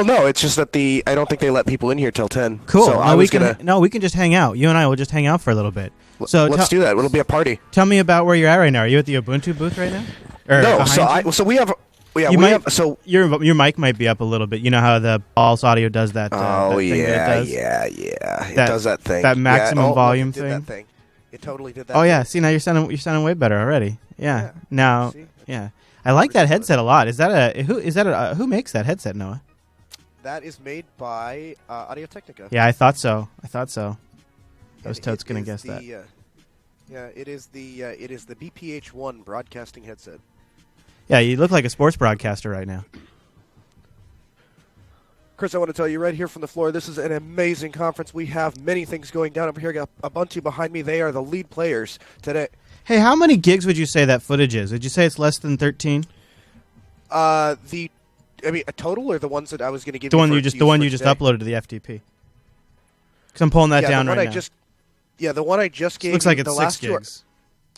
Well, no, it's just that I don't think they let people in here till 10. Cool. So we can just hang out. You and I will just hang out for a little bit. So let's do that. It'll be a party. Tell me about where you're at right now. Are you at the Ubuntu booth right now? No. So we have. Yeah, your mic might be up a little bit. You know how the Balls Audio does that. Oh that thing yeah. It does that thing. That maximum volume thing. That thing. It totally did that. Oh yeah. See, now you're sounding way better already. Yeah. Now. See? Yeah. I like that headset a lot. Who makes that headset, Noah? That is made by Audio Technica. Yeah, I thought so. I was totes gonna guess that. It is the BPH-1 broadcasting headset. Yeah, you look like a sports broadcaster right now. Chris, I want to tell you right here from the floor, this is an amazing conference. We have many things going down over here. I got Ubuntu behind me. They are the lead players today. Hey, how many gigs would you say that footage is? Would you say it's less than 13? A total or the ones that I was going to give the you? One you just uploaded to the FTP. Because I'm pulling that down right now. The one I just gave. Looks like it's 6 gigs.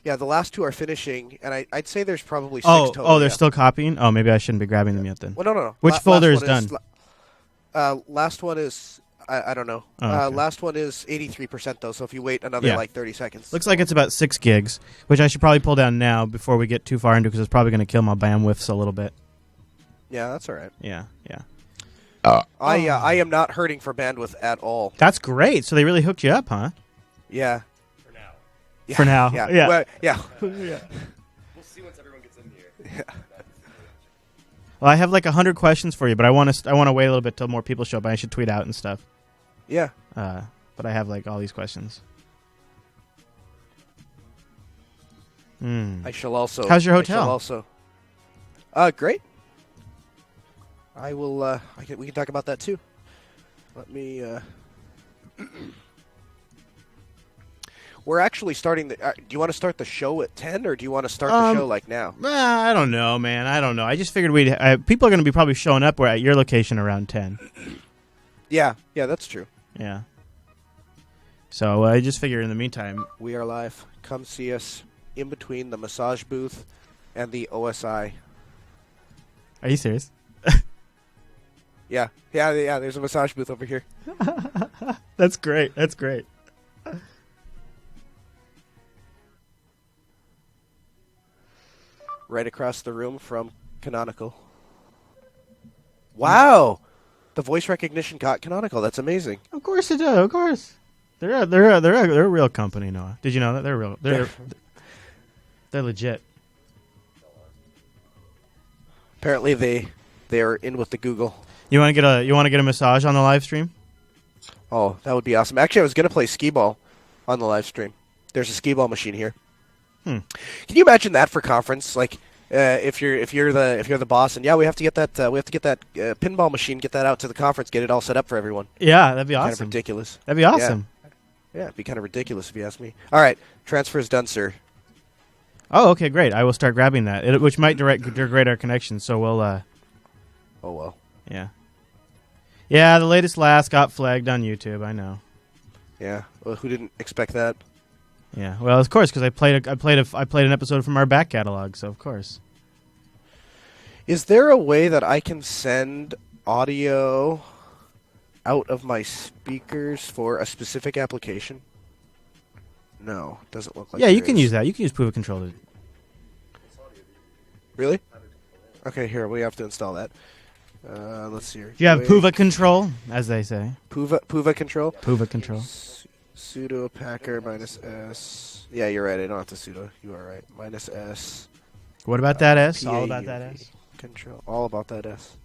The last two are finishing, and I'd say there's probably 6 total. Oh, they're still copying? Oh, maybe I shouldn't be grabbing them yet then. Well, no. Which folder is done? Last one is, I don't know. Okay. Last one is 83% though, so if you wait another 30 seconds. Looks like it's about 6 gigs, which I should probably pull down now before we get too far into, because it's probably going to kill my bandwidths a little bit. Yeah, that's all right. Yeah. I am not hurting for bandwidth at all. That's great. So they really hooked you up, huh? Yeah. For now. Yeah. For now. Yeah. Well, yeah. We'll see once everyone gets in here. Yeah. Well, I have like 100 questions for you, but I want to wait a little bit till more people show up. I should tweet out and stuff. Yeah. But I have like all these questions. I shall also. How's your hotel? Great. I will. We can talk about that too. Let me. We're actually starting the. Do you want to start the show at 10, or do you want to start the show like now? I don't know, man. I don't know. I just figured people are going to be probably showing up at your location around 10. Yeah, that's true. Yeah. So I just figure in the meantime, we are live. Come see us in between the massage booth and the OSI. Are you serious? Yeah. There's a massage booth over here. That's great. Right across the room from Canonical. Wow, the voice recognition got Canonical. That's amazing. Of course it does. Of course, they're a real company. Noah, did you know that they're real? They're legit. Apparently, they are in with the Google. You want to get a massage on the live stream? Oh, that would be awesome. Actually, I was going to play skee-ball on the live stream. There's a skee-ball machine here. Can you imagine that for conference? Like, if you're the boss, and we have to get that pinball machine, get that out to the conference, get it all set up for everyone. Yeah, that'd be awesome. Kind of ridiculous. That'd be awesome. Yeah, it'd be kind of ridiculous if you ask me. All right, transfer is done, sir. Oh, okay, great. I will start grabbing that, which might degrade our connection. So we'll. Oh well. Yeah. Yeah, the latest last got flagged on YouTube. I know. Yeah. Well, who didn't expect that? Yeah, well, of course, because I played an episode from our back catalog, so of course. Is there a way that I can send audio out of my speakers for a specific application? No, doesn't look like. Yeah, you can use that. You can use Puva Control. Really? Okay, here we have to install that. Let's see here. You have Puva Control, as they say. Puva Control. Puva Control. Sudo packer -s. Yeah, you're right. I don't have to sudo. You are right. -s. What about that S? All about that S. Control. All about that S.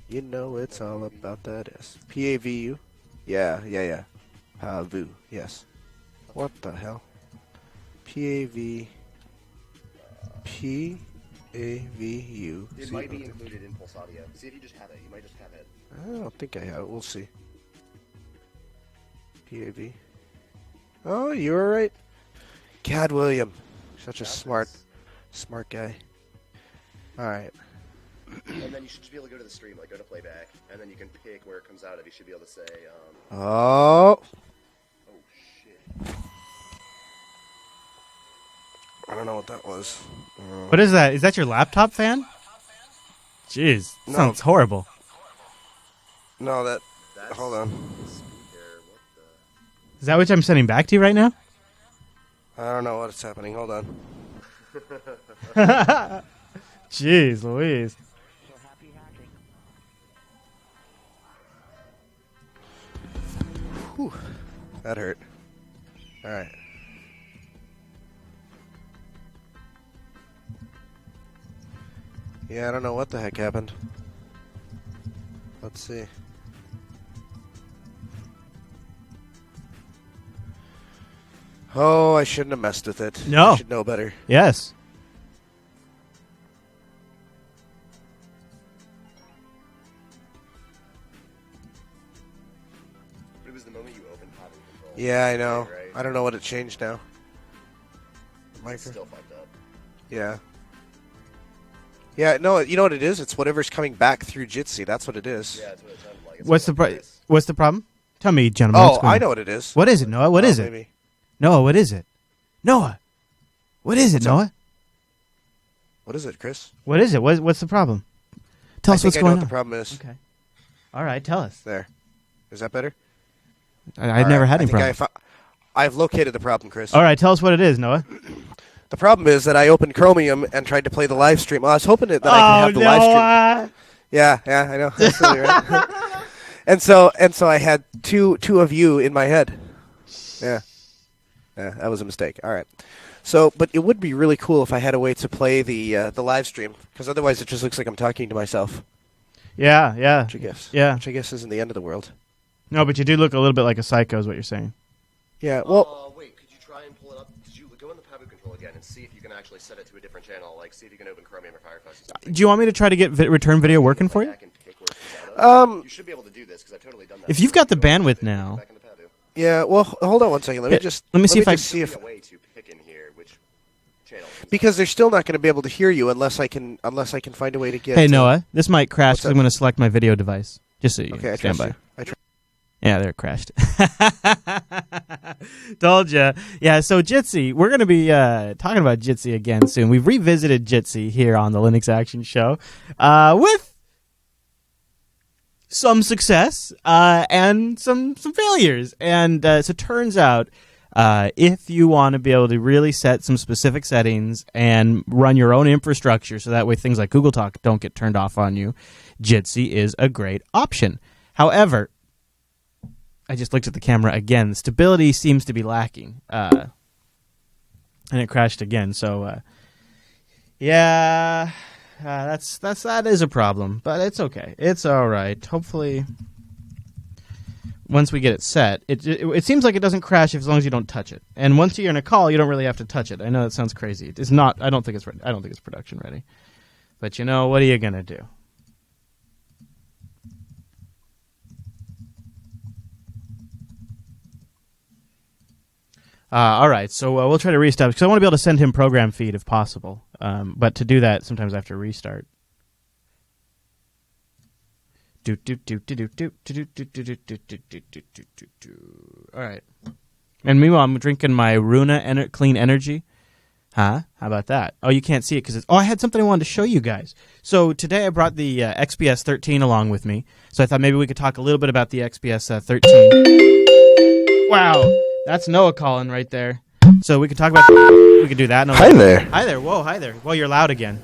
You know it's all about that S. PAVU. Yeah. Havu. Yes. What the hell? PAVU. It might be included in Pulse Audio. See if you just have it. You might just have it. I don't think I have it. We'll see. PAV. Oh, you were right. God, William. Such a smart guy. All right. And then you should just be able to go to the stream, like go to playback, and then you can pick where it comes out of. You should be able to say, Oh, shit. I don't know what that was. What is that? Is that your laptop fan? Jeez, No. sounds horrible. No, that. That's Hold on. the speaker. What the? Is that what I'm sending back to you right now? I don't know what's happening. Hold on. Jeez Louise. Whew. That hurt. All right. Yeah, I don't know what the heck happened. Let's see. Oh, I shouldn't have messed with it. No. I should know better. Yes. It was the moment you opened Paddle Control. Yeah, I know. Right? I don't know what it changed now. It's Micro. still fucked up. Yeah. Yeah, no, you know what it is? It's whatever's coming back through Jitsi. That's what it is. Yeah, that's what it sounded like. It's What's the like this. what's the problem? Tell me, gentlemen. Oh, what's going I on? know what it is. What is it, Noah? What is it? Maybe. Noah, what is it? Noah, what is it, Noah? What is it, Chris? What is it? What's the problem? Tell I us think what's I know going what on. the problem is. Okay. All right, tell us. There. Is that better? I've never had any problem. I've located the problem, Chris. All right, tell us what it is, Noah. The problem is that I opened Chromium and tried to play the live stream. Well, I was hoping that I could have the live stream. Yeah, I know. Absolutely right. and so I had two of you in my head. Yeah, that was a mistake. All right. So, but it would be really cool if I had a way to play the live stream, because otherwise it just looks like I'm talking to myself. Yeah. Which I guess. Yeah. Which I guess isn't the end of the world. No, but you do look a little bit like a psycho, is what you're saying. Yeah. Well. Wait, could you try and pull it up? Could you go in the Pabu control again and see if you can actually set it to a different channel? Like, see if you can open Chromium or Firefox or something. Do you want me to try to get return video working for you? Back and pick where it comes out of. You should be able to do this because I've totally done that. If you've got the bandwidth now. Back into Pabu. Yeah. Well, hold on one second. Let me see There if should be a way to pick in here which channel. comes because they're still not going to be able to hear you unless I can find a way to get. Hey, Noah, this might crash What's because I'm going to select my video device. Just so you Okay, I stand trust by. you. Yeah, there it crashed. Told ya. Yeah, so Jitsi, we're going to be talking about Jitsi again soon. We've revisited Jitsi here on the Linux Action Show with some success and some failures. And so it turns out if you want to be able to really set some specific settings and run your own infrastructure so that way things like Google Talk don't get turned off on you, Jitsi is a great option. However, I just looked at the camera again. The stability seems to be lacking, and it crashed again. So, that is a problem, but it's okay. It's all right. Hopefully, once we get it set, it seems like it doesn't crash as long as you don't touch it. And once you're in a call, you don't really have to touch it. I know that sounds crazy. It's not. I don't think it's production ready. But you know, what are you gonna do? All right, so we'll try to restart because I want to be able to send him program feed if possible. But to do that, sometimes I have to restart. All right. And meanwhile, I'm drinking my Runa Clean Energy. Huh? How about that? Oh, you can't see it because it's... Oh, I had something I wanted to show you guys. So today I brought the XPS 13 along with me. So I thought maybe we could talk a little bit about the XPS 13. Wow. That's Noah calling right there. So we could talk about... We could do that. No, Hi there. Hi there. Whoa, hi there. Well, you're loud again.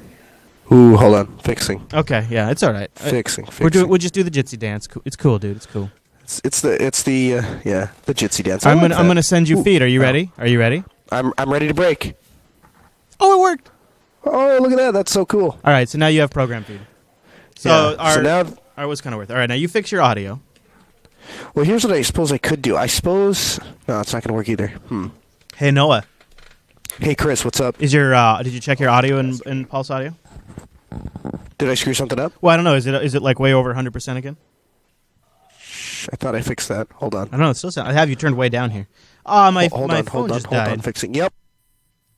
Ooh, hold on. Fixing. Okay, yeah, it's all right. Fixing. We'll just do the Jitsi dance. It's cool, dude. It's cool. It's the Jitsi dance. I'm gonna send you feed. Are you ready? Are you ready? I'm ready to break. Oh, it worked. Oh, look at that. That's so cool. All right, so now you have program feed. So now, our was kind of worth it. All right, now you fix your audio. well, here's what I suppose I could do. No, it's not going to work either. Hey Noah, Hey, Chris, what's up? is your did you check your audio in Pulse Audio? Did I screw something up? Well, I don't know. Is it like way over 100% again? I thought I fixed that. Hold on. I don't know. It still sounds. I have you turned way down here. Oh, my Hold my on, phone just hold died. on. Fixing. Yep.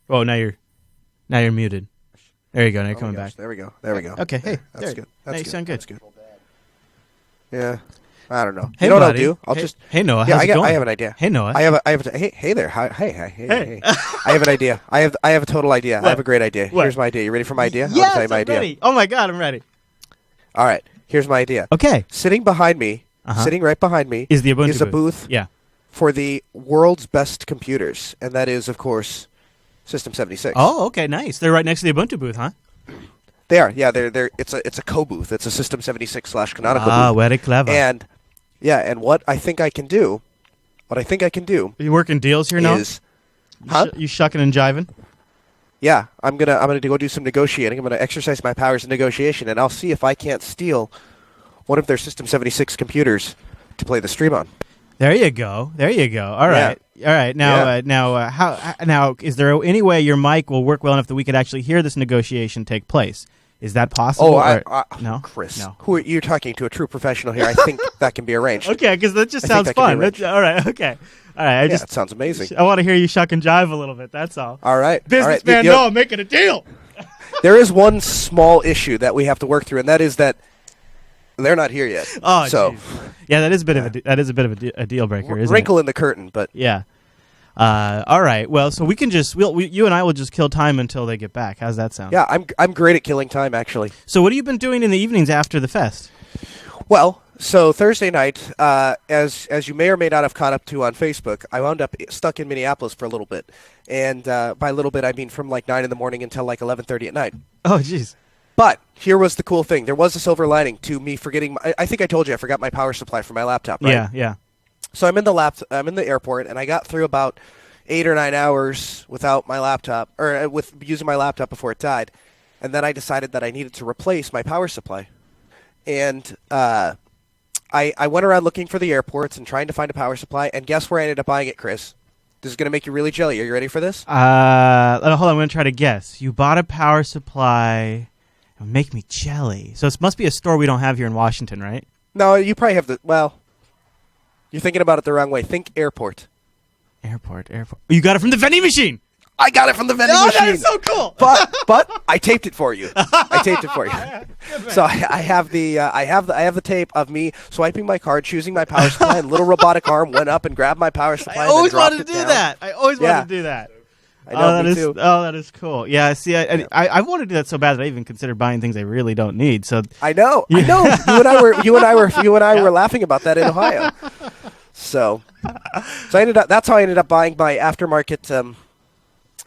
Oh, now you're muted. There you go. Now you're coming back. There we go. There we go. Okay. Hey, That's there. good. Now you sound good. That's good. Yeah. I don't know. Hey, you know buddy. what I'll do? Hey Noah. Yeah, How's it going? I have an idea. Hey Noah. Hey there. Hey. I have an idea. I have a total idea. What? I have a great idea. What? Here's my idea. You ready for my idea? Yes, I'll tell you my I'm idea. ready. Oh my God, I'm ready. All right. Here's my idea. Okay. Sitting behind me, sitting right behind me, is the Ubuntu is a booth Yeah. for the world's best computers, and that is, of course, System 76. Oh, okay, nice. They're right next to the Ubuntu booth, huh? They are. Yeah, they're. It's a co-booth. It's a System 76 / Canonical booth. Very clever. And what I think I can do, Are you working deals here now? is, huh? You shucking and jiving? Yeah, I'm gonna go do some negotiating. I'm gonna exercise my powers of negotiation, and I'll see if I can't steal one of their System 76 computers to play the stream on. There you go. All right. All right. Now, is there any way your mic will work well enough that we could actually hear this negotiation take place? Is that possible? No, Chris. No. You're talking to a true professional here. I think that can be arranged. Okay, because that just I sounds think that can fun. be arranged. All right. Okay. All right. That sounds amazing. I want to hear you shuck and jive a little bit. That's all. All right. Businessman, no, I'm making a deal. There is one small issue that we have to work through, and that is that they're not here yet. Oh, so geez. Yeah, that is a bit of a deal breaker, isn't wrinkle it? in the curtain, but Yeah. All right. Well, so we can just you and I will just kill time until they get back. How's that sound? yeah, I'm great at killing time, actually. So what have you been doing in the evenings after the fest? Well, so Thursday night, as you may or may not have caught up to on Facebook, I wound up stuck in Minneapolis for a little bit, and by a little bit I mean from like 9 in the morning until like 11:30 at night. Oh, jeez. But here was the cool thing: there was a silver lining to me forgetting. I think I told you I forgot my power supply for my laptop. Right? Yeah. So I'm in the airport, and I got through about 8 or 9 hours without my laptop, or with using my laptop before it died, and then I decided that I needed to replace my power supply, and I went around looking for the airports and trying to find a power supply, and guess where I ended up buying it, Chris? This is going to make you really jelly. Are you ready for this? Hold on, I'm going to try to guess. You bought a power supply. It would make me jelly. So it must be a store we don't have here in Washington, right? No, you probably have you're thinking about it the wrong way. Think airport. Airport. You got it from the vending machine. I got it from the vending machine. That is so cool. But I taped it for you. So I have the tape of me swiping my card, choosing my power supply, and little robotic arm went up and grabbed my power supply. I always wanted to do that. I always wanted to do that. I know, me too. Oh, that is cool. Yeah, see, I want to do that so bad that I even consider buying things I really don't need. So I know. You and I were laughing about that in Ohio. So that's how I ended up buying my aftermarket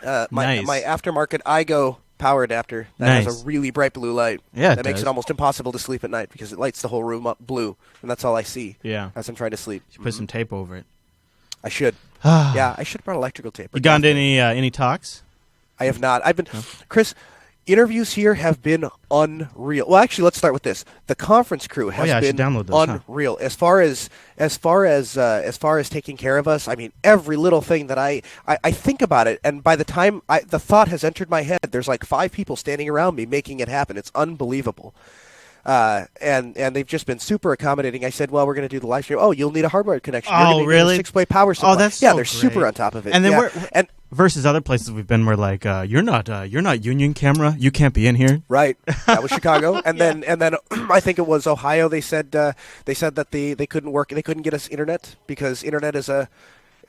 my aftermarket iGo power adapter that has a really bright blue light. Yeah, that makes it almost impossible to sleep at night because it lights the whole room up blue, and that's all I see. Yeah, as I'm trying to sleep. You put some tape over it. I should. Yeah, I should have brought electrical tape. You gone to any talks? I have not. I've been Chris. Interviews here have been unreal. Well, actually, let's start with this. The conference crew has been unreal. As far as taking care of us, I mean, every little thing that I think about it, and by the time the thought has entered my head, there's like 5 people standing around me making it happen. It's unbelievable. And they've just been super accommodating. I said, well, we're going to do the live stream. Oh, you'll need a hardware connection. Oh, You're really? Need a 6-way power supply. Oh, that's they're great. super on top of it. And then yeah. versus other places we've been, we're like, you're not Union Camera. You can't be in here. Right. That was Chicago, and then I think it was Ohio. They said that they couldn't work. They couldn't get us internet because internet is a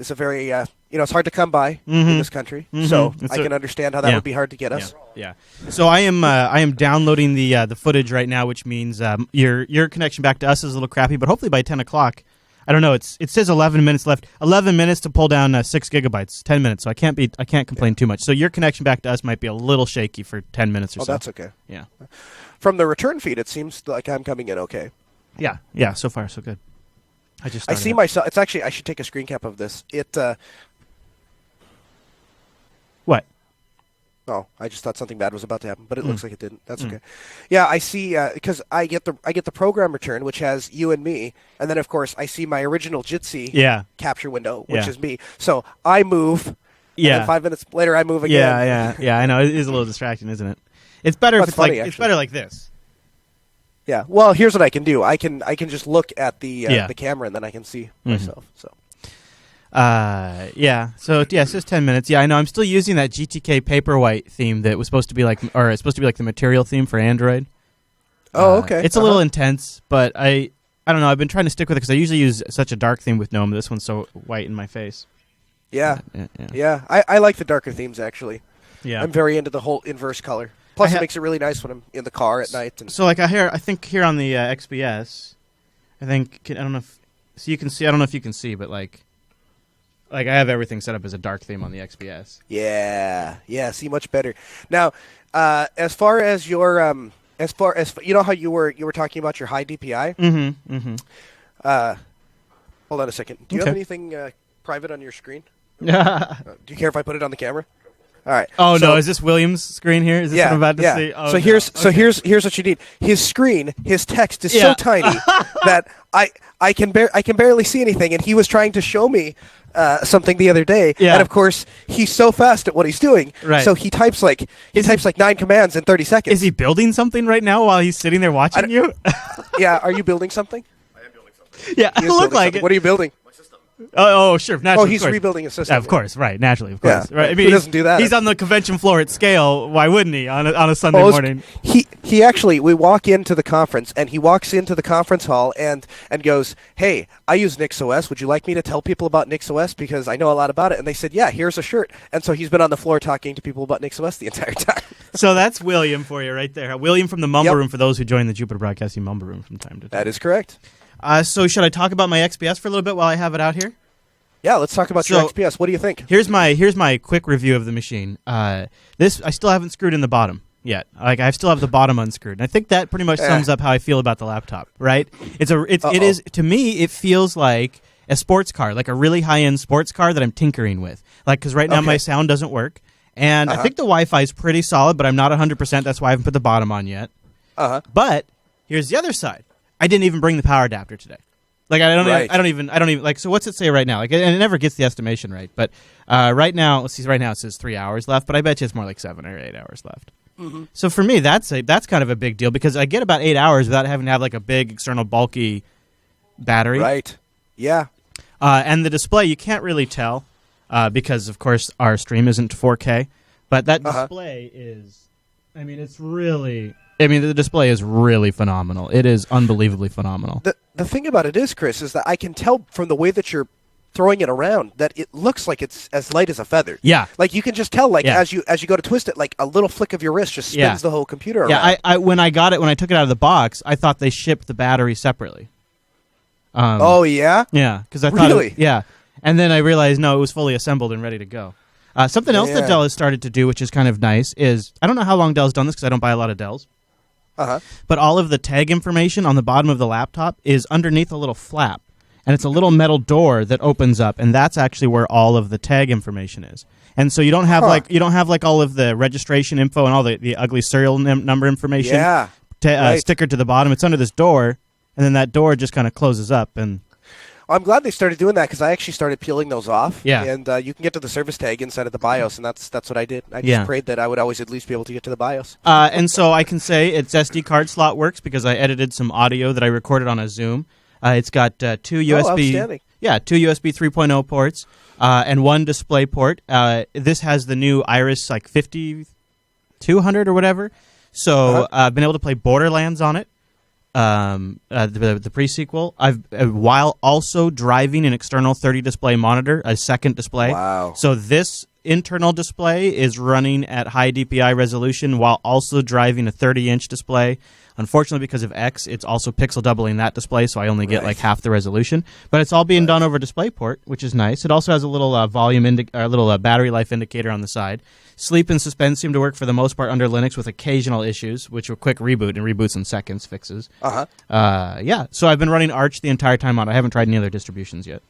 very it's hard to come by in this country. So I can understand how that would be hard to get us. Yeah. So I am downloading the footage right now, which means your connection back to us is a little crappy, but hopefully by 10 o'clock. I don't know. It says 11 minutes left. 11 minutes to pull down 6 gigabytes. 10 minutes. So I can't complain too much. So your connection back to us might be a little shaky for 10 minutes or so. Oh, that's okay. Yeah. From the return feed, it seems like I'm coming in okay. Yeah. Yeah. So far, so good. I see myself. It's actually I should take a screen cap of this. What? Oh, I just thought something bad was about to happen, but it looks like it didn't. That's okay. Yeah, I see because I get the program return, which has you and me, and then of course I see my original Jitsi capture window, which is me. So I move. Yeah. And then 5 minutes later, I move again. Yeah. I know it is a little distracting, isn't it? It's better if it's funny, it's better like this. Yeah. Well, here's what I can do. I can just look at the camera and then I can see myself. So. So it says 10 minutes. Yeah, I know. I'm still using that GTK Paperwhite theme that was supposed to be like the Material theme for Android. Oh, okay. It's a little intense, but I don't know. I've been trying to stick with it because I usually use such a dark theme with GNOME. This one's so white in my face. Yeah. I like the darker themes actually. Yeah. I'm very into the whole inverse color. Plus, it makes it really nice when I'm in the car at night. And so, like, I think here on the XPS, I don't know if so you can see. I don't know if you can see, but like I have everything set up as a dark theme on the XPS. Yeah, see much better. Now, as far as your you know how you were talking about your high DPI. Hold on a second. Do you have anything private on your screen? Do you care if I put it on the camera? All right. Oh, no, is this William's screen here? Is this what I'm about to see? Oh, here's what you need. His screen, his text is so tiny that I can barely see anything, and he was trying to show me something the other day, and of course he's so fast at what he's doing, so he types like 9 commands in 30 seconds. Is he building something right now while he's sitting there watching you? Yeah, are you building something? I am building something. Yeah, it looked like it. What are you building? My system. Oh, sure. Naturally, he's rebuilding a system. Of course, right. Naturally, of course. Yeah. Right. I mean, Who doesn't do that? He's on the convention floor at Scale. Why wouldn't he on a Sunday morning? He actually, we walk into the conference, and he walks into the conference hall and goes, "Hey, I use NixOS. Would you like me to tell people about NixOS because I know a lot about it?" And they said, "Yeah, here's a shirt." And so he's been on the floor talking to people about NixOS the entire time. So that's William for you right there. William from the Mumble Room for those who join the Jupiter Broadcasting Mumble Room from time to time. That is correct. So should I talk about my XPS for a little bit while I have it out here? Yeah, let's talk about your XPS. What do you think? Here's my quick review of the machine. This I still haven't screwed in the bottom yet. Like I still have the bottom unscrewed. And I think that pretty much sums up how I feel about the laptop. Right? It is to me. It feels like a sports car, like a really high end sports car that I'm tinkering with. Like because right now my sound doesn't work, and I think the Wi-Fi is pretty solid, but I'm not 100%. That's why I haven't put the bottom on yet. But here's the other side. I didn't even bring the power adapter today. Like I don't even like. So what's it say right now? Like, and it never gets the estimation right. But right now, let's see. Right now it says 3 hours left, but I bet you it's more like 7 or 8 hours left. So for me, that's kind of a big deal because I get about 8 hours without having to have like a big external bulky battery. Right. Yeah. And the display you can't really tell because of course our stream isn't 4K, but that display is. I mean, the display is really phenomenal. It is unbelievably phenomenal. The thing about it is, Chris, is that I can tell from the way that you're throwing it around that it looks like it's as light as a feather. Yeah. Like you can just tell, like as you go to twist it, like a little flick of your wrist just spins the whole computer around. Yeah, when I took it out of the box, I thought they shipped the battery separately. Oh yeah? Yeah, because I thought really? And then I realized no, it was fully assembled and ready to go. Something else that Dell has started to do, which is kind of nice, is I don't know how long Dell's done this because I don't buy a lot of Dells. But all of the tag information on the bottom of the laptop is underneath a little flap, and it's a little metal door that opens up, and that's actually where all of the tag information is. And so you don't have like all of the registration info and all the ugly serial number information stickered to the bottom. It's under this door, and then that door just kind of closes up. And I'm glad they started doing that because I actually started peeling those off. Yeah. And you can get to the service tag inside of the BIOS, and that's what I did. I just prayed that I would always at least be able to get to the BIOS. And so I can say its SD card slot works because I edited some audio that I recorded on a Zoom. It's got two USB 3.0 ports and one display port. This has the new Iris like 5200 or whatever. So I've been able to play Borderlands on it. The pre-sequel, while also driving an external 30 display monitor, a second display. Wow. So this internal display is running at high DPI resolution while also driving a 30-inch display. Unfortunately, because of X, it's also pixel doubling that display, so I only get like half the resolution. But it's all being done over DisplayPort, which is nice. It also has a little battery life indicator on the side. Sleep and suspense seem to work for the most part under Linux with occasional issues, which are quick reboot and reboots in seconds fixes. So I've been running Arch the entire time on. I haven't tried any other distributions yet.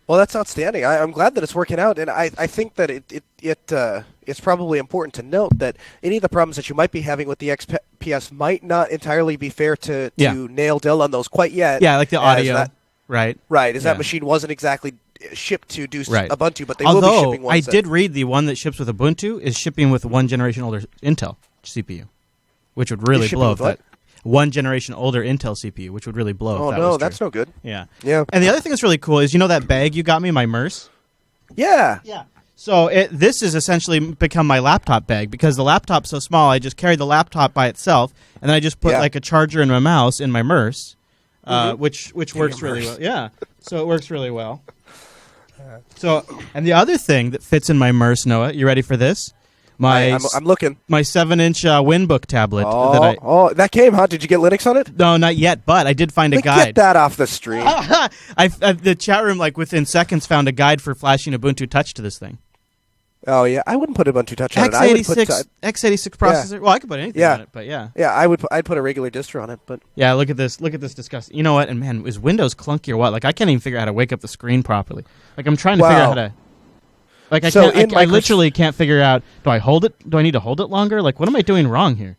Well, that's outstanding. I'm glad that it's working out, and I think that it's probably important to note that any of the problems that you might be having with the XPS might not entirely be fair to nail Dell on those quite yet. Yeah, like the audio. Right. Right, that machine wasn't exactly shipped to do Ubuntu, but they will be shipping one. I did read the one that ships with Ubuntu is shipping with 1 generation older Intel CPU, which would really blow up that. 1 generation older Intel CPU, which would really blow. Oh, no, that's no good. Yeah. Yeah. And the other thing that's really cool is, you know that bag you got me, my Merce? Yeah. Yeah. So this has essentially become my laptop bag because the laptop's so small, I just carry the laptop by itself, and then I just put like a charger and a mouse in my Merce, which works really well. Yeah. So it works really well. So, and the other thing that fits in my Merce, Noah, you ready for this? I'm looking. My 7-inch Winbook tablet. That came, huh? Did you get Linux on it? No, not yet, but I did find a guide. Get that off the stream. The chat room, like within seconds, found a guide for flashing Ubuntu Touch to this thing. Oh yeah, I wouldn't put Ubuntu Touch on it. I would put x86 processor. Yeah. Well, I could put anything on it, but yeah. Yeah, I'd put a regular distro on it, but yeah. Look at this disgusting. You know what? And man, is Windows clunky or what? Like I can't even figure out how to wake up the screen properly. Like I'm trying to figure out how to. Like I literally can't figure out. Do I hold it? Do I need to hold it longer? Like what am I doing wrong here?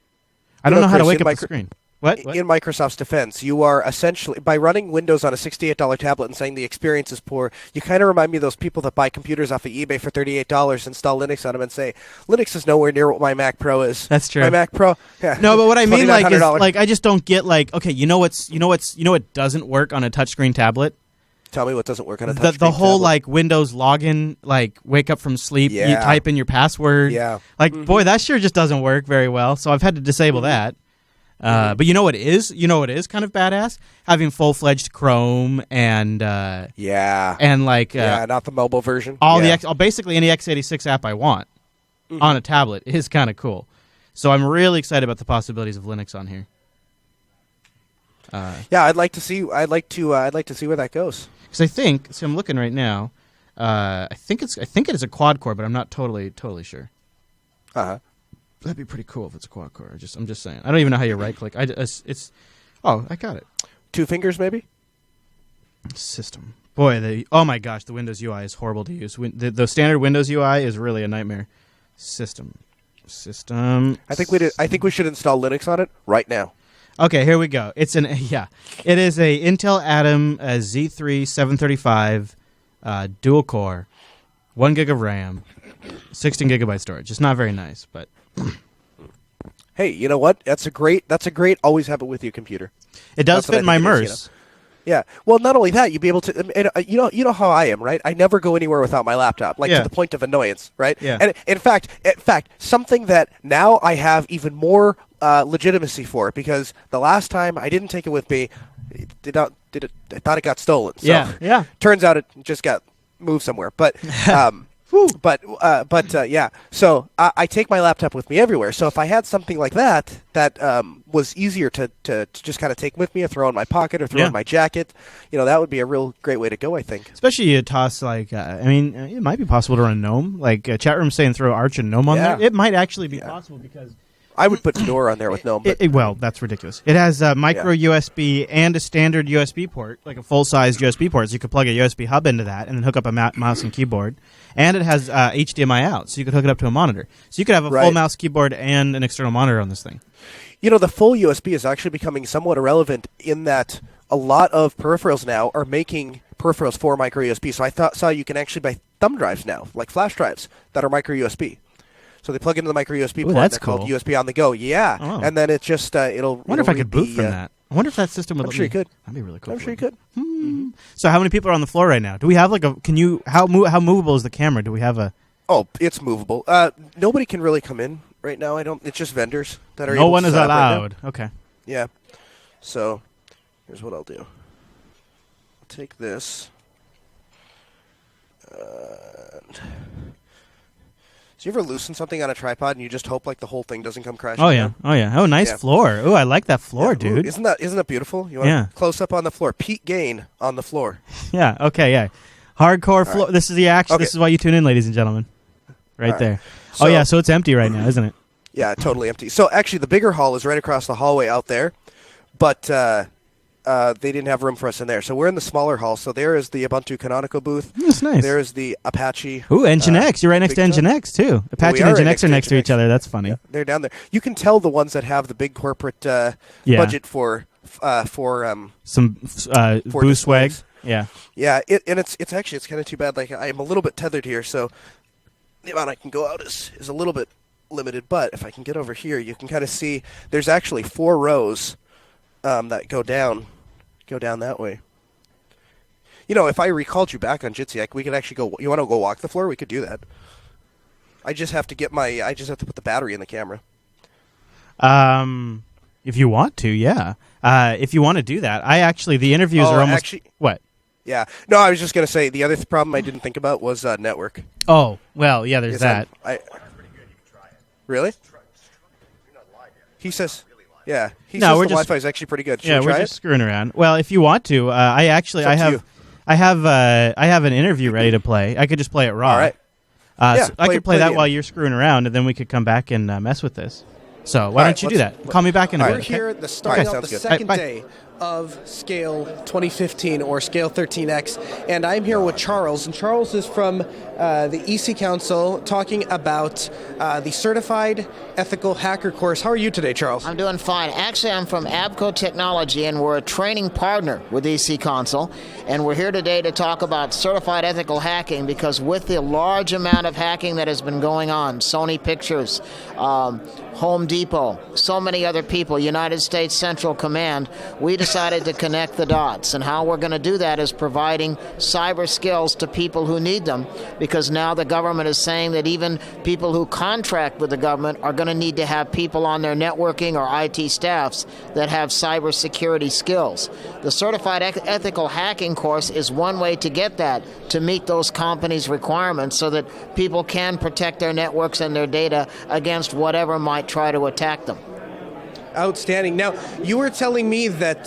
I don't know how to wake up the screen. What? In Microsoft's defense, you are essentially, by running Windows on a $68 tablet and saying the experience is poor, you kind of remind me of those people that buy computers off of eBay for $38, install Linux on them, and say, Linux is nowhere near what my Mac Pro is. That's true. My Mac Pro, yeah. No, but what I mean is, I just don't get okay, you know what doesn't work on a touchscreen tablet? Tell me what doesn't work on a touchscreen the whole tablet. Windows login, wake up from sleep, you type in your password. Yeah. Boy, that sure just doesn't work very well. So I've had to disable that. But you know what is kind of badass? Having full-fledged Chrome and and not the mobile version. Basically any x86 app I want on a tablet is kind of cool. So I'm really excited about the possibilities of Linux on here. I'd like to see where that goes. Because I'm looking right now. I think it is a quad core, but I'm not totally sure. That'd be pretty cool if it's a quad core. I'm just saying. I don't even know how you right click. I got it. 2 fingers maybe. System. Boy, oh my gosh, the Windows UI is horrible to use. The standard Windows UI is really a nightmare. System. I think we should install Linux on it right now. Okay, here we go. It is a Intel Atom Z3 735 dual core, 1 gig of RAM, 16 gigabyte storage. It's not very nice, but hey, you know what? That's a great always have it with you computer. It does fit my MERS. Yeah. Well, not only that, you'd be able to. You know how I am, right? I never go anywhere without my laptop, to the point of annoyance, right? Yeah. And in fact, something that now I have even more legitimacy for, because the last time I didn't take it with me, I thought it got stolen. So yeah. Turns out it just got moved somewhere, but. So I take my laptop with me everywhere. So if I had something like that was easier to just kind of take with me or throw in my pocket or throw in my jacket, that would be a real great way to go, I think. Especially you toss it might be possible to run GNOME. Chat room saying throw Arch and GNOME on there. It might actually be possible because. I would put Fedora on there with GNOME. Well, that's ridiculous. It has a micro USB and a standard USB port, like a full-size USB port, so you could plug a USB hub into that and then hook up a mouse and keyboard. And it has HDMI out, so you could hook it up to a monitor. So you could have a full mouse, keyboard, and an external monitor on this thing. The full USB is actually becoming somewhat irrelevant in that a lot of peripherals now are making peripherals for micro USB. So I saw you can actually buy thumb drives now, like flash drives, that are micro USB. So they plug into the micro USB port. That's cool. Called USB on the go. Yeah, and then it just it'll. I wonder if I could boot from that. I wonder if that system would. I'm sure you could. That'd be really cool. I'm sure you could. Mm-hmm. So how many people are on the floor right now? Do we have how movable is the camera? Do we have a? Oh, it's movable. Nobody can really come in right now. It's just vendors that are. No one is allowed. Right, okay. Yeah. So, here's what I'll do. I'll take this. Do you ever loosen something on a tripod and you just hope the whole thing doesn't come crashing down? Oh, nice floor. Oh, I like that floor, dude. Isn't that beautiful? You want close up on the floor. Peak gain on the floor. Yeah, okay, yeah. Hardcore floor. Right. This is the action. Okay. This is why you tune in, ladies and gentlemen. Right there. So, so it's empty right now, isn't it? Yeah, totally empty. So actually the bigger hall is right across the hallway out there, but they didn't have room for us in there. So we're in the smaller hall. So there is the Ubuntu Canonical booth. That's nice. There is the Apache. Ooh, Nginx. You're right next to Nginx, too. Apache and Nginx are next to each other. That's funny. Yeah, they're down there. You can tell the ones that have the big corporate budget for some boost swag. Yeah. Yeah, it's actually kind of too bad. I'm a little bit tethered here, so the amount I can go out is a little bit limited. But if I can get over here, you can kind of see there's actually 4 rows that go down that way. If I recalled you back on Jitsi, we could actually go. You want to go walk the floor? We could do that. I just have to put the battery in the camera. If you want to, yeah. If you want to do that, the interviews are almost what? Yeah. No, I was just gonna say the other problem I didn't think about was network. Oh well, yeah. There's that. Really? He says, yeah. He No, says we're the just- Wi-Fi is actually pretty good. Should Yeah, we we're try just it? screwing around. Well, if you want to, I It's up to I have an interview ready to play. I could just play it raw. All right. So I play could play the that while intro. you're screwing around, and then we could come back and mess with this. So why right, don't you do let's- that? Call me back in a all bit. right. We're okay? here at the starting Okay, out the sounds good. second Bye. day of Scale 2015 or Scale 13x, and I'm here with Charles. And Charles is from the EC Council talking about the Certified Ethical Hacker course. How are you today, Charles? I'm doing fine. Actually, I'm from Abco Technology, and we're a training partner with EC Council. And we're here today to talk about certified ethical hacking because with the large amount of hacking that has been going on, Sony Pictures, Home Depot, so many other people, United States Central Command, we decided to connect the dots. And how we're going to do that is providing cyber skills to people who need them, because now the government is saying that even people who contract with the government are going to need to have people on their networking or IT staffs that have cybersecurity skills. The Certified Ethical Hacking course is one way to get that, to meet those companies' requirements so that people can protect their networks and their data against whatever might try to attack them. Outstanding. Now, you were telling me that,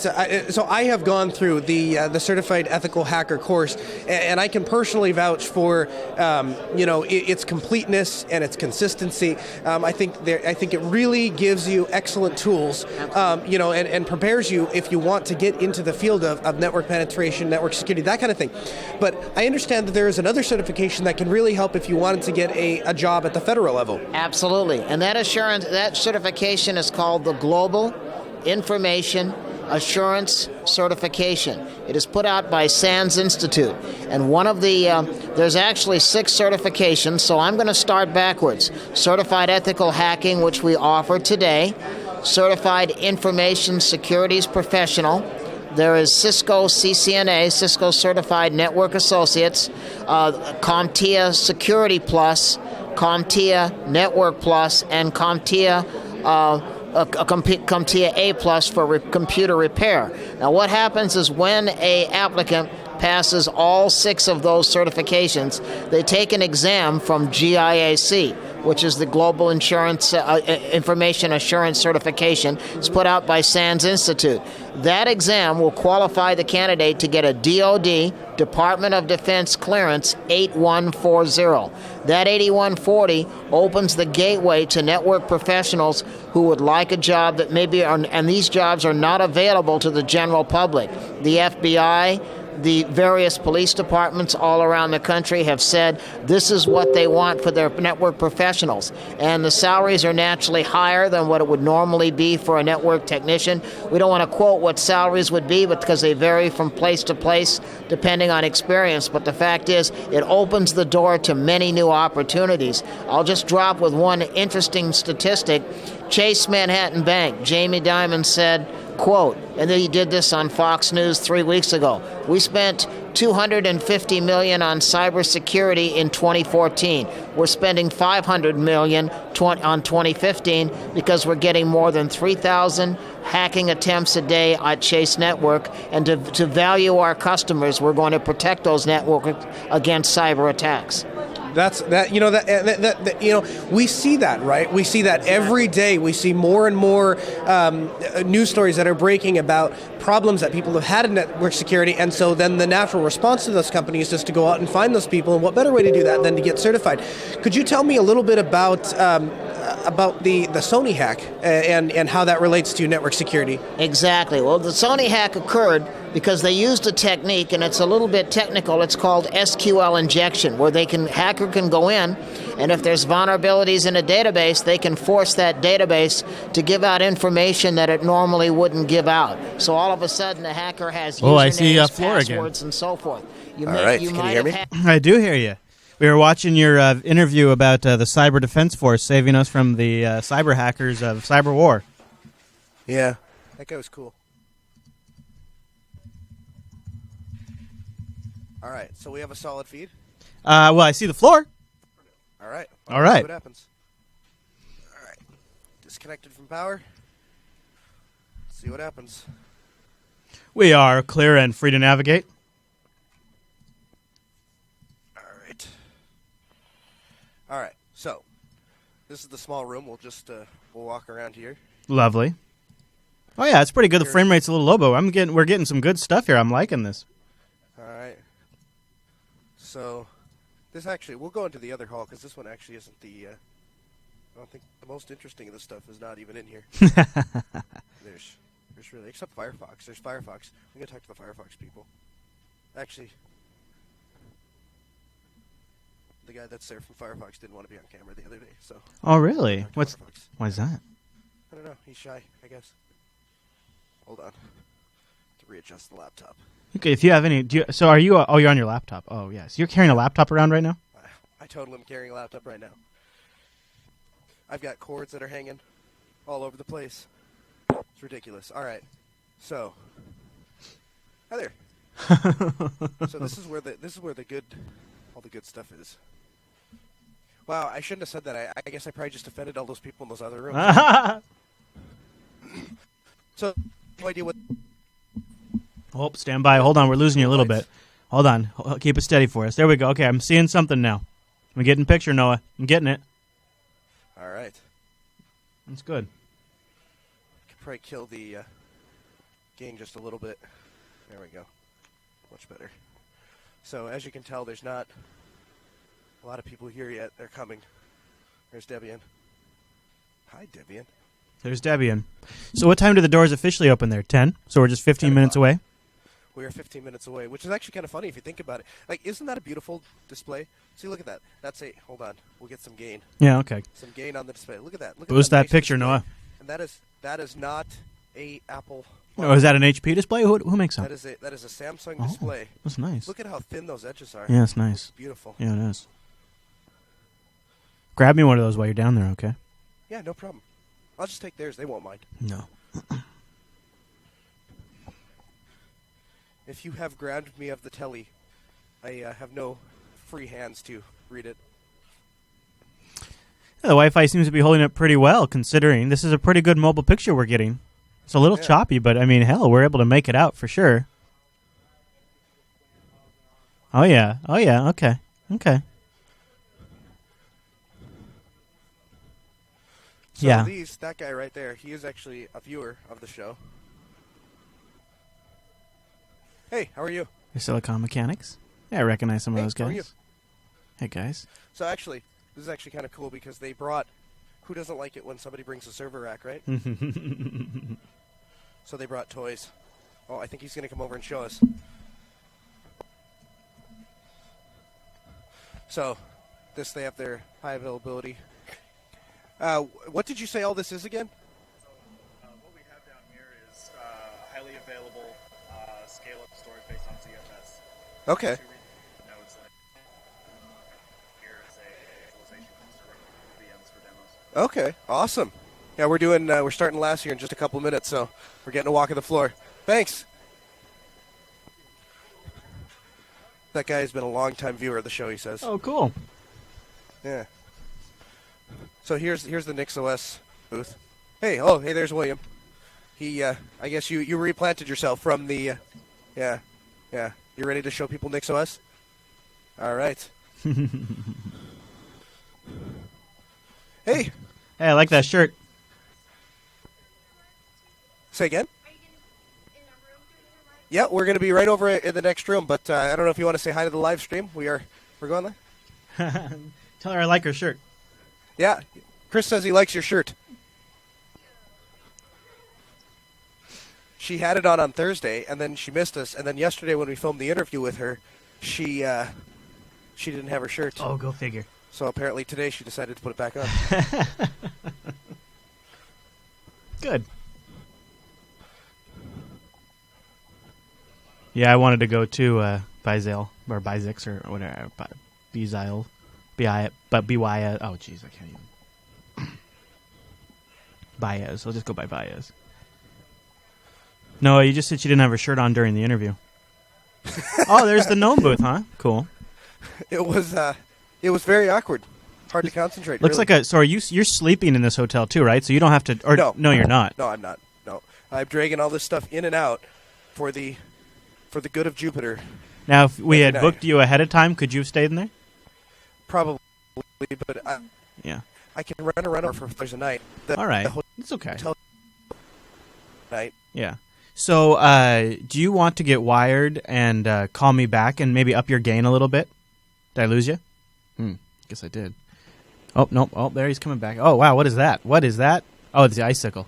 so I have gone through the Certified Ethical Hacker course, and I can personally vouch for, its completeness and its consistency. I think it really gives you excellent tools, and prepares you if you want to get into the field of network penetration, network security, that kind of thing. But I understand that there is another certification that can really help if you wanted to get a job at the federal level. Absolutely. And that certification is called the Global Information Assurance Certification. It is put out by SANS Institute. And one of the, there's actually 6 certifications, so I'm going to start backwards. Certified Ethical Hacking, which we offer today. Certified Information Securities Professional. There is Cisco CCNA, Cisco Certified Network Associates, CompTIA Security Plus, CompTIA Network Plus, and CompTIA CompTIA A Plus for computer repair. Now, what happens is when a applicant passes all 6 of those certifications, they take an exam from GIAC, which is the Global Information Assurance Certification. It's put out by SANS Institute. That exam will qualify the candidate to get a DoD, Department of Defense clearance 8140. That 8140 opens the gateway to network professionals who would like a job that maybe are, and these jobs are not available to the general public. The FBI, the various police departments all around the country have said this is what they want for their network professionals. And the salaries are naturally higher than what it would normally be for a network technician. We don't want to quote what salaries would be, but because they vary from place to place depending on experience. But the fact is, it opens the door to many new opportunities. I'll just drop with one interesting statistic. Chase Manhattan Bank, Jamie Dimon said, quote, and then he did this on Fox News 3 weeks ago, we spent $250 million on cybersecurity in 2014. We're spending $500 million on 2015 because we're getting more than 3,000 hacking attempts a day at Chase Network, and to value our customers, we're going to protect those networks against cyber attacks. That's that. We see that, right? We see that every day. We see more and more news stories that are breaking about problems that people have had in network security, and so then the natural response to those companies is to go out and find those people. And what better way to do that than to get certified? Could you tell me a little bit about the Sony hack and how that relates to network security? Exactly. Well, the Sony hack occurred because they used a technique, and it's a little bit technical. It's called SQL injection, where hacker can go in, and if there's vulnerabilities in a database, they can force that database to give out information that it normally wouldn't give out. So all of a sudden, the hacker has usernames, I see Floor again. passwords, and so forth. All right, can you hear me? I do hear you. We were watching your interview about the Cyber Defense Force saving us from the cyber hackers of cyber war. Yeah, that guy was cool. All right, so we have a solid feed. Well, I see the floor. All right. All right. See what happens. All right. Disconnected from power. See what happens. We are clear and free to navigate. All right. All right. So This is the small room. We'll just we'll walk around here. Lovely. Oh yeah, it's pretty good. The frame rate's a little low, but we're getting some good stuff here. I'm liking this. All right. So, this actually, we'll go into the other hall because this one actually isn't the. I don't think the most interesting of the stuff is not even in here. There's really, except Firefox. There's Firefox. I'm gonna talk to the Firefox people. Actually, the guy that's there from Firefox didn't want to be on camera the other day, so. Oh really? Firefox. Why is that? I don't know. He's shy, I guess. Hold on. To readjust the laptop. Okay, if you have any, so are you? You're on your laptop. Oh yes, you're carrying a laptop around right now. I totally am carrying a laptop right now. I've got cords that are hanging all over the place. It's ridiculous. All right, so hi there. So this is where all the good stuff is. Wow, I shouldn't have said that. I guess I probably just offended all those people in those other rooms. So, no idea what. Oh, stand by. Hold on, we're losing you a little bit. Hold on. Keep it steady for us. There we go. Okay, I'm seeing something now. I'm getting a picture, Noah. I'm getting it. All right. That's good. Could probably kill the gain just a little bit. There we go. Much better. So, as you can tell, there's not a lot of people here yet. They're coming. There's Debian. Hi, Debian. There's Debian. So what time do the doors officially open there? 10? So we're just 15 minutes away? We are 15 minutes away, which is actually kind of funny if you think about it. Like, isn't that a beautiful display? See, look at that. That's a... Hold on. We'll get some gain. Yeah, okay. Some gain on the display. Look at that. Boost that nice picture, display. Noah. And that is not a Apple... Oh, is that an HP display? Who makes that? That is a Samsung display. That's nice. Look at how thin those edges are. Yeah, it's nice. It's beautiful. Yeah, it is. Grab me one of those while you're down there, okay? Yeah, no problem. I'll just take theirs. They won't mind. No. If you have grabbed me of the telly, I have no free hands to read it. Yeah, the Wi-Fi seems to be holding up pretty well, considering this is a pretty good mobile picture we're getting. It's a little choppy, but, I mean, hell, we're able to make it out for sure. Oh, yeah. Okay. So yeah. That guy right there, he is actually a viewer of the show. Hey, how are you? Your Silicon Mechanics? Yeah, I recognize some of those guys. How are you? Hey, guys. So actually, this is actually kind of cool because they brought... Who doesn't like it when somebody brings a server rack, right? So they brought toys. Oh, I think he's going to come over and show us. So, they have their high availability. What did you say all this is again? So, what we have down here is highly available scale-up storage based on ZFS. Okay. Nodes like here is a visualization for VMs for demos. Okay, awesome. Yeah, we're starting last here in just a couple minutes, so we're getting a walk of the floor. Thanks. That guy has been a long-time viewer of the show, he says. Oh, cool. Yeah. So here's the NixOS booth. Hey, there's William. He, I guess you replanted yourself from the, yeah. You ready to show people NixOS? All right. Hey, I like that shirt. say again? Yeah, we're going to be right over in the next room, but I don't know if you want to say hi to the live stream. We're going there? Tell her I like her shirt. Yeah, Chris says he likes your shirt. She had it on Thursday, and then she missed us, and then yesterday when we filmed the interview with her, she didn't have her shirt. Oh, go figure. So apparently today she decided to put it back on. Good. Yeah, I wanted to go to Bizale, or Bizix, or whatever. Bizile. But BY. Oh, jeez, I can't even. Baez. I'll just go by Baez. No, you just said she didn't have her shirt on during the interview. Oh, there's the gnome booth, huh? Cool. It was very awkward. Hard to concentrate. Looks really. like so you're sleeping in this hotel too, right? So you don't have to. Or no, you're not. No, I'm not. No, I'm dragging all this stuff in and out for the good of Jupiter. Now, if we had booked you ahead of time, could you have stayed in there? Probably, but yeah. I can run around for Thursday night. All right. The It's okay. hotel night. Yeah. So, do you want to get wired and call me back and maybe up your gain a little bit? Did I lose you? Guess I did. Oh, nope. Oh, there he's coming back. Oh, wow. What is that? What is that? Oh, it's the icicle.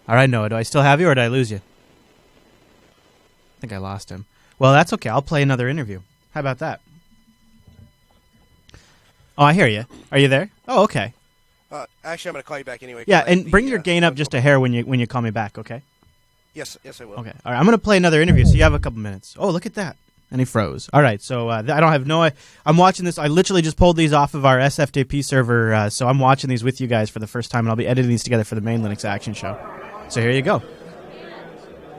All right, Noah. Do I still have you or did I lose you? I think I lost him. Well, that's okay. I'll play another interview. How about that? Oh, I hear you. Are you there? Oh, okay. Actually, I'm going to call you back anyway. Yeah, and bring your gain up just a hair when you call me back, okay? Yes, I will. Okay. All right. I'm going to play another interview, so you have a couple minutes. Oh, look at that. And he froze. All right. So I don't have no. I'm watching this. I literally just pulled these off of our SFTP server, so I'm watching these with you guys for the first time, and I'll be editing these together for the main Linux Action Show. So here you go.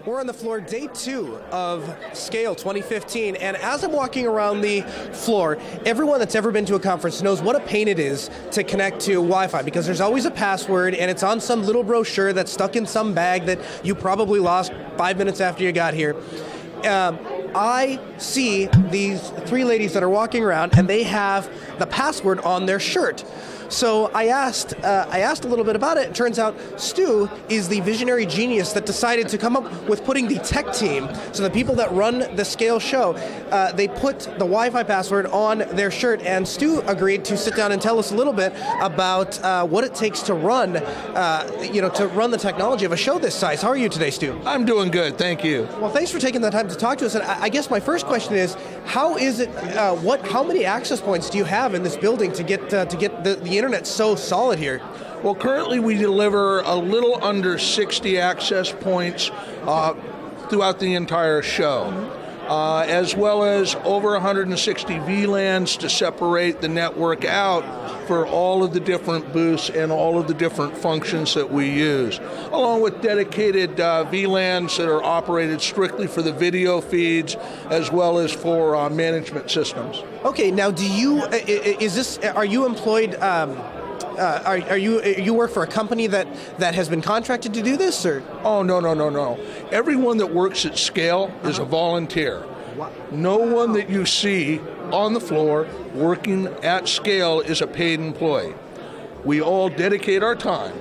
We're on the floor, day 2 of Scale 2015, and as I'm walking around the floor, everyone that's ever been to a conference knows what a pain it is to connect to Wi-Fi, because there's always a password, and it's on some little brochure that's stuck in some bag that you probably lost 5 minutes after you got here. I see these 3 ladies that are walking around, and they have the password on their shirt. So I asked a little bit about it. It turns out Stu is the visionary genius that decided to come up with putting the tech team, so the people that run the Scale show, they put the Wi-Fi password on their shirt, and Stu agreed to sit down and tell us a little bit about what it takes to run, to run the technology of a show this size. How are you today, Stu? I'm doing good, thank you. Well, thanks for taking the time to talk to us. And I guess my first question is, how is it? How many access points do you have in this building to get the internet so solid here? Well, currently we deliver a little under 60 access points throughout the entire show, as well as over 160 VLANs to separate the network out for all of the different booths and all of the different functions that we use, along with dedicated VLANs that are operated strictly for the video feeds as well as for management systems. Okay, now are you employed, you work for a company that has been contracted to do this, or? Oh, no. Everyone that works at Scale is a volunteer. No one that you see on the floor working at Scale is a paid employee. We all dedicate our time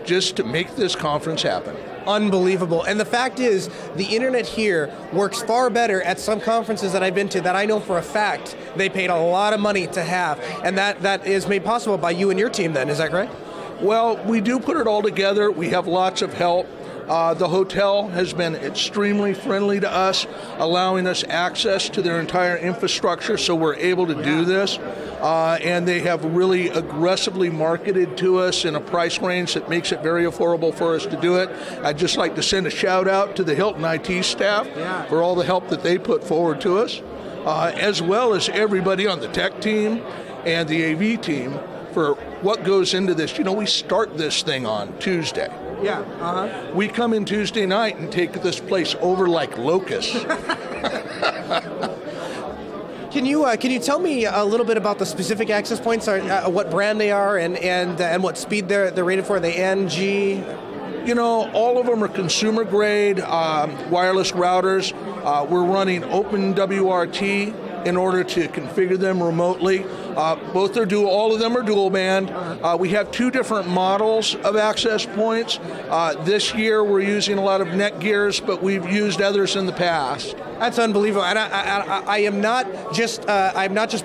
just to make this conference happen. Unbelievable. And the fact is, the internet here works far better at some conferences that I've been to that I know for a fact they paid a lot of money to have. And that is made possible by you and your team then, is that correct? Well, we do put it all together. We have lots of help. The hotel has been extremely friendly to us, allowing us access to their entire infrastructure, so we're able to do this. And they have really aggressively marketed to us in a price range that makes it very affordable for us to do it. I'd just like to send a shout out to the Hilton IT staff for all the help that they put forward to us, as well as everybody on the tech team and the AV team for what goes into this. You know, we start this thing on Tuesday. Yeah. We come in Tuesday night and take this place over like locusts. Can you tell me a little bit about the specific access points, what brand they are, and what speed they're rated for? Are they NG? You know, all of them are consumer grade wireless routers. We're running OpenWRT in order to configure them remotely. All of them are dual band. We have 2 different models of access points. This year we're using a lot of Netgears, but we've used others in the past. That's unbelievable, and I am not just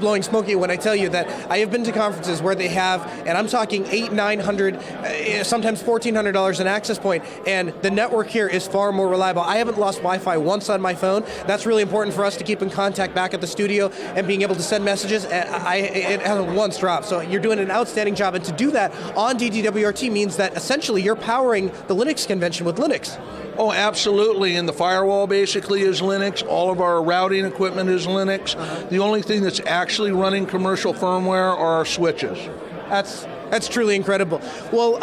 blowing smoke at you when I tell you that I have been to conferences where they have, and I'm talking $800-900, sometimes $1,400 an access point, and the network here is far more reliable. I haven't lost Wi-Fi once on my phone. That's really important for us to keep in contact back at the studio and being able to send messages. It hasn't once dropped, so you're doing an outstanding job, and to do that on DDWRT means that essentially you're powering the Linux convention with Linux. Oh, absolutely, and the firewall basically is Linux. All of our routing equipment is Linux. The only thing that's actually running commercial firmware are our switches. That's truly incredible. Well,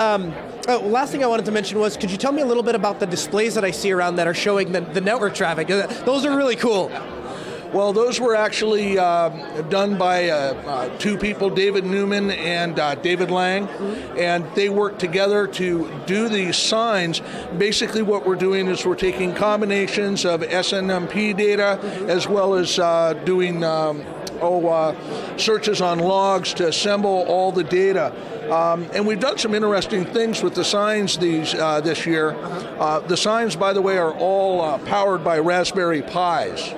last thing I wanted to mention was, could you tell me a little bit about the displays that I see around that are showing the network traffic? Those are really cool. Well, those were actually done by 2 people, David Newman and David Lang, and they worked together to do these signs. Basically what we're doing is we're taking combinations of SNMP data as well as doing searches on logs to assemble all the data. And we've done some interesting things with the signs this year. The signs, by the way, are all powered by Raspberry Pis.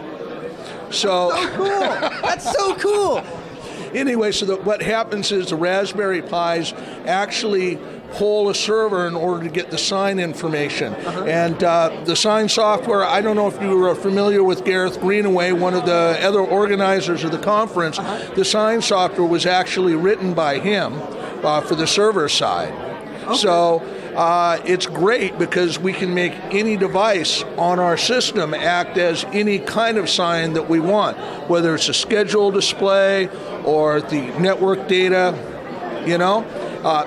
So cool. That's so cool. Anyway, so what happens is the Raspberry Pis actually poll a server in order to get the sign information. And the sign software, I don't know if you are familiar with Gareth Greenaway, one of the other organizers of the conference. The sign software was actually written by him for the server side. So it's great because we can make any device on our system act as any kind of sign that we want, whether it's a schedule display or the network data,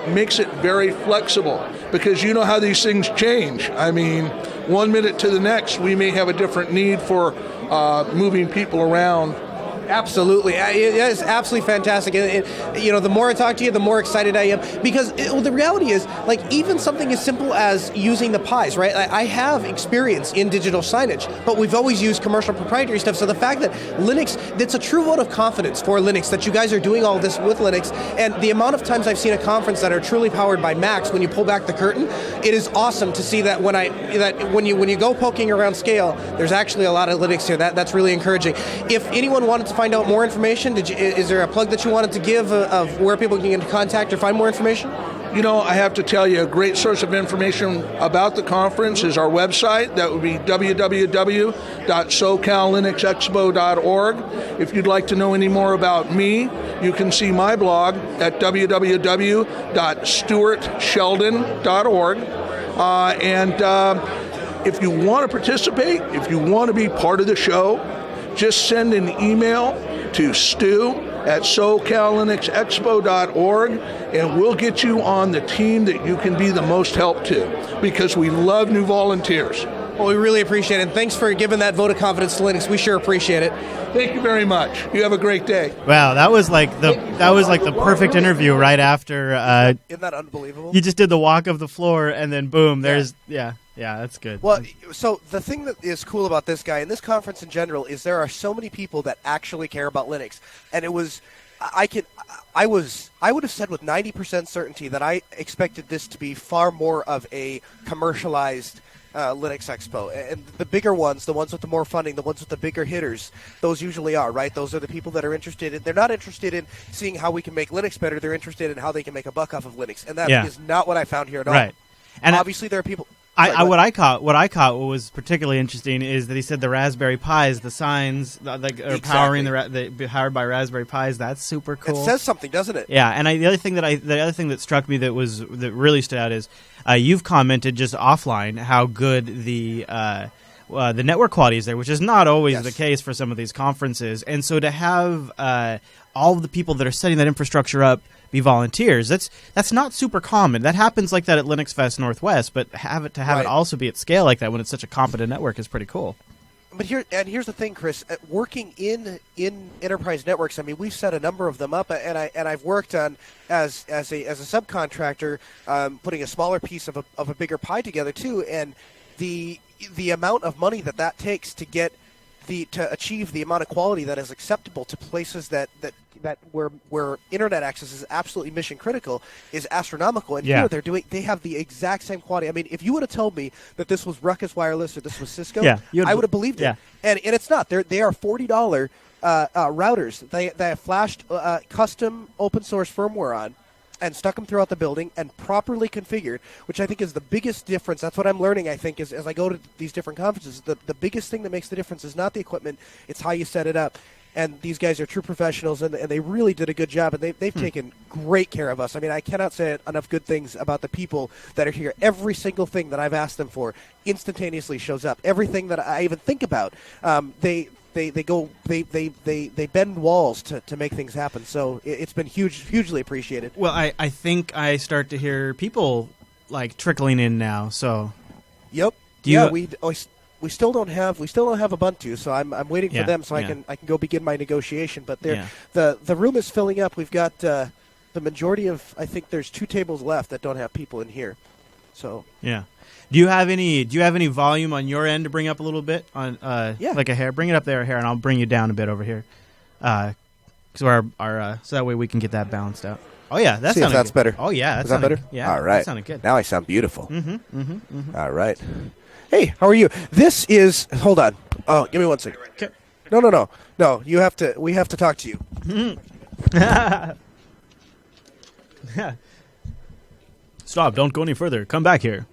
makes it very flexible because you know how these things change. I mean, 1 minute to the next, we may have a different need for moving people around. Absolutely. It is absolutely fantastic. And, the more I talk to you, the more excited I am. Because the reality is, like, even something as simple as using the Pis, right? I have experience in digital signage, but we've always used commercial proprietary stuff. So the fact that Linux, that's a true vote of confidence for Linux, that you guys are doing all this with Linux. And the amount of times I've seen a conference that are truly powered by Macs, when you pull back the curtain, it is awesome to see that when you go poking around Scale, there's actually a lot of Linux here. That's really encouraging. If anyone wanted to find out more information, is there a plug that you wanted to give of where people can get into contact or find more information? I have to tell you, a great source of information about the conference is our website. That would be www.socallinuxexpo.org. If you'd like to know any more about me, you can see my blog at www.stuartsheldon.org. And if you want to participate, if you want to be part of the show, just send an email to stu@socallinuxexpo.org, and we'll get you on the team that you can be the most help to, because we love new volunteers. Well, we really appreciate it. And thanks for giving that vote of confidence to Linux. We sure appreciate it. Thank you very much. You have a great day. Wow, that was like the perfect interview right after. Isn't that unbelievable? You just did the walk of the floor, and then boom, there's yeah, that's good. Well, so the thing that is cool about this guy and this conference in general is there are so many people that actually care about Linux, and it was. I would have said with 90% certainty that I expected this to be far more of a commercialized Linux Expo. And the bigger ones, the ones with the more funding, the ones with the bigger hitters, those usually are, right? Those are the people that are interested in, they're not interested in seeing how we can make Linux better, they're interested in how they can make a buck off of Linux. And that is not what I found here at all. Right. And obviously there are people... What I caught what was particularly interesting is that he said the Raspberry Pis, the signs that are powering powered by Raspberry Pis. That's super cool. It says something, doesn't it? Yeah, and the other thing that struck me that really stood out is you've commented just offline how good the network quality is there, which is not always the case for some of these conferences. And so to have all of the people that are setting that infrastructure up be volunteers, that's not super common. That happens like that at Linux Fest Northwest, but have it also be at scale like that when it's such a competent network is pretty cool. But here's the thing, Chris. Working in enterprise networks, I mean, we've set a number of them up, and I've worked on as a subcontractor, putting a smaller piece of a bigger pie together too. And the amount of money that takes to get to achieve the amount of quality that is acceptable to places that where internet access is absolutely mission critical is astronomical. And here they have the exact same quality. I mean, if you would have told me that this was Ruckus Wireless or this was Cisco, I would have believed it. And it's not. They are $40 routers. They have flashed custom open source firmware on and stuck them throughout the building and properly configured, which I think is the biggest difference. That's what I'm learning, I think, is as I go to these different conferences. The biggest thing that makes the difference is not the equipment, it's how you set it up. And these guys are true professionals, and they really did a good job, and they've taken great care of us. I mean, I cannot say enough good things about the people that are here. Every single thing that I've asked them for instantaneously shows up. Everything that I even think about, they bend walls to make things happen. So it's been hugely appreciated. Well, I think I start to hear people like trickling in now. So, yep, we still don't have Ubuntu, so I'm waiting for them so I can go begin my negotiation. But the room is filling up. We've got the majority of, I think there's 2 tables left that don't have people in here. So yeah. Do you have any volume on your end to bring up a little bit on like a hair? Bring it up there, a hair, and I'll bring you down a bit over here. So so that way we can get that balanced out. Oh yeah, See if that's good. better. Oh yeah, Is that better? Yeah, All right. that sounded good. Now I sound beautiful. All right. Hey, how are you? This is. Hold on. Oh, give me 1 second. Okay. No. You have to. We have to talk to you. Stop! Don't go any further. Come back here.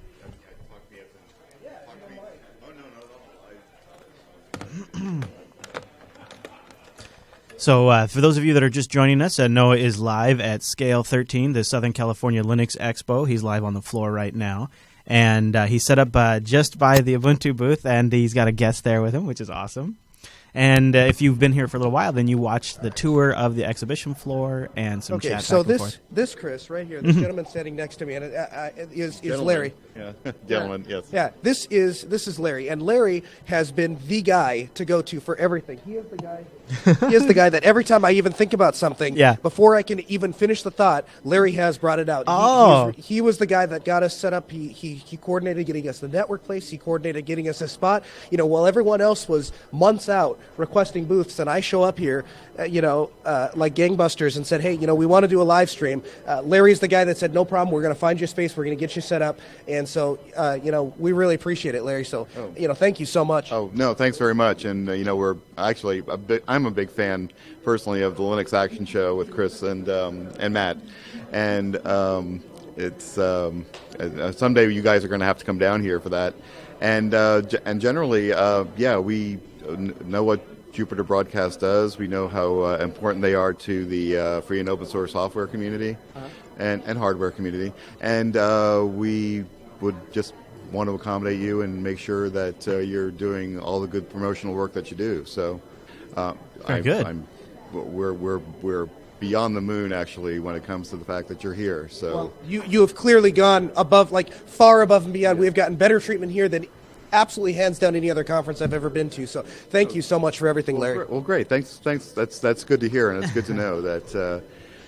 So, for those of you that are just joining us, Noah is live at Scale 13, the Southern California Linux Expo. He's live on the floor right now. And he's set up just by the Ubuntu booth, and he's got a guest there with him, which is awesome. And if you've been here for a little while, then you watched the tour of the exhibition floor and some chat so back and forth. this Chris right here, this gentleman standing next to me, and is Larry. Yeah, gentleman. Yes. Yeah, this is Larry, and Larry has been the guy to go to for everything. He is the guy. He is the guy that every time I even think about something, before I can even finish the thought, Larry has brought it out. He was the guy that got us set up. He coordinated getting us the network place. He coordinated getting us a spot. While everyone else was months out requesting booths, and I show up here, like gangbusters, and said, "Hey, we want to do a live stream." Larry's the guy that said, "No problem. We're going to find you a space. We're going to get you set up." And so, we really appreciate it, Larry. So, thank you so much. Oh no, thanks very much. And we're actually I'm a big fan personally of the Linux Action Show with Chris and Matt, and it's someday you guys are going to have to come down here for that. And generally, we know what Jupiter Broadcast does. We know how important they are to the free and open source software community and hardware community. And we would just want to accommodate you and make sure that you're doing all the good promotional work that you do. So very good. We're beyond the moon, actually, when it comes to the fact that you're here. So well, you have clearly gone above, far above and beyond. We have gotten better treatment here than absolutely hands down any other conference I've ever been to. So thank you so much for everything, Larry. Well, great. Thanks. That's good to hear, and it's good to know that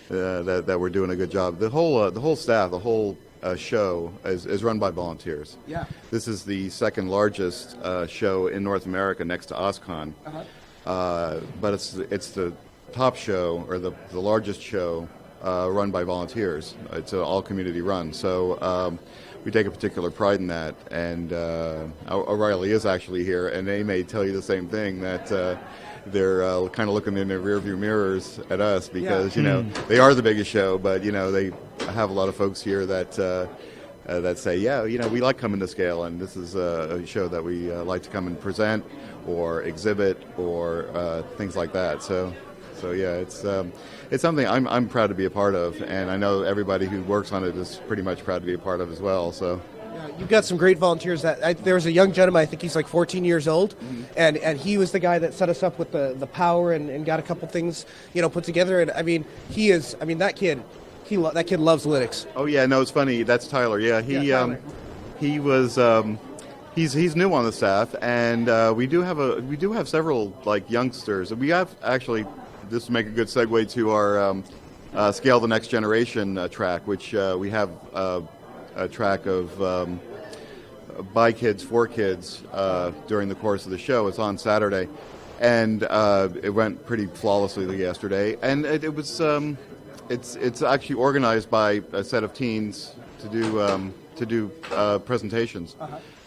that we're doing a good job. The whole staff, the whole show is run by volunteers. Yeah. This is the second largest show in North America, next to OSCON. But it's the top show, or the largest show run by volunteers. It's all community run. So we take a particular pride in that. And O'Reilly is actually here, and they may tell you the same thing, that they're kind of looking in their rearview mirrors at us because they are the biggest show, but they have a lot of folks here that say, we like coming to Scale, and this is a show that we like to come and present or exhibit or things like that. So it's something I'm proud to be a part of, and I know everybody who works on it is pretty much proud to be a part of as well. So. You've got some great volunteers. There was a young gentleman, I think he's like 14 years old, and he was the guy that set us up with the power and got a couple things put together. And that kid loves Linux. Oh yeah, no, it's funny. That's Tyler. Yeah, he was he's new on the staff, and we do have several youngsters. We have actually, this will make a good segue to our Scale the Next Generation track, which we have a track of by kids for kids during the course of the show. It's on Saturday, and it went pretty flawlessly yesterday. And it was it's actually organized by a set of teens to do presentations,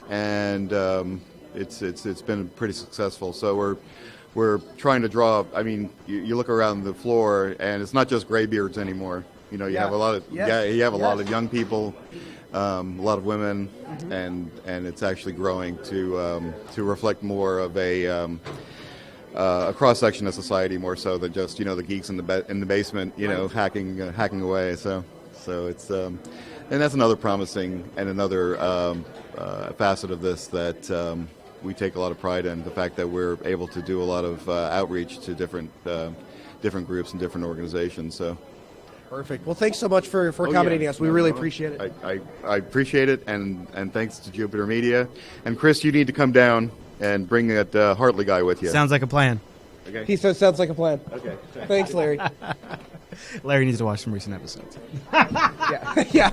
and it's been pretty successful. So we're trying to draw. I mean, you look around the floor, and it's not just graybeards anymore. You have a lot of a lot of young people. A lot of women, and it's actually growing to reflect more of a cross section of society, more so than just the geeks in the basement, hacking away. So it's and that's another promising and another facet of this that we take a lot of pride in, the fact that we're able to do a lot of outreach to different groups and different organizations. So. Perfect. Well, thanks so much for accommodating us. We really appreciate it. I appreciate it, and thanks to Jupiter Media. And Chris, you need to come down and bring that Hartley guy with you. Sounds like a plan. Okay. He says sounds like a plan. Okay. Thanks, Larry. Larry needs to watch some recent episodes. yeah.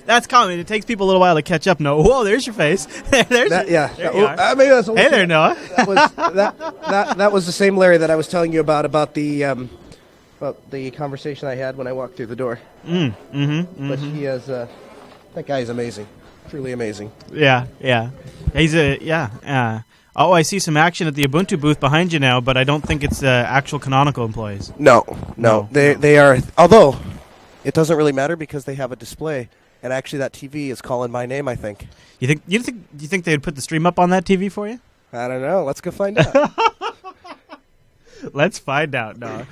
That's common. It takes people a little while to catch up. No, whoa, there's your face. There's There you are. Maybe that's hey there, Noah. that was the same Larry that I was telling you about the conversation I had when I walked through the door. But he has that guy is amazing, truly amazing. Yeah. He's oh, I see some action at the Ubuntu booth behind you now, but I don't think it's actual Canonical employees. No. They are. Although it doesn't really matter because they have a display, and actually that TV is calling my name. I think. You think they'd put the stream up on that TV for you? I don't know. Let's go find out. Let's find out. No.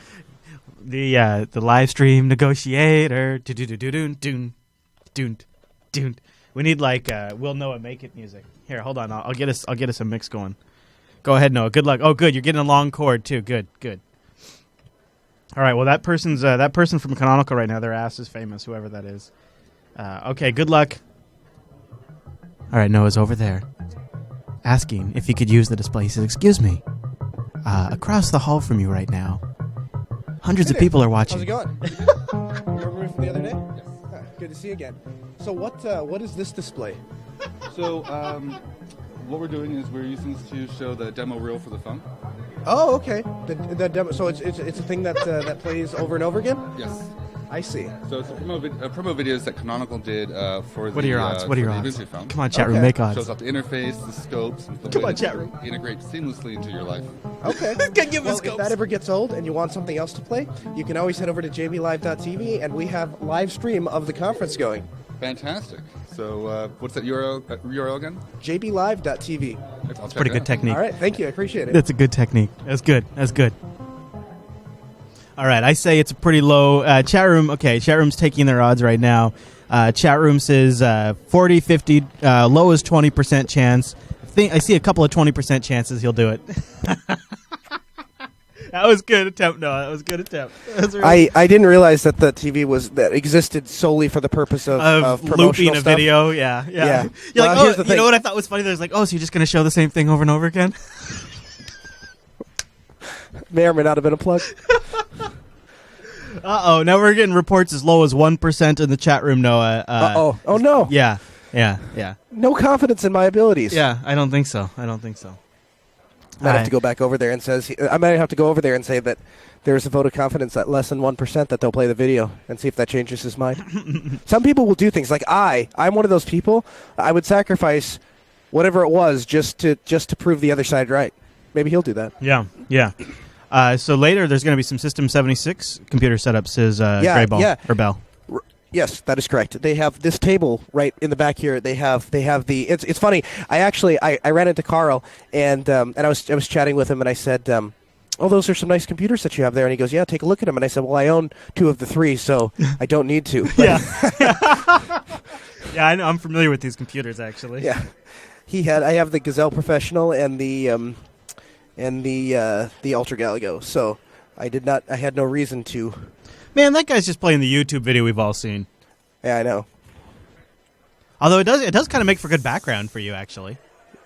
The live stream negotiator. Doon. We need Will Noah make it music. Here, hold on. I'll get us a mix going. Go ahead, Noah. Good luck. Oh, good. You're getting a long chord too. Good. All right. Well, that person from Canonical right now. Their ass is famous. Whoever that is. Okay. Good luck. All right. Noah's over there, asking if he could use the display. He says, "Excuse me. Across the hall from you right now, hundreds of people are watching." How's it going? You remember me from the other day? Yes. Good to see you again. So what is this display? So what we're doing is we're using this to show the demo reel for the phone. Oh, okay. The demo. So it's a thing that plays over and over again. Yes. I see. So it's a promo videos that Canonical did for What the are your odds? What are your odds? Ubuntu phone. Come on, chat room, make odds. Shows off the interface, the scopes, and the Come way on, that chat it room. integrates seamlessly into your life. Okay. Give us If that ever gets old and you want something else to play, you can always head over to jblive.tv and we have live stream of the conference going. Fantastic. So what's that URL again? jblive.tv. That's pretty good technique. All right. Thank you. I appreciate it. That's a good technique. That's good. All right, I say it's a pretty low chat room. Okay, chat room's taking their odds right now. Chat room says 40, 50, low is 20% chance. I see a couple of 20% chances he'll do it. That was good attempt, Noah. That was a good attempt. I didn't realize that the TV that existed solely for the purpose of promotional looping a stuff. video. Yeah. Yeah. You're Well, like, here's the you thing. know what I thought was funny? There's like, so you're just going to show the same thing over and over again? May or may not have been a plug. Uh-oh, now we're getting reports as low as 1% in the chat room, Noah. Oh no. Yeah. No confidence in my abilities. Yeah, I don't think so. Might have to go back over there and I might have to go over there and say that there's a vote of confidence at less than 1% that they'll play the video and see if that changes his mind. Some people will do things like I'm one of those people. I would sacrifice whatever it was just to prove the other side right. Maybe he'll do that. Yeah. So later there's going to be some System 76 computer setups, says Gray Ball, or Bell. Yes, that is correct. They have this table right in the back here. They have the. It's funny. I ran into Carl and I was chatting with him and I said, "Oh, those are some nice computers that you have there." And he goes, "Yeah, take a look at them." And I said, "Well, I own 2 of the 3, so I don't need to." Yeah, I know. I'm familiar with these computers actually. Yeah, I have the Gazelle Professional and the Ultra Galago. So I had no reason to. Man, that guy's just playing the YouTube video we've all seen. Yeah, I know. Although it does kind of make for good background for you, actually.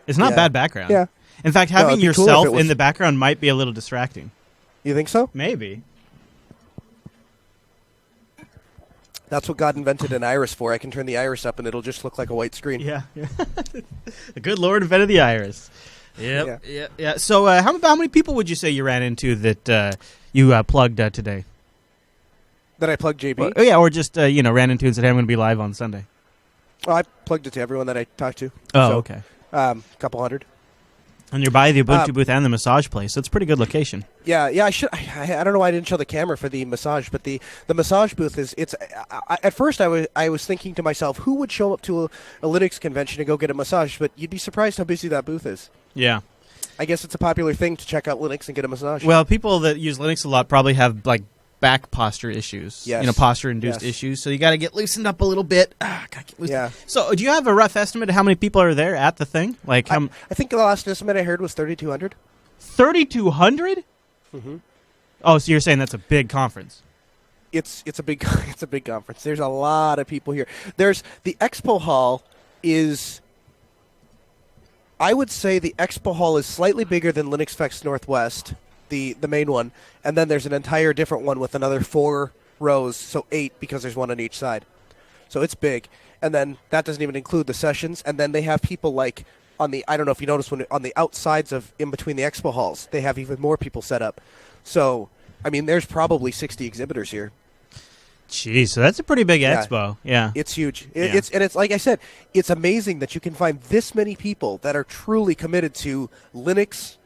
It's not bad background. Yeah. In fact, having yourself in the background might be a little distracting. You think so? Maybe. That's what God invented an iris for. I can turn the iris up and it'll just look like a white screen. Yeah. The good Lord invented the iris. Yep. Yeah. So how many people would you say you ran into that you plugged today? That I plugged JB? Or just ran into and said, "Hey, I'm going to be live on Sunday." Oh, I plugged it to everyone that I talked to. Oh, okay. A couple hundred. And you're by the Ubuntu booth and the massage place, so it's a pretty good location. Yeah. I should. I don't know why I didn't show the camera for the massage, but the massage booth is. At first, I was thinking to myself, who would show up to a Linux convention to go get a massage? But you'd be surprised how busy that booth is. Yeah. I guess it's a popular thing to check out Linux and get a massage. Well, people that use Linux a lot probably have back posture issues. Yes. Posture-induced issues. So you got to get loosened up a little bit. Gotta get loosened. Yeah. So do you have a rough estimate of how many people are there at the thing? I think the last estimate I heard was 3,200. 3,200? Mm-hmm. Oh, so you're saying that's a big conference? It's a big conference. There's a lot of people here. There's the expo hall is. I would say the expo hall is slightly bigger than Linux Fest Northwest. the main one, and then there's an entire different one with another 4 rows, so 8 because there's one on each side. So it's big. And then that doesn't even include the sessions. And then they have people like on the, I don't know if you noticed, when on the outsides of in between the expo halls, they have even more people set up. So, I mean, there's probably 60 exhibitors here. Jeez, so that's a pretty big expo. Yeah. It's huge. It's like I said, it's amazing that you can find this many people that are truly committed to Linux,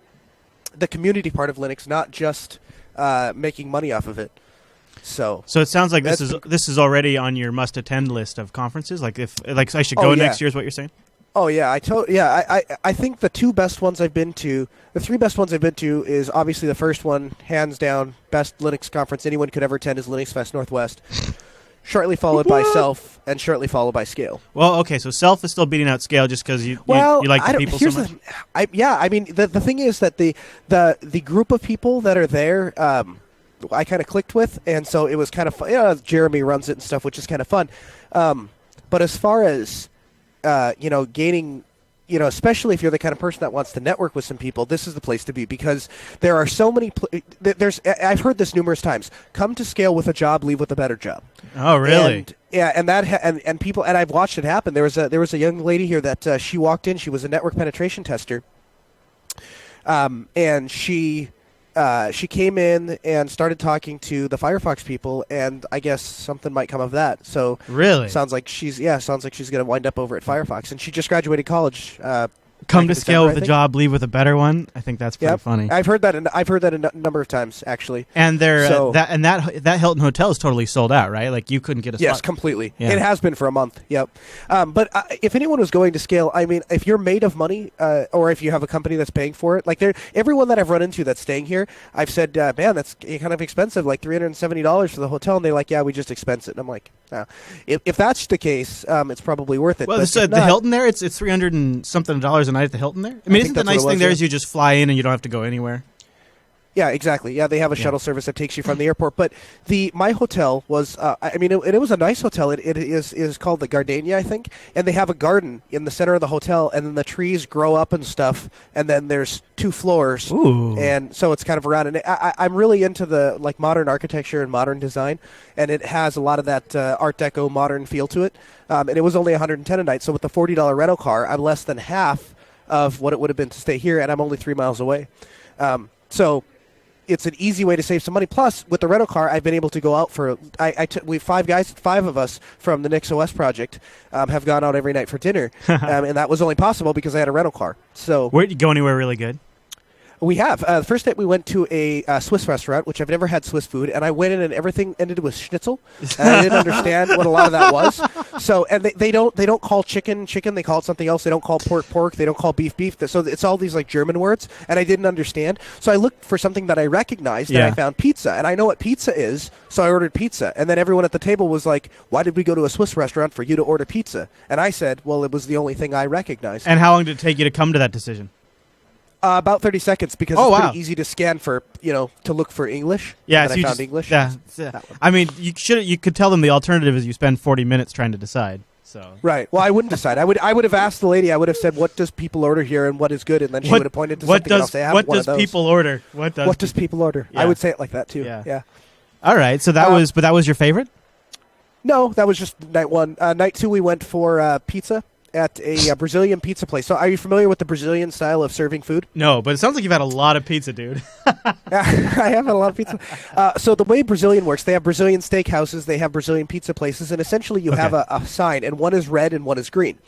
the community part of Linux, not just making money off of it. So it sounds like this is already on your must-attend list of conferences. Like I should go next year is what you're saying? Oh yeah, I think the 2 best ones I've been to, the 3 best ones I've been to is obviously the first one, hands down, best Linux conference anyone could ever attend is Linux Fest Northwest. Shortly followed by Self, and shortly followed by Scale. Well, okay, so Self is still beating out Scale just because you like the people so much. I mean, the thing is that the group of people that are there, I kind of clicked with, and so it was kind of fun. Jeremy runs it and stuff, which is kind of fun. But as far as gaining, especially if you're the kind of person that wants to network with some people, this is the place to be because there are so many. I've heard this numerous times. Come to Scale with a job, leave with a better job. Oh, really? And people, and I've watched it happen. There was a young lady here that she walked in. She was a network penetration tester, and she came in and started talking to the Firefox people, and I guess something might come of that. So really, sounds like she's going to wind up over at Firefox, and she just graduated college. Come to Scale with a job, leave with a better one. I think that's pretty funny. I've heard that a number of times actually. And that Hilton Hotel is totally sold out, right? Like you couldn't get a spot. Yes, completely. Yeah. It has been for a month. Yep. But if anyone was going to Scale, I mean, if you're made of money, or if you have a company that's paying for it, like everyone that I've run into that's staying here, I've said, man, that's kind of expensive, like $370 for the hotel, and they're like, yeah, we just expense it. And I'm like, no. If that's the case, it's probably worth it. Well, so the Hilton there, it's $300 and something a night at the Hilton there. I mean, isn't the nice thing there is you just fly in and you don't have to go anywhere? Yeah, exactly. Yeah, they have a shuttle service that takes you from the airport. But my hotel was, it was a nice hotel. It is called the Gardenia, I think, and they have a garden in the center of the hotel, and then the trees grow up and stuff, and then there's 2 floors. Ooh. And so it's kind of around. And I'm really into the modern architecture and modern design, and it has a lot of that Art Deco modern feel to it. And it was only $110 a night, so with the $40 rental car, I'm less than half of what it would have been to stay here, and I'm only 3 miles away. So it's an easy way to save some money. Plus, with the rental car, I've been able to go out for. We 5 of us from the Nix OS project have gone out every night for dinner, and that was only possible because I had a rental car. So, where did you go anywhere really good? We have. The first night we went to a Swiss restaurant, which I've never had Swiss food, and I went in and everything ended with schnitzel. And I didn't understand what a lot of that was. So, and they don't call chicken, they call it something else. They don't call pork, they don't call beef. So it's all these like German words, and I didn't understand. So I looked for something that I recognized, and I found pizza. And I know what pizza is, so I ordered pizza. And then everyone at the table was like, why did we go to a Swiss restaurant for you to order pizza? And I said, well, it was the only thing I recognized. And how long did it take you to come to that decision? About 30 seconds because it's pretty easy to scan for, to look for English. Yeah, and so I found English. Yeah. I mean, you could tell them the alternative is you spend 40 minutes trying to decide. So right. Well, I wouldn't decide. I would have asked the lady. I would have said, "What does people order here, and what is good?" And then she would have pointed to something else. What does people order? What does people order? Yeah. I would say it like that too. Yeah. All right. So that was your favorite? No, that was just night 1. Night 2, we went for pizza at a Brazilian pizza place. So are you familiar with the Brazilian style of serving food? No, but it sounds like you've had a lot of pizza, dude. I have had a lot of pizza. So the way Brazilian works, they have Brazilian steakhouses, they have Brazilian pizza places, and essentially you have a sign, and one is red and one is green.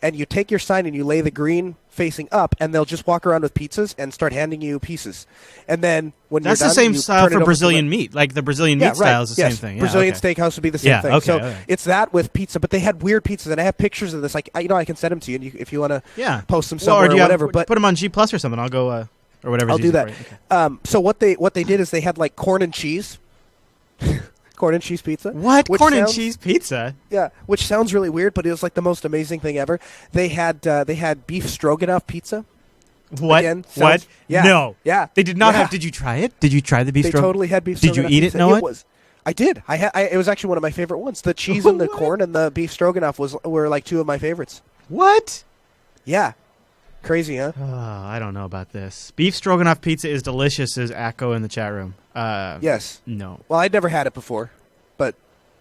And you take your sign and you lay the green facing up, and they'll just walk around with pizzas and start handing you pieces. And then when that's you're the done, same style for Brazilian meat. Like the Brazilian meat style is the same thing. Yeah, Brazilian steakhouse would be the same thing. Okay, so it's that with pizza, but they had weird pizzas, and I have pictures of this. Like I can send them to you, and if you want to post them somewhere or whatever. But put them on G Plus or something. I'll go or whatever. I'll do that. Okay. So what they did is they had like corn and cheese. Corn and cheese pizza. What? Corn and cheese pizza? Yeah, which sounds really weird, but it was like the most amazing thing ever. They had beef stroganoff pizza. What? What? Yeah. No. Yeah. They did not have. Did you try it? Did you try the beef stroganoff? They totally had beef stroganoff. Did you eat pizza. it, Noah? I did. It was actually one of my favorite ones. The cheese and the corn and the beef stroganoff were like 2 of my favorites. What? Yeah. Crazy, huh? I don't know about this. Beef stroganoff pizza is delicious, says Akko in the chat room. Yes. No. Well, I'd never had it before, but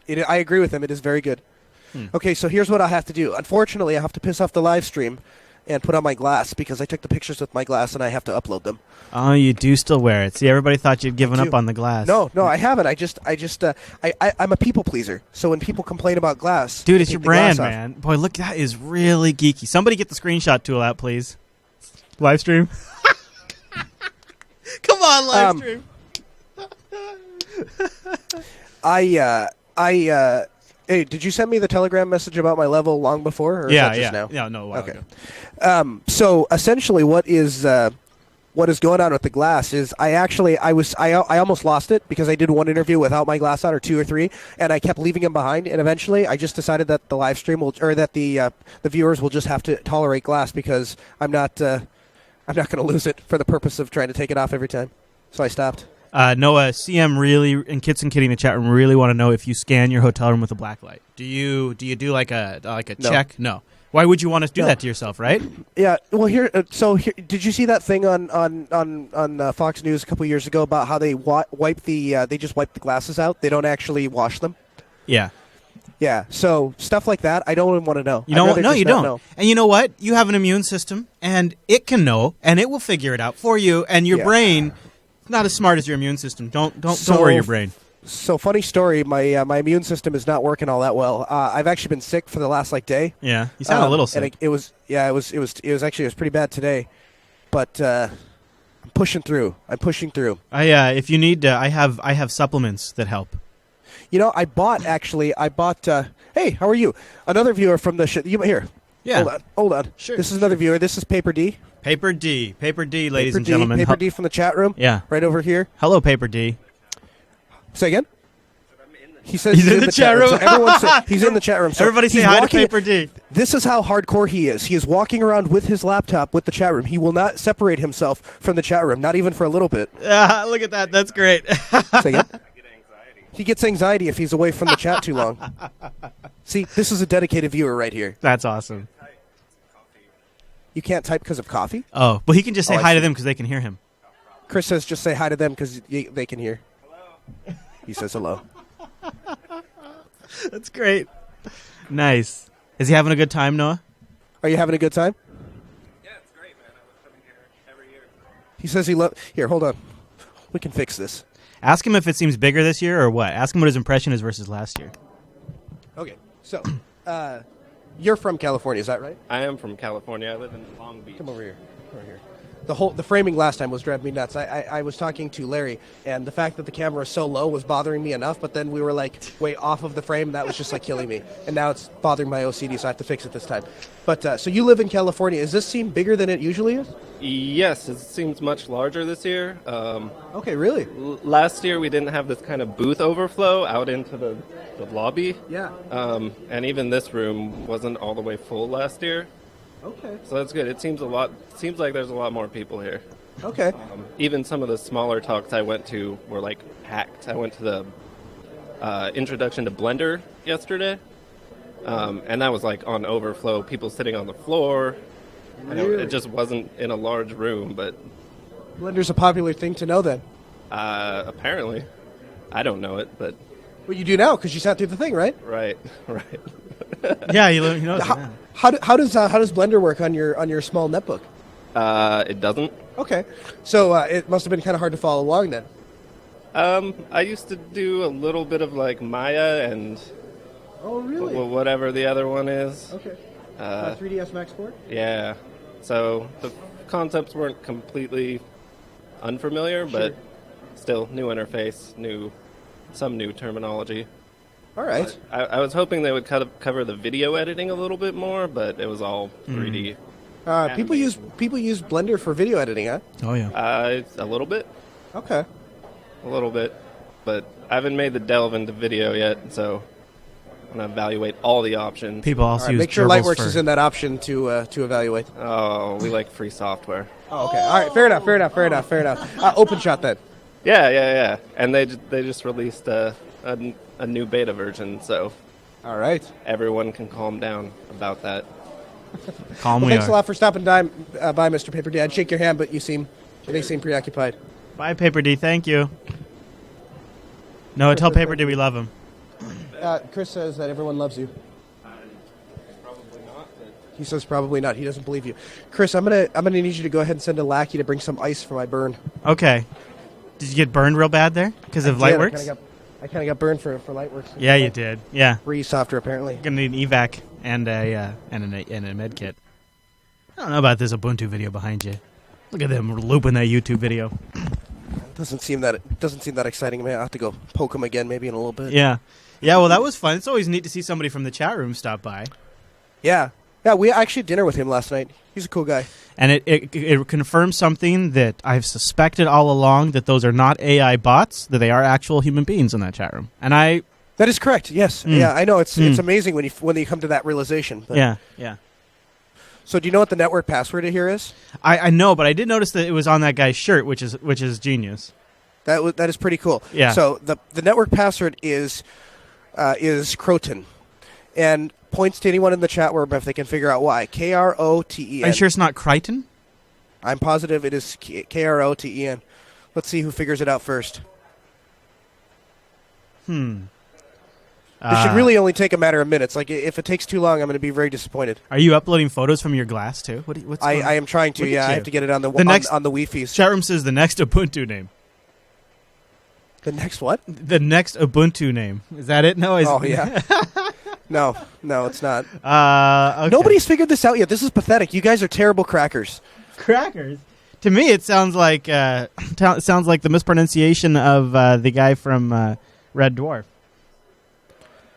I agree with him. It is very good. Okay, so here's what I'll have to do. Unfortunately, I have to piss off the live stream and put on my glass because I took the pictures with my glass and I have to upload them. Oh, you do still wear it. See, everybody thought you'd given up on the glass. No, I haven't. I'm a people pleaser. So when people complain about glass, Dude, I it's take your the glass brand, off. man. Boy, look, that is really geeky. Somebody get the screenshot tool out, please. Live stream. Come on, live stream. Hey, did you send me the Telegram message about my level long before? Or is that just now? Yeah, no, a while Okay. ago. So essentially, what is going on with the glass is I almost lost it because I did one interview without my glass on, or 2 or 3, and I kept leaving them behind. And eventually, I just decided that the live stream that the viewers will just have to tolerate glass because I'm not going to lose it for the purpose of trying to take it off every time. So I stopped. Noah, CM really, and Kits and Kitty in the chat room really want to know if you scan your hotel room with a black light. Do you do like a No. check? No. Why would you want to do that to yourself, right? Yeah. Well, here. Did you see that thing on Fox News a couple years ago about how they they just wipe the glasses out? They don't actually wash them. Yeah. Yeah. So stuff like that, I don't even want to know. You know what? No, you don't. Know. And you know what? You have an immune system, and it can know, and it will figure it out for you. And your brain, not as smart as your immune system. Don't worry your brain. So funny story. My immune system is not working all that well. I've actually been sick for the last day. Yeah, you sound a little sick. And it was pretty bad today, but I'm pushing through. If you need, I have supplements that help. You know, I bought. Hey, how are you? Another viewer from the here. Yeah. Hold on. Sure. This is another viewer. This is Paper D. Paper D, ladies and gentlemen. Paper D from the chat room. Yeah. Right over here. Hello, Paper D. Say again? He says he's in the chat room. So everyone he's in the chat room. So everybody say hi to Paper D. This is how hardcore he is. He is walking around with his laptop with the chat room. He will not separate himself from the chat room, not even for a little bit. Look at that. That's great. Say again? He gets anxiety if he's away from the chat too long. See, this is a dedicated viewer right here. That's awesome. You can't type because of coffee? Oh, but he can just say hi to them because they can hear him. Chris says just say hi to them because they can hear. Hello. He says hello. That's great. Nice. Is he having a good time, Noah? Are you having a good time? Yeah, it's great, man. I love coming here every year. He says he loves... Here, hold on. We can fix this. Ask him if it seems bigger this year or what. Ask him what his impression is versus last year. Okay, so... You're from California, is that right? I am from California. I live in Long Beach. Come over here. The framing last time was driving me nuts. I was talking to Larry, and the fact that the camera is so low was bothering me enough, but then we were way off of the frame, and that was just killing me. And now it's bothering my OCD, so I have to fix it this time. But so you live in California. Does this seem bigger than it usually is? Yes, it seems much larger this year. Okay, really? Last year we didn't have this kind of booth overflow out into the lobby. Yeah. And even this room wasn't all the way full last year. Okay. So that's good. It seems like there's a lot more people here. Okay. Even some of the smaller talks I went to were packed. I went to the introduction to Blender yesterday, and that was on overflow. People sitting on the floor. Really? It just wasn't in a large room, but Blender's a popular thing to know then. apparently, I don't know it, but Well, you do now because you sat through the thing, right? right. Yeah, he knows. How does Blender work on your small netbook? It doesn't. Okay, so it must have been kind of hard to follow along then. I used to do a little bit of Maya and Oh, really? whatever the other one is. Okay. 3ds Max 4? Yeah. So the concepts weren't completely unfamiliar, but still new interface, some new terminology. All right. I was hoping they would cover the video editing a little bit more, but it was all 3D. People use Blender for video editing, huh? Oh, yeah. A little bit. Okay. A little bit. But I haven't made the delve into video yet, so I'm going to evaluate all the options. People also use make sure gerbils Lightworks for... is in that option to evaluate. Oh, we like free software. Oh, okay. All right. Fair enough. OpenShot then. Yeah. And they just released a new beta version, so all right, everyone can calm down about that. Calm Well, we thanks are. a lot for stopping by, Mr. Paper D. I'd shake your hand, but they seem preoccupied. Bye, Paper D. Thank you. No, tell Paper D we love him. Chris says that everyone loves you. He says probably not. He doesn't believe you. Chris, I'm gonna need you to go ahead and send a lackey to bring some ice for my burn. Okay. Did you get burned real bad there because of Lightworks? I kind of got burned for Lightworks. Yeah, you did. Yeah. Breeze softer, apparently. Gonna need an evac and a med kit. I don't know about this Ubuntu video behind you. Look at them looping that YouTube video. Doesn't seem that exciting. I have to go poke him again, maybe in a little bit. Yeah. Yeah. Well, that was fun. It's always neat to see somebody from the chat room stop by. Yeah. Yeah, we actually had dinner with him last night. He's a cool guy. And it confirms something that I've suspected all along, that those are not AI bots, that they are actual human beings in that chat room. And that is correct. Yes. Yeah, I know. It's amazing when you come to that realization. But. Yeah. So do you know what the network password here is? I know, but I did notice that it was on that guy's shirt, which is genius. That is pretty cool. Yeah. So the network password is Croton, and points to anyone in the chat room if they can figure out why. Kroten. Are you sure it's not Crichton? I'm positive it is Kroten. Let's see who figures it out first. It should really only take a matter of minutes. Like, if it takes too long, I'm going to be very disappointed. Are you uploading photos from your glass too? What's I am trying to. Yeah, I have to get it on the Wi-Fi. Chat room says the next Ubuntu name. The next what? The next Ubuntu name. Is that it? No. Oh yeah. No, it's not. Okay. Nobody's figured this out yet. This is pathetic. You guys are terrible crackers. Crackers. To me, it sounds like the mispronunciation of the guy from Red Dwarf.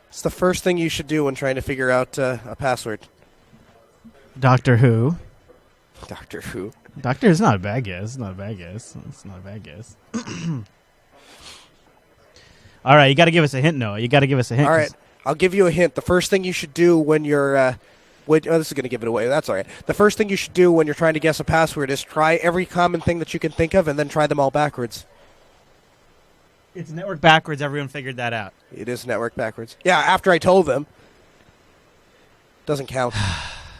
It's the first thing you should do when trying to figure out a password. Doctor Who. Doctor Who. Doctor is not a bad guess. It's not a bad guess. All right, you got to give us a hint, Noah. You got to give us a hint. All right, I'll give you a hint. The first thing you should do when you're this is going to give it away. That's all right. The first thing you should do when you're trying to guess a password is try every common thing that you can think of and then try them all backwards. It's network backwards. Everyone figured that out. It is network backwards. Yeah, after I told them. Doesn't count.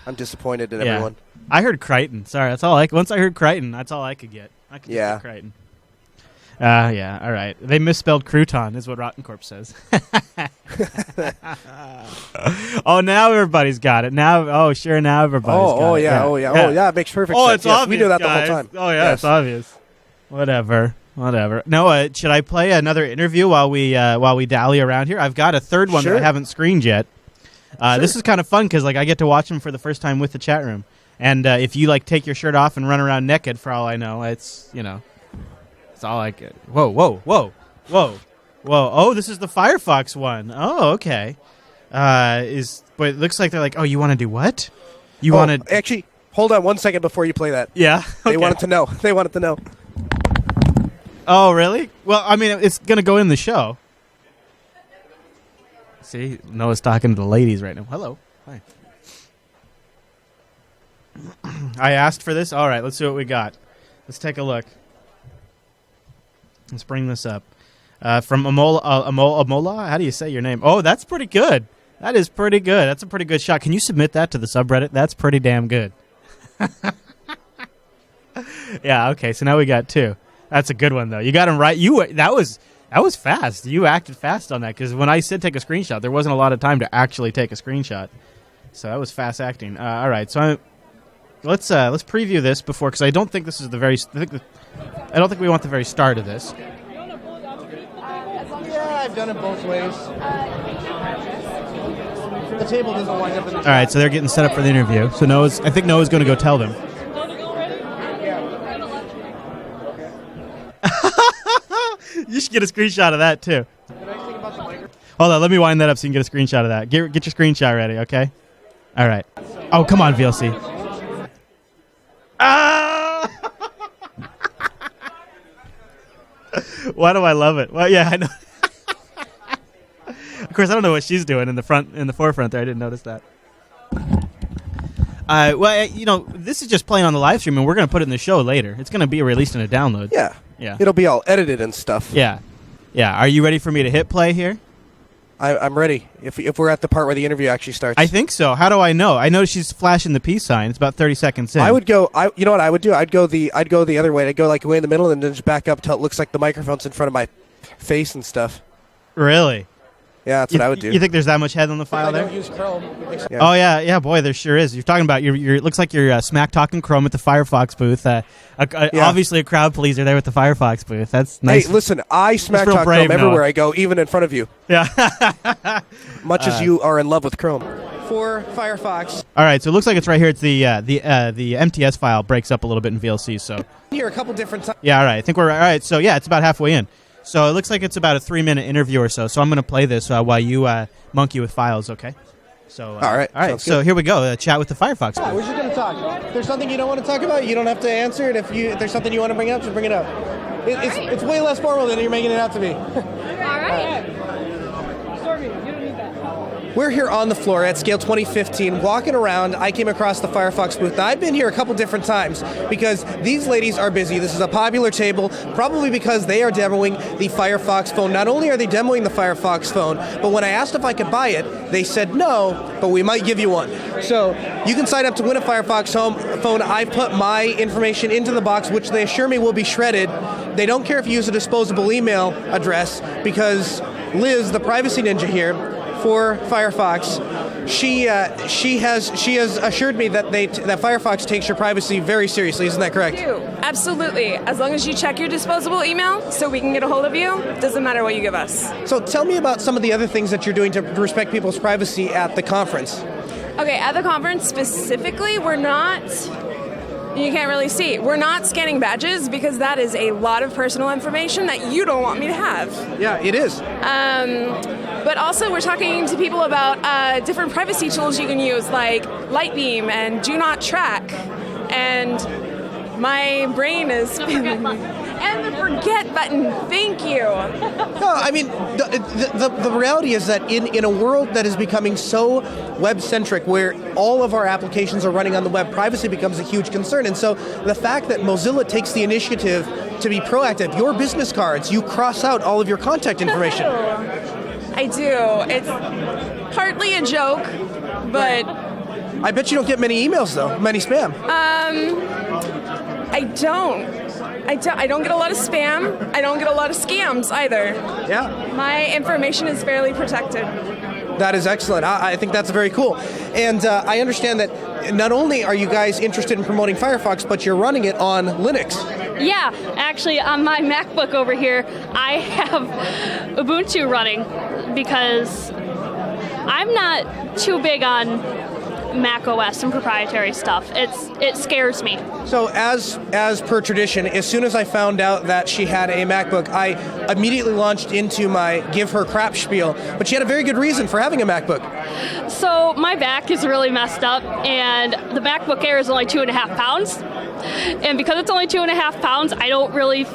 I'm disappointed in everyone. I heard Crichton. Sorry, that's all once I heard Crichton, that's all I could get. I could just get Crichton. Yeah, all right. They misspelled crouton, is what Rottencorp says. Oh, now everybody's got it. Now everybody's got it. Oh, yeah. It makes perfect sense. It's obvious, we knew that guys. the whole time. Oh, yeah, It's obvious. Whatever. Noah, should I play another interview while we dally around here? I've got a third one that I haven't screened yet. This is kind of fun because I get to watch them for the first time with the chat room. And if you take your shirt off and run around naked, for all I know, it's it's all I get. Whoa. Oh, this is the Firefox one. Oh, okay. But it looks like they're like, oh, you want to do what? You want to actually hold on 1 second before you play that. Yeah. Okay. They wanted to know. Oh, really? Well, I mean, it's going to go in the show. See, Noah's talking to the ladies right now. Hello. Hi. I asked for this. All right, let's see what we got. Let's take a look. Let's bring this up. From Amola, how do you say your name? Oh, that's pretty good. That is pretty good. That's a pretty good shot. Can you submit that to the subreddit? That's pretty damn good. Yeah, okay, so now we got two. That's a good one, though. You got him right. That was fast. You acted fast on that, because when I said take a screenshot, there wasn't a lot of time to actually take a screenshot. So that was fast acting. All right, so let's preview this before, because I don't think this is I don't think we want the very start of this. Yeah, I've done it both ways. The table doesn't wind up in the All right, so they're getting set up for the interview. So I think Noah's going to go tell them. You should get a screenshot of that, too. Hold on, let me wind that up so you can get a screenshot of that. Get your screenshot ready, okay? All right. Oh, come on, VLC. Ah! Why do I love it? Well, yeah, I know. Of course, I don't know what she's doing in the forefront there. I didn't notice that. This is just playing on the live stream, and we're going to put it in the show later. It's going to be released in a download. Yeah. It'll be all edited and stuff. Yeah. Are you ready for me to hit play here? I'm ready. If we're at the part where the interview actually starts. I think so. How do I know? I know she's flashing the peace sign. It's about 30 seconds in. I would go. You know what I would do? I'd go the other way. I'd go like way in the middle and then just back up till it looks like the microphone's in front of my face and stuff. Really? Yeah, that's what I would do. You think there's that much head on the file there? I don't use Chrome. Yeah. Oh yeah, boy, there sure is. You're talking about it looks like you're smack talking Chrome at the Firefox booth. Obviously a crowd pleaser there with the Firefox booth. That's nice. Hey, listen, I smack real talk brave, Chrome everywhere Noah. I go, even in front of you. Yeah. Much as you are in love with Chrome. For Firefox. All right, so it looks like it's right here. It's the MTS file breaks up a little bit in VLC. So Here a couple different times. yeah, all right. I think we're all right. So yeah, it's about halfway in. So it looks like it's about a 3-minute interview or so. So I'm going to play this while you monkey with files, okay? So all right. So here we go. Chat with the Firefox. Yeah, we're just going to talk. If there's something you don't want to talk about, you don't have to answer it. If there's something you want to bring up, just bring it up. It's way less formal than you're making it out to be. All right. Stormy, you don't need that. We're here on the floor at Scale 2015, walking around. I came across the Firefox booth. Now, I've been here a couple different times because these ladies are busy. This is a popular table, probably because they are demoing the Firefox phone. Not only are they demoing the Firefox phone, but when I asked if I could buy it, they said no, but we might give you one. So you can sign up to win a Firefox phone. I put my information into the box, which they assure me will be shredded. They don't care if you use a disposable email address because Liz, the privacy ninja here, for Firefox, she has assured me that that Firefox takes your privacy very seriously. Isn't that correct? We do. Absolutely. As long as you check your disposable email so we can get a hold of you, doesn't matter what you give us. So tell me about some of the other things that you're doing to respect people's privacy at the conference. Okay, at the conference specifically, we're not... You can't really see. We're not scanning badges because that is a lot of personal information that you don't want me to have. Yeah, it is. But also we're talking to people about different privacy tools you can use, like Lightbeam and Do Not Track. And my brain is spinning. And the forget button. Thank you. No, I mean, the reality is that in a world that is becoming so web-centric, where all of our applications are running on the web, privacy becomes a huge concern. And so the fact that Mozilla takes the initiative to be proactive, your business cards, you cross out all of your contact information. I do. It's partly a joke, but... I bet you don't get many emails, though. Many spam. I don't get a lot of spam. I don't get a lot of scams either. Yeah. My information is fairly protected. That is excellent. I think that's very cool. And I understand that not only are you guys interested in promoting Firefox, but you're running it on Linux. Yeah, actually, on my MacBook over here, I have Ubuntu running because I'm not too big on Mac OS and proprietary stuff. It scares me. So as per tradition, as soon as I found out that she had a MacBook, I immediately launched into my give her crap spiel. But she had a very good reason for having a MacBook. So my back is really messed up, and the MacBook Air is only 2.5 pounds. And because it's only 2.5 pounds, I don't really,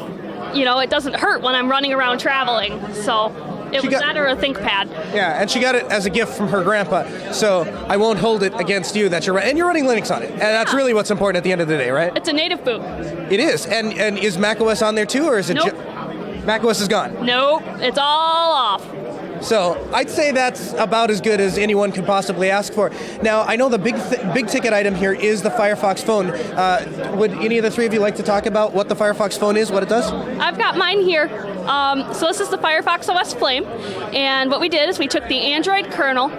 it doesn't hurt when I'm running around traveling. So it was that or a ThinkPad. Yeah, and she got it as a gift from her grandpa. So I won't hold it against you that and you're running Linux on it. And that's really what's important at the end of the day, right? It's a native boot. It is. And is macOS on there too, or is it Nope. macOS is gone? Nope, it's all off. So I'd say that's about as good as anyone could possibly ask for. Now, I know the big ticket item here is the Firefox phone. Would any of the three of you like to talk about what the Firefox phone is, what it does? I've got mine here. So this is the Firefox OS Flame. And what we did is we took the Android kernel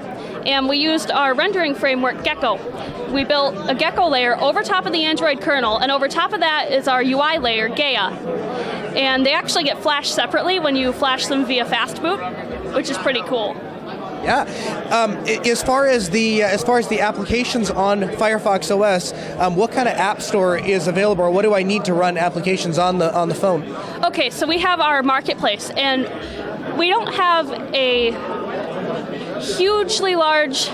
and we used our rendering framework Gecko. We built a Gecko layer over top of the Android kernel, and over top of that is our UI layer, Gaia. And they actually get flashed separately when you flash them via fastboot, which is pretty cool. Yeah. As far as the applications on Firefox OS, what kind of app store is available, or what do I need to run applications on the phone? Okay, so we have our marketplace, and we don't have a hugely large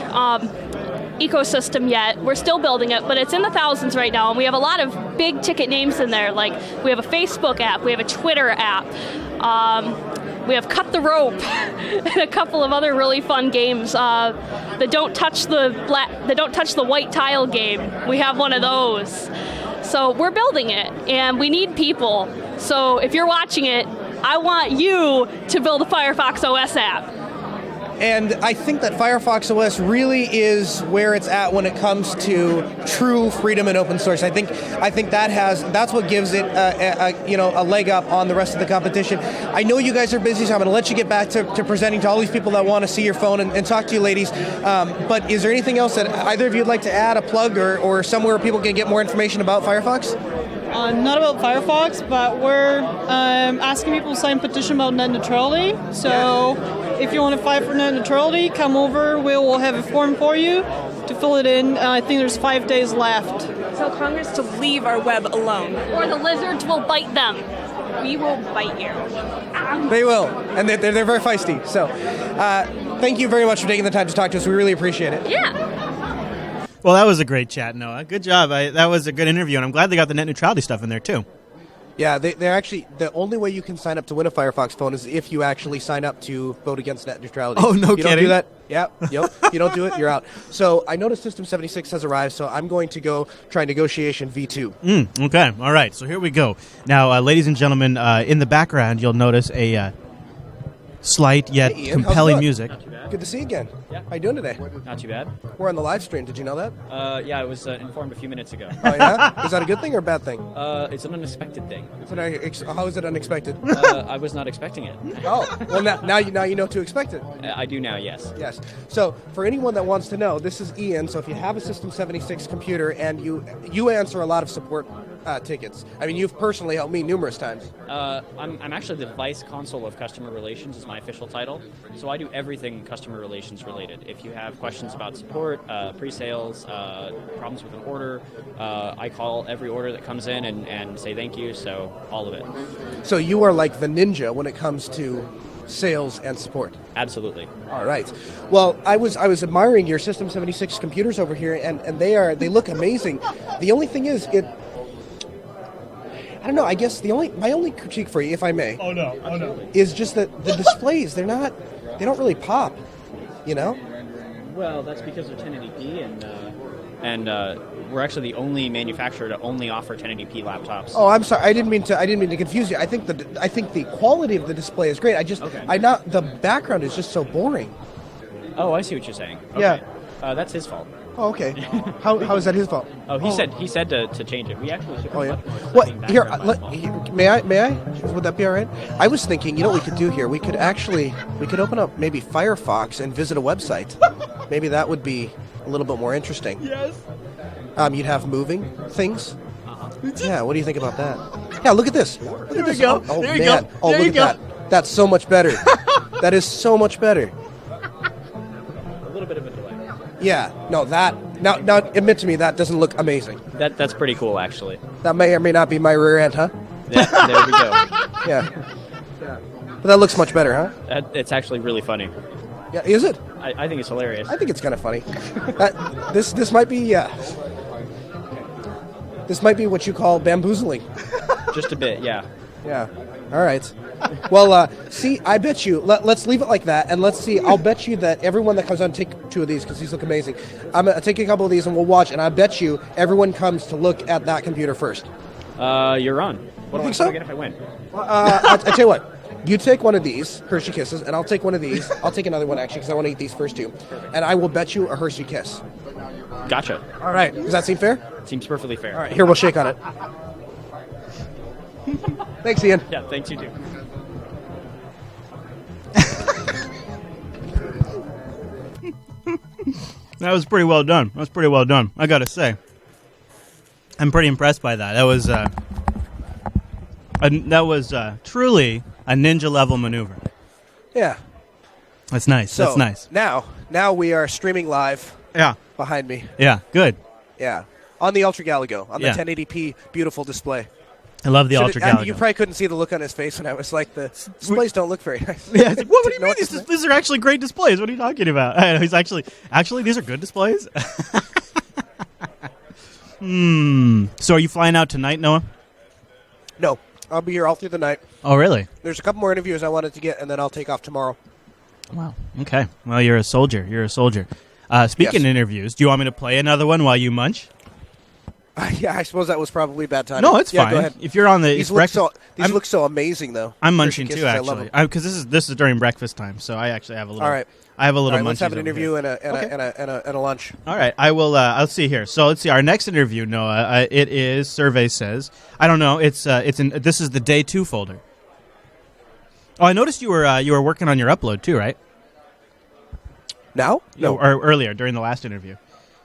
ecosystem yet. We're still building it, but it's in the thousands right now, and we have a lot of big ticket names in there. Like we have a Facebook app, we have a Twitter app, we have Cut the Rope, and a couple of other really fun games. The Don't Touch the White Tile game. We have one of those. So we're building it, and we need people. So if you're watching it, I want you to build a Firefox OS app. And I think that Firefox OS really is where it's at when it comes to true freedom and open source. I think that's what gives it a leg up on the rest of the competition. I know you guys are busy, so I'm going to let you get back to presenting to all these people that want to see your phone and talk to you ladies. But is there anything else that either of you would like to add, a plug or somewhere where people can get more information about Firefox? Not about Firefox, but we're asking people to sign a petition about net neutrality. So if you want to fight for net neutrality, come over. We will have a form for you to fill it in. I think there's 5 days left. Tell Congress to leave our web alone. Or the lizards will bite them. We will bite you. They will, and they're very feisty. So thank you very much for taking the time to talk to us. We really appreciate it. Yeah. Well, that was a great chat, Noah. Good job. That was a good interview, and I'm glad they got the net neutrality stuff in there, too. Yeah, they're actually, the only way you can sign up to win a Firefox phone is if you actually sign up to vote against net neutrality. Oh, no you kidding. Don't do that? Yep. You don't do it, you're out. So I noticed System 76 has arrived, so I'm going to go try negotiation V2. Okay, all right, so here we go. Now, ladies and gentlemen, in the background, you'll notice a slight yet Hey, Ian, compelling how's it music. going? Good to see you again. Yeah. How you doing today? Not too bad. We're on the live stream. Did you know that? Yeah, I was informed a few minutes ago. Oh, yeah? Is that a good thing or a bad thing? It's an unexpected thing. How is it unexpected? I was not expecting it. Oh, well, now you know to expect it. I do now, yes. Yes. So, for anyone that wants to know, this is Ian. So, if you have a System 76 computer and you answer a lot of support tickets. I mean, you've personally helped me numerous times. I'm actually the Vice Consul of Customer Relations is my official title. So I do everything customer relations related. If you have questions about support, pre-sales, problems with an order, I call every order that comes in and say thank you. So all of it. So you are like the ninja when it comes to sales and support. Absolutely. All right. Well, I was admiring your System 76 computers over here, and they look amazing. The only thing is I don't know. I guess my only critique for you, if I may, is just that the displays they don't really pop, you know. Well, that's because they're 1080p, and we're actually the only manufacturer to only offer 1080p laptops. Oh, I'm sorry. I didn't mean to confuse you. I think the quality of the display is great. The background is just so boring. Oh, I see what you're saying. Okay. Yeah. That's his fault. Oh, okay. How is that his fault? Oh, he said to change it. We actually should. Oh, yeah. What? Here, may I? Would that be all right? I was thinking, you know what we could do here? We could open up maybe Firefox and visit a website. Maybe that would be a little bit more interesting. Yes. You'd have moving things. Yeah, what do you think about that? Yeah, look at this. Look at this. You go. Oh, there you man. go. Oh, there look you at go. that. That's so much better. That is so much better. A little bit of a delay. Yeah, no, now admit to me that doesn't look amazing. That's pretty cool, actually. That may or may not be my rear end, huh? Yeah, there we go. Yeah. But that looks much better, huh? It's actually really funny. Yeah, is it? I think it's hilarious. I think it's kind of funny. This might be this might be what you call bamboozling. Just a bit, yeah. Yeah. All right. Well, see, I bet you. Let's leave it like that, and let's see. I'll bet you that everyone that comes on take 2 of these because these look amazing. I'm gonna take a couple of these and we'll watch. And I bet you everyone comes to look at that computer first. You're on. What do I get if I win? I tell you what. You take one of these Hershey Kisses, and I'll take one of these. I'll take another one actually because I want to eat these first 2, and I will bet you a Hershey Kiss. Gotcha. All right. Does that seem fair? Seems perfectly fair. All right. Here, we'll shake on it. Thanks, Ian. Yeah, thanks, you too. That was pretty well done. I gotta say, I'm pretty impressed by that. That was truly a ninja level maneuver. Yeah. That's nice. So, That's nice. Now we are streaming live. Yeah. Behind me. Yeah. Good. Yeah. On the Ultra Galago, on the Yeah. 1080p beautiful display. I love the Ultra Galago. You probably couldn't see the look on his face when I was like, the displays don't look very nice. Yeah, it's like, what do you mean? These are actually great displays. What are you talking about? I know, he's actually these are good displays. So are you flying out tonight, Noah? No, I'll be here all through the night. Oh, really? There's a couple more interviews I wanted to get, and then I'll take off tomorrow. Wow. Okay. Well, you're a soldier. Speaking of interviews, do you want me to play another one while you munch? Yeah, I suppose that was probably bad timing. No, it's yeah, fine. Go ahead. If you're on the these look so amazing though. I'm munching Hershey too, Kisses, I love actually, them. because this is during breakfast time, so I actually have a little. All right. I have a little. All right, let's have an munchies over interview here. and a lunch. All right, I will. Let's see here. So let's see. Our next interview, Noah. It is Survey Says. I don't know. It's in. This is the day 2 folder. Oh, I noticed you were working on your upload too, right? Now? No. Or earlier during the last interview,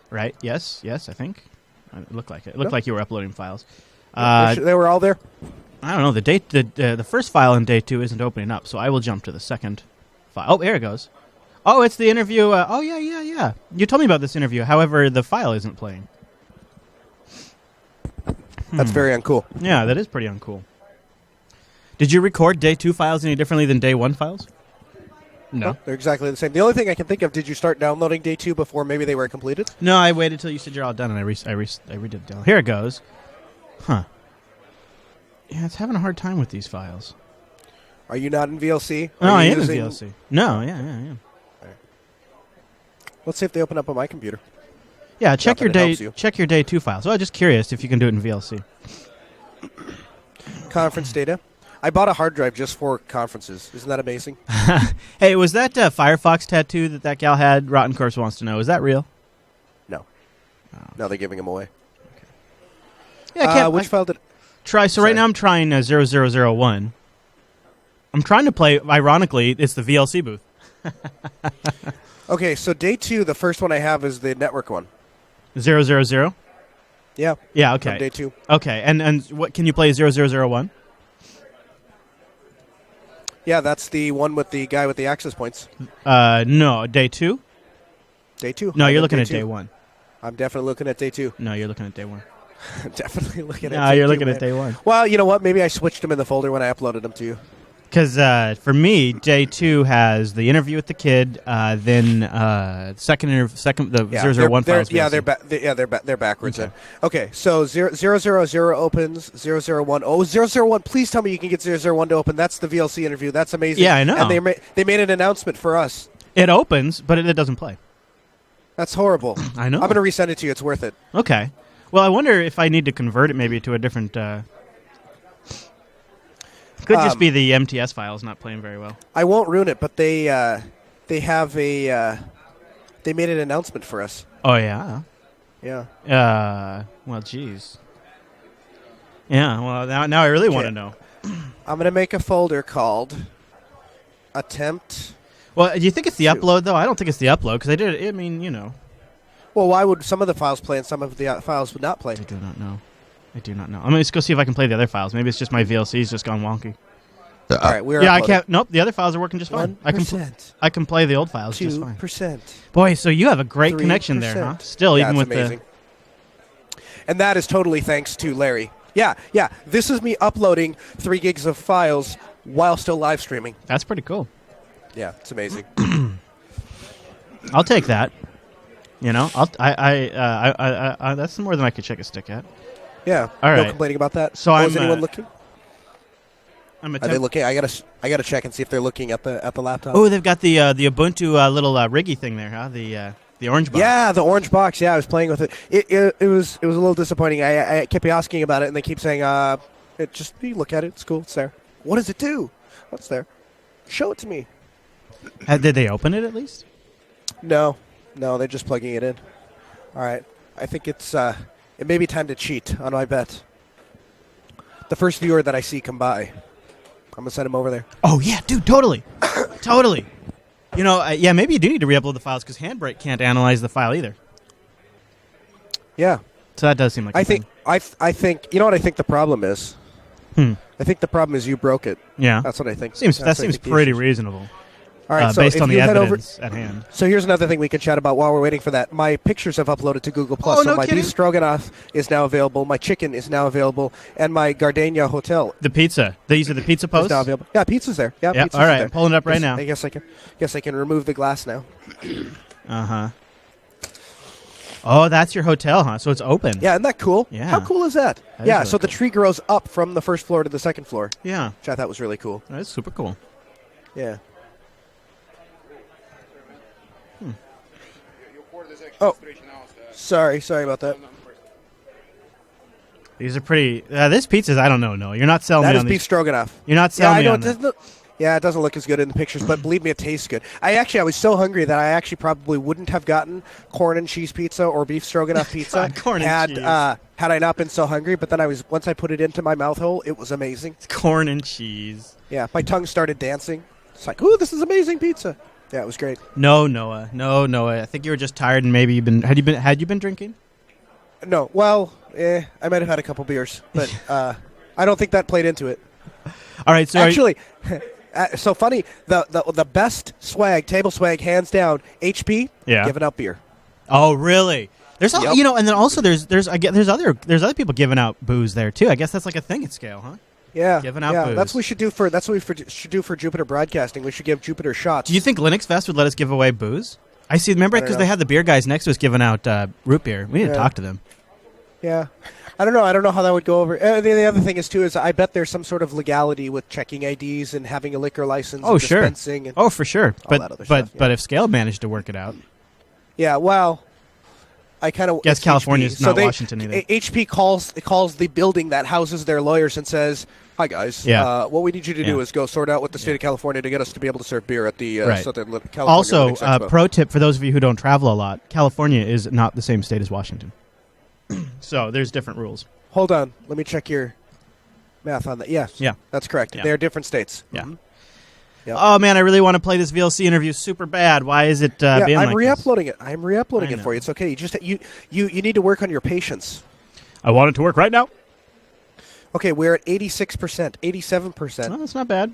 right? Yes. I think it looked like it. It looked like you were uploading files. They were all there. I don't know. The first file in day 2 isn't opening up, so I will jump to the second file. Oh, there it goes. Oh, it's the interview. Oh, yeah. You told me about this interview. However, the file isn't playing. That's very uncool. Yeah, that is pretty uncool. Did you record day 2 files any differently than day 1 files? No. They're exactly the same. The only thing I can think of, did you start downloading day 2 before maybe they were completed? No, I waited till you said you're all done, and I redid it down. Here it goes. Huh. Yeah, it's having a hard time with these files. Are you not in VLC? No, I am in VLC. No, yeah. Let's see if they open up on my computer. Yeah, check your day 2 files. Well, I'm just curious if you can do it in VLC. Conference data. I bought a hard drive just for conferences. Isn't that amazing? Hey, was that Firefox tattoo that gal had? Rotten Corpse wants to know. Is that real? No. No, they're giving them away. Okay. Yeah, which file did... Try. So right now I'm trying 0001. I'm trying to play, ironically, it's the VLC booth. Okay, so day 2, the first one I have is the network one. 000? Yeah. Yeah, okay. From day 2. Okay, and what can you play 0001? Yeah, that's the one with the guy with the access points. No, day 2? Day 2. No, you're looking at day 1. I'm definitely looking at day 2. No, you're looking at day 1. I'm definitely looking at day 2. No, you're looking man. at day 1. Well, you know what? Maybe I switched them in the folder when I uploaded them to you. Because for me, day 2 has the interview with the kid, then the 001 files. Yeah, they're backwards. Okay. Okay, so 000 opens, 001. Oh, 001, please tell me you can get 001 to open. That's the VLC interview. That's amazing. Yeah, I know. And they made an announcement for us. It opens, but it doesn't play. That's horrible. I know. I'm going to resend it to you. It's worth it. Okay. Well, I wonder if I need to convert it maybe to a different... Could just be the MTS files not playing very well. I won't ruin it, but they have they made an announcement for us. Oh, yeah? Yeah. Well, geez. Yeah, well, now I really want to know. I'm going to make a folder called Attempt. Well, do you think it's the upload, though? I don't think it's the upload, because I did it. I mean, you know. Well, why would some of the files play and some of the files would not play? I do not know. I'm going to go see if I can play the other files. Maybe it's just my VLC's just gone wonky. All right, we're I uploading. can't. Nope, the other files are working just fine. 1%. I can play the old files just fine. 2%. Boy, so you have a great connection there, huh? Still, even with amazing. And that is totally thanks to Larry. Yeah. This is me uploading 3 gigs of files while still live streaming. That's pretty cool. Yeah, it's amazing. I'll take that. You know, that's more than I could check a stick at. Yeah. All right. No complaining about that. So is anyone looking? Are they looking? I gotta check and see if they're looking at the laptop. Oh, they've got the Ubuntu little Riggy thing there, huh? The orange box. Yeah, the orange box. Yeah, I was playing with it. It was a little disappointing. I kept asking about it, and they keep saying, you look at it. It's cool. It's there. What does it do? What's there? Show it to me. Did they open it at least? No, they're just plugging it in. All right. I think it may be time to cheat on my bet. The first viewer that I see come by, I'm going to send him over there. Oh, yeah, dude, totally. Totally. You know, maybe you do need to re-upload the files because Handbrake can't analyze the file either. Yeah. So that does seem like I think, you know what I think the problem is? I think the problem is you broke it. Yeah. That's what I think. That seems pretty reasonable. All right, so based if on the you head evidence at hand. So here's another thing we can chat about while we're waiting for that. My pictures have uploaded to Google+. Oh, no my kidding? beef stroganoff is now available. My chicken is now available. And my Gardenia Hotel. The pizza. These are the pizza posts? Is now available. Yeah, pizza's there. Yeah, yep. pizza's All right, there. I'm pulling it up right now. I guess I can remove the glass now. Uh-huh. Oh, that's your hotel, huh? So it's open. Yeah, isn't that cool? Yeah. How cool is that? That is yeah, really so the tree grows up from the first floor to the second floor. Yeah. Which I thought was really cool. That's super cool. Yeah. Oh, sorry about that. These are pretty. This pizza's. I don't know. No, you're not selling That me is on beef these. stroganoff. You're not selling me on that. It doesn't look as good in the pictures, but believe me, it tastes good. I was so hungry that I actually probably wouldn't have gotten corn and cheese pizza or beef stroganoff pizza corn and cheese. Had I not been so hungry. But then once I put it into my mouth hole, it was amazing. It's corn and cheese. Yeah, my tongue started dancing. It's like, ooh, this is amazing pizza. Yeah, it was great. No, Noah. No, Noah. I think you were just tired, and maybe had you been drinking? No, well, I might have had a couple beers, but I don't think that played into it. All right, so actually. So funny, the best swag, table swag, hands down, HP, giving out beer. Oh, really? There's and then also there's other people giving out booze there too. I guess that's like a thing at Scale, huh? Yeah, giving out booze. That's what we should do for Jupiter Broadcasting. We should give Jupiter shots. Do you think Linux Fest would let us give away booze? I see. Remember, because they had the beer guys next to us giving out root beer. We need to talk to them. Yeah. I don't know how that would go over. The other thing is I bet there's some sort of legality with checking IDs and having a liquor license. Oh, and sure. Dispensing and for sure. All that other stuff, But if Scale managed to work it out. Yeah, well, I kind of guess California's not Washington either. HP calls the building that houses their lawyers and says, "Hi guys, what we need you to do is go sort out with the state of California to get us to be able to serve beer at the Southern California Also, Linux Expo." Pro tip for those of you who don't travel a lot: California is not the same state as Washington, so there's different rules. Hold on, let me check your math on that. Yes, that's correct. Yeah. They are different states. Yeah. Mm-hmm. Yep. Oh man, I really want to play this VLC interview super bad. Why is it being I'm like re-uploading this? it. I'm re-uploading it for you. It's okay. You just you need to work on your patience. I want it to work right now. Okay, we're at 86%, 87%. Oh, that's not bad.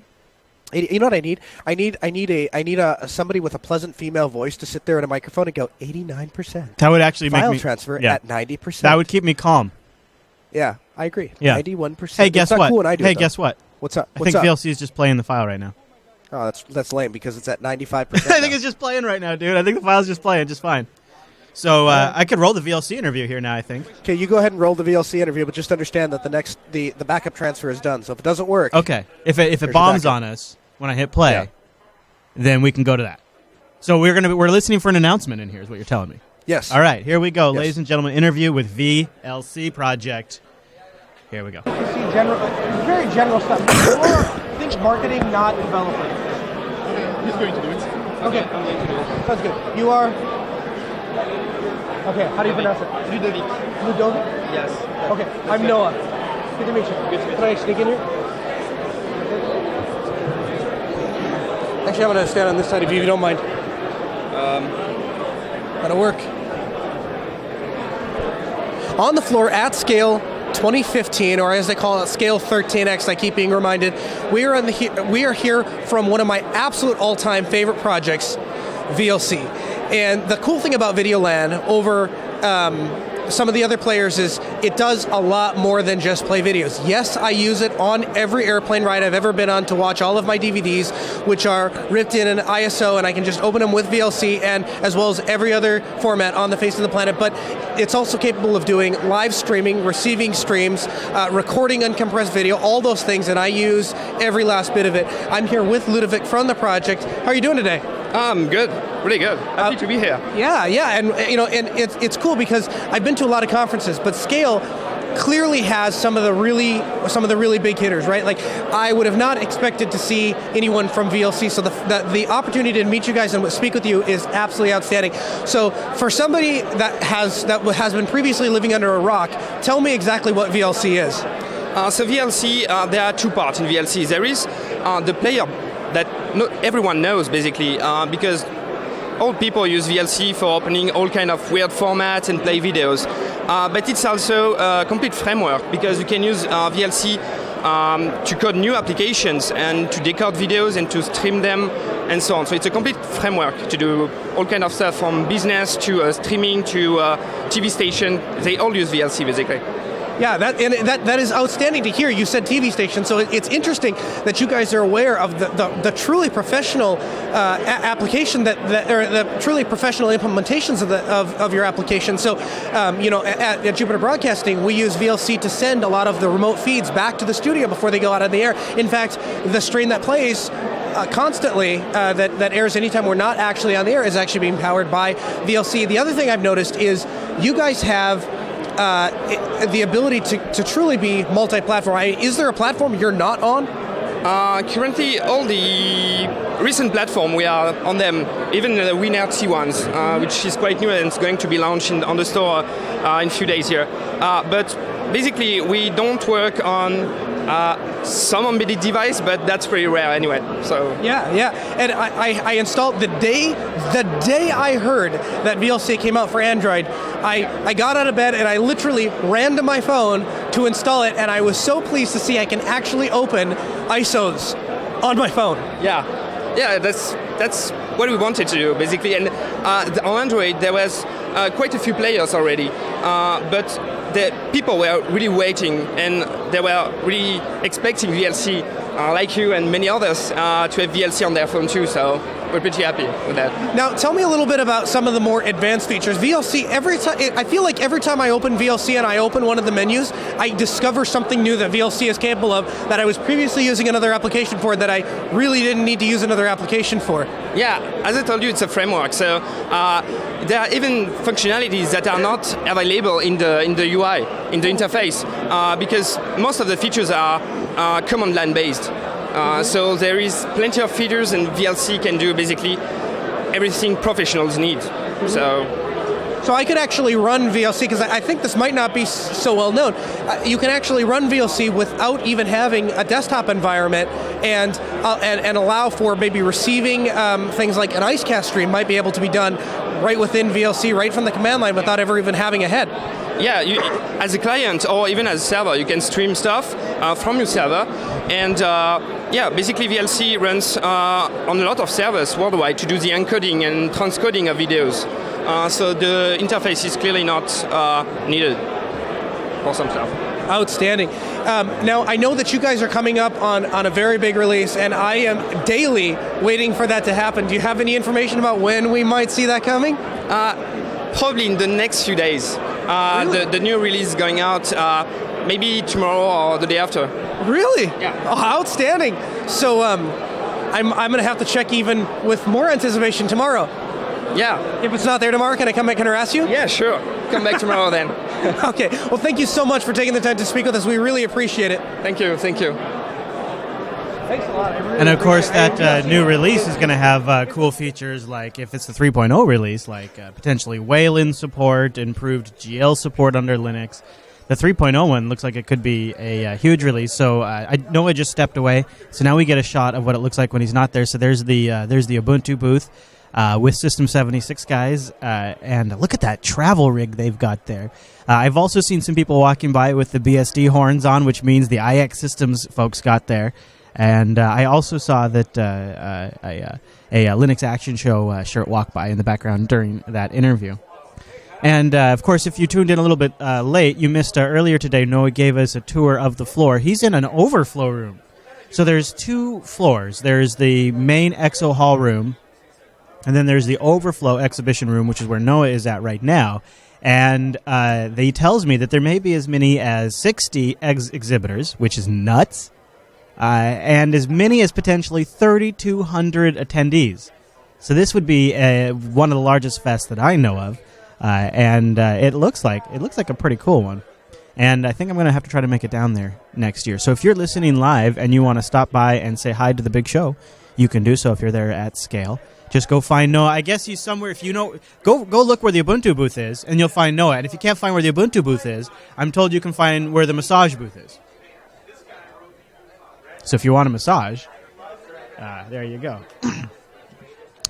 You know what I need? I need a somebody with a pleasant female voice to sit there at a microphone and go 89%. That would actually File make me transfer at 90%. That would keep me calm. Yeah, I agree. Yeah. 91%. Hey, guess it's not what? Cool when I do hey, it, though. guess what? What's up? I think VLC is just playing the file right now. Oh, that's lame because it's at 95%. I think it's just playing right now, dude. I think the file's just playing just fine. So I could roll the VLC interview here now, I think. Okay, you go ahead and roll the VLC interview, but just understand that the backup transfer is done. So if it doesn't work, okay. If it bombs on us when I hit play, then we can go to that. So we're listening for an announcement in here, is what you're telling me. Yes. All right, here we go, ladies and gentlemen. Interview with VLC Project. Here we go. Very general stuff. Or think marketing, not development. He's going to do it. Okay. Sounds good. You are. Okay. How do you pronounce it? Ludovic. Ludovic? Yes. Okay. I'm Noah. Good to meet you. Can I sneak in here? Actually, I'm going to stand on this side if you don't mind. That'll work. On the floor at Scale 2015, or as they call it, SCALE13x. I keep being reminded. We are here from one of my absolute all-time favorite projects, VLC. And the cool thing about Videoland over some of the other players is it does a lot more than just play videos. Yes, I use it on every airplane ride I've ever been on to watch all of my DVDs, which are ripped in an ISO, and I can just open them with VLC, and as well as every other format on the face of the planet. But it's also capable of doing live streaming, receiving streams, recording uncompressed video, all those things, and I use every last bit of it. I'm here with Ludovic from the project. How are you doing today? Good, really good. Happy to be here. Yeah, and and it's cool because I've been to a lot of conferences, but Scale clearly has some of the really big hitters, right? Like I would have not expected to see anyone from VLC, so the opportunity to meet you guys and speak with you is absolutely outstanding. So for somebody that has been previously living under a rock, tell me exactly what VLC is. So VLC, there are two parts in VLC. There is the player that not everyone knows basically, because old people use VLC for opening all kind of weird formats and play videos. But it's also a complete framework because you can use VLC to code new applications and to decode videos and to stream them and so on. So it's a complete framework to do all kind of stuff from business to streaming to TV station. They all use VLC basically. Yeah, that is outstanding to hear. You said TV station, so it's interesting that you guys are aware of the truly professional application or the truly professional implementations of your application. So, at Jupiter Broadcasting, we use VLC to send a lot of the remote feeds back to the studio before they go out on the air. In fact, the stream that plays constantly that airs anytime we're not actually on the air is actually being powered by VLC. The other thing I've noticed is you guys have the ability to truly be multi-platform. Is there a platform you're not on? Currently, all the recent platform we are on them, even the WinRT ones, which is quite new and it's going to be launched on the store in a few days here. But basically, we don't work on some embedded device, but that's pretty rare anyway. So yeah, and I installed the day I heard that VLC came out for Android. I got out of bed and I literally ran to my phone to install it, and I was so pleased to see I can actually open ISOs on my phone. Yeah, that's what we wanted to do basically. And on Android there was quite a few players already, but the people were really waiting and they were really expecting VLC, like you and many others, to have VLC on their phone too. So we're pretty happy with that. Now, tell me a little bit about some of the more advanced features. VLC, I feel like every time I open VLC and I open one of the menus, I discover something new that VLC is capable of that I was previously using another application for that I really didn't need to use another application for. Yeah, as I told you, it's a framework. So there are even functionalities that are not available in the UI, in the interface, because most of the features are command line based. So there is plenty of features, and VLC can do basically everything professionals need. So I could actually run VLC, because I think this might not be so well known. You can actually run VLC without even having a desktop environment, and allow for maybe receiving things like an IceCast stream might be able to be done right within VLC, right from the command line, without ever even having a head. Yeah, as a client or even as a server, you can stream stuff from your server, and basically VLC runs on a lot of servers worldwide to do the encoding and transcoding of videos. So the interface is clearly not needed for some stuff. Outstanding. Now, I know that you guys are coming up on a very big release, and I am daily waiting for that to happen. Do you have any information about when we might see that coming? Probably in the next few days. Really? The new release is going out maybe tomorrow or the day after. Really? Yeah. Oh, outstanding. So I'm going to have to check even with more anticipation tomorrow. Yeah. If it's not there tomorrow, can I come back and harass you? Yeah, sure. Come back tomorrow then. Okay. Well, thank you so much for taking the time to speak with us. We really appreciate it. Thank you. Thanks a lot. And of course, that new release is going to have cool features like, if it's the 3.0 release, like potentially Wayland support, improved GL support under Linux. The 3.0 one looks like it could be a huge release. So I know I just stepped away. So now we get a shot of what it looks like when he's not there. So there's the Ubuntu booth with System 76 guys. And look at that travel rig they've got there. I've also seen some people walking by with the BSD horns on, which means the IX Systems folks got there. And I also saw that a Linux Action Show shirt walk by in the background during that interview. And, of course, if you tuned in a little bit late, you missed earlier today, Noah gave us a tour of the floor. He's in an overflow room. So there's two floors. There's the main EXO hall room, and then there's the overflow exhibition room, which is where Noah is at right now. And he tells me that there may be as many as 60 exhibitors, which is nuts. And as many as potentially 3,200 attendees. So this would be one of the largest fests that I know of, and it looks like a pretty cool one. And I think I'm going to have to try to make it down there next year. So if you're listening live and you want to stop by and say hi to the big show, you can do so if you're there at Scale. Just go find Noah. I guess he's somewhere. If you know, go look where the Ubuntu booth is, and you'll find Noah. And if you can't find where the Ubuntu booth is, I'm told you can find where the massage booth is. So if you want a massage, there you go.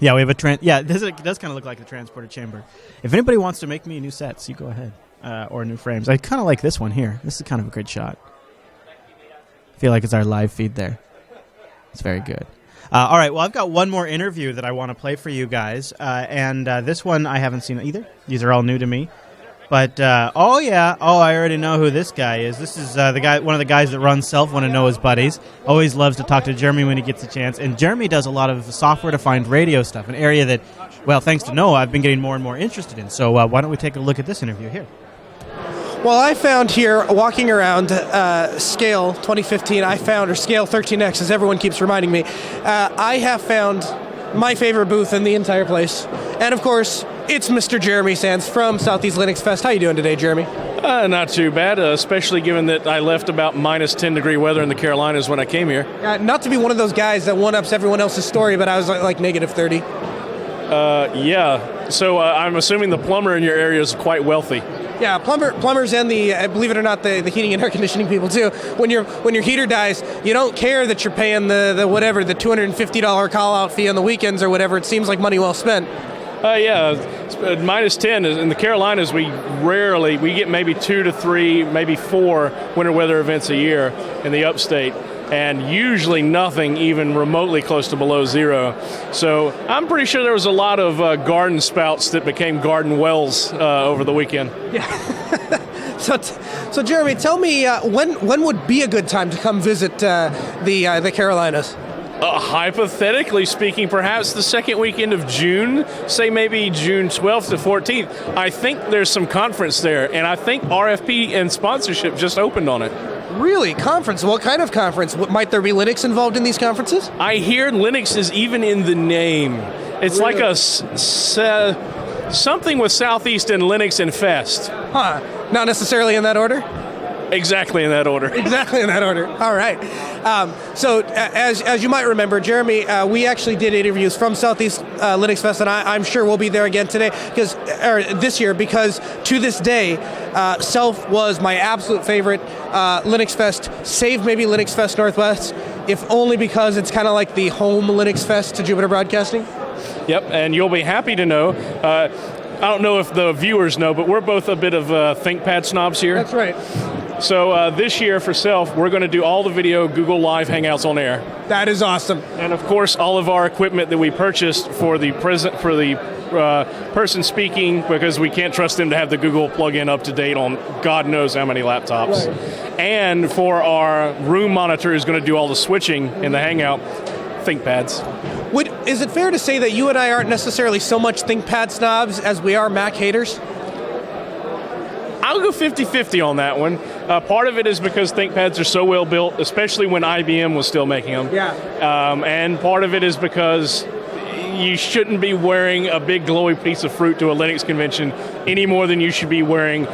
Yeah, we have a it does kind of look like a transporter chamber. If anybody wants to make me new sets, you go ahead, or new frames. I kind of like this one here. This is kind of a good shot. I feel like it's our live feed there. It's very good. All right, well, I've got one more interview that I want to play for you guys, and this one I haven't seen either. These are all new to me. But, I already know who this guy is. This is the guy, one of the guys that runs Self, one of Noah's buddies. Always loves to talk to Jeremy when he gets a chance. And Jeremy does a lot of software-defined radio stuff, an area that, well, thanks to Noah, I've been getting more and more interested in. So why don't we take a look at this interview here? Well, I found here, walking around Scale 2015, or SCALE13x, as everyone keeps reminding me, I have found my favorite booth in the entire place. And, of course, it's Mr. Jeremy Sands from Southeast Linux Fest. How you doing today, Jeremy? Not too bad, especially given that I left about minus 10 degree weather in the Carolinas when I came here. Not to be one of those guys that one-ups everyone else's story, but I was like negative 30. Yeah. So I'm assuming the plumber in your area is quite wealthy. Yeah, plumbers and believe it or not, the heating and air conditioning people too. When your heater dies, you don't care that you're paying the $250 call-out fee on the weekends or whatever. It seems like money well spent. Yeah, minus 10 in the Carolinas. We get maybe 2 to 3, maybe 4 winter weather events a year in the upstate, and usually nothing even remotely close to below zero. So I'm pretty sure there was a lot of garden spouts that became garden wells over the weekend. Yeah. So Jeremy, tell me when would be a good time to come visit the Carolinas? Hypothetically speaking, perhaps the second weekend of June, say maybe June 12th to 14th. I think there's some conference there, and I think RFP and sponsorship just opened on it. Really? Conference? What kind of conference? Might there be Linux involved in these conferences? I hear Linux is even in the name. It's really? Like a something with Southeast and Linux and Fest. Huh. Not necessarily in that order? Exactly in that order. Exactly in that order. All right. So as you might remember, Jeremy, we actually did interviews from Southeast Linux Fest, and I'm sure we'll be there again this year, because to this day, Self was my absolute favorite Linux Fest, save maybe Linux Fest Northwest, if only because it's kind of like the home Linux Fest to Jupiter Broadcasting. Yep, and you'll be happy to know. I don't know if the viewers know, but we're both a bit of ThinkPad snobs here. That's right. So this year for Self, we're going to do all the video Google Live Hangouts on air. That is awesome. And of course, all of our equipment that we purchased for the person speaking, because we can't trust them to have the Google plugin up to date on God knows how many laptops. Right. And for our room monitor, is going to do all the switching in the Hangout. ThinkPads. Is it fair to say that you and I aren't necessarily so much ThinkPad snobs as we are Mac haters? I'll go 50-50 on that one. Part of it is because ThinkPads are so well built, especially when IBM was still making them. Yeah. And part of it is because you shouldn't be wearing a big glowy piece of fruit to a Linux convention any more than you should be wearing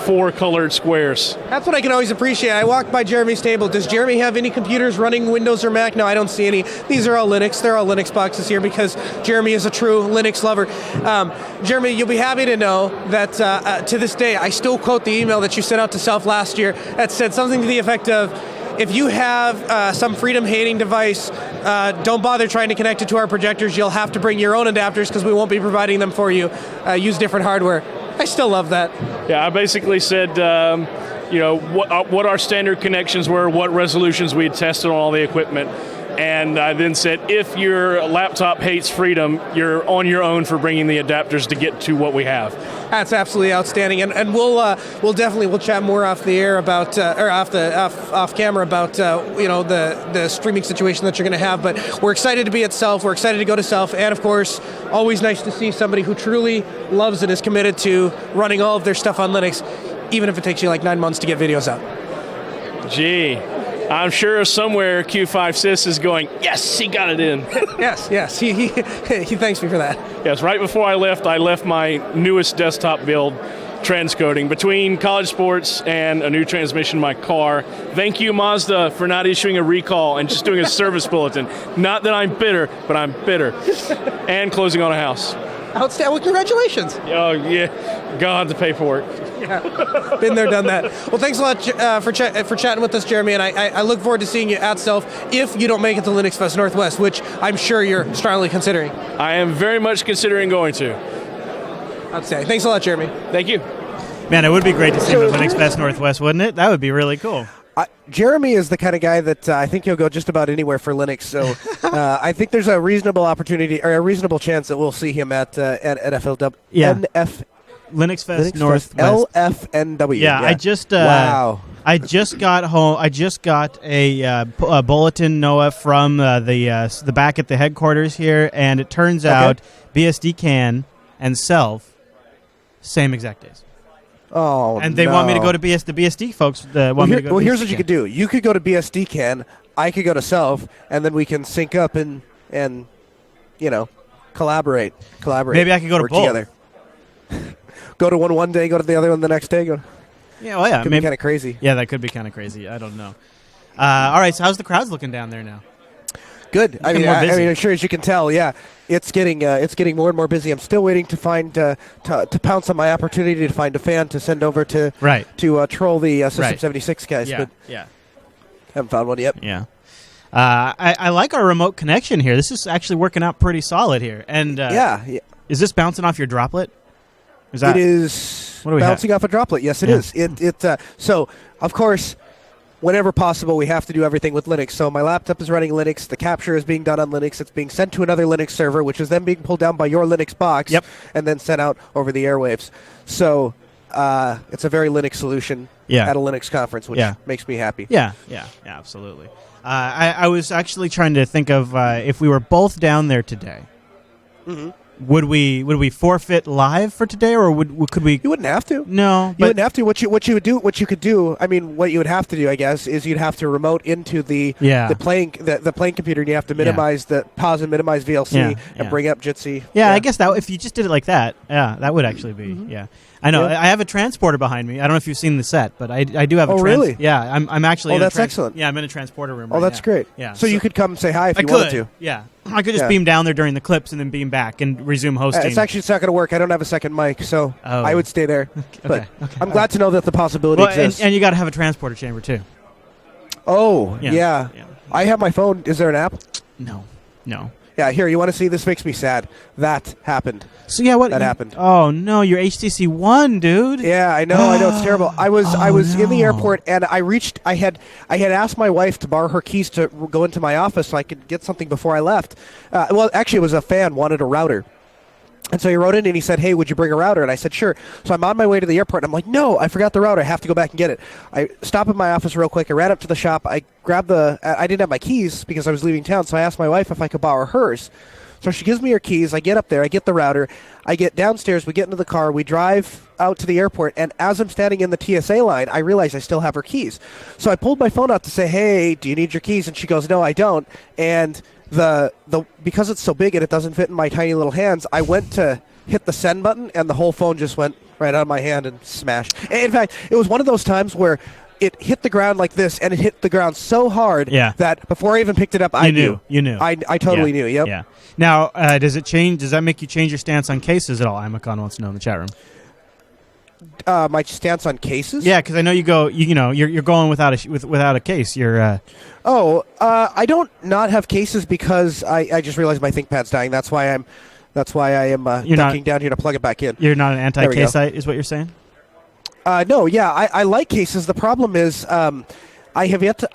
4 colored squares. That's what I can always appreciate. I walked by Jeremy's table. Does Jeremy have any computers running Windows or Mac? No, I don't see any. These are all Linux. They're all Linux boxes here because Jeremy is a true Linux lover. Jeremy, you'll be happy to know that to this day, I still quote the email that you sent out to Self last year that said something to the effect of, if you have some freedom-hating device, don't bother trying to connect it to our projectors. You'll have to bring your own adapters because we won't be providing them for you. Use different hardware. I still love that. Yeah, I basically said, what our standard connections were, what resolutions we had tested on all the equipment. And I then said, if your laptop hates freedom, you're on your own for bringing the adapters to get to what we have. That's absolutely outstanding, and we'll definitely chat more off the air about or off camera about the streaming situation that you're going to have. But we're excited to be at Self. We're excited to go to Self, and of course, always nice to see somebody who truly loves and is committed to running all of their stuff on Linux, even if it takes you like 9 months to get videos out. Gee. I'm sure somewhere Q5Sys is going, yes, he got it in. Yes, he thanks me for that. Yes, right before I left my newest desktop build transcoding between college sports and a new transmission in my car. Thank you, Mazda, for not issuing a recall and just doing a service bulletin. Not that I'm bitter, but I'm bitter. And closing on a house. Outstanding. Well, congratulations. Oh, yeah. God, the paperwork. Yeah. Been there, done that. Well, thanks a lot for chatting with us, Jeremy, and I look forward to seeing you at Self if you don't make it to Linux Fest Northwest, which I'm sure you're strongly considering. I am very much considering going to. Outstanding. Thanks a lot, Jeremy. Thank you. Man, it would be great to see him at Linux Fest Northwest, wouldn't it? That would be really cool. Jeremy is the kind of guy that I think he'll go just about anywhere for Linux. So I think there's a reasonable opportunity or a reasonable chance that we'll see him at FLW. Yeah. Linux Fest Northwest. LFNW. Yeah, I just wow. I just got home. I just got a bulletin, Noah, from the back at the headquarters here, and it turns out BSD Can and Self same exact days. Oh, and they want me to go to the BSD folks. Want me to go to here's BSD what you could do. You could go to BSD Can. I could go to Self, and then we can sync up and collaborate. Maybe I could go to both. Together. Go to one day, go to the other one the next day. Yeah, well, yeah, could be kind of crazy. Yeah, that could be kind of crazy. I don't know. All right, so how's the crowds looking down there now? Good. I mean, I'm sure as you can tell, yeah, it's getting more and more busy. I'm still waiting to find to pounce on my opportunity to find a fan to send over to troll the System 76 guys. Yeah, but yeah. Haven't found one yet. Yeah. I like our remote connection here. This is actually working out pretty solid here. And yeah. Is this bouncing off your droplet? It is bouncing off a droplet. Yes, it is. So, of course, whenever possible, we have to do everything with Linux. So my laptop is running Linux. The capture is being done on Linux. It's being sent to another Linux server, which is then being pulled down by your Linux box and then sent out over the airwaves. So it's a very Linux solution at a Linux conference, which makes me happy. Yeah, absolutely. I was actually trying to think of if we were both down there today. Mm-hmm. Would we forfeit live for today, or could we? You wouldn't have to. No, you wouldn't have to. What you could do. I mean, what you would have to do, I guess, is you'd have to remote into the playing computer, and you have to minimize pause and minimize VLC and bring up Jitsi. Yeah, I guess that if you just did it like that, that would actually be I know. I have a transporter behind me. I don't know if you've seen the set, but I do have a really? Yeah, I'm actually. Oh, that's excellent. Yeah, I'm in a transporter room. Oh, that's great. Yeah. So you could come and say hi if you wanted to. Yeah. I could just beam down there during the clips and then beam back and resume hosting. It's not going to work. I don't have a second mic, so I would stay there. But I'm glad to know that the possibility exists. And you got to have a transporter chamber too. Oh, yeah. I have my phone. Is there an app? No. Yeah, here, you want to see? This makes me sad. That happened. So what? That happened. Oh no, your HTC One, dude. Yeah, I know, it's terrible. I was in the airport and I had asked my wife to borrow her keys to go into my office so I could get something before I left. Well, actually, it was a fan wanted a router. And so he wrote in and he said, "Hey, would you bring a router?" And I said, "Sure." So I'm on my way to the airport and I'm like, "No, I forgot the router. I have to go back and get it." I stopped at my office real quick. I ran up to the shop. I grabbed I didn't have my keys because I was leaving town. So I asked my wife if I could borrow hers. So she gives me her keys. I get up there. I get the router. I get downstairs. We get into the car. We drive out to the airport. And as I'm standing in the TSA line, I realize I still have her keys. So I pulled my phone out to say, "Hey, do you need your keys?" And she goes, "No, I don't." And because it's so big and it doesn't fit in my tiny little hands, I went to hit the send button, and the whole phone just went right out of my hand and smashed. In fact, it was one of those times where it hit the ground like this, and it hit the ground so hard that before I even picked it up, I knew. You knew. I totally knew, yep. Yeah. Now, does it change? Does that make you change your stance on cases at all? Imacon wants to know in the chat room. My stance on cases? Yeah, because I know you're going without a case. You're. I don't not have cases because I just realized my ThinkPad's dying. That's why I am ducking down here to plug it back in. You're not an anti-caseite, is what you're saying? No, yeah, I like cases. The problem is I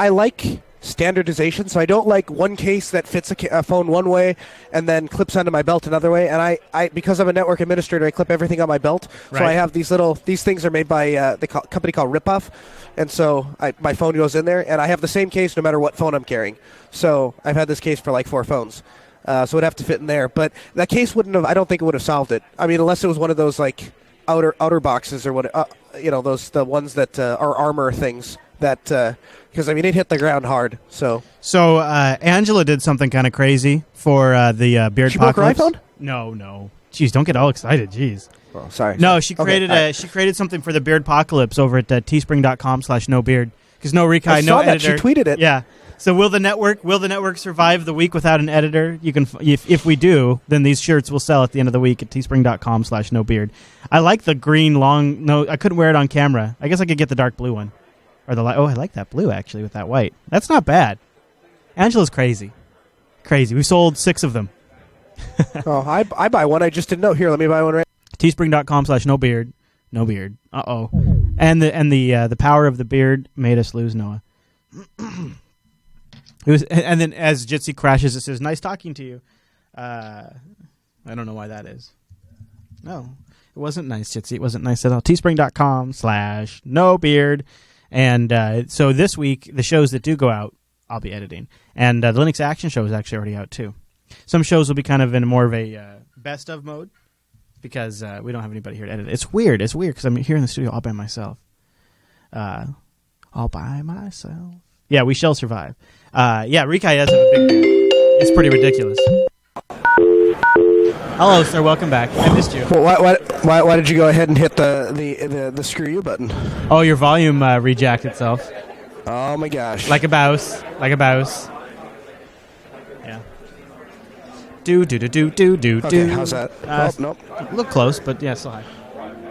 like standardization, so I don't like one case that fits a phone one way and then clips onto my belt another way. And I because I'm a network administrator, I clip everything on my belt. Right. So I have these things are made by the company called Ripoff, and so my phone goes in there, and I have the same case no matter what phone I'm carrying. So I've had this case for like 4 phones. So it'd have to fit in there. But that case wouldn't have, I don't think it would have solved it. I mean, unless it was one of those like outer boxes or what, the ones that are armor things that, because I mean, it hit the ground hard. So Angela did something kind of crazy for the Beard She broke her Apocalypse. iPhone? No. Jeez, don't get all excited. Jeez. Oh, sorry. No, she created she created something for the Beard Apocalypse over at teespring.com/nobeard because no Rikai, I no saw that. editor. She tweeted it. Yeah. So will the network survive the week without an editor? You can if we do, then these shirts will sell at the end of the week at teespring.com/nobeard. I like the green long. No, I couldn't wear it on camera. I guess I could get the dark blue one, or the light. Oh, I like that blue actually with that white. That's not bad. Angela's crazy. We sold 6 of them. Oh, I buy one. I just didn't know. Here, let me buy one right. Teespring.com/nobeard. No beard. And the power of the beard made us lose Noah. It was, and then as Jitsi crashes, it says, "Nice talking to you." I don't know why that is. No, it wasn't nice, Jitsi. It wasn't nice at all. Teespring.com/nobeard. And so this week, the shows that do go out, I'll be editing. And the Linux Action Show is actually already out, too. Some shows will be kind of in more of a best of mode because we don't have anybody here to edit it. It's weird because I'm here in the studio all by myself. Yeah, we shall survive. Rikai does have a big beard. It's pretty ridiculous. Hello, sir. Welcome back. I missed you. Well, why did you go ahead and hit the screw you button? Oh, your volume rejacked itself. Oh my gosh! Like a mouse. Yeah. Do. Okay, how's that? Nope. Look close, but yeah, still high.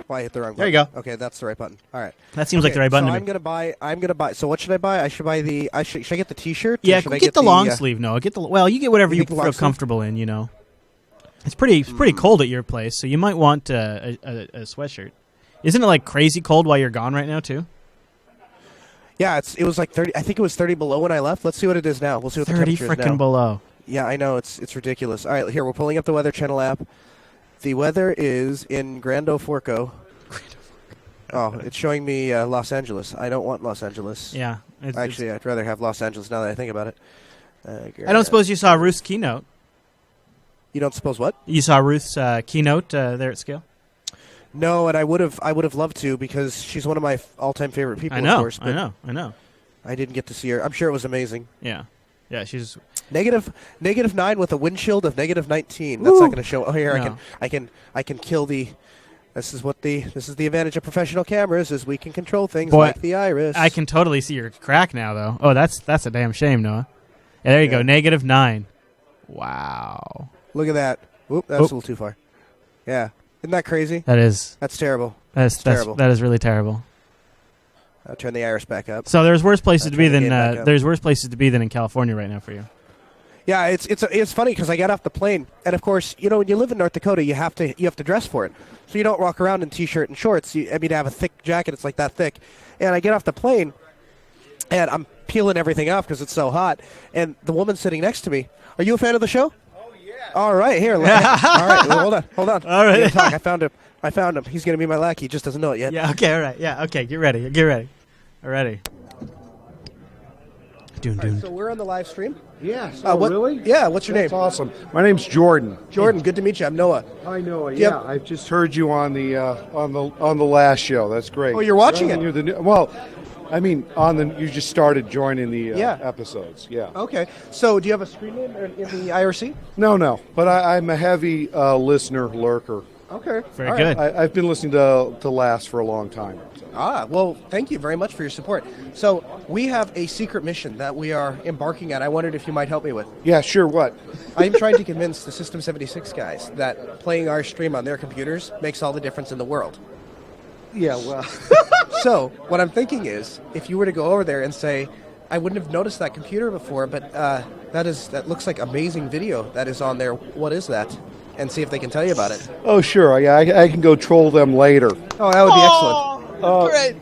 Well, I hit the wrong button. There you go. Okay, that's the right button. All right. That seems like the right button so to me. I'm gonna buy. So what should I buy? I should buy the. Should I get the T-shirt? Yeah, should I get the long sleeve. No, you get whatever you get the long feel sleeve? comfortable in. You know, it's pretty cold at your place, so you might want a sweatshirt. Isn't it like crazy cold while you're gone right now too? Yeah, it was like 30. I think it was 30 below when I left. Let's see what it is now. We'll see what the 30 temperature is frickin' now. below. Yeah, I know it's ridiculous. All right, here we're pulling up the Weather Channel app. The weather is in Grando Forco. Oh, it's showing me Los Angeles. I don't want Los Angeles. Yeah. Actually, I'd rather have Los Angeles now that I think about it. I don't suppose you saw Ruth's keynote. You don't suppose what? You saw Ruth's keynote there at Scale? No, and I would have loved to because she's one of my all-time favorite people. I know. Of course, but I know. I didn't get to see her. I'm sure it was amazing. Yeah, she's -9 with a wind chill of -19. That's not going to show. Oh, here No. I can kill the. This is the advantage of professional cameras is we can control things like the iris. I can totally see your crack now, though. Oh, that's a damn shame, Noah. Yeah, there you go, -9. Wow. Look at that. Whoop, that's a little too far. Yeah, isn't that crazy? That's terrible. That's terrible. That is really terrible. I'll turn the iris back up. So there's worse places to be than than in California right now for you. Yeah, it's funny because I got off the plane, and of course, when you live in North Dakota, you have to dress for it. So you don't walk around in t-shirt and shorts. To have a thick jacket. It's like that thick. And I get off the plane, and I'm peeling everything off because it's so hot. And the woman sitting next to me, are you a fan of the show? Oh yeah. All right, here. All right, well, hold on. All right. Talk. I found him. He's gonna be my lackey. He just doesn't know it yet. Yeah. Okay. All right. Yeah. Okay. Get ready. Alrighty. Right, so we're on the live stream. Yes. Really? Yeah. What's your That's name? awesome. My name's Jordan. Jordan. Good to meet you. I'm Noah. Hi, Noah. Yep. Yeah, I've just heard you on the last show. That's great. Oh, you're watching it? You're you just started joining the episodes. Yeah. Okay. So do you have a screen name in the IRC? No. But I'm a heavy listener, lurker. Okay. Very good. I've been listening to Last for a long time. So. Well, thank you very much for your support. So we have a secret mission that we are embarking on. I wondered if you might help me with. Yeah, sure. What? I'm trying to convince the System 76 guys that playing our stream on their computers makes all the difference in the world. Yeah, well. So what I'm thinking is, if you were to go over there and say, I wouldn't have noticed that computer before, but that looks like amazing video that is on there. What is that? And see if they can tell you about it. Oh, sure. Yeah, I can go troll them later. Oh, that would be excellent. Great.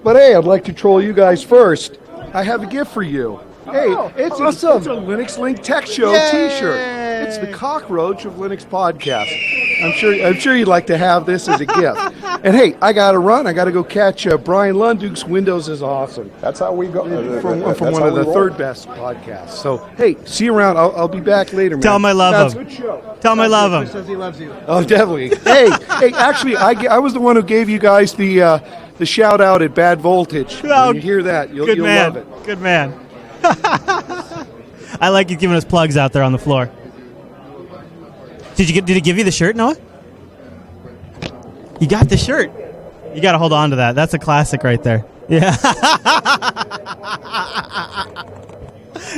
But hey, I'd like to troll you guys first. I have a gift for you. Hey, it's awesome. It's a Linux Link Tech Show T-shirt. It's the cockroach of Linux podcast. I'm sure you'd like to have this as a gift. And hey, I got to run. I got to go catch Brian Lunduke's Windows is Awesome. That's how we go. From one of the third best podcasts. So hey, see you around. I'll be back later, man. Tell him I love him. Good show. Tell him I love him. Says he loves you. Oh, definitely. hey, actually, I was the one who gave you guys the shout out at Bad Voltage. When you hear that, you'll love it. Good man. I like you giving us plugs out there on the floor. Did he give you the shirt, Noah? You got the shirt. You got to hold on to that. That's a classic right there. Yeah.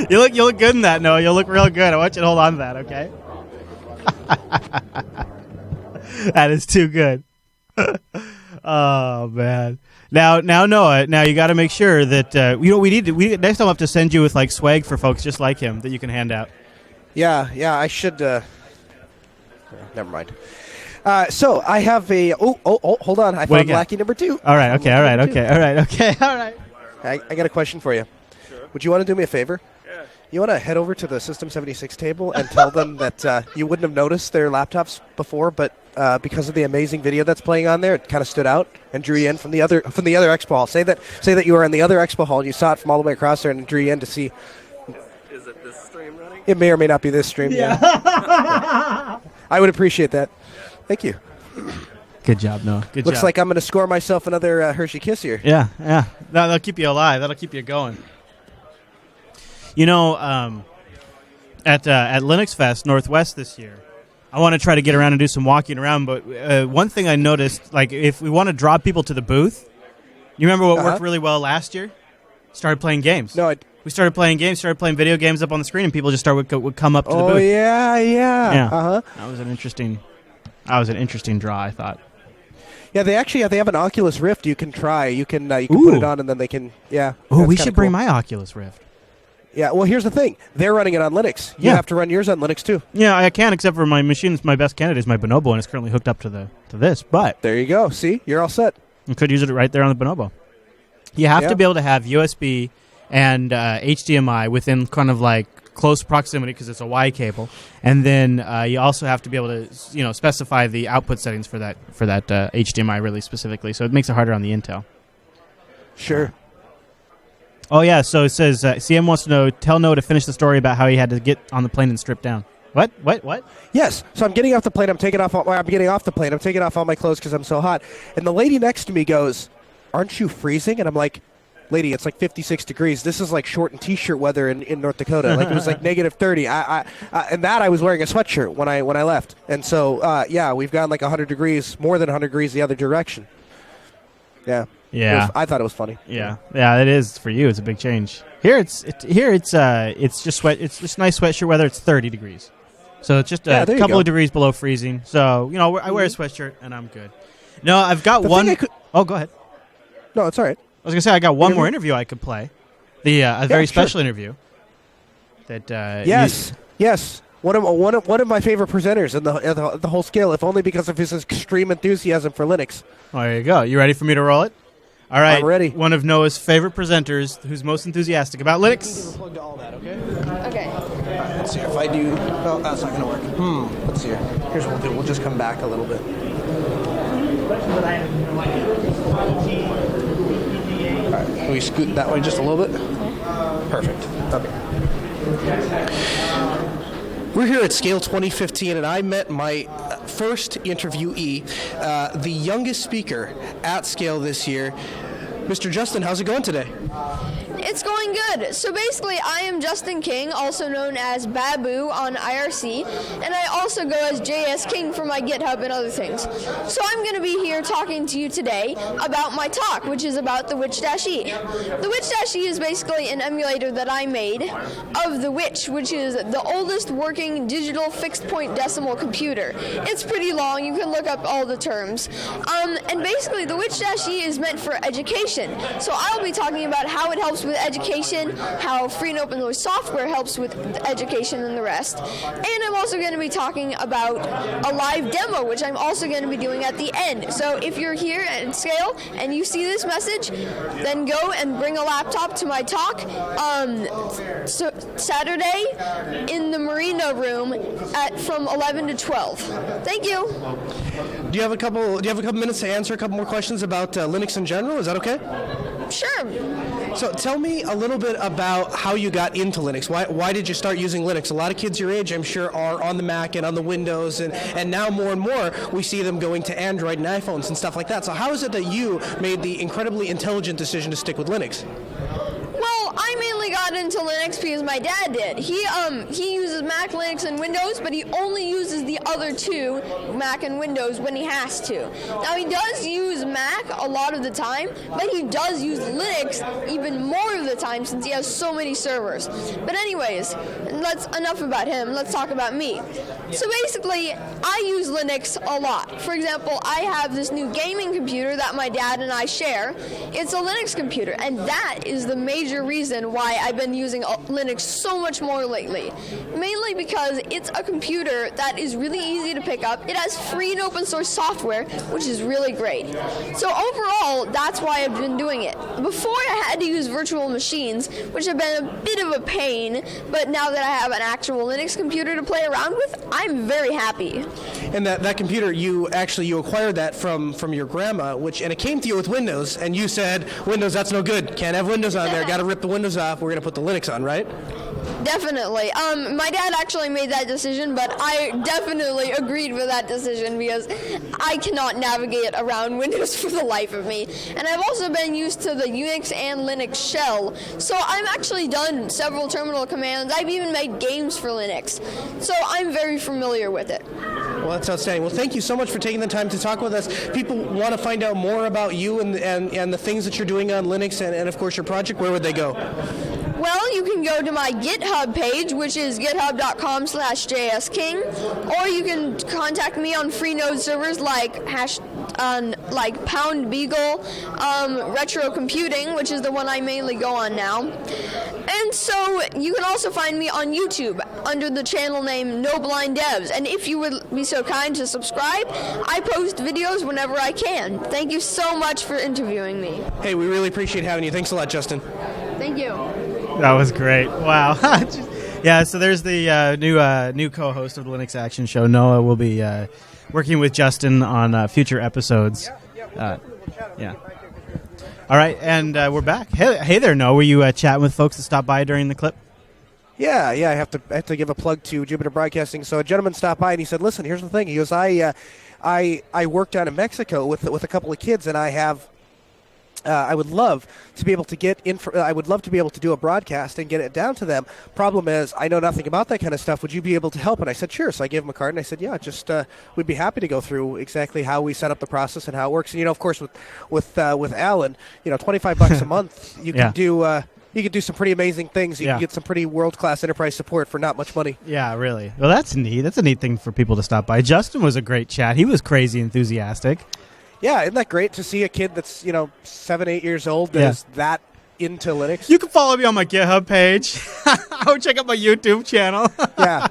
You look good in that, Noah. You'll look real good. I want you to hold on to that, okay? That is too good. Oh man. Now Noah, you got to make sure that we next time we'll have to send you with like swag for folks just like him that you can hand out. Yeah, I should. Never mind. So I have a. Hold on. I found Lackey number 2. All right. Okay. All right. I got a question for you. Sure. Would you want to do me a favor? Yeah. You want to head over to the System 76 table and tell them that you wouldn't have noticed their laptops before, but because of the amazing video that's playing on there, it kind of stood out and drew you in from the other expo hall. Say that you were in the other expo hall and you saw it from all the way across there and it drew you in to see. Is it this stream running? It may or may not be this stream. Yeah. I would appreciate that. Thank you. Good job, Noah. Good job. Looks like I'm going to score myself another Hershey Kiss here. Yeah. That'll keep you alive. That'll keep you going. You know, at Linux Fest Northwest this year, I want to try to get around and do some walking around, but one thing I noticed, like if we want to draw people to the booth, you remember what worked really well last year? Started playing games. We started playing games, started playing video games up on the screen, and people just would come up to the booth. Oh yeah. Uh-huh. That was an interesting draw, I thought. Yeah, they have an Oculus Rift you can try. You can put it on and then they can Oh, we should bring my Oculus Rift. Yeah, well, here's the thing. They're running it on Linux. You have to run yours on Linux, too. Yeah, I can, except for my machine. My best candidate is my Bonobo, and it's currently hooked up to this. But there you go. See? You're all set. You could use it right there on the Bonobo. You have to be able to have USB and HDMI within kind of like close proximity because it's a Y cable. And then you also have to be able to specify the output settings for that HDMI really specifically. So it makes it harder on the Intel. Sure. Oh, yeah, so it says, CM wants to know, tell Noah to finish the story about how he had to get on the plane and strip down. What? Yes, so I'm getting off the plane, I'm getting off all my clothes because I'm so hot. And the lady next to me goes, aren't you freezing? And I'm like, lady, it's like 56 degrees. This is like short and T-shirt weather in North Dakota. Like it was like negative 30. And I was wearing a sweatshirt when I left. And so, we've gone like 100 degrees, more than 100 degrees the other direction. Yeah. Yeah, I thought it was funny. Yeah, it is for you. It's a big change. Here it's just nice sweatshirt weather. It's 30 degrees, so it's just a couple of degrees below freezing. So I wear a sweatshirt and I'm good. No, I've got one. Oh, go ahead. No, it's all right. I was gonna say I got one more interview I could play. A very special interview. That yes. One of my favorite presenters in the whole scale, if only because of his extreme enthusiasm for Linux. Oh, there you go. You ready for me to roll it? All right. I'm ready. One of Noah's favorite presenters who's most enthusiastic about Linux. Plug to all that, okay? Okay. Let's see if I do. Oh, that's not going to work. Let's see here. Here's what we'll do. We'll just come back a little bit. All right. Can we scoot that way just a little bit? Perfect. Okay. We're here at Scale 2015, and I met my first interviewee, the youngest speaker at Scale this year. Mr. Justin, how's it going today? It's going good. So basically, I am Justin King, also known as Babu on IRC, and I also go as JS King for my GitHub and other things. So I'm going to be here talking to you today about my talk, which is about the Witch-E. The Witch-E is basically an emulator that I made of the Witch, which is the oldest working digital fixed-point decimal computer. It's pretty long. You can look up all the terms. And basically, the Witch-E is meant for education. So I'll be talking about how it helps with education, how free and open source software helps with education and the rest. And I'm also going to be talking about a live demo, which I'm also going to be doing at the end. So if you're here at Scale and you see this message, then go and bring a laptop to my talk Saturday in the Marina room from 11 to 12. Thank you. Do you have a couple minutes to answer a couple more questions about Linux in general? Is that okay? Sure. So tell me a little bit about how you got into Linux. Why did you start using Linux? A lot of kids your age, I'm sure, are on the Mac and on the Windows, and now more and more we see them going to Android and iPhones and stuff like that. So how is it that you made the incredibly intelligent decision to stick with Linux? Well, I mainly got into Linux because my dad did. He uses Mac, Linux, and Windows, but he only uses the other two, Mac and Windows, when he has to. Now, he does use Mac a lot of the time, but he does use Linux even more of the time since he has so many servers. But anyways, enough about him. Let's talk about me. So basically, I use Linux a lot. For example, I have this new gaming computer that my dad and I share. It's a Linux computer, and that is the major reason why I've been using Linux so much more lately. Mainly because it's a computer that is really easy to pick up. It has free and open source software, which is really great. So overall, that's why I've been doing it. Before I had to use virtual machines, which have been a bit of a pain, but now that I have an actual Linux computer to play around with, I'm very happy. And that computer, you acquired that from your grandma, and it came to you with Windows, and you said, Windows, that's no good. Can't have Windows on there. Got to rip the Windows off. We're going to put the Linux on, right? definitely. My dad actually made that decision, but I definitely agreed with that decision because I cannot navigate around Windows for the life of me. And I've also been used to the Unix and Linux shell, so I've actually done several terminal commands. I've even made games for Linux, so I'm very familiar with it. Well, that's outstanding. Well, thank you so much for taking the time to talk with us. People want to find out more about you and the things that you're doing on Linux and of course, your project. Where would they go? Well, you can go to my GitHub page, which is github.com/jsking, or you can contact me on free node servers like Pound Beagle, Retro Computing, which is the one I mainly go on now. And so you can also find me on YouTube under the channel name No Blind Devs. And if you would be so kind to subscribe, I post videos whenever I can. Thank you so much for interviewing me. Hey, we really appreciate having you. Thanks a lot, Justin. Thank you. That was great. Wow. Yeah, so there's the new co-host of the Linux Action Show. Noah will be working with Justin on future episodes. Yeah. All right, and we're back. Hey there, Noah. Were you chatting with folks that stopped by during the clip? Yeah. I have to give a plug to Jupiter Broadcasting. So a gentleman stopped by and he said, "Listen, here's the thing." He goes, "I worked down in Mexico with a couple of kids, and I have." I would love to be able to I would love to be able to do a broadcast and get it down to them. Problem is, I know nothing about that kind of stuff. Would you be able to help? And I said, sure. So I gave him a card and I said, yeah, just we'd be happy to go through exactly how we set up the process and how it works. And of course, with Alan, $25 a month, you can do. You can do some pretty amazing things. You can get some pretty world-class enterprise support for not much money. Yeah, really. Well, that's neat. That's a neat thing for people to stop by. Justin was a great chat. He was crazy enthusiastic. Yeah, isn't that great to see a kid that's 7, 8 years old that is that into Linux? You can follow me on my GitHub page. I would check out my YouTube channel. Yeah,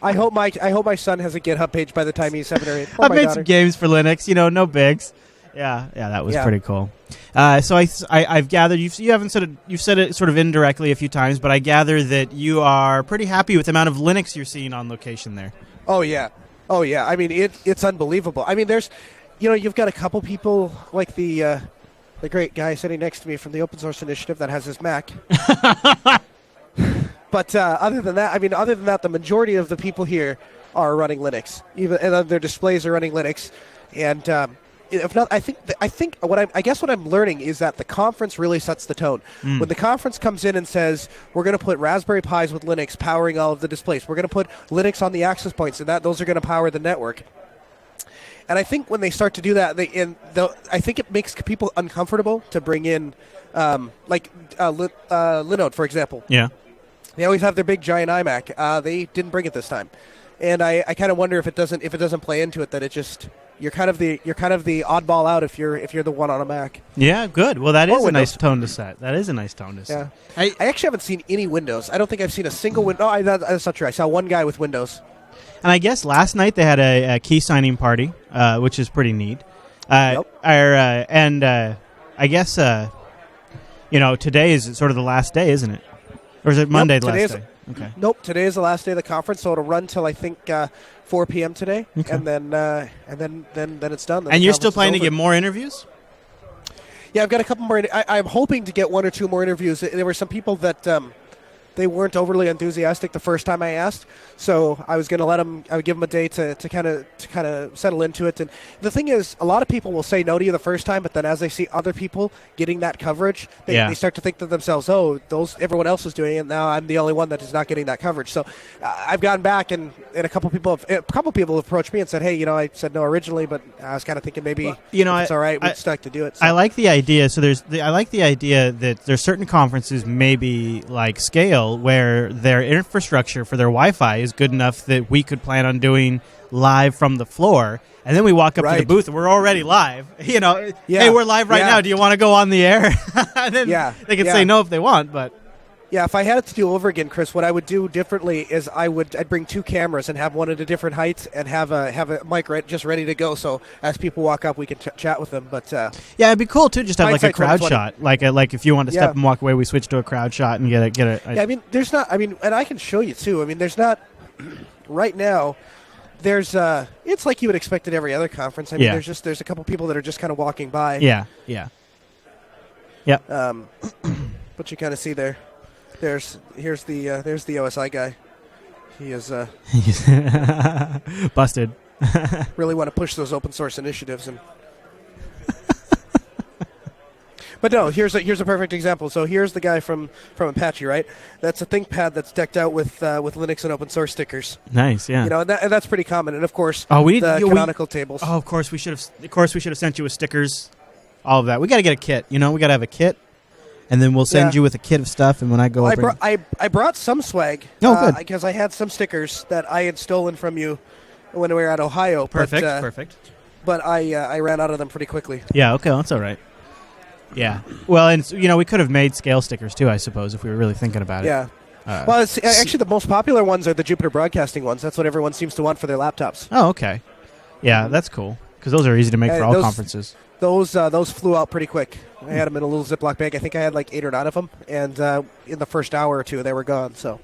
I hope my son has a GitHub page by the time he's 7 or 8. I've made some games for Linux. No bigs. Yeah, that was pretty cool. So I've gathered you've said it sort of indirectly a few times, but I gather that you are pretty happy with the amount of Linux you're seeing on location there. Oh yeah. I mean it's unbelievable. I mean there's. You've got a couple people like the great guy sitting next to me from the Open Source Initiative that has his Mac. But other than that, the majority of the people here are running Linux. And their displays are running Linux. And if not, I think what I'm learning is that the conference really sets the tone. When the conference comes in and says we're going to put Raspberry Pis with Linux powering all of the displays, we're going to put Linux on the access points, and those are going to power the network. And I think when they start to do that, I think it makes people uncomfortable to bring in, Linode, for example. Yeah. They always have their big giant iMac. They didn't bring it this time, and I kind of wonder if it doesn't play into it that it just you're kind of the oddball out if you're the one on a Mac. Yeah, good. Well, that is a nice tone to set. That is a nice tone to set. I actually haven't seen any Windows. I don't think I've seen a single window. Oh, that's not true. I saw one guy with Windows. And I guess last night they had a key signing party, which is pretty neat. I guess today is sort of the last day, isn't it? Or is it Monday the last day? Okay. Nope, today is the last day of the conference, so it'll run till I think 4 p.m. today, okay. and then it's done. Then and you're still planning to get more interviews? Yeah, I've got a couple more. I'm hoping to get 1 or 2 more interviews. There were some people that. They weren't overly enthusiastic the first time I asked, so I was going to I would give them a day to kind of settle into it. And the thing is, a lot of people will say no to you the first time, but then as they see other people getting that coverage, they start to think to themselves, "Oh, everyone else is doing it, and now I'm the only one that is not getting that coverage." So I've gone back, and a couple people have approached me and said, "Hey, I said no originally, but I was kind of thinking maybe it's all right. We'd start to do it." So. I like the idea. So I like the idea that there's certain conferences, maybe like Scale, where their infrastructure for their Wi-Fi is good enough that we could plan on doing live from the floor, and then we walk up to the booth and we're already live. Hey, we're live right now. Do you want to go on the air? And then they can say no if they want, but. Yeah, if I had it to do over again, Chris, what I would do differently is I'd bring 2 cameras and have one at a different height and have a mic just ready to go. So as people walk up, we can chat with them. But it'd be cool too. Just have like a crowd shot, like if you want to step and walk away, we switch to a crowd shot and get it. Yeah, I mean, there's not. I mean, and I can show you too. I mean, there's not right now. There's it's like you would expect at every other conference. I mean, there's a couple people that are just kind of walking by. Yeah. What you kind of see there. Here's the OSI guy. He is busted. Really want to push those open source initiatives and. But no, here's a perfect example. So here's the guy from Apache, right? That's a ThinkPad that's decked out with Linux and open source stickers. Nice, yeah. You know, and that's pretty common. And of course, the canonical tables. Oh, of course we should have sent you with stickers, all of that. We got to get a kit. You know, we got to have a kit, and then we'll send you with a kit of stuff. And when I go, I brought some swag. Oh, good. Because I had some stickers that I had stolen from you when we were at Ohio. Perfect. But I ran out of them pretty quickly. Yeah. Okay, that's all right. Yeah. Well, and we could have made scale stickers too, I suppose, if we were really thinking about it. Yeah. Well, actually, the most popular ones are the Jupiter Broadcasting ones. That's what everyone seems to want for their laptops. Oh, okay. Yeah, that's cool because those are easy to make for all conferences. Those flew out pretty quick. I had them in a little Ziploc bag. I think I had like 8 or 9 of them, and in the first hour or two, they were gone. So.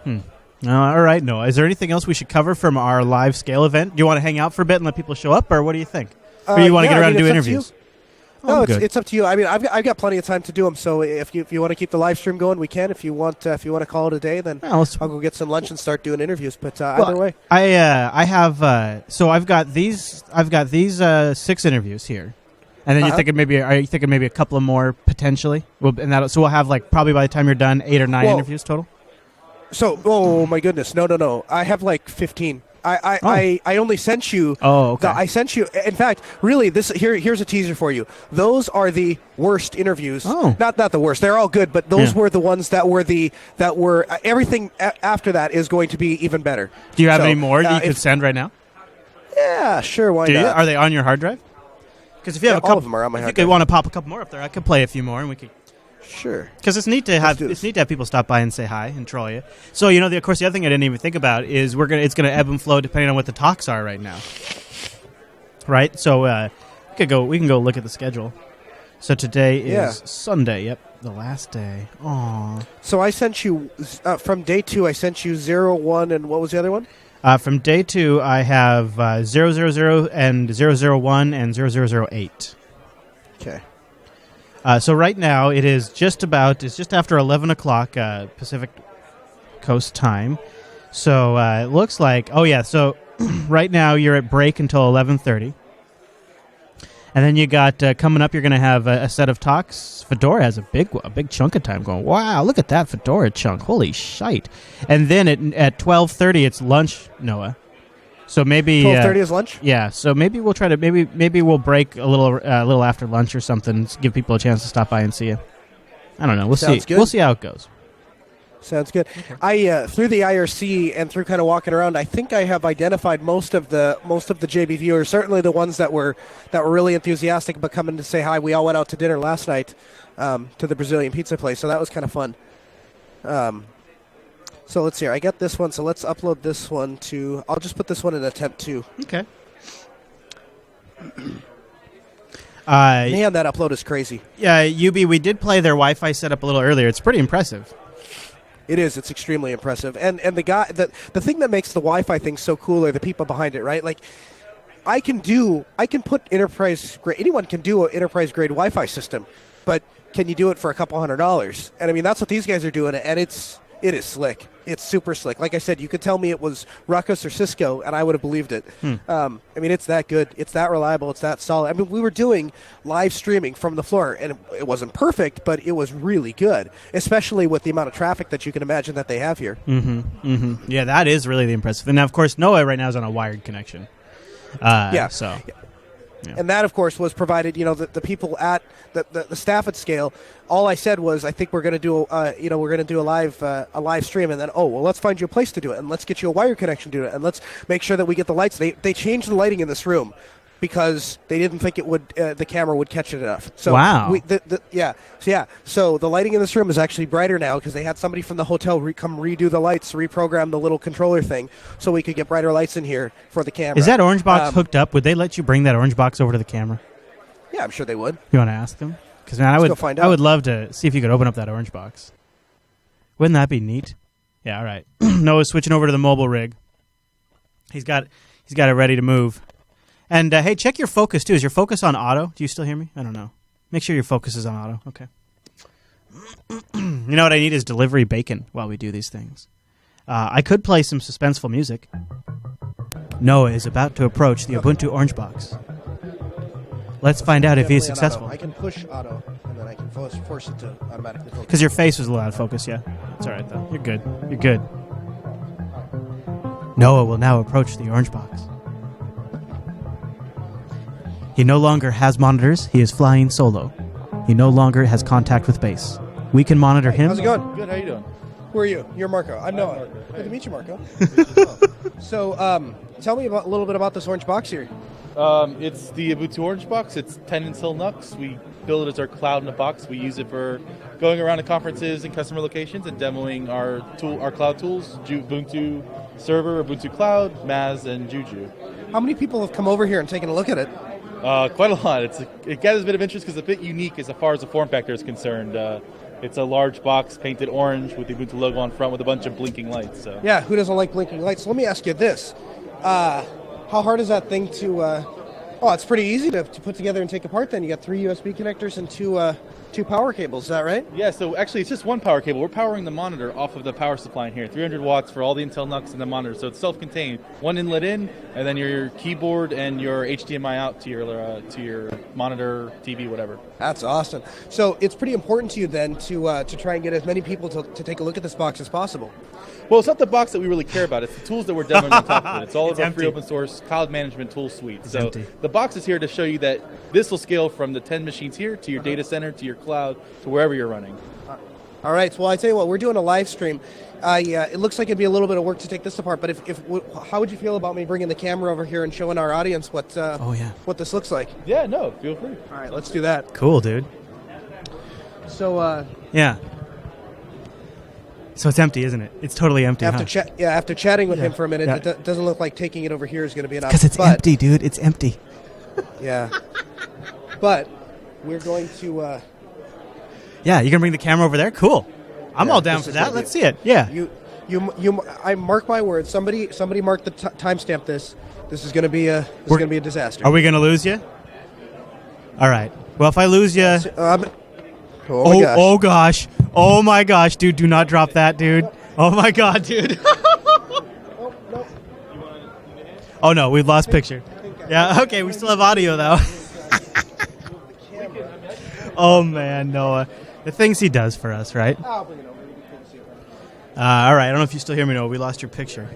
All right, Noah. Is there anything else we should cover from our live scale event? Do you want to hang out for a bit and let people show up, or what do you think? Or do you want to get around and do interviews? No, it's up to you. I mean, I've got plenty of time to do them. So if you want to keep the live stream going, we can. If you want to call it a day, then I'll go get some lunch and start doing interviews. But either way, I have so I've got these 6 interviews here, and then are you thinking maybe a couple of more potentially? So we'll have like probably by the time you're done 8 or 9 interviews total. So oh my goodness, no, I have like 15. I only sent you. Oh, okay. I sent you. In fact, really, here's a teaser for you. Those are the worst interviews. Oh. Not the worst. They're all good, but those were the ones that were everything after that is going to be even better. Do you have any more you could send right now? Yeah, sure. Why not? Are they on your hard drive? Because if you have a couple, all of them are on my hard drive. If you want to pop a couple more up there, I could play a few more, and we could. Sure. Because it's neat to have people stop by and say hi and troll you. So of course the other thing I didn't even think about is it's gonna ebb and flow depending on what the talks are right now. Right. So we can go look at the schedule. So today is Sunday. Yep, the last day. Aww. So I sent you from day 2. I sent you 0, 1, and what was the other one? From day 2, I have 000 and 001 and 0008. Okay. So right now it's just after 11 o'clock Pacific Coast time. So it looks like so right now you're at break until 11:30. And then you got coming up, you're going to have a set of talks. Fedora has a big chunk of time going. Wow, look at that Fedora chunk. Holy shite. And then at 12:30 it's lunch, Noah. So maybe 12:30 is lunch. Yeah, so maybe we'll try to maybe we'll break a little after lunch or something. Give people a chance to stop by and see you. I don't know. We'll see. Good. We'll see how it goes. Sounds good. Okay. I through the IRC and through kind of walking around, I think I have identified most of the JB viewers. Certainly the ones that were really enthusiastic about coming to say hi. We all went out to dinner last night to the Brazilian pizza place, so that was kind of fun. So let's see here. I got this one, so let's upload this one to... I'll just put this one in attempt 2. Okay. Man, that upload is crazy. Yeah, UB, we did play their Wi-Fi setup a little earlier. It's pretty impressive. It is. It's extremely impressive. And the the thing that makes the Wi-Fi thing so cool are the people behind it, right? Like, I can put enterprise grade... Anyone can do an enterprise grade Wi-Fi system, but can you do it for a couple $100s? And I mean, that's what these guys are doing, and it is slick. It's super slick. Like I said, you could tell me it was Ruckus or Cisco, and I would have believed it. I mean, it's that good. It's that reliable. It's that solid. I mean, we were doing live streaming from the floor, and it wasn't perfect, but it was really good, especially with the amount of traffic that you can imagine that they have here. Yeah, that is really the impressive. And now, of course, Noah right now is on a wired connection. So... Yeah. And that, of course, was provided. The people at the staff at Scale. All I said was, I think we're going to do a live stream, and then let's find you a place to do it, and let's get you a wire connection to do it, and let's make sure that we get the lights. They changed the lighting in this room because they didn't think the camera would catch it enough. So wow. So the lighting in this room is actually brighter now because they had somebody from the hotel come redo the lights, reprogram the little controller thing, so we could get brighter lights in here for the camera. Is that orange box hooked up? Would they let you bring that orange box over to the camera? Yeah, I'm sure they would. You want to ask them? Because I would love to see if you could open up that orange box. Wouldn't that be neat? Yeah, all right. Noah's switching over to the mobile rig. He's got it ready to move. And, hey, check your focus, too. Is your focus on auto? Do you still hear me? I don't know. Make sure your focus is on auto. Okay. You know what I need is delivery bacon while we do these things. I could play some suspenseful music. Noah is about to approach the Ubuntu orange box. Let's find out if he is successful. I can push auto, and then I can force it to automatically focus. Because your face was a little out of focus, yeah. It's all right, though. You're good. You're good. Noah will now approach the orange box. He no longer has monitors. He is flying solo. He no longer has contact with base. We can monitor him. How's it going? Good, how you doing? Who are you? You're Marco. I'm Noah. Good to meet you, Marco. So, tell me a little bit about this orange box here. It's the Ubuntu Orange Box. It's 10 Intel Nux. We build it as our cloud in a box. We use it for going around to conferences and customer locations and demoing our cloud tools, Ubuntu Server, Ubuntu Cloud, Maz, and Juju. How many people have come over here and taken a look at it? Quite a lot. It gathers a bit of interest because it's a bit unique as far as the form factor is concerned. It's a large box painted orange with the Ubuntu logo on front with a bunch of blinking lights. So. Yeah, who doesn't like blinking lights? So let me ask you this. How hard is that thing to... it's pretty easy to put together and take apart then. You got 3 USB connectors and two power cables, is that right? Yeah, so actually it's just one power cable. We're powering the monitor off of the power supply in here. 300 watts for all the Intel Nux and the monitor. So it's self-contained. One inlet in, and then your keyboard and your HDMI out to your monitor, TV, whatever. That's awesome. So it's pretty important to you then to try and get as many people to take a look at this box as possible. Well, it's not the box that we really care about. It's the tools that we're demoing on top of it. It's all of our free open source cloud management tool suite. It's so empty. The box is here to show you that this will scale from the 10 machines here to your data center, to your cloud, to wherever you're running. All right. Well, I tell you what, we're doing a live stream. It looks like it'd be a little bit of work to take this apart, but how would you feel about me bringing the camera over here and showing our audience what this looks like? Yeah, no, feel free. All right, let's do that. Cool, dude. So, yeah. So it's empty, isn't it? It's totally empty. After chatting with Yeah. him for a minute, Yeah. it doesn't look like taking it over here is going to be enough. Because it's empty, dude. It's empty. Yeah. But we're going to... Yeah, you gonna bring the camera over there? Cool. I'm Yeah, all down this for is that. gonna Let's be- see it. Yeah. I mark my words. Somebody mark the timestamp this. This is going to be a disaster. Are we gonna lose you? All right. Well, if I lose you, oh gosh, oh my gosh, dude, do not drop that, dude. Oh my god, dude. Oh no, we've lost picture. Yeah. Okay, we still have audio though. Oh man, Noah, the things he does for us, right? I'll bring it over. All right. I don't know if you still hear me, Noah. We lost your picture.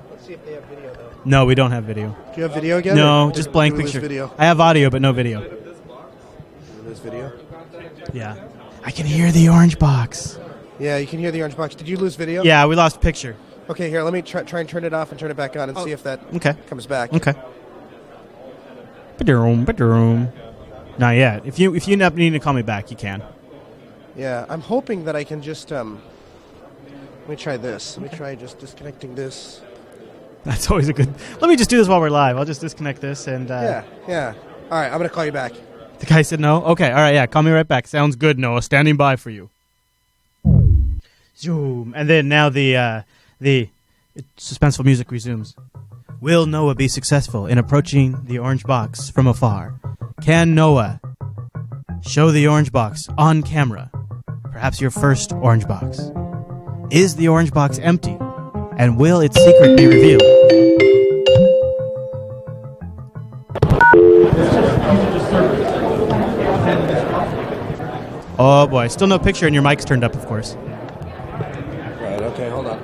Let's see if they have video though. No, we don't have video. Do you have video again? No, Or just did blank we lose picture. video? I have audio, but no video. Did we lose video? Yeah. I can hear the orange box. Yeah, you can hear the orange box. Did you lose video? Yeah, we lost picture. Okay, here, let me try and turn it off and turn it back on and see if that comes back. Okay. Ba-doom. Not yet. If you end up needing to call me back, you can. Yeah, I'm hoping that I can just let me try this. Let me try just disconnecting this. That's always a good... Let me just do this while we're live. I'll just disconnect this and... Yeah. All right, I'm going to call you back. The guy said no? Okay, all right, yeah. Call me right back. Sounds good, Noah. Standing by for you. Zoom. And then now the suspenseful music resumes. Will Noah be successful in approaching the orange box from afar? Can Noah show the orange box on camera? Perhaps your first orange box. Is the orange box empty? And will its secret be revealed? Oh boy, still no picture and your mic's turned up, of course. Right, okay, hold on.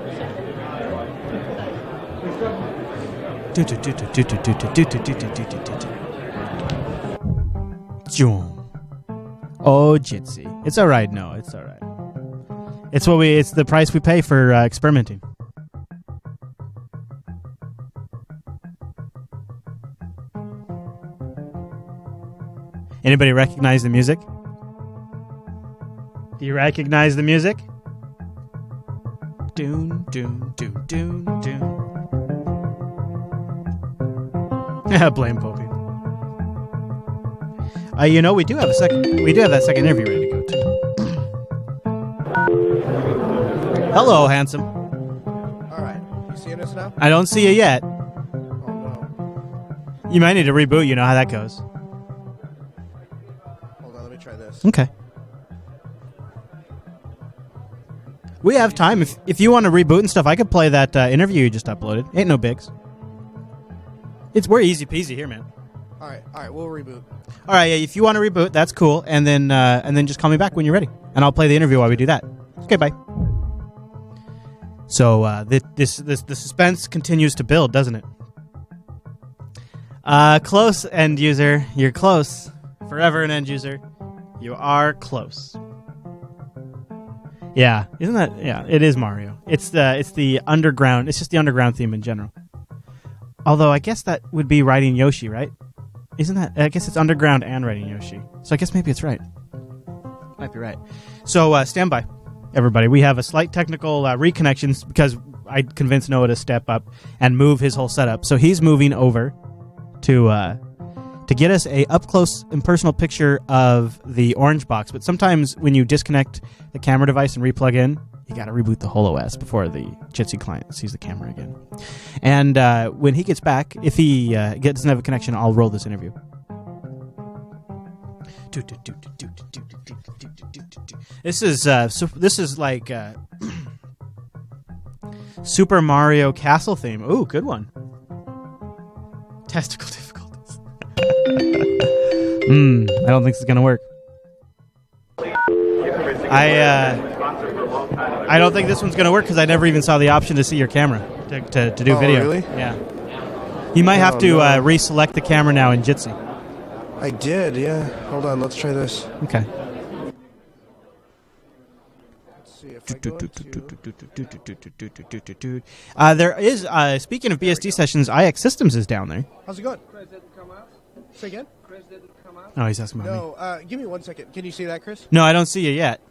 Oh, Jitsi. It's all right. No, it's all right. It's the price we pay for experimenting. Anybody recognize the music? Do you recognize the music? Doon, doon, doon, doon, doon. Blame Popey. We do have that second interview ready to go too. Hello, handsome. All right, you seeing us now? I don't see you yet. Oh no. You might need to reboot. You know how that goes. Hold on, let me try this. Okay. We have time. If you want to reboot and stuff, I could play that interview you just uploaded. Ain't no bigs. We're easy peasy here, man. All right, we'll reboot. All right, yeah, if you want to reboot, that's cool, and then just call me back when you're ready, and I'll play the interview while we do that. Okay, bye. So the suspense continues to build, doesn't it? Close, end user. You're close. Forever an end user. You are close. Yeah, isn't that? Yeah, it is Mario. It's the underground. It's just the underground theme in general. Although I guess that would be riding Yoshi, right? Isn't that? I guess it's underground and riding Yoshi. So I guess maybe it's right. Might be right. So stand by, everybody. We have a slight technical reconnections because I convinced Noah to step up and move his whole setup. So he's moving over to get us a up close and personal picture of the orange box. But sometimes when you disconnect the camera device and replug in, you got to reboot the whole OS before the Jitsi client sees the camera again. And when he gets back, if he doesn't have a connection, I'll roll this interview. This is like Super Mario Castle theme. Ooh, good one. Testicle difficulties. I don't think this is gonna work. I don't think this one's gonna work because I never even saw the option to see your camera to do video. Really? Yeah. You might have to reselect the camera now in Jitsi. I did, yeah. Hold on, let's try this. Okay. Let's see if I go there is, speaking of BSD sessions, IX Systems is down there. How's it going? Chris didn't come out. Say again? Chris didn't come out. Oh, he's asking about me. No, give me 1 second. Can you see that, Chris? No, I don't see you yet.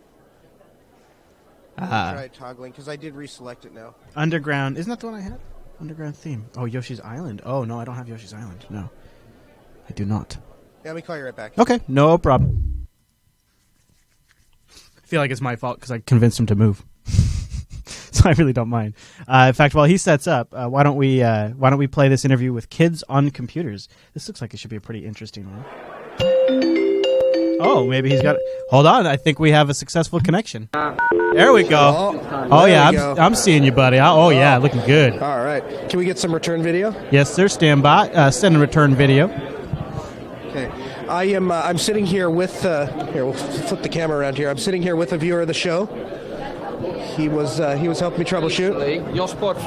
Try toggling, because I did reselect it now. Underground. Isn't that the one I had? Underground theme. Oh, Yoshi's Island. Oh, no, I don't have Yoshi's Island. No. I do not. Yeah, let me call you right back. Okay, no problem. I feel like it's my fault because I convinced him to move. So I really don't mind. In fact, while he sets up, why don't we play this interview with kids on computers? This looks like it should be a pretty interesting one. Oh, maybe he's got. Hold on, I think we have a successful connection. There we go. Oh yeah, I'm seeing you, buddy. Oh yeah, looking good. All right, can we get some return video? Yes, sir. Stand by. Send a return video. Okay, I'm sitting here with. Here, we'll flip the camera around here. I'm sitting here with a viewer of the show. He was helping me troubleshoot. Your sport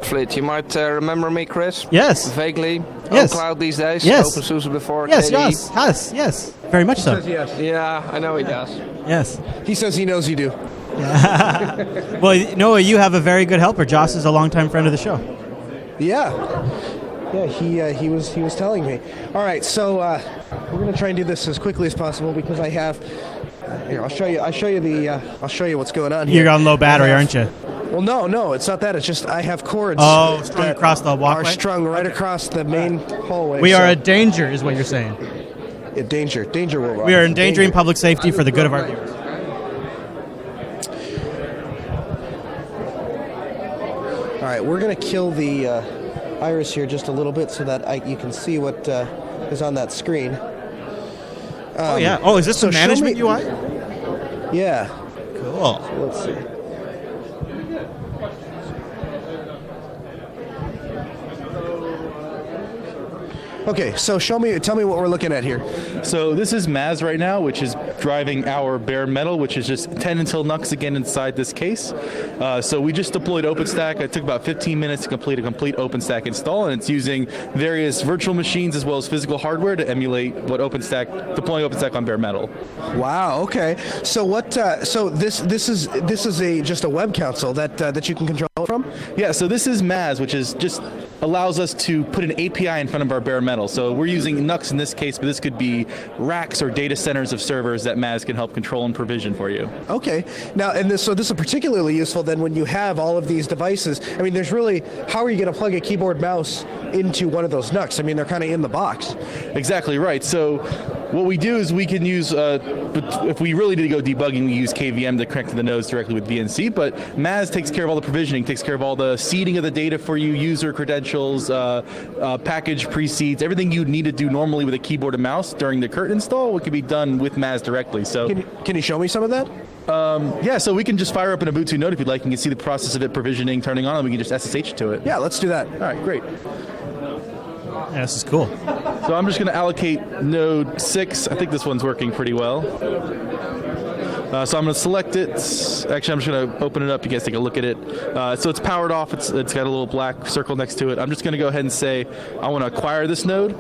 fleet. You might remember me, Chris. Yes. Vaguely. Yes. On cloud these days. Yes. OpenSUSE before. Yes. KDE. Yes. Very much so. He says yes. Yeah, I know he does. Yes. He says he knows you do. Well, Noah, you have a very good helper. Joss is a longtime friend of the show. Yeah. Yeah, he was telling me. All right, so we're gonna try and do this as quickly as possible because I have. Here, I'll show you what's going on here. You're on low battery, aren't you? Well, no, it's not that. It's just I have cords. Oh, strung across the walkway. Are strung right across the main hallway. We are a danger, is what you're saying. Yeah, danger will rise. We are endangering public safety for the good of our viewers. All right, we're gonna kill the iris here just a little bit so that you can see what is on that screen. Oh yeah. Oh, is this the management UI? Yeah. Cool. So let's see. Okay, so tell me what we're looking at here. So this is Maz right now, which is driving our bare metal, which is just 10 until Nux again inside this case. So we just deployed OpenStack. It took about 15 minutes to complete a complete OpenStack install, and it's using various virtual machines as well as physical hardware to emulate what deploying OpenStack on bare metal. Wow. Okay. So what? So this is just a web console that you can control from. Yeah. So this is Maz, which is just allows us to put an API in front of our bare metal. So we're using Nux in this case, but this could be racks or data centers of servers that Maz can help control and provision for you. Okay. Now, this is particularly useful then when you have all of these devices. I mean, how are you going to plug a keyboard mouse into one of those Nux? I mean, they're kind of in the box. Exactly right. So what we do is we can use, if we really need to go debugging, we use KVM to connect to the nodes directly with VNC, but Maz takes care of all the provisioning, takes care of all the seeding of the data for you, user credentials, package pre-seeds, everything you'd need to do normally with a keyboard and mouse during the Kurt install, what can be done with Maz directly. So can you show me some of that? Yeah, so we can just fire up an Ubuntu node if you'd like. You can see the process of it provisioning, turning on, and we can just SSH to it. Yeah, let's do that. All right, great. Yeah, this is cool. So I'm just going to allocate node 6. I think this one's working pretty well. So I'm going to select it. Actually, I'm just going to open it up. You guys take a look at it. So it's powered off. It's got a little black circle next to it. I'm just going to go ahead and say I want to acquire this node.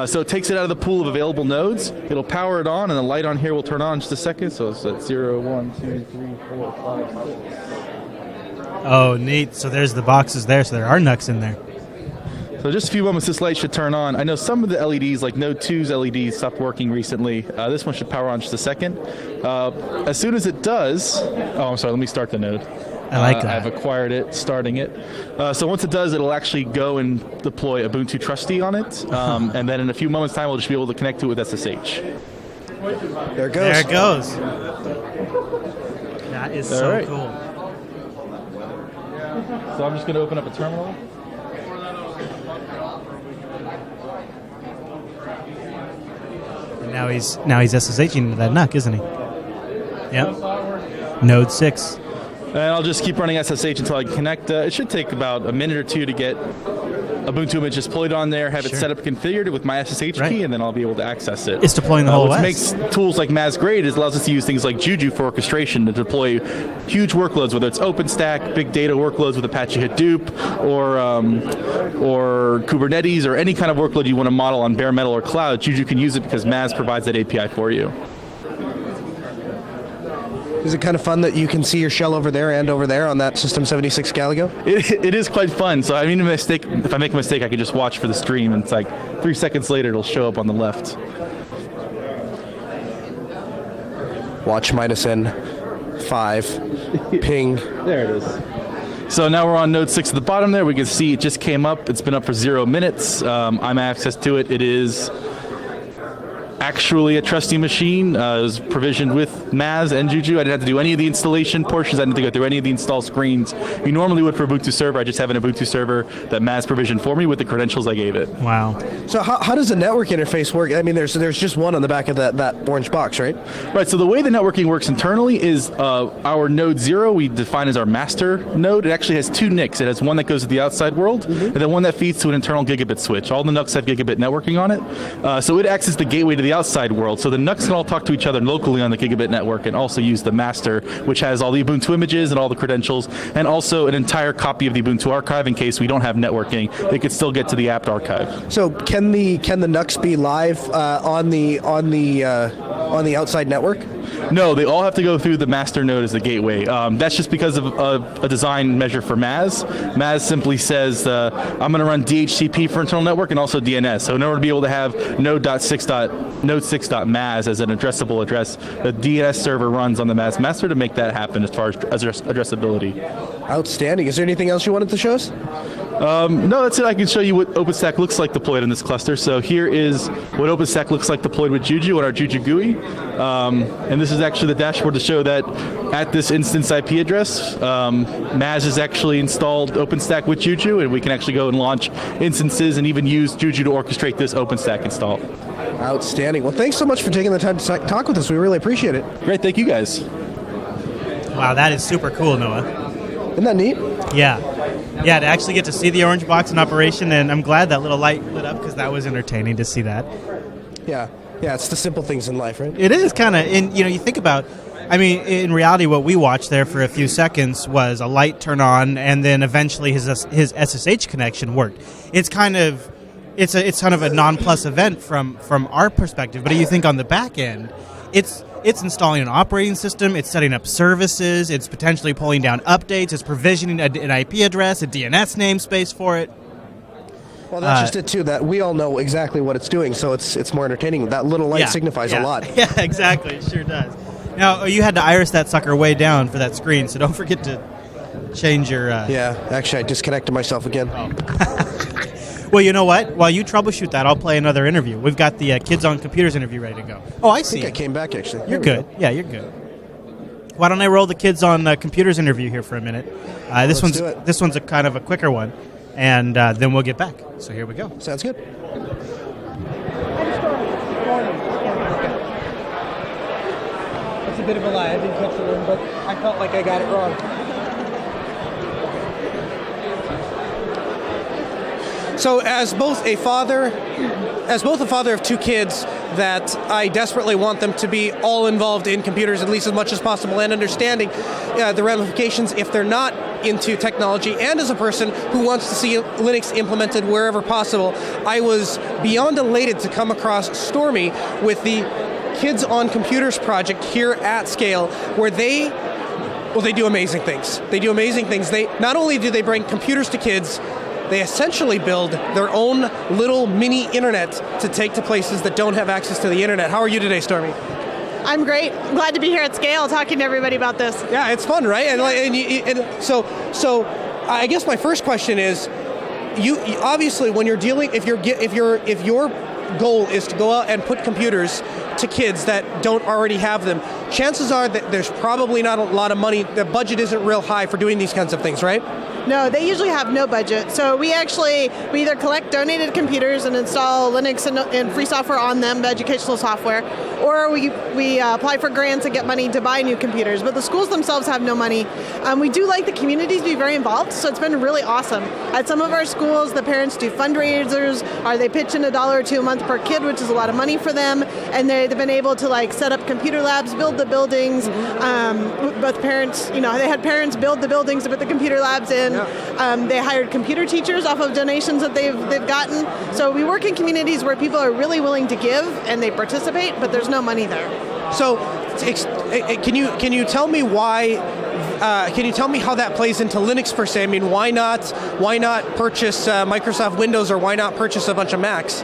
So it takes it out of the pool of available nodes. It'll power it on, and the light on here will turn on in just a second. So it's at 0, 1, 2, 3, 4, 5, 6. Oh, neat. So there's the boxes there. So there are NUCs in there. So just a few moments, this light should turn on. I know some of the LEDs, like Node 2's LEDs, stopped working recently. This one should power on in just a second. As soon as it does... Oh, I'm sorry, let me start the node. I like that. I've acquired it, starting it. So once it does, it'll actually go and deploy Ubuntu Trustee on it. And then in a few moments' time, we'll just be able to connect to it with SSH. There it goes. There it goes. That is so right. cool. So I'm just going to open up a terminal. Now he's SSHing into that NUC, isn't he? Yep. Node 6. And I'll just keep running SSH until I connect. It should take about a minute or two to get Ubuntu image deployed on there, have it set up configured with my SSH key, and then I'll be able to access it. It's deploying the whole What OS. makes tools like Maz great is it allows us to use things like Juju for orchestration to deploy huge workloads, whether it's OpenStack, big data workloads with Apache Hadoop, or Kubernetes, or any kind of workload you want to model on bare metal or cloud. Juju can use it because Maz provides that API for you. Is it kind of fun that you can see your shell over there and over there on that System 76 Galago? It is quite fun. So if I make a mistake, I can just watch for the stream, and it's like 3 seconds later, it'll show up on the left. Watch -N5 ping. There it is. So now we're on node 6 at the bottom there. We can see it just came up. It's been up for 0 minutes. I'm access to it. It is actually a trusty machine. It was provisioned with Maz and Juju. I didn't have to do any of the installation portions. I didn't have to go through any of the install screens you normally would for Ubuntu server. I just have an Ubuntu server that Maz provisioned for me with the credentials I gave it. Wow. So how does the network interface work? I mean, there's just one on the back of that orange box, right? Right, so the way the networking works internally is our node 0 we define as our master node. It actually has 2 NICs. It has one that goes to the outside world, and then one that feeds to an internal gigabit switch. All the NUCs have gigabit networking on it. So it acts as the gateway to the outside world. So the NUCs can all talk to each other locally on the gigabit network and also use the master, which has all the Ubuntu images and all the credentials, and also an entire copy of the Ubuntu archive in case we don't have networking. They could still get to the apt archive. So can the NUCs be live on the outside network? No, they all have to go through the master node as the gateway. That's just because of a design measure for Maz. Maz simply says, I'm going to run DHCP for internal network and also DNS. So in order to be able to have node.6.maz as an addressable address, the DNS server runs on the Maz master to make that happen as far as addressability. Outstanding. Is there anything else you wanted to show us? No, that's it. I can show you what OpenStack looks like deployed in this cluster. So here is what OpenStack looks like deployed with Juju on our Juju GUI. And this is actually the dashboard to show that at this instance IP address, Maz has actually installed OpenStack with Juju, and we can actually go and launch instances and even use Juju to orchestrate this OpenStack install. Outstanding. Well, thanks so much for taking the time to talk with us. We really appreciate it. Great. Thank you, guys. Wow, that is super cool, Noah. Isn't that neat? Yeah. Yeah, to actually get to see the orange box in operation, and I'm glad that little light lit up because that was entertaining to see that. Yeah. Yeah, it's the simple things in life, right? It is kind of, and you think about, I mean, in reality, what we watched there for a few seconds was a light turn on, and then eventually his SSH connection worked. It's kind of a non-plus event from our perspective, but you think on the back end, it's installing an operating system, it's setting up services, it's potentially pulling down updates, it's provisioning an IP address, a DNS namespace for it. Well, that's just it, too, that we all know exactly what it's doing, so it's more entertaining. That little light signifies a lot. Yeah, exactly. It sure does. Now, you had to iris that sucker way down for that screen, so don't forget to change your... Yeah, actually, I disconnected myself again. Oh. Well, you know what? While you troubleshoot that, I'll play another interview. We've got the Kids on Computers interview ready to go. Oh, I see. I think I came back, actually. You're good. Yeah, you're good. Why don't I roll the Kids on Computers interview here for a minute? This one's a kind of a quicker one, and then we'll get back. So here we go. Sounds good. a bit of a lie. I didn't catch the one, but I felt like I got it wrong. So as both a father of two kids that I desperately want them to be all involved in computers at least as much as possible and understanding the ramifications if they're not into technology, and as a person who wants to see Linux implemented wherever possible, I was beyond elated to come across Stormy with the Kids on Computers project here at Scale, where they do amazing things. They do amazing things. They not only do they bring computers to kids, they essentially build their own little mini internet to take to places that don't have access to the internet. How are you today, Stormy? I'm great. Glad to be here at Scale talking to everybody about this. Yeah, it's fun, right? And so I guess my first question is, you obviously when you're dealing, if your goal is to go out and put computers to kids that don't already have them, chances are that there's probably not a lot of money. The budget isn't real high for doing these kinds of things, right? No, they usually have no budget. So we either collect donated computers and install Linux and free software on them, educational software, or we apply for grants and get money to buy new computers. But the schools themselves have no money. We do like the communities to be very involved, so it's been really awesome. At some of our schools, the parents do fundraisers, or they pitch in $1 or $2 a month per kid, which is a lot of money for them, and they've been able to set up computer labs, build the buildings. Both parents, they had parents build the buildings to put the computer labs in. They hired computer teachers off of donations that they've gotten. So we work in communities where people are really willing to give and they participate, but there's no money there. So can you tell me why? Can you tell me how that plays into Linux per se? I mean, why not purchase Microsoft Windows, or why not purchase a bunch of Macs?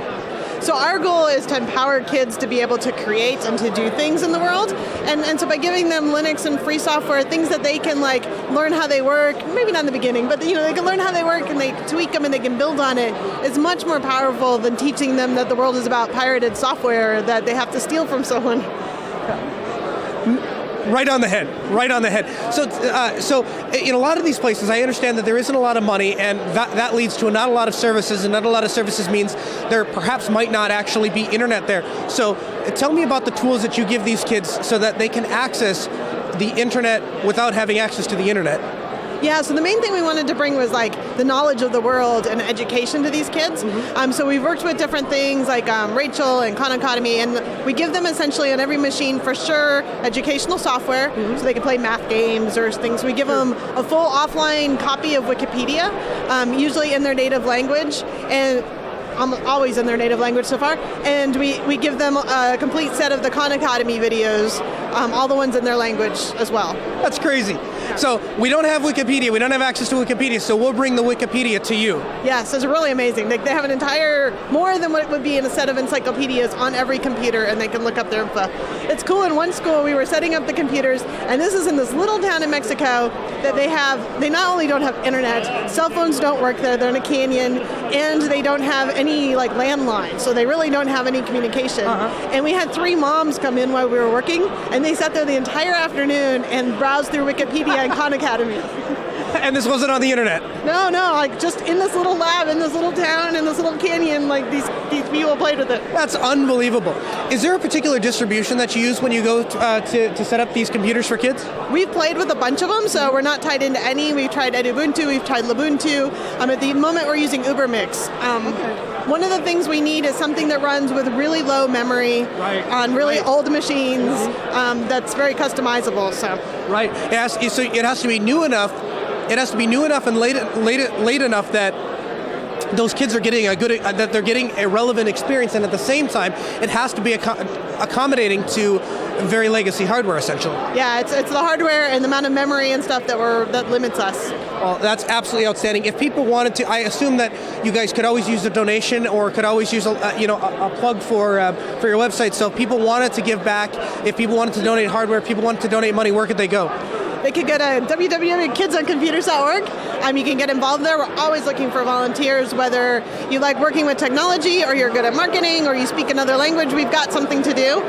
So our goal is to empower kids to be able to create and to do things in the world. And so by giving them Linux and free software, things that they can learn how they work, maybe not in the beginning, but they can learn how they work and they tweak them and they can build on it, is much more powerful than teaching them that the world is about pirated software that they have to steal from someone. Right on the head. So in a lot of these places, I understand that there isn't a lot of money, and that leads to not a lot of services, and not a lot of services means there perhaps might not actually be internet there. So tell me about the tools that you give these kids so that they can access the internet without having access to the internet. Yeah, so the main thing we wanted to bring was the knowledge of the world and education to these kids. So we've worked with different things like Rachel and Khan Academy, and we give them essentially on every machine for sure educational software, so they can play math games or things. We give them a full offline copy of Wikipedia, usually in their native language, and always in their native language so far, and we give them a complete set of the Khan Academy videos, all the ones in their language as well. That's crazy. So we don't have Wikipedia, we don't have access to Wikipedia, so we'll bring the Wikipedia to you. Yes, it's really amazing. They have an entire, more than what would be in a set of encyclopedias on every computer, and they can look up their info. It's cool. In one school, we were setting up the computers, and this is in this little town in Mexico that they not only don't have internet, cell phones don't work there, they're in a canyon, and they don't have any landlines, so they really don't have any communication. And we had 3 moms come in while we were working, and they sat there the entire afternoon and browsed through Wikipedia and Khan Academy. And this wasn't on the internet? No, just in this little lab, in this little town, in this little canyon, these people played with it. That's unbelievable. Is there a particular distribution that you use when you go to set up these computers for kids? We've played with a bunch of them, so we're not tied into any. We've tried Ubuntu, we've tried Lubuntu. At the moment, we're using UberMix. One of the things we need is something that runs with really low memory on really old machines that's very customizable. Right. It has to be new enough. It has to be new enough and late enough that those kids are getting that they're getting a relevant experience, and at the same time, it has to be accommodating to very legacy hardware, essentially. Yeah, it's the hardware and the amount of memory and stuff that limits us. Well, that's absolutely outstanding. If people wanted to, I assume that you guys could always use a donation, or could always use a plug for your website. So if people wanted to give back, if people wanted to donate hardware, if people wanted to donate money, where could they go? They could go to www.kidsoncomputers.org. You can get involved there. We're always looking for volunteers, whether you like working with technology, or you're good at marketing, or you speak another language. We've got something to do.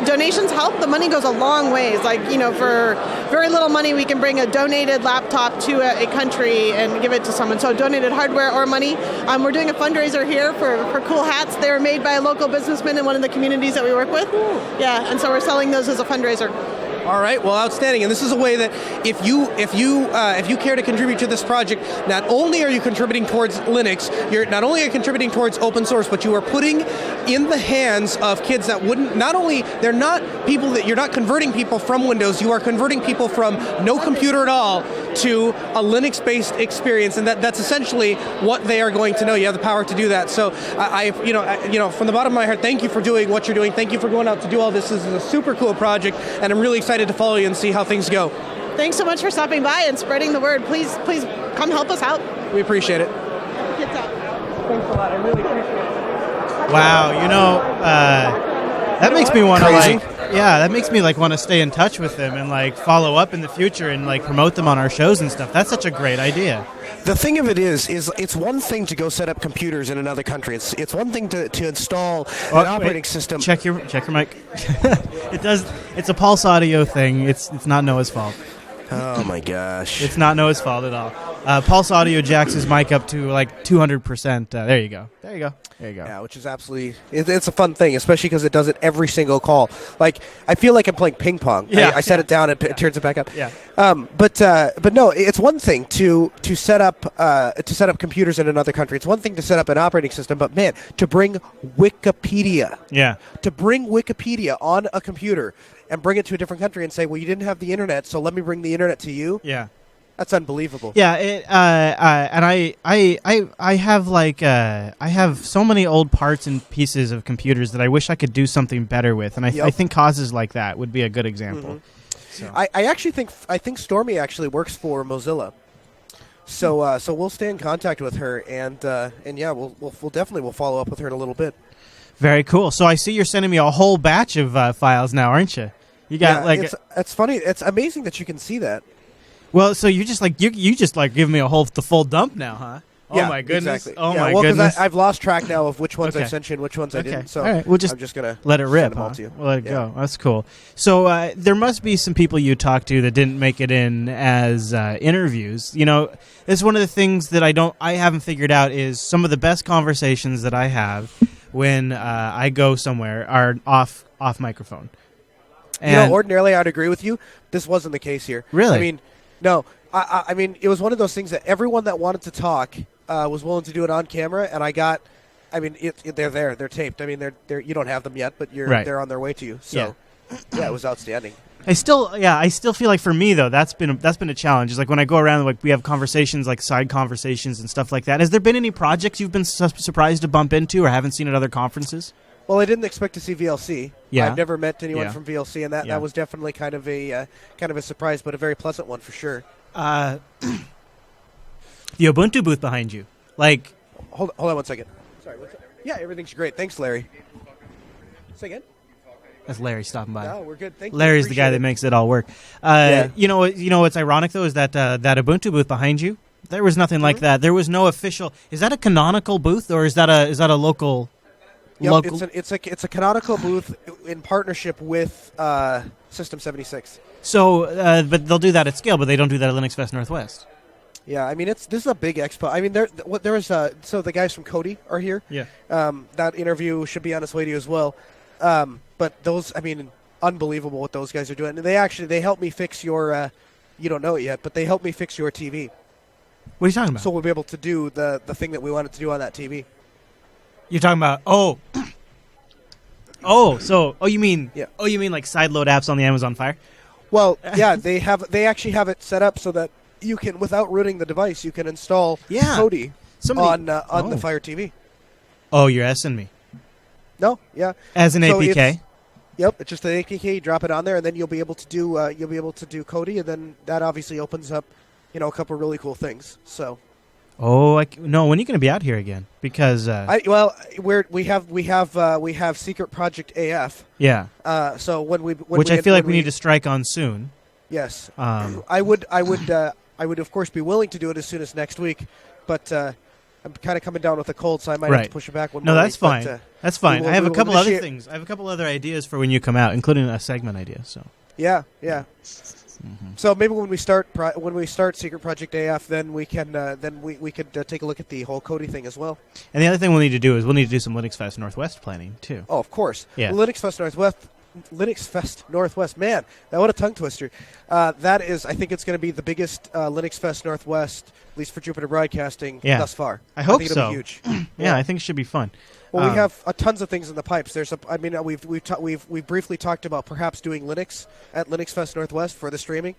Donations help. The money goes a long ways. For very little money, we can bring a donated laptop to a country and give it to someone. So donated hardware or money. We're doing a fundraiser here for cool hats. They were made by a local businessman in one of the communities that we work with. Yeah, and so we're selling those as a fundraiser. All right, well, outstanding. And this is a way that if you care to contribute to this project, not only are you contributing towards Linux, you're not only are contributing towards open source, but you are putting in the hands of kids that wouldn't. Not only they're not people that you're not converting people from Windows, you are converting people from no computer at all to a Linux-based experience, and that's essentially what they are going to know. You have the power to do that. So from the bottom of my heart, thank you for doing what you're doing. Thank you for going out to do all this. This is a super cool project, and I'm really excited to follow you and see how things go. Thanks so much for stopping by and spreading the word. Please come help us out. We appreciate it. Kids out. Thanks a lot. I really appreciate it. Wow, that makes me want to that makes me want to stay in touch with them and follow up in the future and promote them on our shows and stuff. That's such a great idea. The thing of it is it's one thing to go set up computers in another country. It's one thing to install an operating system. Check your mic. It's a Pulse Audio thing. It's not Noah's fault. Oh my gosh. It's not Noah's fault at all. Pulse Audio jacks his mic up to 200%. There you go. Yeah, which is absolutely it's a fun thing, especially because it does it every single call. I feel like I'm playing ping pong. Yeah, I set it down and it turns it back up. Yeah. But no, it's one thing to set up computers in another country. It's one thing to set up an operating system, but man, to bring Wikipedia. Yeah. To bring Wikipedia on a computer and bring it to a different country and say, well, you didn't have the internet, so let me bring the internet to you. Yeah. That's unbelievable. Yeah, and I have so many old parts and pieces of computers that I wish I could do something better with, and I think causes like that would be a good example. Mm-hmm. So. I actually think Stormy actually works for Mozilla, so we'll stay in contact with her, and yeah, we'll definitely follow up with her in a little bit. Very cool. So I see you're sending me a whole batch of files now, aren't you? You got it's funny. It's amazing that you can see that. Well, so you just you just give me the full dump now, huh? Yeah, oh my goodness! Exactly. Oh yeah, my well, goodness! I've lost track now of which ones Okay. I sent you and which ones I didn't. So all right, I'm just gonna let it rip. send them all Huh? to you. We'll let it go. That's cool. So there must be some people you talked to that didn't make it in as interviews. It's one of the things that I haven't figured out is some of the best conversations that I have when I go somewhere are off microphone. And ordinarily I'd agree with you. This wasn't the case here. Really? I mean, no. I mean, it was one of those things that everyone that wanted to talk was willing to do it on camera, and I got. I mean, they're there. They're taped. I mean, they're you don't have them yet, but they're on their way to you. So, yeah, it was outstanding. I still feel like for me though that's been a challenge. It's like when I go around, we have conversations side conversations and stuff like that. Has there been any projects you've been surprised to bump into or haven't seen at other conferences? Well, I didn't expect to see VLC. Yeah. I've never met anyone Yeah. from VLC, and that was definitely kind of a surprise, but a very pleasant one for sure. The Ubuntu booth behind you, Hold on 1 second. Sorry. What's up? Yeah, everything's great. Thanks, Larry. Say again. That's Larry stopping by. No, we're good. Thank you. Larry's the guy Appreciate that it. makes it all work. Yeah. You know what's ironic though is that that Ubuntu booth behind you. There was nothing like that. There was no official. Is that a canonical booth or is that a local? Yep, local? it's a canonical booth in partnership with System 76. So, but they'll do that at scale, but they don't do that at Linux Fest Northwest. Yeah, I mean this is a big expo. I mean there was so the guys from Cody are here. Yeah. That interview should be on its way to you as well. But those, I mean, unbelievable what those guys are doing. And they helped me fix your. You don't know it yet, but they helped me fix your TV. What are you talking about? So we'll be able to do the thing that we wanted to do on that TV. You're talking about you mean like sideload apps on the Amazon Fire? Well, yeah, they actually have it set up so that you can, without rooting the device, you can install Kodi on the Fire TV. Oh, you're S-ing me. No, yeah. As an APK. Yep, it's just an APK. You drop it on there, and then you'll be able to do Kodi, and then that obviously opens up, a couple of really cool things. So. Oh no! When are you going to be out here again? Because we have Secret Project AF. Yeah. So which I feel like we need to strike on soon. Yes. I would of course be willing to do it as soon as next week, but I'm kind of coming down with a cold, so I might have to push it back one more No, that's week, fine. but, that's fine. I have a couple other initiate- things. I have a couple other ideas for when you come out, including a segment idea. So. Yeah. So maybe when we start Secret Project AF, then we can we could take a look at the whole Kodi thing as well. And the other thing we'll need to do is some Linux Fest Northwest planning too. Oh, of course. Yeah. Linux Fest Linux Fest Northwest. Man, what a tongue twister. That is, I think it's going to be the biggest Linux Fest Northwest, at least for Jupiter Broadcasting, thus far. I hope think so. It'll be huge. Yeah, I think it should be fun. Well, we have tons of things in the pipes. We've briefly talked about perhaps doing Linux at Linux Fest Northwest for the streaming.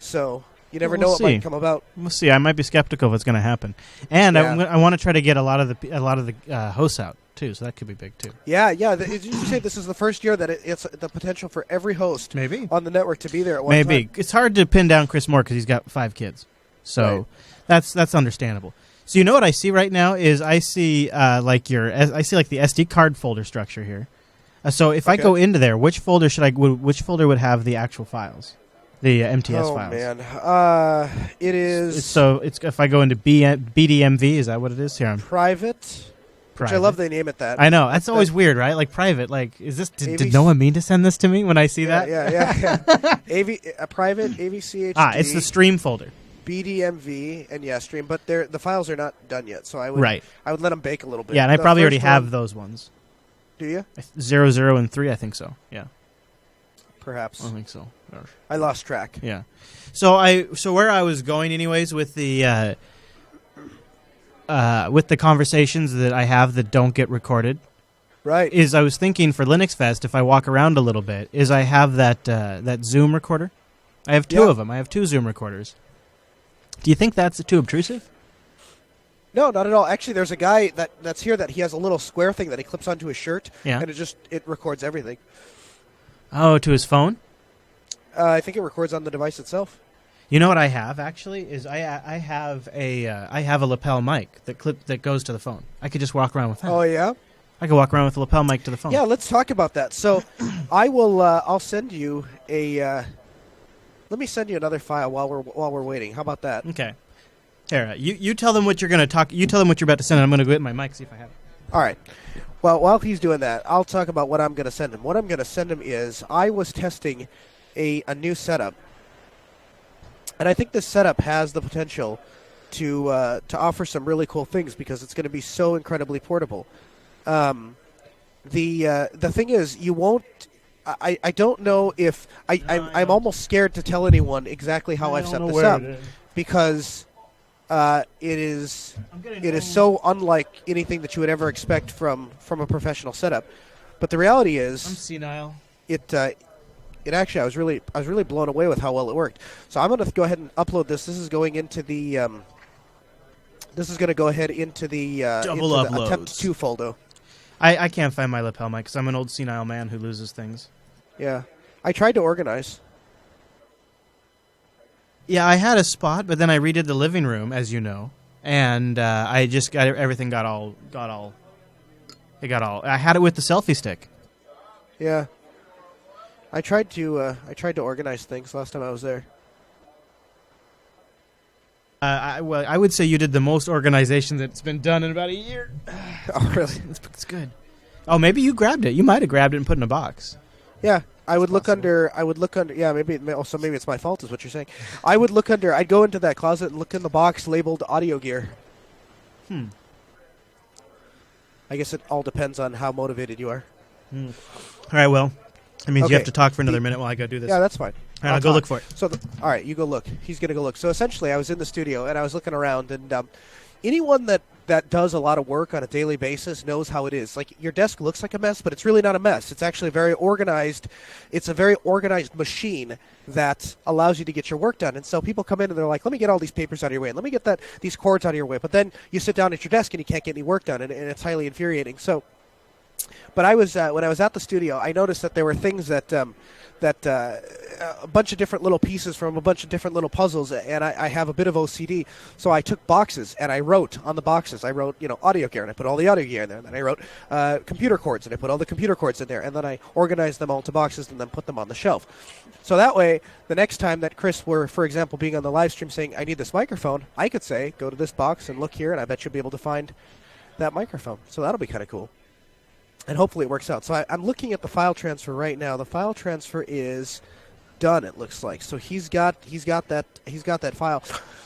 So you never know what might come about. We'll see. I might be skeptical if it's going to happen, and I want to try to get a lot of the hosts out too. So that could be big too. Yeah. Did you say this is the first year that it's the potential for every host on the network to be there at one time? Maybe it's hard to pin down Chris Moore because he's got 5 kids, so that's understandable. So you know what I see right now is I see like the SD card folder structure here. So if I go into there, which folder would have the actual files, the MTS files? Oh man, it is. So it's if I go into BDMV, is that what it is here? Private. Which I love they name it that. I know that's always weird, right? Like private. Like is this? Did no one mean to send this to me when I see that? Yeah. Private AVCHD. It's the stream folder. BDMV and stream, but the files are not done yet, so I would let them bake a little bit. Yeah, and I probably already have those ones. Do you? 0, 0, and 3, I think so. Yeah, perhaps. I think so. I lost track. Yeah. So where I was going, anyways, with the conversations that I have that don't get recorded, right? Is I was thinking for Linux Fest, if I walk around a little bit, is I have that Zoom recorder. I have 2 of them. I have 2 Zoom recorders. Do you think that's too obtrusive? No, not at all. Actually, there's a guy that's here that he has a little square thing that he clips onto his shirt, and it records everything. Oh, to his phone? I think it records on the device itself. You know what I have actually is I have a lapel mic that goes to the phone. I could just walk around with that. Oh yeah, I could walk around with a lapel mic to the phone. Yeah, let's talk about that. So, I'll send you a. Let me send you another file while we're waiting. How about that? Okay. Here, you tell them what you're going to talk. You tell them what you're about to send. And I'm going to go get my mic, see if I have it. All right. Well, while he's doing that, I'll talk about what I'm going to send him. What I'm going to send him is I was testing a new setup, and I think this setup has the potential to offer some really cool things because it's going to be so incredibly portable. The thing is, you won't. I don't know if I'm almost scared to tell anyone exactly how I've set this up because it is so unlike anything that you would ever expect from a professional setup. But the reality is, I'm senile. It actually I was really blown away with how well it worked. So I'm going to go ahead and upload this. This is going into the double uploads. attempt 2 folder. I can't find my lapel mic because I'm an old senile man who loses things. Yeah. I tried to organize. Yeah, I had a spot, but then I redid the living room, as you know, and I just got everything got all. I had it with the selfie stick. Yeah. I tried to organize things last time I was there. I would say you did the most organization that's been done in about a year. Oh, really? It's good. Oh, maybe you grabbed it. You might have grabbed it and put it in a box. Yeah, I would look under. Yeah, maybe it's my fault, is what you're saying. I would look under. I'd go into that closet and look in the box labeled audio gear. I guess it all depends on how motivated you are. All right. Well, that means you have to talk for another minute while I go do this. Yeah, that's fine. All right, I'll go look for it. So, all right, you go look. He's gonna go look. So essentially, I was in the studio and I was looking around, and anyone that does a lot of work on a daily basis knows how it is. Like, your desk looks like a mess, but it's really not a mess. It's actually very organized. It's a very organized machine that allows you to get your work done. And so people come in and they're like, let me get all these papers out of your way, and let me get these cords out of your way. But then you sit down at your desk and you can't get any work done, and it's highly infuriating. So, but I was when I was at the studio, I noticed that there were things that a bunch of different little pieces from a bunch of different little puzzles, and I have a bit of OCD, so I took boxes and I wrote on the boxes. I wrote, audio gear, and I put all the audio gear in there, and then I wrote computer cords, and I put all the computer cords in there, and then I organized them all into boxes and then put them on the shelf. So that way, the next time that Chris were, for example, being on the live stream saying, I need this microphone, I could say, go to this box and look here, and I bet you'll be able to find that microphone. So that'll be kind of cool. And hopefully it works out. So I'm looking at the file transfer right now. The file transfer is done, it looks like. So he's got that file.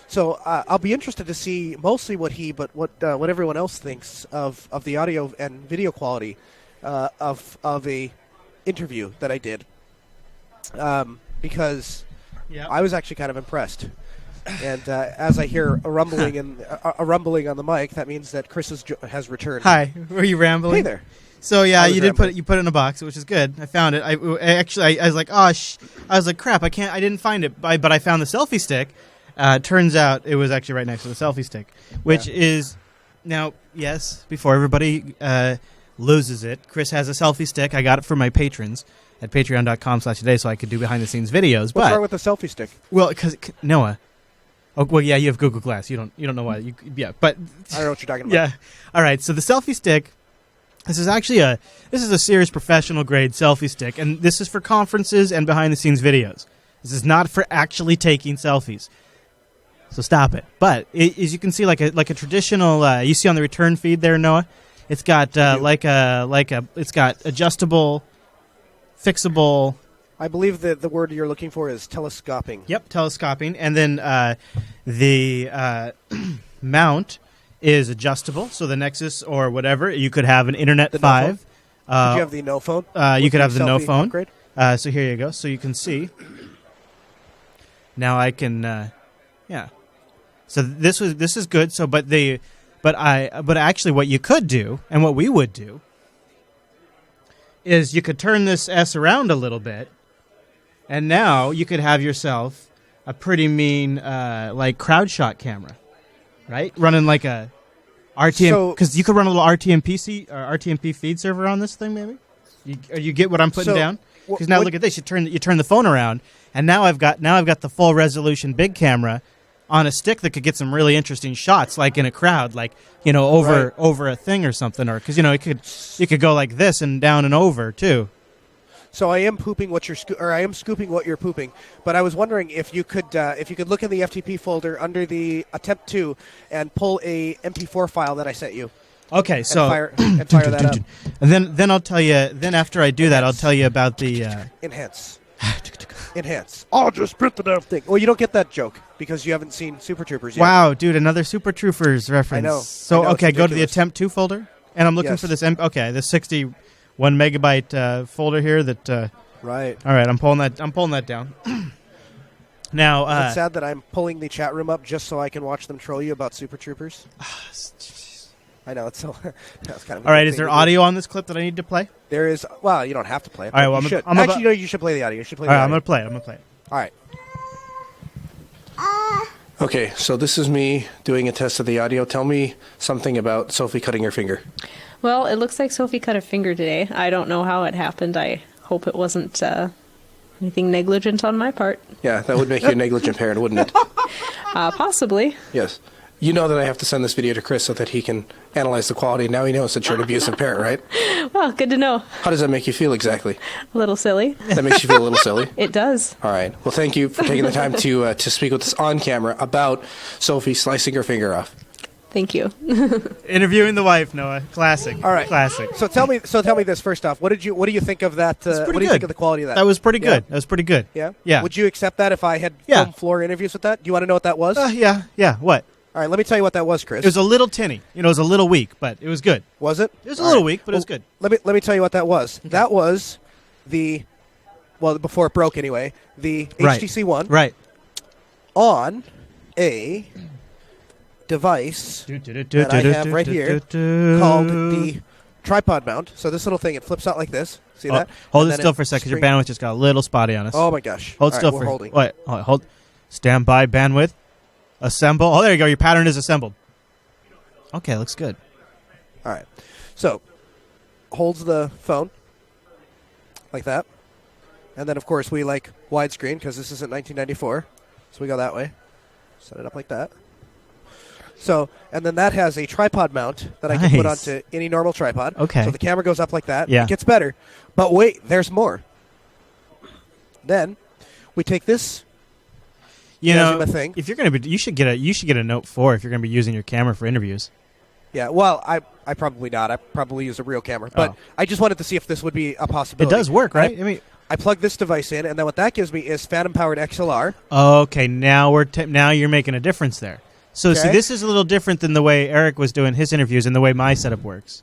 So I'll be interested to see mostly what everyone else thinks of the audio and video quality of a interview that I did, because Yep. I was actually kind of impressed. And as I hear a rumbling a rumbling on the mic, that means that Chris has returned. Hi, were you rambling? Hey there. So yeah, I was you did rambling. put it in a box, which is good. I found it. I was like, oh, I was like, crap, I didn't find it, but I found the selfie stick. Turns out it was actually right next to the selfie stick, which is now, yes, before everybody loses it, Chris has a selfie stick. I got it for my patrons at patreon.com/today so I could do behind the scenes videos. What's wrong with the selfie stick? Well, because Noah. Oh, well, yeah, you have Google Glass. You don't know why. But I don't know what you're talking about. Yeah. All right. So the selfie stick. This is actually a serious professional grade selfie stick, and this is for conferences and behind the scenes videos. This is not for actually taking selfies. So stop it. But as you can see, like a traditional, you see on the return feed there, Noah, it's got it's got adjustable, fixable. I believe that the word you're looking for is telescoping. Yep, telescoping, and then the mount is adjustable. So the Nexus or whatever, you could have an Internet 5. Could you have the no phone? You could have the no selfie phone. upgrade? So here you go. So you can see. Now I can, yeah. So this is good. So but actually what you could do and what we would do is you could turn this S around a little bit, and now you could have yourself a pretty mean like crowd shot camera, right? Running like a RTM, because you could run a little RTMP feed server on this thing, maybe. You get what I'm putting down? Because now look at this. You turn the phone around, and now I've got the full resolution big camera on a stick that could get some really interesting shots, like in a crowd, like over a thing or something, or because you could go like this and down and over too. So I am pooping what you're I am scooping what you're pooping. But I was wondering if you could look in the FTP folder under the attempt 2 and pull a MP4 file that I sent you. Okay, so fire that up. And then I'll tell you. Then after I do that, I'll tell you about the enhance. Enhance. I'll just print the damn thing. Well, you don't get that joke because you haven't seen Super Troopers yet. Wow, dude, another Super Troopers reference. I know. So I know, okay, it's go to the ridiculous. attempt 2 folder, and I'm looking Yes. for this. The 61 megabyte folder here. That right. All right, I'm pulling that down. Now, it's sad that I'm pulling the chat room up just so I can watch them troll you about Super Troopers. I know, it's so. That's kind of. all right, is there audio on this clip that I need to play? There is. Well, you don't have to play it. All right, but well, you should. I'm Actually, no, you should play the audio. You should play. All The right, audio. I'm gonna play it. All right. Okay, so this is me doing a test of the audio. Tell me something about Sophie cutting her finger. Well, it looks like Sophie cut a finger today. I don't know how it happened. I hope it wasn't anything negligent on my part. Yeah, that would make you a negligent parent, wouldn't it? Possibly. Yes. You know that I have to send this video to Chris so that he can analyze the quality. Now he knows that you're an abusive parent, right? Well, good to know. How does that make you feel exactly? A little silly. That makes you feel a little silly? It does. All right. Well, thank you for taking the time to speak with us on camera about Sophie slicing her finger off. Thank you. Interviewing the wife, Noah. Classic. All right. Classic. So tell me this first off. What do you think of that? What do you think of the quality of that? That was pretty Yeah. good. That was pretty good. Yeah. Yeah. Would you accept that if I had Yeah. film floor interviews with that? Do you want to know what that was? Yeah. What? All right. Let me tell you what that was, Chris. It was a little tinny. It was a little weak, but it was good. Was it? It was a All little right. weak, but it was good. Let me tell you what that was. That was before it broke anyway, the Right. HTC One. Right. On a device that I have right here called the tripod mount. So this little thing, it flips out like this. See that? Hold And it then still for a second. Your spring- bandwidth just got a little spotty on us. Oh, my gosh. Hold All still right, for we're holding. Wait, hold. Stand by. Bandwidth. Assemble. Oh, there you go. Your pattern is assembled. Okay, looks good. All right. So holds the phone like that. And then, of course, we like widescreen because this isn't 1994. So we go that way. Set it up like that. So, and then that has a tripod mount that I can put Nice. onto any normal tripod. Okay. So the camera goes up like that. Yeah. It gets better. But wait, there's more. Then we take this You know, Yazima thing. if you're gonna be, you should get a Note 4 if you're gonna be using your camera for interviews. Yeah, well, I probably not. I probably use a real camera. But I just wanted to see if this would be a possibility. It does work, right? I mean, I plug this device in, and then what that gives me is phantom-powered XLR. Okay, now now you're making a difference there. So see, Okay. this is a little different than the way Eric was doing his interviews and the way my setup works.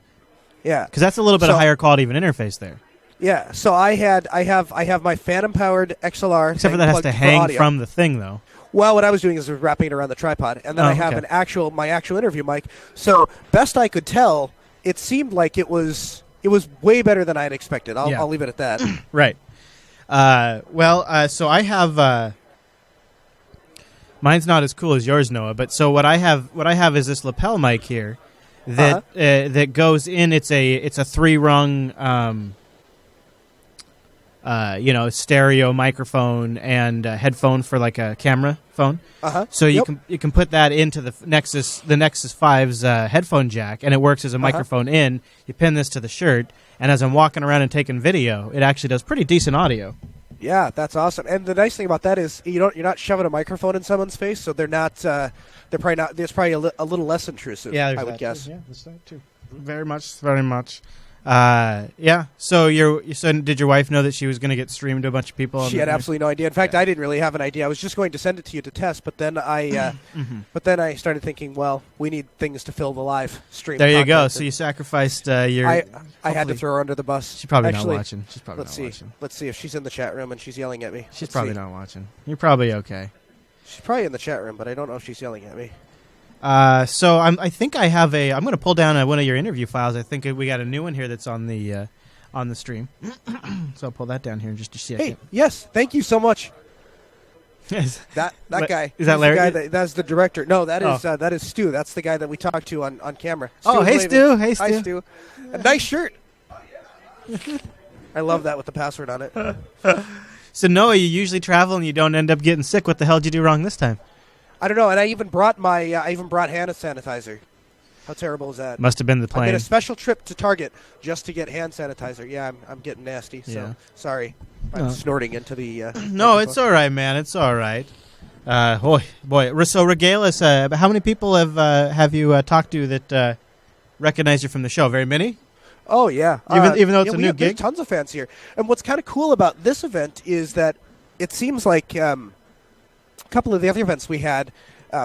Yeah. Because that's a little bit So- of higher quality of an interface there. Yeah, so I have my Phantom-powered XLR. Except for that has to hang from the thing, though. Well, what I was doing is wrapping it around the tripod, and then I have my actual interview mic. So best I could tell, it seemed like it was way better than I had expected. I'll leave it at that. Right. So I have. Mine's not as cool as yours, Noah. But so what I have is this lapel mic here that that goes in. It's a 3-rung. Stereo microphone and headphone for like a camera phone. So you can put that into the Nexus 5's headphone jack, and it works as a microphone in. You pin this to the shirt, and as I'm walking around and taking video, it actually does pretty decent audio. Yeah, that's awesome. And the nice thing about that is you're not shoving a microphone in someone's face, so they're probably not. There's probably a little less intrusive. Yeah, I would guess. Yeah, there's that too. Very much. So did your wife know that she was going to get streamed to a bunch of people? She had absolutely no idea. In fact, I didn't really have an idea. I was just going to send it to you to test, but then I started thinking, well, we need things to fill the live stream. There you go. So you sacrificed your. I had to throw her under the bus. She's probably not watching. Watching. Let's see if she's in the chat room and she's yelling at me. She's probably not watching. You're probably okay. She's probably in the chat room, but I don't know if she's yelling at me. So I think I have I'm going to pull down one of your interview files. I think we got a new one here that's on the stream. So I'll pull that down here in just a second. Hey, yes, thank you so much. Yes. That guy. Is that Larry? That's the director. No, that is Stu. That's the guy that we talked to on camera. Hey Stu. Hey Stu. Hi Stu. A nice shirt. I love that with the password on it. So Noah, you usually travel and you don't end up getting sick. What the hell did you do wrong this time? I don't know, and I even brought hand sanitizer. How terrible is that? Must have been the plane. I made a special trip to Target just to get hand sanitizer. Yeah, I'm getting nasty. So sorry, I'm snorting into the. No, it's all right, man. It's all right. Boy. So regale us. How many people have you talked to that recognize you from the show? Very many. Oh yeah, even though it's a new gig. There's tons of fans here, and what's kind of cool about this event is that it seems like. A couple of the other events we had,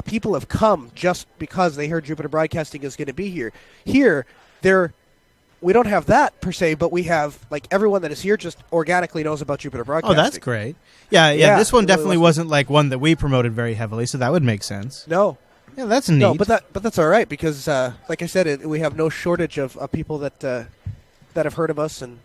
people have come just because they heard Jupiter Broadcasting is going to be here. Here, we don't have that per se, but we have everyone that is here just organically knows about Jupiter Broadcasting. Oh, that's great. Yeah. This one definitely wasn't like one that we promoted very heavily, so that would make sense. No. Yeah, that's neat. No, but that's all right because, like I said, we have no shortage of people that have heard of us and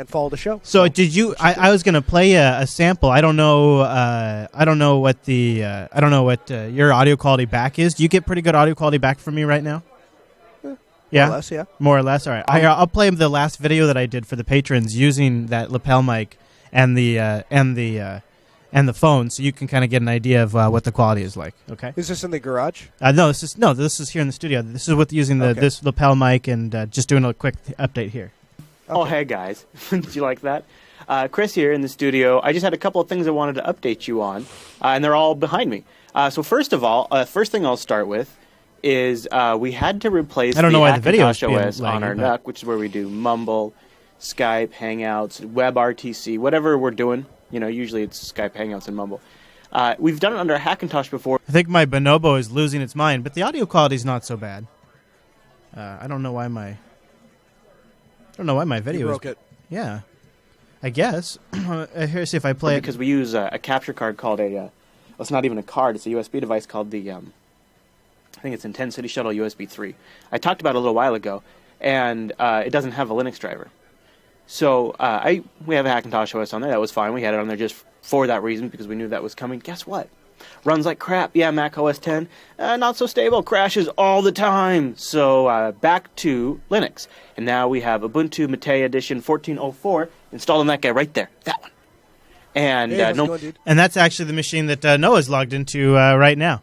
follow the show. So did you? I was going to play a sample. I don't know. I don't know what your audio quality back is. Do you get pretty good audio quality back from me right now? Yeah, more or less. Yeah, more or less. All right. I'll play the last video that I did for the patrons using that lapel mic and the phone, so you can kind of get an idea of what the quality is like. Okay. Is this in the garage? No, this is here in the studio. This is with using this lapel mic and just doing a quick update here. Okay. Oh, hey, guys. Did you like that? Chris here in the studio. I just had a couple of things I wanted to update you on, and they're all behind me. So first of all, first thing I'll start with is we had to replace the Hackintosh OS on our NUC, which is where we do Mumble, Skype, Hangouts, WebRTC, whatever we're doing. Usually it's Skype, Hangouts, and Mumble. We've done it under Hackintosh before. I think my Bonobo is losing its mind, but the audio quality is not so bad. I don't know why my video you broke it. Yeah, I guess. Here, see if I play because we use a capture card called it's not even a card. It's a USB device called the I think it's Intensity Shuttle USB 3. I talked about it a little while ago, and it doesn't have a Linux driver. So we have a Hackintosh OS on there. That was fine. We had it on there just for that reason because we knew that was coming. Guess what? Runs like crap. Yeah, Mac OS 10, not so stable. Crashes all the time. So back to Linux. And now we have Ubuntu Mate Edition 14.04 installed on that guy right there. That one. And and that's actually the machine that Noah's logged into right now.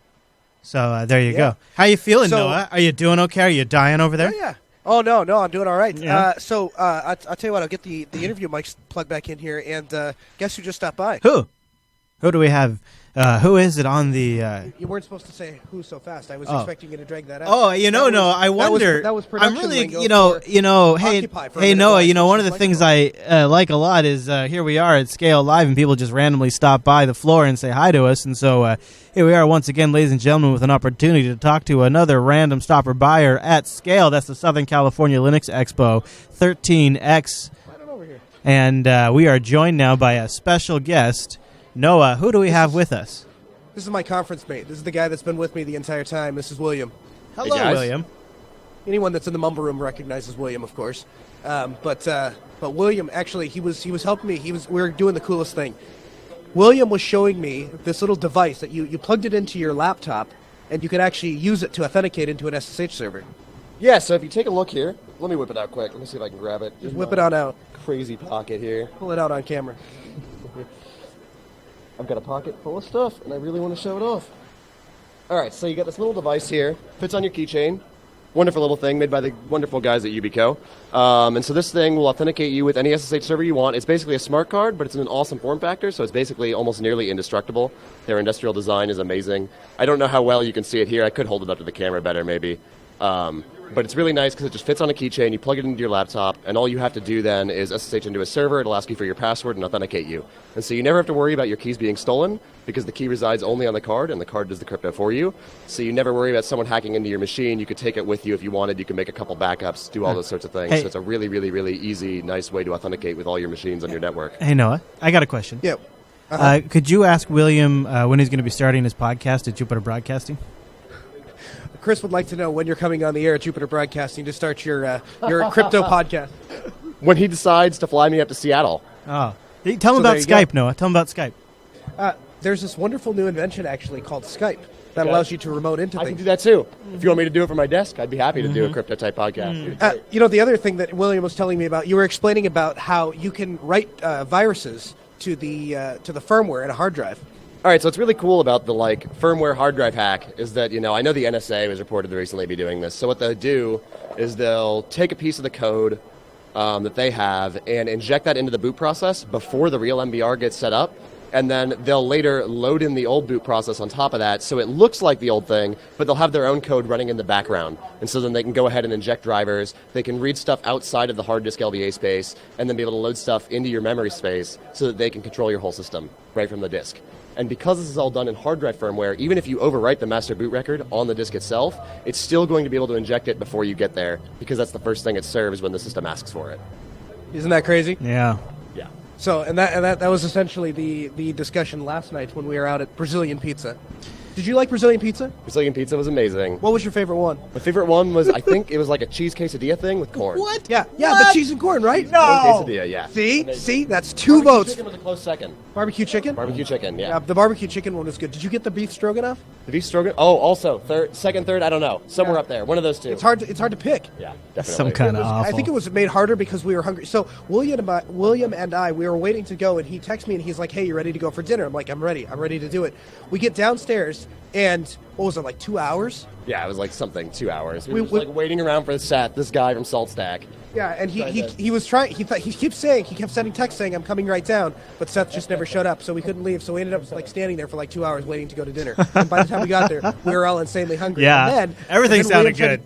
So there you go. How you feeling, Noah? Are you doing okay? Are you dying over there? Oh, yeah. Oh, no, I'm doing all right. Yeah. I'll tell you what, I'll get the interview mics plugged back in here, and guess who just stopped by? Who do we have? Who is it on the... You weren't supposed to say who so fast. I was expecting you to drag that out. Oh, I wonder. That was I'm production really, lingo hey, Noah, one of the things I like a lot is here we are at Scale Live, and people just randomly stop by the floor and say hi to us, and so here we are once again, ladies and gentlemen, with an opportunity to talk to another random stopper buyer at Scale. That's the Southern California Linux Expo 13x. And we are joined now by a special guest. Noah, who do we have with us? This is my conference mate. This is the guy that's been with me the entire time. This is William. Hello, William. Anyone that's in the mumble room recognizes William, of course. But William, actually, he was helping me. We were doing the coolest thing. William was showing me this little device that you plugged it into your laptop, and you could actually use it to authenticate into an SSH server. Yeah, so if you take a look here, let me whip it out quick. Let me see if I can grab it. Just whip it on out. Crazy pocket here. Pull it out on camera. I've got a pocket full of stuff, and I really want to show it off. All right, so you got this little device here. Fits on your keychain. Wonderful little thing made by the wonderful guys at Ubico. And so this thing will authenticate you with any SSH server you want. It's basically a smart card, but it's in an awesome form factor, so it's basically almost nearly indestructible. Their industrial design is amazing. I don't know how well you can see it here. I could hold it up to the camera better, maybe. But it's really nice because it just fits on a keychain. You plug it into your laptop, and all you have to do then is SSH into a server. It'll ask you for your password and authenticate you. And so you never have to worry about your keys being stolen because the key resides only on the card, and the card does the crypto for you. So you never worry about someone hacking into your machine. You could take it with you if you wanted. You can make a couple backups, do all those sorts of things. Hey. So it's a really, really, really easy, nice way to authenticate with all your machines on your network. Hey, Noah, I got a question. Yeah. Could you ask William when he's going to be starting his podcast at Jupiter Broadcasting? Chris would like to know when you're coming on the air at Jupiter Broadcasting to start your crypto podcast. When he decides to fly me up to Seattle. Oh. Hey, tell him about Skype, Noah. Tell him about Skype. There's this wonderful new invention, actually, called Skype that allows you to remote into I things. can do that, too. If you want me to do it from my desk, I'd be happy to do a crypto-type podcast. The other thing that William was telling me about, you were explaining about how you can write viruses to the firmware in a hard drive. All right, so what's really cool about the firmware hard drive hack is that, I know the NSA was reported to recently be doing this. So what they'll do is they'll take a piece of the code that they have and inject that into the boot process before the real MBR gets set up. And then they'll later load in the old boot process on top of that, so it looks like the old thing, but they'll have their own code running in the background. And so then they can go ahead and inject drivers, they can read stuff outside of the hard disk LVA space, and then be able to load stuff into your memory space so that they can control your whole system right from the disk. And because this is all done in hard drive firmware, even if you overwrite the master boot record on the disk itself, it's still going to be able to inject it before you get there, because that's the first thing it serves when the system asks for it. Isn't that crazy? Yeah. Yeah. So, and that was essentially the discussion last night when we were out at Brazilian Pizza. Did you like Brazilian pizza? Brazilian pizza was amazing. What was your favorite one? My favorite one was, I think it was like a cheese quesadilla thing with corn. What? Yeah, the cheese and corn, right? No. Quesadilla, yeah. See, that's two votes. Chicken was a close second. Barbecue chicken? Barbecue chicken, yeah. The barbecue chicken one was good. Did you get the beef stroganoff? The beef stroganoff? Oh, also, second, third, I don't know. Somewhere up there. One of those two. It's hard to pick. Yeah, definitely. Some kind of awful. I think it was made harder because we were hungry. So William and I, we were waiting to go, and he texted me, and he's like, hey, you ready to go for dinner? I'm like, I'm ready to do it. We get downstairs, and what was it, like 2 hours? Yeah, it was like something, 2 hours. We were just waiting around for Seth, this guy from Salt Stack. Yeah, and he was trying. He kept sending texts saying, "I'm coming right down," but Seth just never showed up, so we couldn't leave. So we ended up standing there for 2 hours waiting to go to dinner. And by the time we got there, we were all insanely hungry. Yeah, and everything sounded good.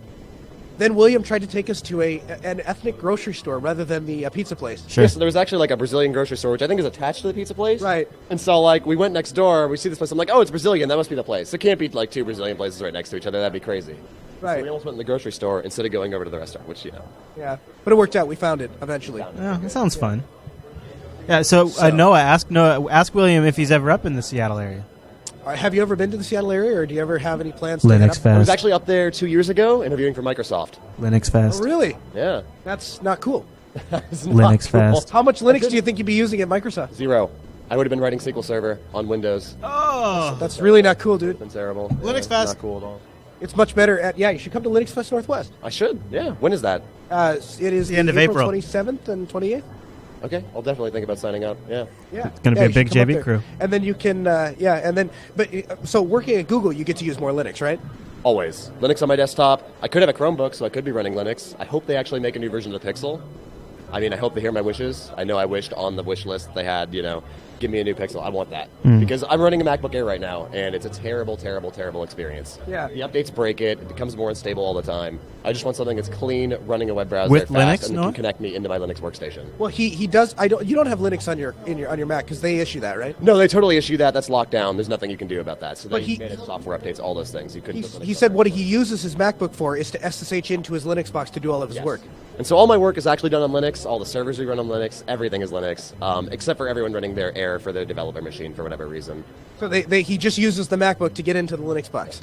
Then William tried to take us to an ethnic grocery store rather than the pizza place. Sure. Yeah, so there was actually a Brazilian grocery store, which I think is attached to the pizza place. Right. And so we went next door, we see this place, I'm like, oh, it's Brazilian, that must be the place. It can't be two Brazilian places right next to each other, that'd be crazy. Right. So we almost went in the grocery store instead of going over to the restaurant, which, Yeah, but it worked out. We found it eventually. Yeah, that sounds fun. Yeah, so Noah, ask William if he's ever up in the Seattle area. Have you ever been to the Seattle area, or do you ever have any plans Linux to Fest. I was actually up there 2 years ago interviewing for Microsoft. Linux Fest. Oh, really? Yeah. That's not cool. Linux Fest. How much Linux do you think you'd be using at Microsoft? 0. I would have been writing SQL Server on Windows. Oh, that's really not cool, dude. It's been terrible. Linux Yeah, Fest. Not cool at all. It's much better at. Yeah, you should come to Linux Fest Northwest. I should. Yeah. When is that? It is the end of April. 27th and 28th. Okay, I'll definitely think about signing up. Yeah. Yeah. It's going to be a big JB crew. And then you can, so working at Google, you get to use more Linux, right? Always. Linux on my desktop. I could have a Chromebook, so I could be running Linux. I hope they actually make a new version of the Pixel. I mean, I hope they hear my wishes. I know I wished on the wish list they had, give me a new Pixel. I want that. Because I'm running a MacBook Air right now, and it's a terrible, terrible, terrible experience. Yeah. The updates break it. It becomes more unstable all the time. I just want something that's clean, running a web browser With fast, Linux, and no? can connect me into my Linux workstation. Well, he does. You don't have Linux on your Mac because they issue that, right? No, they totally issue that. That's locked down. There's nothing you can do about that. So But they manage software updates, all those things. You couldn't. He said what he uses his MacBook for is to SSH into his Linux box to do all of his work. And so all my work is actually done on Linux. All the servers we run on Linux. Everything is Linux, except for everyone running their Air for their developer machine for whatever reason. So he just uses the MacBook to get into the Linux box.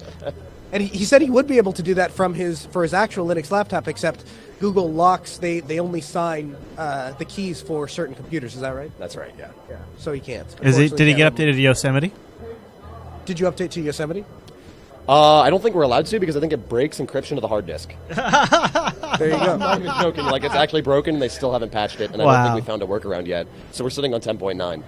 And he said he would be able to do that for his actual Linux laptop, except Google locks, they only sign the keys for certain computers. Is that right? That's right, yeah. So he can't. Did he get updated to Yosemite? Did you update to Yosemite? I don't think we're allowed to because I think it breaks encryption of the hard disk. There you go. I'm not even joking. Like, it's actually broken and they still haven't patched it, and I don't think we found a workaround yet. So we're sitting on 10.9.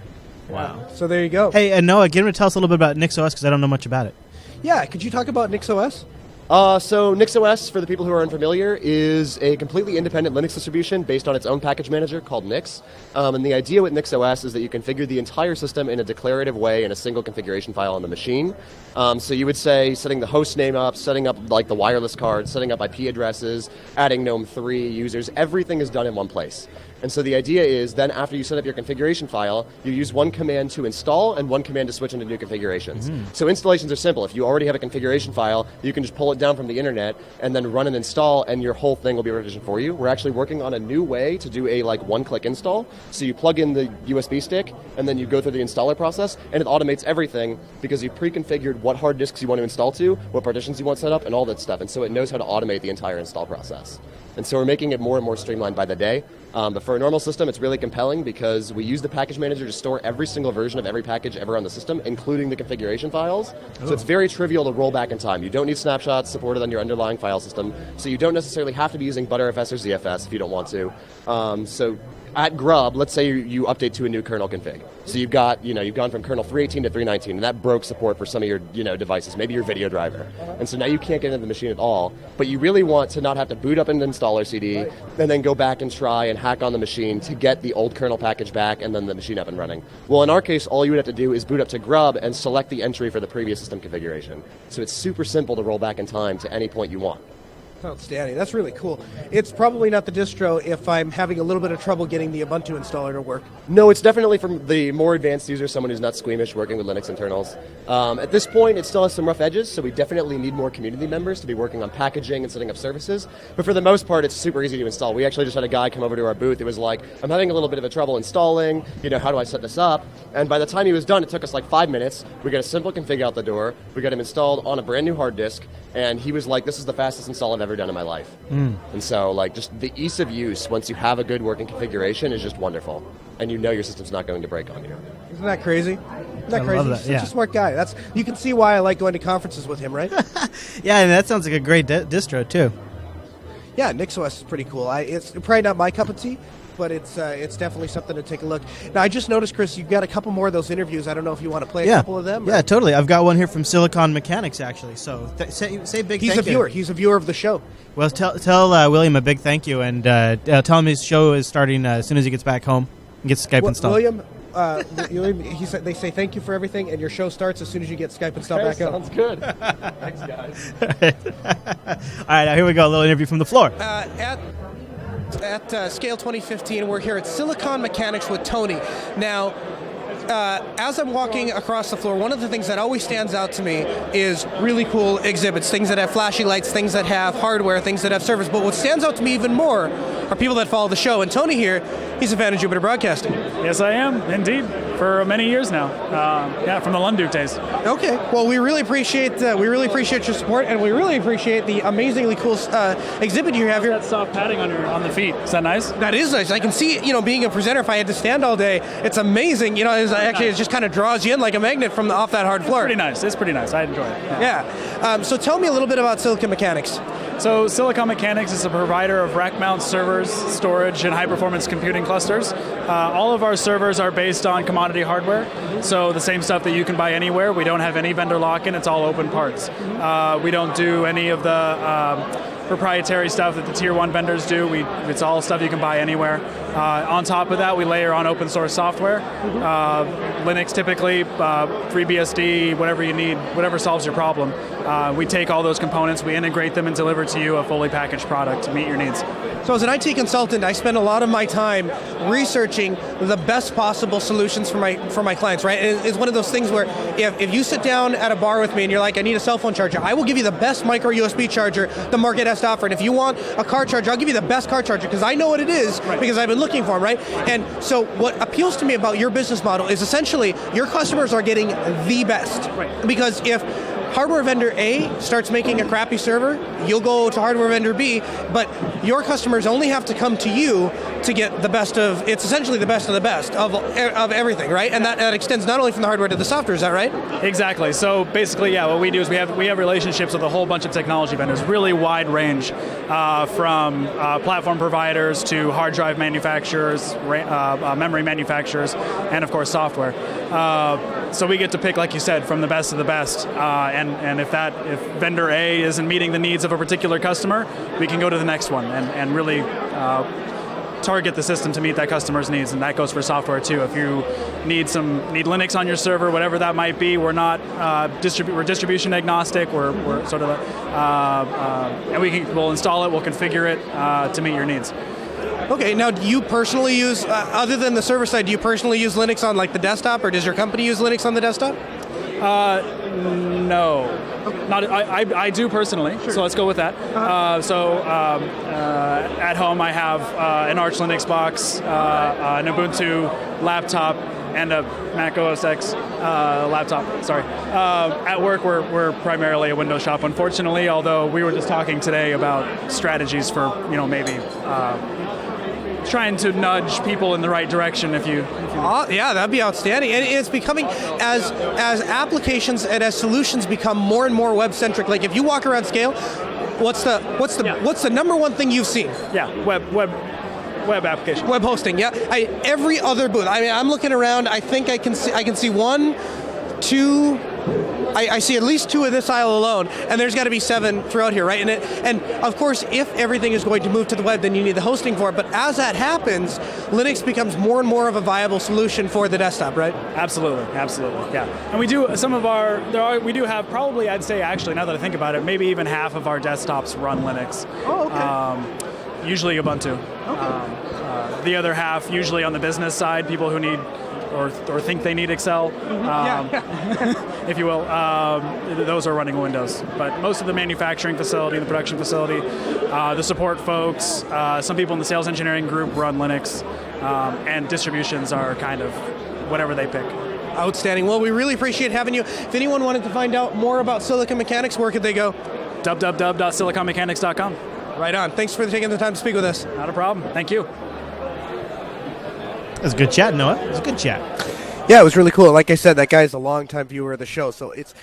Wow. So there you go. Hey, and Noah, get him to tell us a little bit about NixOS because I don't know much about it. Yeah, could you talk about NixOS? So NixOS, for the people who are unfamiliar, is a completely independent Linux distribution based on its own package manager called Nix. And the idea with NixOS is that you configure the entire system in a declarative way in a single configuration file on the machine. So you would say setting the host name up, setting up like the wireless card, setting up IP addresses, adding GNOME 3 users, everything is done in one place. And so the idea is then after you set up your configuration file, you use one command to install and one command to switch into new configurations. So installations are simple. If you already have a configuration file, you can just pull it down from the internet and then run and install, and your whole thing will be revisioned for you. We're actually working on a new way to do a one-click install. So you plug in the USB stick and then you go through the installer process, and it automates everything because you pre-configured what hard disks you want to install to, what partitions you want set up, and all that stuff. And so it knows how to automate the entire install process. And so we're making it more and more streamlined by the day. But for a normal system, it's really compelling because we use the package manager to store every single version of every package ever on the system, including the configuration files. So it's very trivial to roll back in time. You don't need snapshots supported on your underlying file system, so you don't necessarily have to be using Btrfs or ZFS if you don't want to. So at Grub, let's say you update to a new kernel config. So you've gone from kernel 3.18 to 3.19, and that broke support for some of your devices, maybe your video driver. And so now you can't get into the machine at all, but you really want to not have to boot up an installer CD and then go back and try and hack on the machine to get the old kernel package back and then the machine up and running. Well, in our case, all you would have to do is boot up to Grub and select the entry for the previous system configuration. So it's super simple to roll back in time to any point you want. Outstanding. That's really cool. It's probably not the distro if I'm having a little bit of trouble getting the Ubuntu installer to work. No, it's definitely for the more advanced user, someone who's not squeamish working with Linux internals. At this point, it still has some rough edges, so we definitely need more community members to be working on packaging and setting up services. But for the most part, it's super easy to install. We actually just had a guy come over to our booth. It was like, I'm having a little bit of a trouble installing. How do I set this up? And by the time he was done, it took us like 5 minutes. We got a simple config out the door. We got him installed on a brand new hard disk. And he was like, this is the fastest install I've ever done in my life. And so, just the ease of use, once you have a good working configuration, is just wonderful. And you know your system's not going to break on you. Isn't that crazy? Isn't that I crazy? love that, He's yeah. such a smart guy. You can see why I like going to conferences with him, right? Yeah, and that sounds like a great distro, too. Yeah, NixOS is pretty cool. It's probably not my cup of tea, but it's definitely something to take a look. Now, I just noticed, Chris, you've got a couple more of those interviews. I don't know if you want to play a couple of them. Yeah, totally. I've got one here from Silicon Mechanics, actually. So say big He's thank a viewer. you. He's a viewer of the show. Well, tell William a big thank you, and tell him his show is starting as soon as he gets back home and gets Skype installed. William, he say thank you for everything, and your show starts as soon as you get Skype installed back up. Sounds good. Thanks, guys. All right, now here we go. A little interview from the floor. At Scale 2015, we're here at Silicon Mechanics with Tony. Now, as I'm walking across the floor, one of the things that always stands out to me is really cool exhibits, things that have flashy lights, things that have hardware, things that have servers. But what stands out to me even more are people that follow the show. And Tony here, he's a fan of Jupiter Broadcasting. Yes, I am, indeed, for many years now. From the Lunduk days. Okay, well, we really appreciate your support, and we really appreciate the amazingly cool exhibit you have here. That soft padding on the feet. Is that nice? That is nice. I can see, being a presenter, if I had to stand all day, it's amazing. It just kind of draws you in like a magnet from off that hard floor. It's pretty nice. I enjoy it. Yeah. So tell me a little bit about Silicon Mechanics. So Silicon Mechanics is a provider of rack mount servers, storage, and high-performance computing clusters. All of our servers are based on commodity hardware, so the same stuff that you can buy anywhere. We don't have any vendor lock-in. It's all open parts. We don't do any of the proprietary stuff that the tier 1 vendors do. It's all stuff you can buy anywhere. On top of that, we layer on open source software. Linux typically, FreeBSD, whatever you need, whatever solves your problem. We take all those components, we integrate them and deliver to you a fully packaged product to meet your needs. So as an IT consultant, I spend a lot of my time researching the best possible solutions for my clients, right? And it's one of those things where if you sit down at a bar with me and you're like, I need a cell phone charger, I will give you the best micro USB charger the market has best offer. And if you want a car charger, I'll give you the best car charger because I know what it is because I've been looking for them, right? And so what appeals to me about your business model is essentially your customers are getting the best. Right. Because if hardware vendor A starts making a crappy server, you'll go to hardware vendor B, but your customers only have to come to you to get the best of, it's essentially the best of everything, right? And that extends not only from the hardware to the software, is that right? Exactly. So basically, yeah, what we do is we have relationships with a whole bunch of technology vendors, really wide range, from platform providers to hard drive manufacturers, memory manufacturers, and of course software. So we get to pick, like you said, from the best of the best, and if vendor A isn't meeting the needs of a particular customer, we can go to the next one and really target the system to meet that customer's needs, and that goes for software too. If you need Linux on your server, whatever that might be, we're not we're distribution agnostic. We're sort of and we'll install it, we'll configure it to meet your needs. Okay, now do you personally use, other than the server side, do you personally use Linux on like the desktop, or does your company use Linux on the desktop? No. Not I do personally, so let's go with that. At home I have an Arch Linux box, an Ubuntu laptop, and a Mac OS X laptop. Sorry. At work we're primarily a Windows shop, unfortunately. Although we were just talking today about strategies for maybe trying to nudge people in the right direction. If you yeah, that'd be outstanding. And it's becoming, as applications and as solutions become more and more web centric. Like if you walk around Scale, what's the number one thing you've seen? Yeah, web application, web hosting. Yeah, every other booth. I mean, I'm looking around. I think I can see one, two. I see at least two of this aisle alone, and there's got to be 7 throughout here, right? And of course, if everything is going to move to the web, then you need the hosting for it. But as that happens, Linux becomes more and more of a viable solution for the desktop, right? Absolutely, yeah. And we do we do have probably, I'd say actually, now that I think about it, maybe even half of our desktops run Linux. Oh, okay. Usually Ubuntu. Okay. The other half, usually on the business side, people who need or think they need Excel, if you will, those are running Windows. But most of the manufacturing facility, the production facility, the support folks, some people in the sales engineering group run Linux, and distributions are kind of whatever they pick. Outstanding. Well, we really appreciate having you. If anyone wanted to find out more about Silicon Mechanics, where could they go? www.siliconmechanics.com. Right on. Thanks for taking the time to speak with us. Not a problem. Thank you. It was a good chat, Noah. It was a good chat. Yeah, it was really cool. Like I said, that guy's a longtime viewer of the show, so it's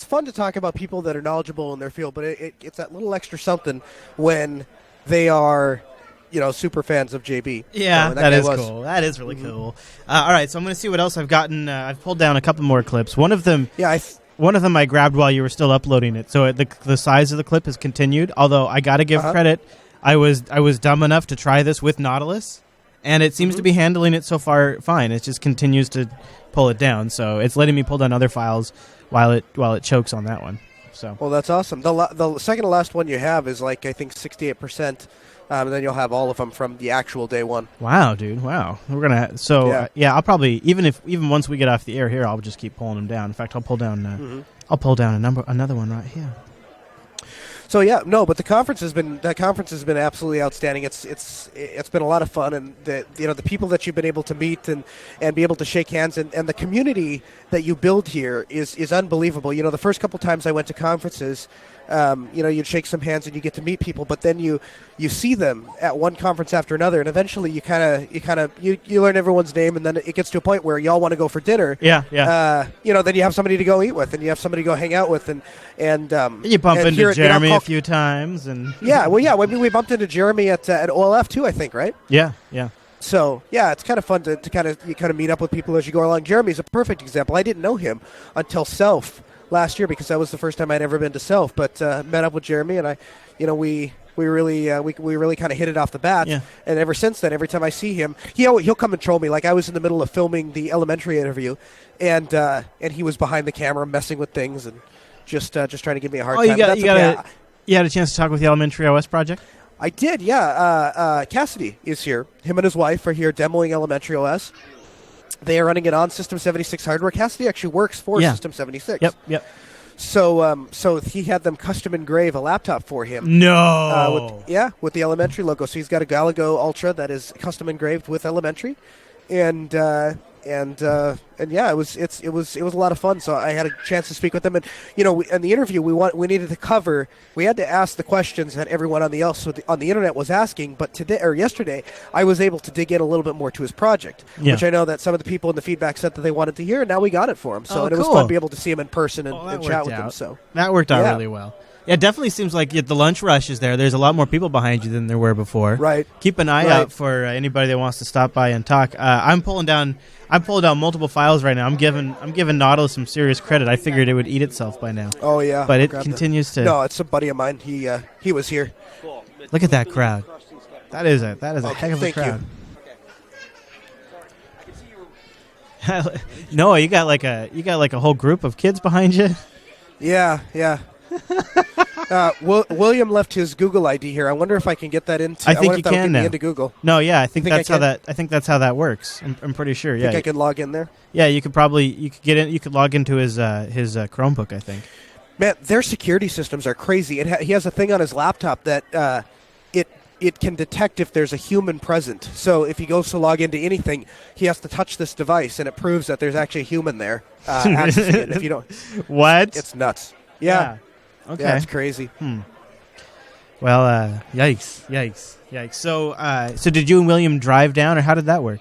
fun to talk about people that are knowledgeable in their field. But it's that little extra something when they are, super fans of JB. Yeah, that is cool. That is really cool. All right, so I'm going to see what else I've gotten. I've pulled down a couple more clips. One of them. Yeah, one of them I grabbed while you were still uploading it, so the size of the clip has continued. Although I got to give credit, I was dumb enough to try this with Nautilus. And it seems to be handling it so far fine. It just continues to pull it down, so it's letting me pull down other files while it chokes on that one. So well, that's awesome. The second to last one you have is I think 68%, and then you'll have all of them from the actual day one. Wow, dude! Wow, we're gonna I'll probably even once we get off the air here, I'll just keep pulling them down. In fact, I'll pull down another one right here. So but the conference has been absolutely outstanding. It's been a lot of fun, and the people that you've been able to meet and be able to shake hands and the community that you build here is unbelievable. The first couple times I went to conferences, you'd shake some hands and you get to meet people, but then you see them at one conference after another, and eventually you learn everyone's name, and then it gets to a point where y'all want to go for dinner. Yeah. Then you have somebody to go eat with, and you have somebody to go hang out with, and you bump into Jeremy a few times, and we bumped into Jeremy at OLF too, I think, right? Yeah. So it's kind of fun to kind of meet up with people as you go along. Jeremy's a perfect example. I didn't know him until Self last year because that was the first time I'd ever been to Self. But met up with Jeremy, and we really kind of hit it off the bat. Yeah. And ever since then, every time I see him, he'll come and troll me. Like I was in the middle of filming the Elementary interview, and he was behind the camera messing with things and just trying to give me a hard time. You had a chance to talk with the Elementary OS project? I did, yeah. Cassidy is here. Him and his wife are here demoing Elementary OS. They are running it on System 76 hardware. Cassidy actually works for System 76. Yep. So he had them custom engrave a laptop for him. No. With the Elementary logo. So he's got a Galago Ultra that is custom engraved with Elementary, and yeah, it was a lot of fun. So I had a chance to speak with them, and in the interview we needed to cover. We had to ask the questions that everyone on the internet was asking. But yesterday, I was able to dig in a little bit more to his project, which I know that some of the people in the feedback said that they wanted to hear, and now we got it for him. So it was fun to be able to see him in person and chat with him. So that worked out really well. Yeah, it definitely seems like the lunch rush is there. There's a lot more people behind you than there were before. Right. Keep an eye out for anybody that wants to stop by and talk. I'm pulling down multiple files right now. I'm giving Nautilus some serious credit. I figured it would eat itself by now. Oh yeah. But it continues to. No, it's a buddy of mine. He was here. Look at that crowd. That is a heck of a crowd. Noah, you got like a whole group of kids behind you. Yeah. William left his Google ID here. I wonder if I can get that into. I think you can now. Into Google. No, yeah, I think that's how that. I think that's how that works. I'm pretty sure. Yeah, think I can log in there. Yeah, you could get in. You could log into his Chromebook, I think. Man, their security systems are crazy. He has a thing on his laptop that it can detect if there's a human present. So if he goes to log into anything, he has to touch this device, and it proves that there's actually a human there. Accessing it. If you don't, what? It's nuts. Yeah. Okay. Yeah, it's crazy. Well, yikes. So did you and William drive down, or how did that work?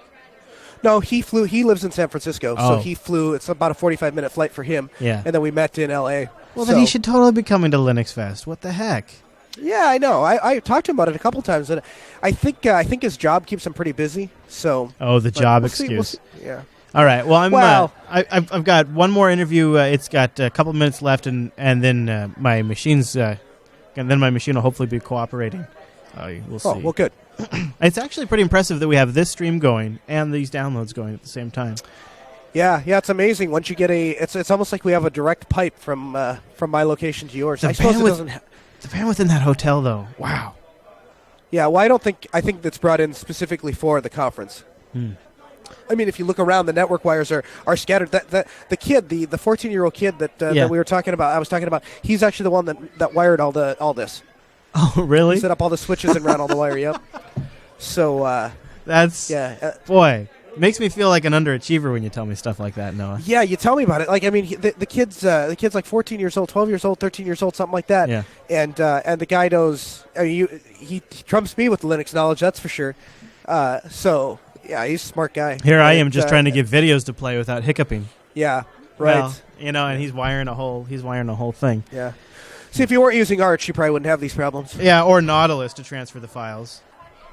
No, he flew. He lives in San Francisco, so Oh. he flew. It's about a 45-minute flight for him. Yeah. And then we met in L.A. Well, then he should totally be coming to Linux Fest. What the heck? Yeah, I know. I talked to him about it a couple times, and I think his job keeps him pretty busy. So. Oh, the job excuse. We'll see. Yeah. All right. Well, Well- I've got one more interview. It's got a couple minutes left, and then my machine's and then my machine will hopefully be cooperating. We'll see. Oh, well, good. It's actually pretty impressive that we have this stream going and these downloads going at the same time. Yeah, it's amazing. Once you get it's almost like we have a direct pipe from my location to yours. The I suppose it bandwidth- doesn't. The bandwidth in that hotel, though. Wow. Yeah, well, I think that's brought in specifically for the conference. I mean, if you look around, the network wires are scattered. The kid, the 14-year-old kid that we were talking about, I was talking about, he's actually the one that wired all this. Oh, really? He set up all the switches and ran all the wire. Yep. So that's boy. Makes me feel like an underachiever when you tell me stuff like that, Noah. Yeah, you tell me about it. Like, I mean, the kid's like 14 years old, 12 years old, 13 years old, something like that. Yeah. And the guy knows. I mean, he trumps me with Linux knowledge, that's for sure. So yeah, he's a smart guy. Here I am just trying to give videos to play without hiccuping. Yeah. Right. Well, and he's wiring a whole thing. Yeah. See, if you weren't using Arch, you probably wouldn't have these problems. Yeah, or Nautilus to transfer the files.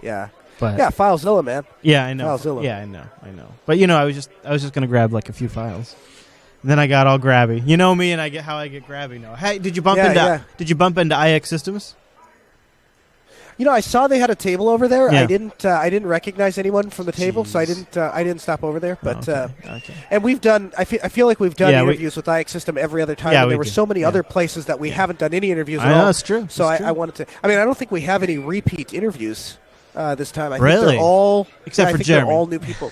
Yeah. But yeah, FileZilla, man. Yeah, I know. FileZilla. Yeah, I know. But I was just gonna grab like a few files. And then I got all grabby. You know me, and I get grabby now. Hey, did you bump into IX Systems? I saw they had a table over there. Yeah. I didn't recognize anyone from the table, so I didn't stop over there. But okay. And we've done. I feel like we've done interviews with IX System every other time. Yeah, and there we were do. so many other places that we haven't done any interviews at I know, all. that's true. So That's I true. wanted to. I mean, I don't think we have any repeat interviews this time. I think Really? they're all Except for Jeremy. They're all new people.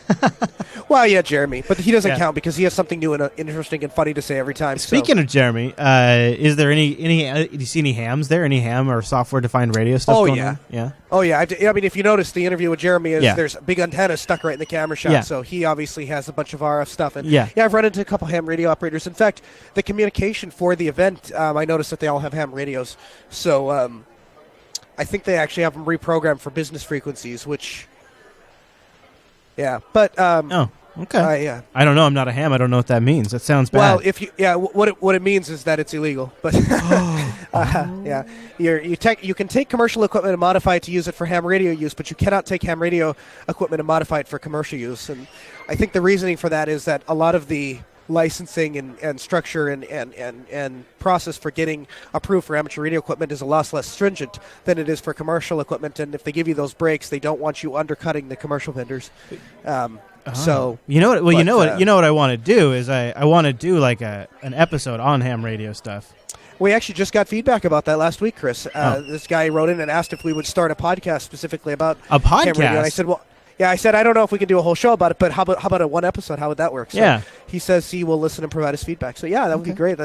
Well, yeah, Jeremy, but he doesn't Yeah. count because he has something new and interesting and funny to say every time. Speaking of Jeremy, is there any do you see any hams there? Any ham or software-defined radio stuff going on? Yeah. Oh, yeah. I mean, if you notice, the interview with Jeremy is Yeah. there's a big antenna stuck right in the camera shot, Yeah. so he obviously has a bunch of RF stuff. And Yeah. I've run into a couple ham radio operators. In fact, the communication for the event, I noticed that they all have ham radios. So I think they actually have them reprogrammed for business frequencies, which, yeah. But Okay. yeah. I don't know. I'm not a ham. I don't know what that means. That sounds bad. Well, what it means is that it's illegal. But yeah, you can take commercial equipment and modify it to use it for ham radio use, but you cannot take ham radio equipment and modify it for commercial use. And I think the reasoning for that is that a lot of the licensing and structure and process for getting approved for amateur radio equipment is a lot less stringent than it is for commercial equipment. And if they give you those breaks, they don't want you undercutting the commercial vendors. So you know what? Well, but, you know what I want to do is I want to do like an episode on ham radio stuff. We actually just got feedback about that last week, Chris. Oh. This guy wrote in and asked if we would start a podcast specifically about A ham radio. podcast? And I said, well, Yeah, I said I don't know if we can do a whole show about it, but how about a one episode? How would that work? So Yeah. he says he will listen and provide us feedback. So yeah, that would be great.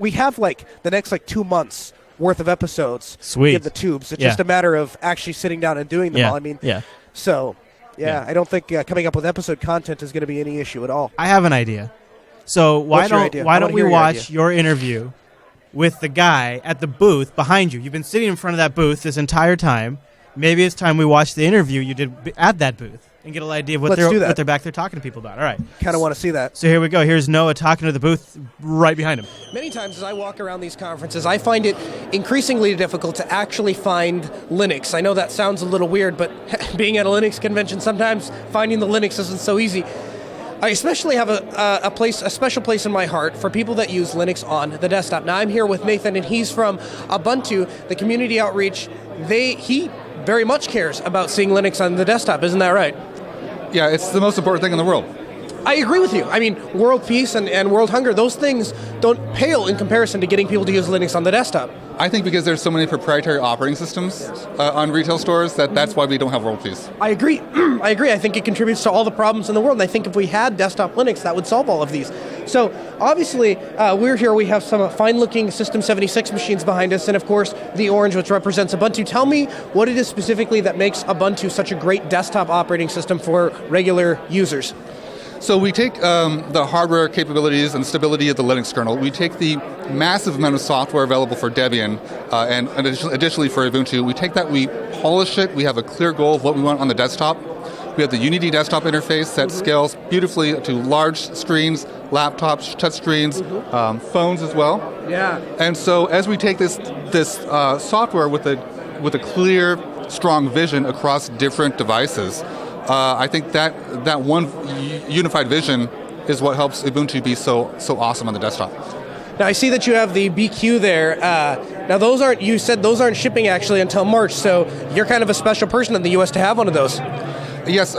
We have like the next 2 months worth of episodes. Sweet. In the tubes. It's Yeah. just a matter of actually sitting down and doing them Yeah. all. I mean, Yeah. So yeah, I don't think coming up with episode content is going to be any issue at all. I have an idea. So why What's your idea? don't I wanna we hear your watch idea. your interview with the guy at the booth behind you? You've been sitting in front of that booth this entire time. Maybe it's time we watch the interview you did at that booth and get an idea of what Let's do that. what they're back there talking to people about. All right. Kind of want to see that. So here we go. Here's Noah talking to the booth right behind him. Many times as I walk around these conferences, I find it increasingly difficult to actually find Linux. I know that sounds a little weird, but being at a Linux convention, sometimes finding the Linux isn't so easy. I especially have a special place in my heart for people that use Linux on the desktop. Now I'm here with Nathan, and he's from Ubuntu, the community outreach. He very much cares about seeing Linux on the desktop. Isn't that right? Yeah, it's the most important thing in the world. I agree with you. I mean, world peace and world hunger, those things don't pale in comparison to getting people to use Linux on the desktop. I think because there's so many proprietary operating systems on retail stores that's why we don't have world peace. I agree. I agree. I think it contributes to all the problems in the world. And I think if we had desktop Linux, that would solve all of these. So obviously, we're here. We have some fine-looking System 76 machines behind us, and of course, the orange, which represents Ubuntu. Tell me what it is specifically that makes Ubuntu such a great desktop operating system for regular users. So we take the hardware capabilities and stability of the Linux kernel. We take the massive amount of software available for Debian and additionally for Ubuntu. We take that, we polish it. We have a clear goal of what we want on the desktop. We have the Unity desktop interface that scales beautifully to large screens, laptops, touch screens, phones as well. Yeah. And so as we take this software with a clear, strong vision across different devices, I think that one unified vision is what helps Ubuntu be so awesome on the desktop. Now I see that you have the BQ there. Now you said those aren't shipping actually until March, so you're kind of a special person in the US to have one of those. Yes,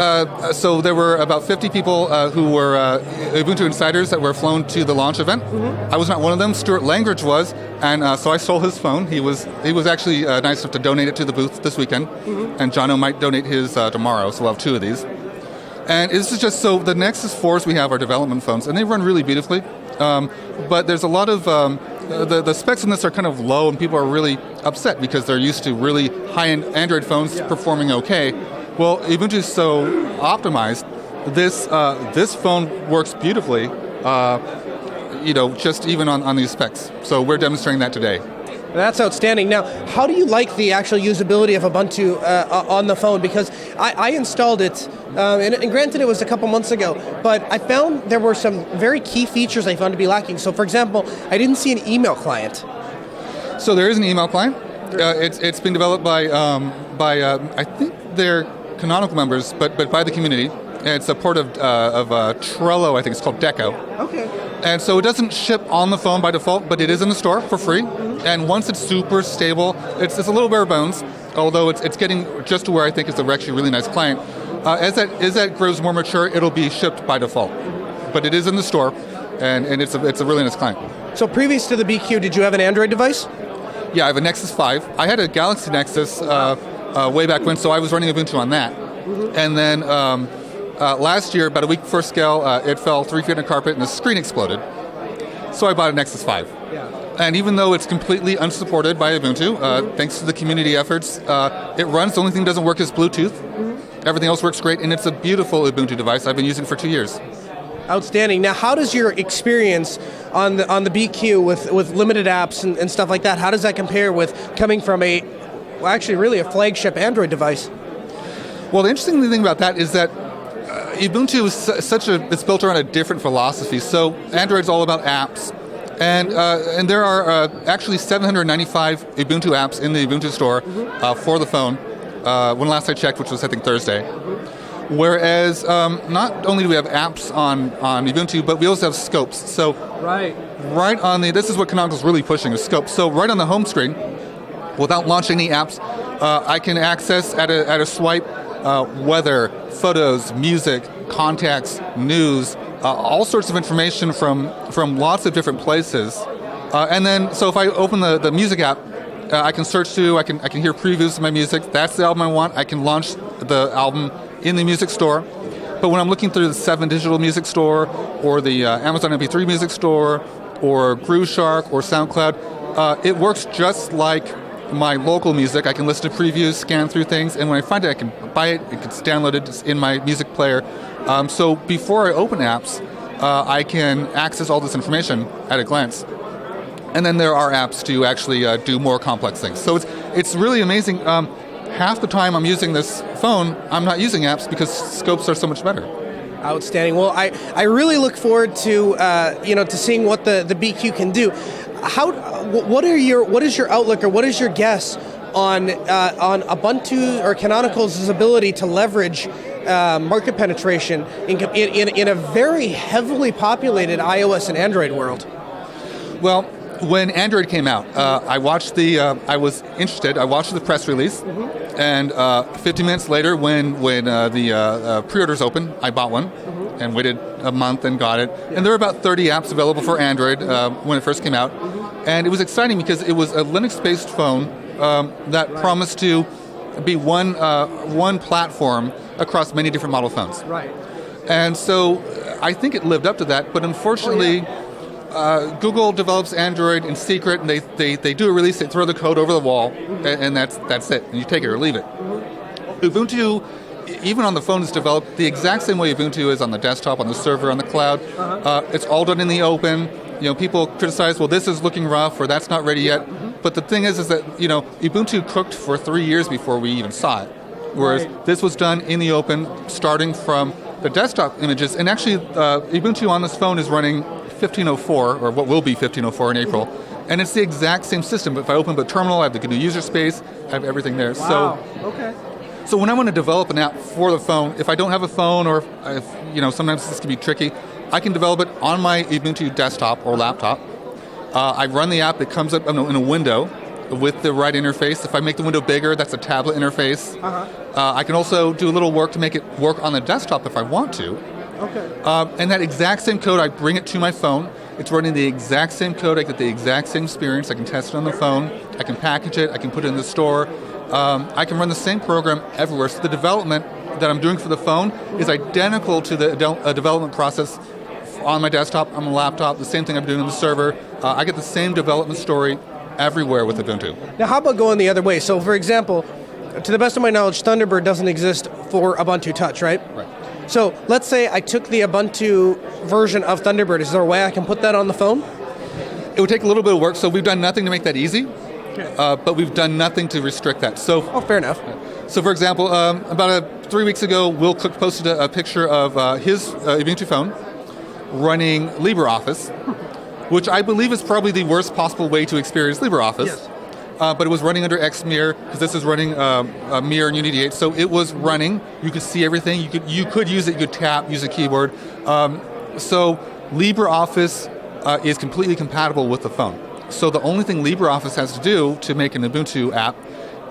so there were about 50 people who were Ubuntu insiders that were flown to the launch event. I was not one of them. Stuart Langridge was, and so I stole his phone. He was actually nice enough to donate it to the booth this weekend, and Jono might donate his tomorrow, so we'll have two of these. And this is just so the Nexus 4s we have are development phones, and they run really beautifully, but there's a lot of the specs on this are kind of low, and people are really upset because they're used to really high-end Android phones performing okay. Well, Ubuntu is so optimized. This phone works beautifully, just even on these specs. So we're demonstrating that today. That's outstanding. Now, how do you like the actual usability of Ubuntu on the phone? Because I installed it, and granted it was a couple months ago, but I found there were some very key features I found to be lacking. So, for example, I didn't see an email client. So there is an email client. It's being developed by I think they're Canonical members, but by the community. And it's a port of Trello, I think it's called Deco. Okay. And so it doesn't ship on the phone by default, but it is in the store for free. And once it's super stable, it's a little bare bones, although it's getting just to where I think it's actually a really nice client. As that grows more mature, it'll be shipped by default. But it is in the store, and it's a really nice client. So previous to the BQ, did you have an Android device? Yeah, I have a Nexus 5. I had a Galaxy Nexus way back when, so I was running Ubuntu on that. And then last year, about a week before Scale, it fell 3 feet on a carpet and the screen exploded. So I bought a Nexus 5. Yeah. And even though it's completely unsupported by Ubuntu, thanks to the community efforts, it runs. The only thing that doesn't work is Bluetooth. Everything else works great, and it's a beautiful Ubuntu device. I've been using it for 2 years. Outstanding. Now, how does your experience on the BQ with limited apps and stuff like that, how does that compare with coming from a flagship Android device? Well, the interesting thing about that is that Ubuntu is it's built around a different philosophy. So Android's all about apps, and there are actually 795 Ubuntu apps in the Ubuntu store for the phone. When last I checked, which was I think Thursday. Whereas not only do we have apps on Ubuntu, but we also have scopes. So right on this is what Canonical's really pushing is scopes. So right on the home screen, without launching any apps, I can access at a swipe weather, photos, music, contacts, news, all sorts of information from lots of different places. And then, so if I open the music app, I can search through, I can hear previews of my music. That's the album I want. I can launch the album in the music store. But when I'm looking through the 7 Digital Music Store or the Amazon MP3 Music Store or Groove Shark or SoundCloud, it works just like my local music. I can listen to previews, scan through things, and when I find it, I can buy it. It gets downloaded. It's in my music player. So before I open apps, I can access all this information at a glance. And then there are apps to actually do more complex things. So it's really amazing. Half the time I'm using this phone, I'm not using apps because scopes are so much better. Outstanding. Well, I really look forward to to seeing what the BQ can do. What is your outlook, or what is your guess on Ubuntu or Canonical's ability to leverage market penetration in a very heavily populated iOS and Android world? Well, when Android came out, I watched I was interested. I watched the press release, and 50 minutes later, when the pre-orders opened, I bought one and waited a month and got it. And there were about 30 apps available for Android when it first came out, and it was exciting because it was a Linux-based phone that promised to be one platform across many different model phones. Right. And so I think it lived up to that, but unfortunately. Google develops Android in secret, and they do a release, they throw the code over the wall, and that's it. And you take it or leave it. Ubuntu, even on the phone, is developed the exact same way Ubuntu is on the desktop, on the server, on the cloud. It's all done in the open. People criticize, well, this is looking rough, or that's not ready yet. But the thing is that Ubuntu cooked for 3 years before we even saw it, whereas this was done in the open, starting from the desktop images. And actually, Ubuntu on this phone is running 1504, or what will be 1504 in April, and it's the exact same system. But if I open the terminal, I have the new user space, I have everything there. Wow. So when I want to develop an app for the phone, if I don't have a phone, or if sometimes this can be tricky, I can develop it on my Ubuntu desktop or laptop. I run the app; it comes up in a window with the right interface. If I make the window bigger, that's a tablet interface. I can also do a little work to make it work on the desktop if I want to. Okay. And that exact same code, I bring it to my phone. It's running the exact same code. I get the exact same experience. I can test it on the phone. I can package it. I can put it in the store. I can run the same program everywhere. So the development that I'm doing for the phone is identical to the development process on my desktop, on my laptop, the same thing I'm doing on the server. I get the same development story everywhere with Ubuntu. Now, how about going the other way? So, for example, to the best of my knowledge, Thunderbird doesn't exist for Ubuntu Touch, right? Right. So let's say I took the Ubuntu version of Thunderbird. Is there a way I can put that on the phone? It would take a little bit of work, so we've done nothing to make that easy, but we've done nothing to restrict that. So, fair enough. So, for example, about 3 weeks ago, Will Cook posted a picture of his Ubuntu phone running LibreOffice, which I believe is probably the worst possible way to experience LibreOffice. Yes. But it was running under Xmir, because this is running Mir and unedited. So it was running. You could see everything. You could use it. You could tap, use a keyboard. So LibreOffice is completely compatible with the phone. So the only thing LibreOffice has to do to make an Ubuntu app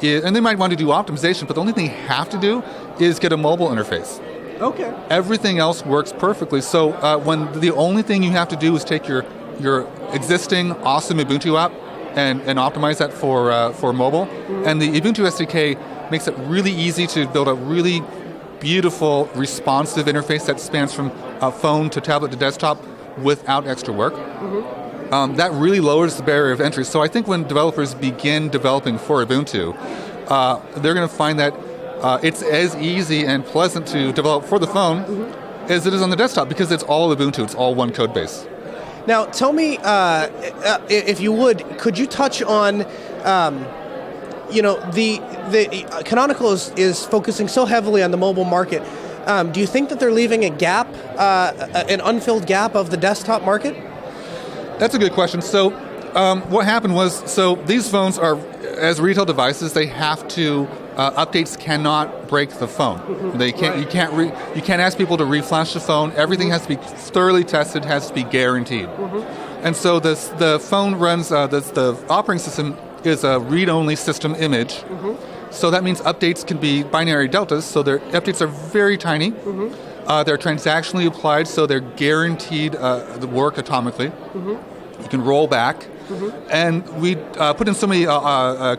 is, and they might want to do optimization, but the only thing you have to do is get a mobile interface. Okay. Everything else works perfectly. So when the only thing you have to do is take your existing awesome Ubuntu app and optimize that for mobile. And the Ubuntu SDK makes it really easy to build a really beautiful, responsive interface that spans from phone to tablet to desktop without extra work. That really lowers the barrier of entry. So I think when developers begin developing for Ubuntu, they're going to find that it's as easy and pleasant to develop for the phone as it is on the desktop, because it's all Ubuntu. It's all one code base. Now, tell me, if you would, could you touch on, the Canonical is focusing so heavily on the mobile market. Do you think that they're leaving a gap, an unfilled gap of the desktop market? That's a good question. So what happened was, so these phones are, as retail devices, they have to, updates cannot break the phone. They can't. You can't ask people to reflash the phone. Everything has to be thoroughly tested. Has to be guaranteed. And so the phone runs. The operating system is a read-only system image. So that means updates can be binary deltas. So their updates are very tiny. They're transactionally applied, so they're guaranteed the work atomically. You can roll back. And we put in so many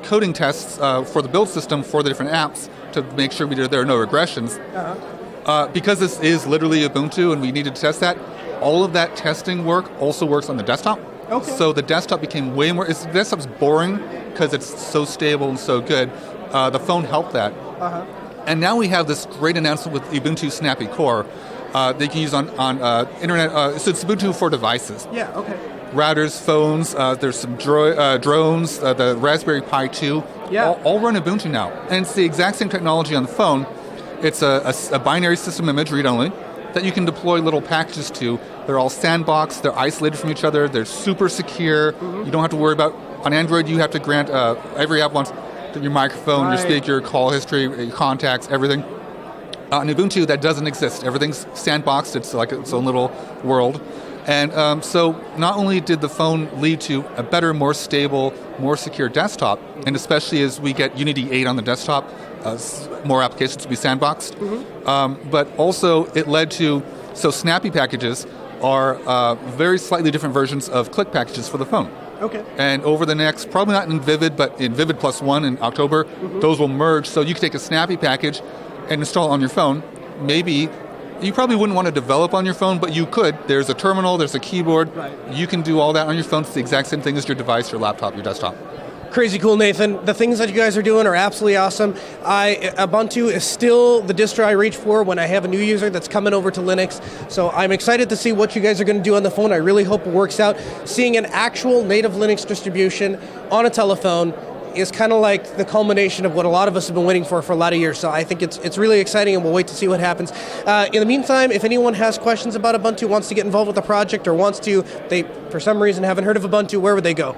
coding tests for the build system for the different apps to make sure there are no regressions. Because this is literally Ubuntu and we needed to test that, all of that testing work also works on the desktop. Okay. So the desktop became way more... The desktop's boring because it's so stable and so good. The phone helped that. And now we have this great announcement with Ubuntu Snappy Core that you can use on internet. So it's Ubuntu for devices. Yeah, okay. Routers, phones, there's some drones, the Raspberry Pi 2, all run Ubuntu now. And it's the exact same technology on the phone. It's a binary system image, read-only, that you can deploy little packages to. They're all sandboxed, they're isolated from each other, they're super secure. You don't have to worry about... On Android, you have to grant... every app wants your microphone, your speaker, your call history, your contacts, everything. On Ubuntu, that doesn't exist. Everything's sandboxed. It's like its own little world. And so not only did the phone lead to a better, more stable, more secure desktop, and especially as we get Unity 8 on the desktop, more applications to be sandboxed, but also it led to... So Snappy packages are very slightly different versions of Click packages for the phone. Okay. And over the next, probably not in Vivid, but in Vivid Plus 1 in October, those will merge. So you can take a Snappy package and install it on your phone. Maybe you probably wouldn't want to develop on your phone, but you could. There's a terminal, there's a keyboard. Right. You can do all that on your phone. It's the exact same thing as your device, your laptop, your desktop. Crazy cool, Nathan. The things that you guys are doing are absolutely awesome. Ubuntu is still the distro I reach for when I have a new user that's coming over to Linux. So I'm excited to see what you guys are going to do on the phone. I really hope it works out. Seeing an actual native Linux distribution on a telephone is kind of like the culmination of what a lot of us have been waiting for a lot of years. So I think it's really exciting, and we'll wait to see what happens. In the meantime, if anyone has questions about Ubuntu, wants to get involved with the project, or they for some reason haven't heard of Ubuntu, where would they go?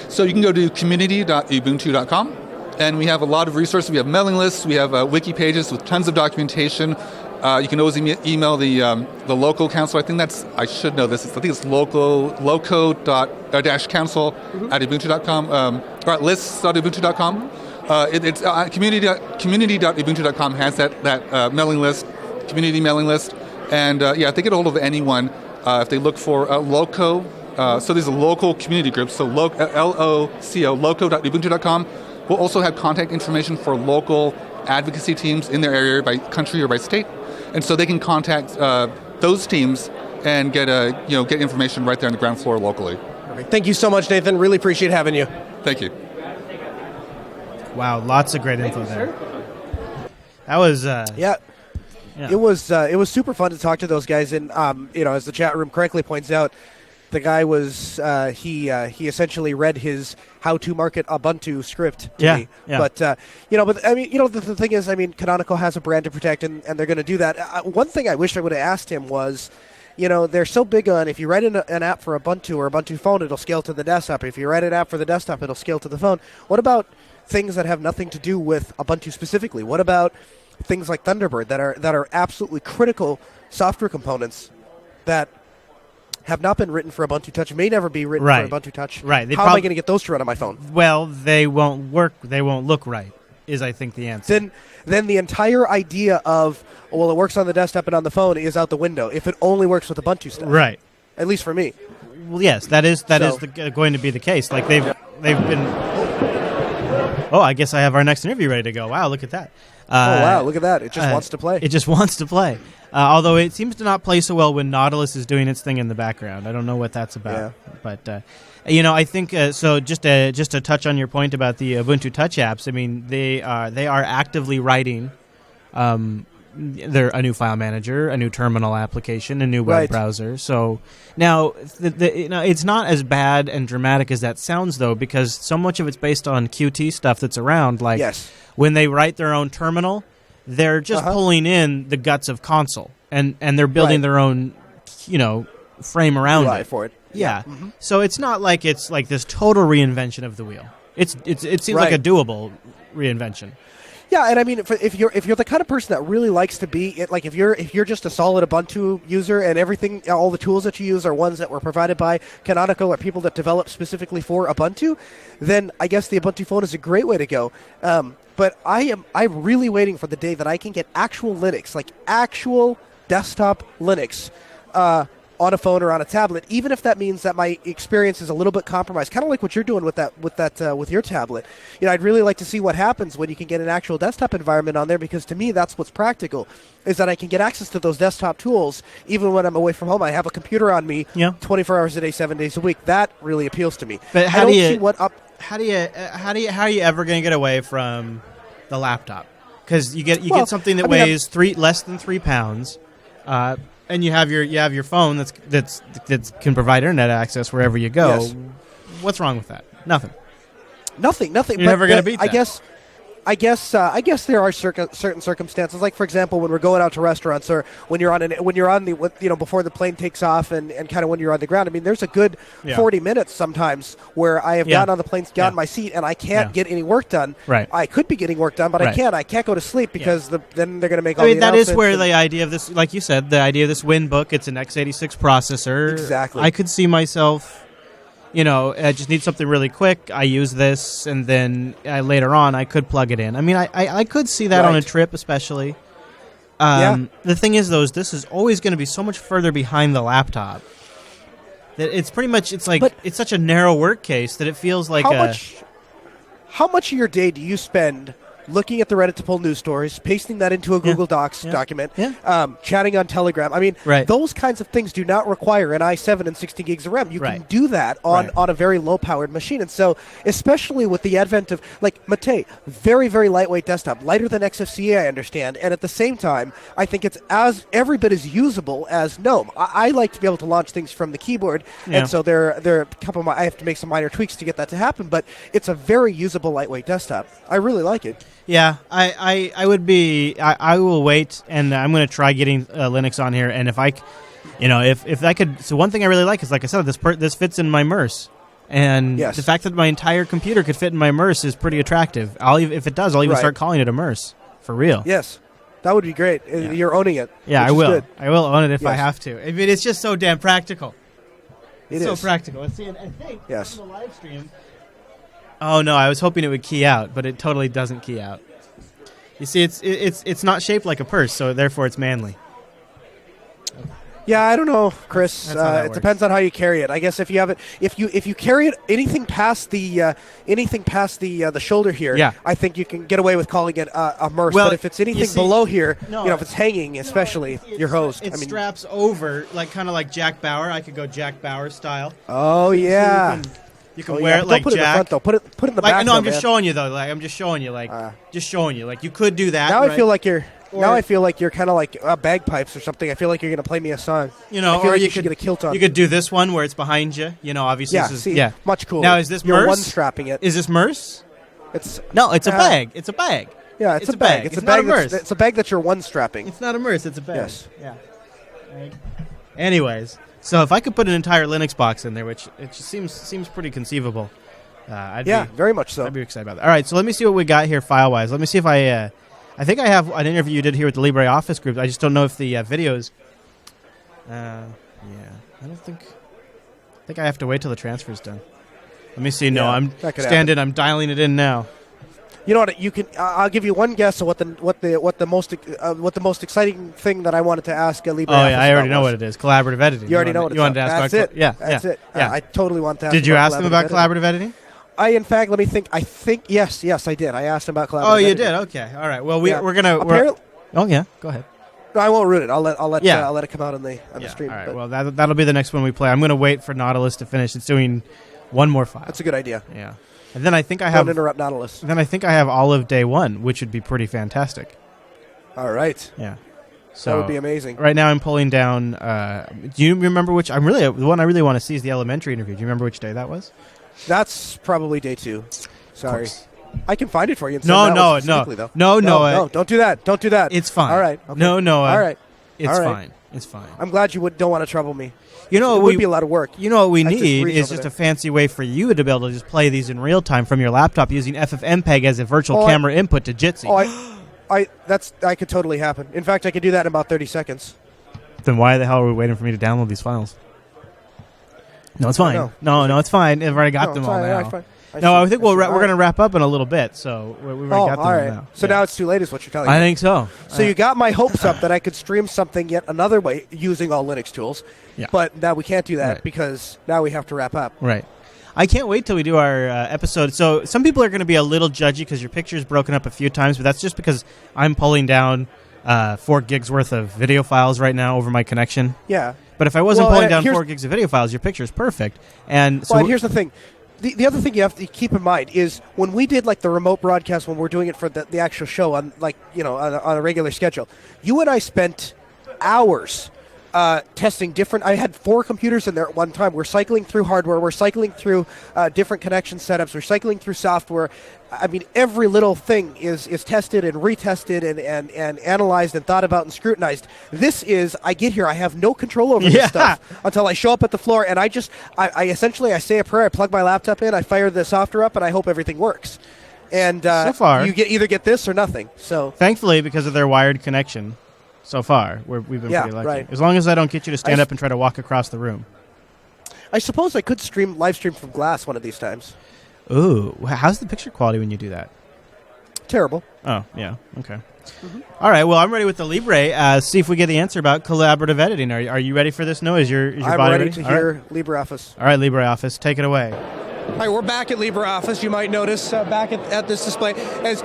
So you can go to community.ubuntu.com, and we have a lot of resources. We have mailing lists, we have wiki pages with tons of documentation. You can always email the local council. I should know this. I think it's loco-council@ubuntu.com, or at lists.ubuntu.com. It's community.ubuntu.com has that mailing list, community mailing list. And they get a hold of anyone if they look for loco. So there's a local community group, so LOCO, loco.ubuntu.com. We'll also have contact information for local advocacy teams in their area by country or by state. And so they can contact those teams and get information right there on the ground floor locally. Perfect. Thank you so much, Nathan. Really appreciate having you. Thank you. Wow, lots of great info there. That was... Yeah. It was super fun to talk to those guys, and as the chat room correctly points out, the guy was he essentially read his how to market Ubuntu script to me. Yeah. But I mean, the thing is, I mean, Canonical has a brand to protect, and they're going to do that. One thing I wish I would have asked him was, they're so big on if you write an app for Ubuntu or Ubuntu phone, it'll scale to the desktop. If you write an app for the desktop, it'll scale to the phone. What about things that have nothing to do with Ubuntu specifically? What about things like Thunderbird that are absolutely critical software components that have not been written for Ubuntu Touch, may never be written for Ubuntu Touch. Right. How am I going to get those to run on my phone? Well, they won't work. They won't look right, is I think the answer. Then the entire idea of, it works on the desktop and on the phone is out the window if it only works with Ubuntu stuff. Right. At least for me. Well, yes, that is going to be the case. Like they've been... Oh, I guess I have our next interview ready to go. Wow, look at that. Wow, look at that. It just wants to play. It just wants to play. Although it seems to not play so well when Nautilus is doing its thing in the background. I don't know what that's about. Yeah. But, I think, so just to touch on your point about the Ubuntu Touch apps, I mean, they are actively writing a new file manager, a new terminal application, a new web browser. So now, it's not as bad and dramatic as that sounds, though, because so much of it's based on Qt stuff that's around. Like when they write their own terminal, they're just pulling in the guts of console, and they're building their own, frame around UI it for it. Yeah. Mm-hmm. So it's not like it's like this total reinvention of the wheel. It seems like a doable reinvention. Yeah, and I mean, if you're the kind of person that really likes to be, if you're just a solid Ubuntu user and everything, all the tools that you use are ones that were provided by Canonical or people that develop specifically for Ubuntu, then I guess the Ubuntu phone is a great way to go. But I'm really waiting for the day that I can get actual Linux, like actual desktop Linux, on a phone or on a tablet, even if that means that my experience is a little bit compromised, kind of like what you're doing with with your tablet. I'd really like to see what happens when you can get an actual desktop environment on there, because to me that's what's practical, is that I can get access to those desktop tools even when I'm away from home. I have a computer on me 24 hours a day, 7 days a week. That really appeals to me. But how are you ever going to get away from the laptop? Because you get something that weighs less than 3 pounds, and you have your phone that can provide internet access wherever you go. Yes. What's wrong with that? Nothing. You're But never going to beat that. I guess there are certain circumstances, like for example, when we're going out to restaurants, or when you're before the plane takes off, and kind of when you're on the ground. I mean, there's a good 40 minutes sometimes where I have gotten on the plane, gotten in my seat, and I can't get any work done. Right. I could be getting work done, but Right. I can't go to sleep because then they're going to make. I mean, that is where the idea of this, like you said, the idea of this WinBook. It's an x86 processor. Exactly. I could see myself. I just need something really quick. I use this, and then later on, I could plug it in. I mean, I could see that on a trip, especially. The thing is, though, this is always going to be so much further behind the laptop that it's pretty much it's such a narrow work case that it feels like how much of your day do you spend looking at the Reddit to pull news stories, pasting that into a Google Docs document, chatting on Telegram? I mean, those kinds of things do not require an i7 and 60 gigs of RAM. You can do that on a very low-powered machine. And so, especially with the advent of, like, Mate, very, very lightweight desktop, lighter than XFCE, I understand. And at the same time, I think it's every bit as usable as GNOME. I like to be able to launch things from the keyboard, and so there are a couple of I have to make some minor tweaks to get that to happen, but it's a very usable lightweight desktop. I really like it. Yeah, I will wait, and I'm going to try getting Linux on here, and if I could, so one thing I really like is, like I said, this fits in my MERS, and the fact that my entire computer could fit in my MERS is pretty attractive. If it does, I'll even start calling it a MERS, for real. Yes, that would be great. You're owning it. Yeah, I will. Good. I will own it if I have to. I mean, it's just so damn practical. It's so practical. I think on yes. the live stream. Oh no! I was hoping it would key out, but it totally doesn't key out. You see, it's not shaped like a purse, so therefore it's manly. Yeah, I don't know, Chris. It depends on how you carry it. I guess if you have it, if you carry it anything past the shoulder here, I think you can get away with calling it a MERS. Well, but if it's anything below here, if it's hanging, especially your hosed, it straps over, kind of like Jack Bauer. I could go Jack Bauer style. Oh yeah. You can wear it like Jack. Don't put it in the front, though. Put it in the back. No, I'm just showing you though. Like I'm just showing you. Like you could do that. Now I feel like you're kind of like bagpipes or something. I feel like you're going to play me a song. Or you could get a kilt on. You could do this one where it's behind you. Obviously. Much cooler. Now is this You're MERS? one strapping it. Is this MERS? It's a bag. It's a bag. Yeah, it's a bag. It's a bag. It's a bag that you're one strapping. It's not a MERS. It's a bag. Yes. Yeah. Anyways, so if I could put an entire Linux box in there, which it seems pretty conceivable. Very much so. I'd be excited about that. All right, so let me see what we got here file-wise. Let me see if I think I have an interview you did here with the LibreOffice group. I just don't know if the videos. I think I have to wait till the transfer's done. Let me see. No, I'm standing. I'm dialing it in now. You know what? You can. I'll give you one guess of what the most exciting thing that I wanted to ask LibreOffice. Oh yeah, I already know what it is. Collaborative editing. You already know what it is. You wanted to ask about it. That's it. Yeah, I totally want to ask. Did you ask them about collaborative editing? In fact, let me think. I think yes, I did. I asked him about collaborative. Oh, you editing. did. Okay. All right. Well, we're gonna. Oh yeah. Go ahead. No, I won't ruin it. I'll let it come out on the stream. All right. Well, that'll be the next one we play. I'm gonna wait for Nautilus to finish. It's doing one more file. That's a good idea. Yeah. And then I think I have. Don't interrupt Nautilus. Then I think I have all of day one, which would be pretty fantastic. All right. Yeah. So that would be amazing. Right now I'm pulling down. Do you remember which? The one I really want to see is the elementary interview. Do you remember which day that was? That's probably day 2. Sorry. I can find it for you. And No. Don't do that. Don't do that. It's fine. All right. Okay. No. All right. It's fine. It's fine. I'm glag you don't want to trouble me. It would be a lot of work. You know what we need is just a fancy way for you to be able to just play these in real time from your laptop using FFmpeg as a virtual camera input to Jitsi. I could totally happen. In fact, I could do that in about 30 seconds. Then why the hell are we waiting for me to download these files? No, it's fine. No, it's fine. I've already got them all now. I think we're going to wrap up in a little bit, so we've already got them all right. now. So now it's too late is what you're telling me. I think so. So you got my hopes up that I could stream something yet another way using all Linux tools, but now we can't do that because now we have to wrap up. Right. I can't wait till we do our episode. So some people are going to be a little judgy because your picture is broken up a few times, but that's just because I'm pulling down 4 gigs worth of video files right now over my connection. Yeah. But if I wasn't pulling down 4 gigs of video files, your picture is perfect. And so here's the thing. The other thing you have to keep in mind is when we did like the remote broadcast, when we're doing it for the actual show on on a regular schedule, you and I spent hours testing different. I had 4 computers in there at one time. We're cycling through hardware. We're cycling through different connection setups. We're cycling through software. I mean, every little thing is tested and retested and analyzed and thought about and scrutinized. This is, I get here, I have no control over this stuff until I show up at the floor, and I essentially say a prayer, I plug my laptop in, I fire the software up, and I hope everything works. And so far, you either get this or nothing. So thankfully, because of their wired connection, so far we've been pretty lucky. Right. As long as I don't get you to stand up and try to walk across the room. I suppose I could live stream from glass one of these times. Ooh, how's the picture quality when you do that? Terrible. Oh, yeah. Okay. Mm-hmm. All right. Well, I'm ready with the Libre. See if we get the answer about collaborative editing. Are you ready for this? No, is your I'm body ready to hear LibreOffice. All right, LibreOffice, take it away. All right, we're back at LibreOffice. You might notice back at this display. As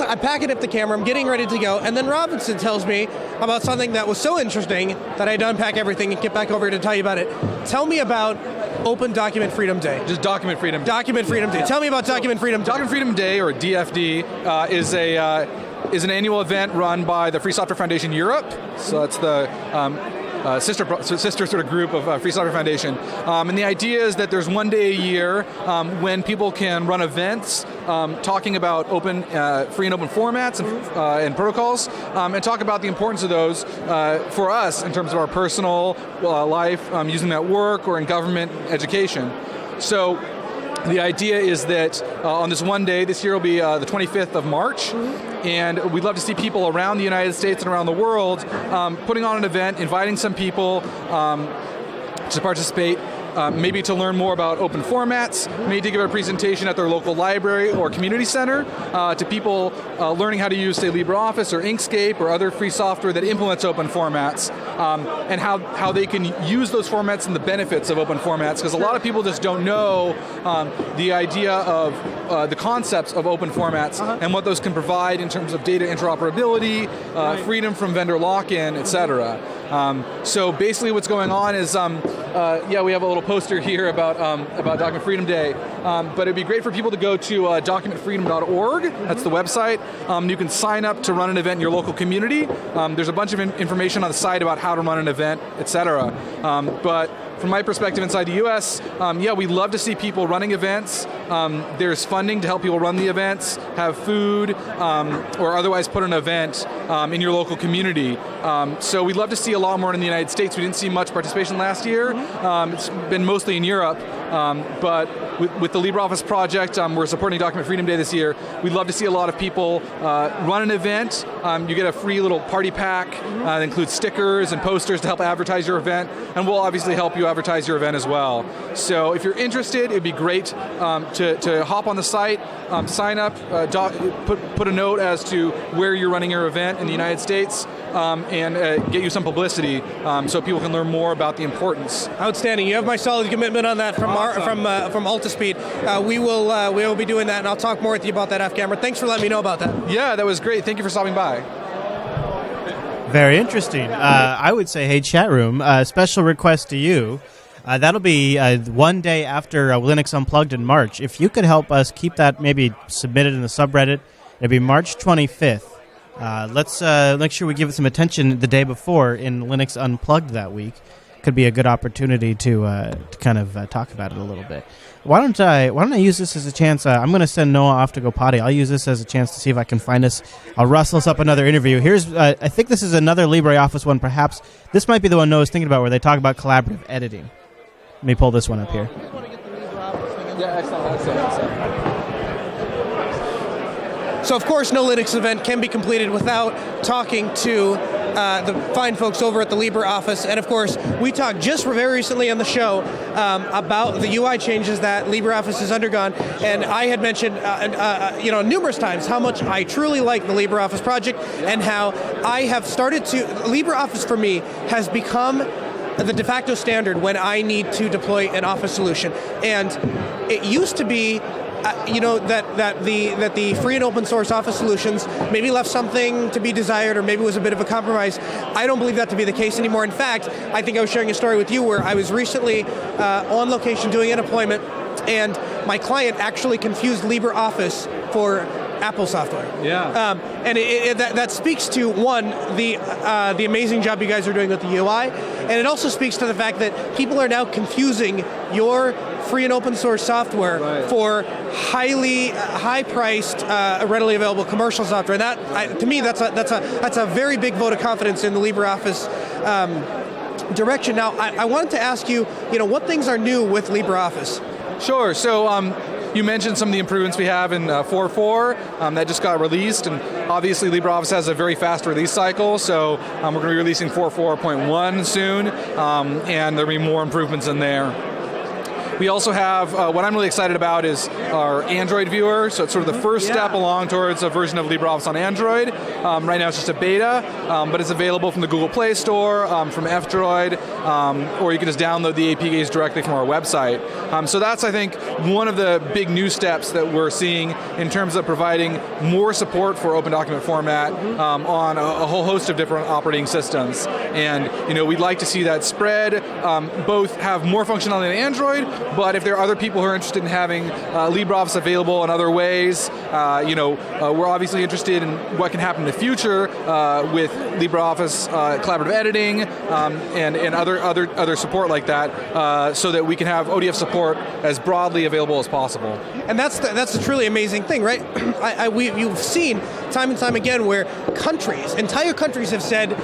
I pack it up the camera, I'm getting ready to go, and then Robinson tells me about something that was so interesting that I had to unpack everything and get back over here to tell you about it. Tell me about Open Document Freedom Day. Just Document Freedom Day. Document Freedom Day. Tell me about Document Freedom Day. Document Freedom Day, or DFD, is an annual event run by the Free Software Foundation Europe. So that's the sister sort of group of Free Software Foundation. And the idea is that there's one day a year when people can run events talking about free and open formats and protocols, and talk about the importance of those for us in terms of our personal life, using that at work or in government education. So the idea is that on this one day, this year will be the 25th of March, and we'd love to see people around the United States and around the world putting on an event, inviting some people to participate, maybe to learn more about open formats, maybe to give a presentation at their local library or community center to people learning how to use, say, LibreOffice or Inkscape or other free software that implements open formats, and how they can use those formats and the benefits of open formats, because a lot of people just don't know the idea of the concepts of open formats and what those can provide in terms of data interoperability, freedom from vendor lock-in, etc. So basically what's going on is, we have a little poster here about Document Freedom Day, but it'd be great for people to go to documentfreedom.org. That's the website. You can sign up to run an event in your local community. There's a bunch of information on the site about how to run an event, etc. But from my perspective inside the U.S., we love to see people running events. There's funding to help people run the events, have food, or otherwise put an event in your local community. So we'd love to see a lot more in the United States. We didn't see much participation last year. It's been mostly in Europe, but with the LibreOffice project, we're supporting Document Freedom Day this year. We'd love to see a lot of people run an event. You get a free little party pack that includes stickers and posters to help advertise your event, and we'll obviously help you advertise your event as well. So if you're interested, it'd be great to hop on the site, sign up, put a note as to where you're running your event in the United States, and get you some publicity so people can learn more about the importance. Outstanding. You have my solid commitment on that from Altispeed. We will be doing that, and I'll talk more with you about that off camera. Thanks for letting me know about that. Yeah, that was great. Thank you for stopping by. Very interesting. I would say, hey, chat room, special request to you. That'll be one day after Linux Unplugged in March. If you could help us keep that maybe submitted in the subreddit, it'll be March 25th. Let's make sure we give it some attention the day before in Linux Unplugged that week. Could be a good opportunity to kind of talk about it a little bit. Why don't I use this as a chance? I'm going to send Noah off to go potty. I'll use this as a chance to see if I can find us. I'll rustle us up another interview. Here's I think this is another LibreOffice one. Perhaps this might be the one Noah's thinking about, where they talk about collaborative editing. Let me pull this one up here. Yeah, excellent. So, of course, no Linux event can be completed without talking to the fine folks over at the LibreOffice. And of course, we talked just very recently on the show about the UI changes that LibreOffice has undergone. And I had mentioned, numerous times how much I truly like the LibreOffice project and how I have started to, LibreOffice for me has become the de facto standard when I need to deploy an Office solution. And it used to be that the free and open source Office solutions maybe left something to be desired, or maybe was a bit of a compromise. I don't believe that to be the case anymore. In fact, I think I was sharing a story with you where I was recently on location doing an deployment, and my client actually confused LibreOffice for Apple software. Yeah. And that speaks to, one, the amazing job you guys are doing with the UI, and it also speaks to the fact that people are now confusing your free and open source software for high-priced, readily available commercial software. And that, to me, that's a very big vote of confidence in the LibreOffice direction. Now, I wanted to ask you, what things are new with LibreOffice? Sure. So you mentioned some of the improvements we have in 4.4 that just got released, and obviously LibreOffice has a very fast release cycle, so we're going to be releasing 4.4.1 soon, and there'll be more improvements in there. We also have, what I'm really excited about is our Android viewer, so it's sort of the first step along towards a version of LibreOffice on Android. Right now it's just a beta, but it's available from the Google Play Store, from F-Droid, or you can just download the APKs directly from our website. So that's, I think, one of the big new steps that we're seeing in terms of providing more support for open document format on a whole host of different operating systems. And we'd like to see that spread, both have more functionality on Android, but if there are other people who are interested in having LibreOffice available in other ways, we're obviously interested in what can happen in the future with LibreOffice collaborative editing and other support like that, so that we can have ODF support as broadly available as possible. And that's a truly amazing thing, right? You've seen time and time again where entire countries have said,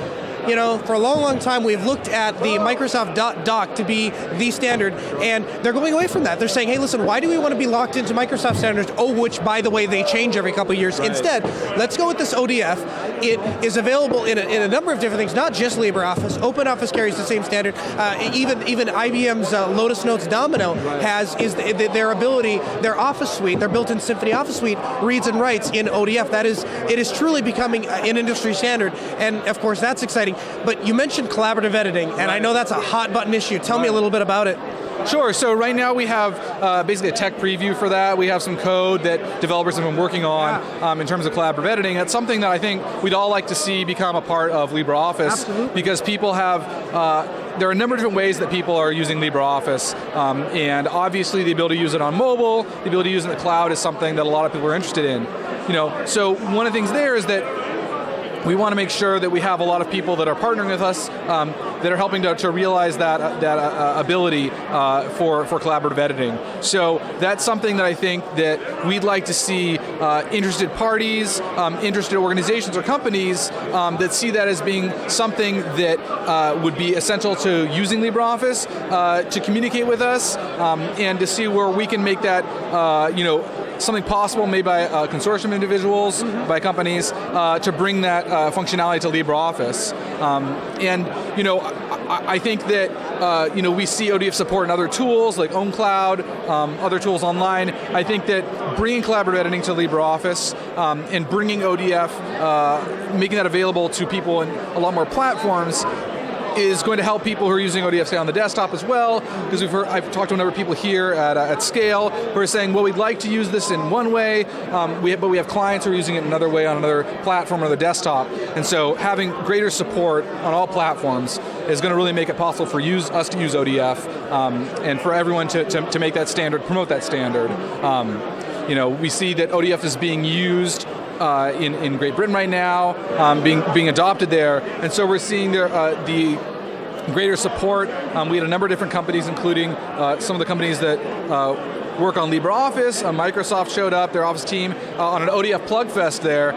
for a long, long time, we've looked at the Microsoft doc to be the standard, and they're going away from that. They're saying, hey, listen, why do we want to be locked into Microsoft standards? Which, by the way, they change every couple of years. Right. Instead, let's go with this ODF. It is available in a number of different things, not just LibreOffice. OpenOffice carries the same standard. Even IBM's Lotus Notes Domino is their ability, their Office suite, their built-in Symphony Office suite, reads and writes in ODF. It is truly becoming an industry standard, and of course, that's exciting. But you mentioned collaborative editing, and I know that's a hot button issue. Tell me a little bit about it. Sure. So right now we have basically a tech preview for that. We have some code that developers have been working on in terms of collaborative editing. That's something that I think we'd all like to see become a part of LibreOffice. Absolutely. Because people have, there are a number of different ways that people are using LibreOffice, and obviously the ability to use it on mobile, the ability to use it in the cloud is something that a lot of people are interested in. So one of the things there is that we want to make sure that we have a lot of people that are partnering with us that are helping to realize that ability for collaborative editing. So that's something that I think that we'd like to see interested parties, interested organizations or companies that see that as being something that would be essential to using LibreOffice, to communicate with us, and to see where we can make that something possible made by a consortium of individuals, by companies, to bring that functionality to LibreOffice. I think that we see ODF support in other tools like OwnCloud, other tools online. I think that bringing collaborative editing to LibreOffice and bringing ODF, making that available to people in a lot more platforms is going to help people who are using ODF, say, on the desktop as well, because I've talked to a number of people here at Scale who are saying, well, we'd like to use this in one way, but we have clients who are using it another way on another platform or the desktop. And so having greater support on all platforms is going to really make it possible for us to use ODF, and for everyone to make that standard, promote that standard. We see that ODF is being used in Great Britain right now, being adopted there, and so we're seeing the greater support. We had a number of different companies, including some of the companies that work on LibreOffice. Microsoft showed up, their Office team, on an ODF Plug Fest there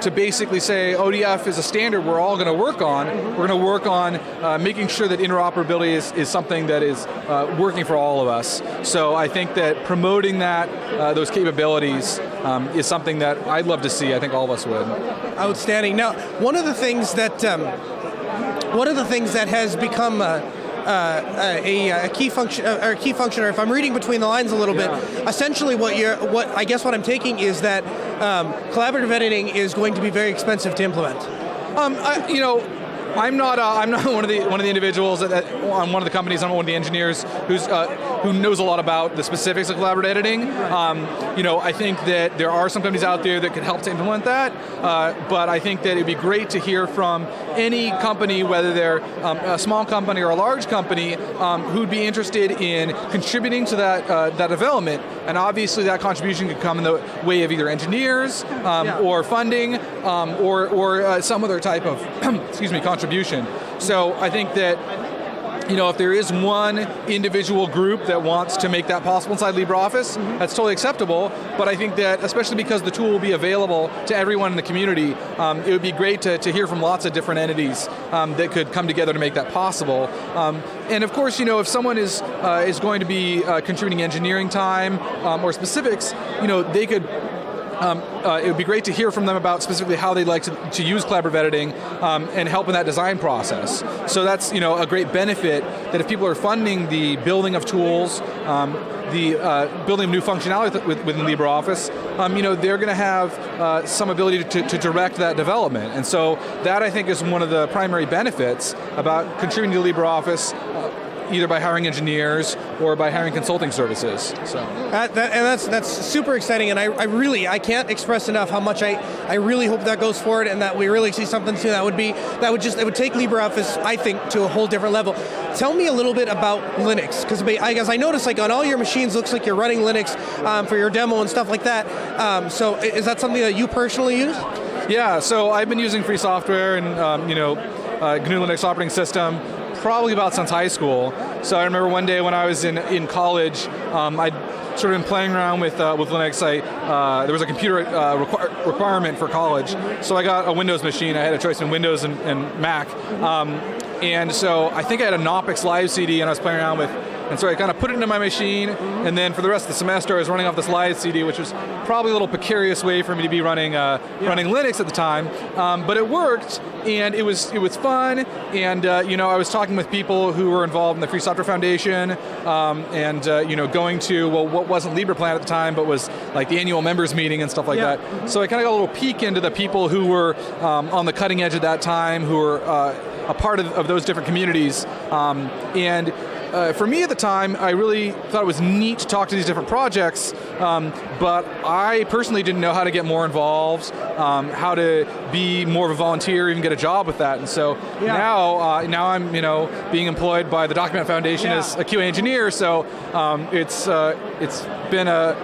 to basically say ODF is a standard we're all going to work on. We're going to work on making sure that interoperability is something that is working for all of us. So I think that promoting those capabilities is something that I'd love to see. I think all of us would. Outstanding. Now, one of the things that one of the things that has become a key function, or if I'm reading between the lines a little bit, essentially what I'm taking is that collaborative editing is going to be very expensive to implement. I'm not one of the individuals on one of the companies. I'm one of the engineers who knows a lot about the specifics of collaborative editing. I think that there are some companies out there that could help to implement that. But I think that it'd be great to hear from any company, whether they're a small company or a large company, who'd be interested in contributing to that development. And obviously, that contribution could come in the way of either engineers or funding or some other type of contribution. So I think that if there is one individual group that wants to make that possible inside LibreOffice, that's totally acceptable. But I think that, especially because the tool will be available to everyone in the community, it would be great to hear from lots of different entities that could come together to make that possible. And of course, if someone is going to be contributing engineering time or specifics, they could. It would be great to hear from them about specifically how they'd like to use collaborative editing and help in that design process. So that's a great benefit, that if people are funding the building of tools, the building of new functionality within LibreOffice, they're going to have some ability to direct that development. And so that, I think, is one of the primary benefits about contributing to LibreOffice, either by hiring engineers or by hiring consulting services. So that's super exciting, and I can't express enough how much I really hope that goes forward, and that we really see something soon. It would take LibreOffice, I think, to a whole different level. Tell me a little bit about Linux, because I noticed on all your machines, looks like you're running Linux for your demo and stuff like that. So is that something that you personally use? Yeah. So I've been using free software and GNU Linux operating system probably about since high school. So I remember one day when I was in college, I'd sort of been playing around with Linux. There was a computer requirement for college, so I got a Windows machine. I had a choice in Windows and Mac. And so I think I had a Knoppix live CD and I was playing around with. And so I kind of put it into my machine, and then for the rest of the semester I was running off this live CD, which was probably a little precarious way for me to be running Linux at the time. But it worked, and it was fun, and I was talking with people who were involved in the Free Software Foundation, and going to what wasn't LibrePlan at the time, but was like the annual members meeting and stuff like that. So I kind of got a little peek into the people who were on the cutting edge at that time, who were a part of those different communities, and for me at the time, I really thought it was neat to talk to these different projects, but I personally didn't know how to get more involved, how to be more of a volunteer, even get a job with that. And so now I'm being employed by the Document Foundation as a QA engineer. So it's been a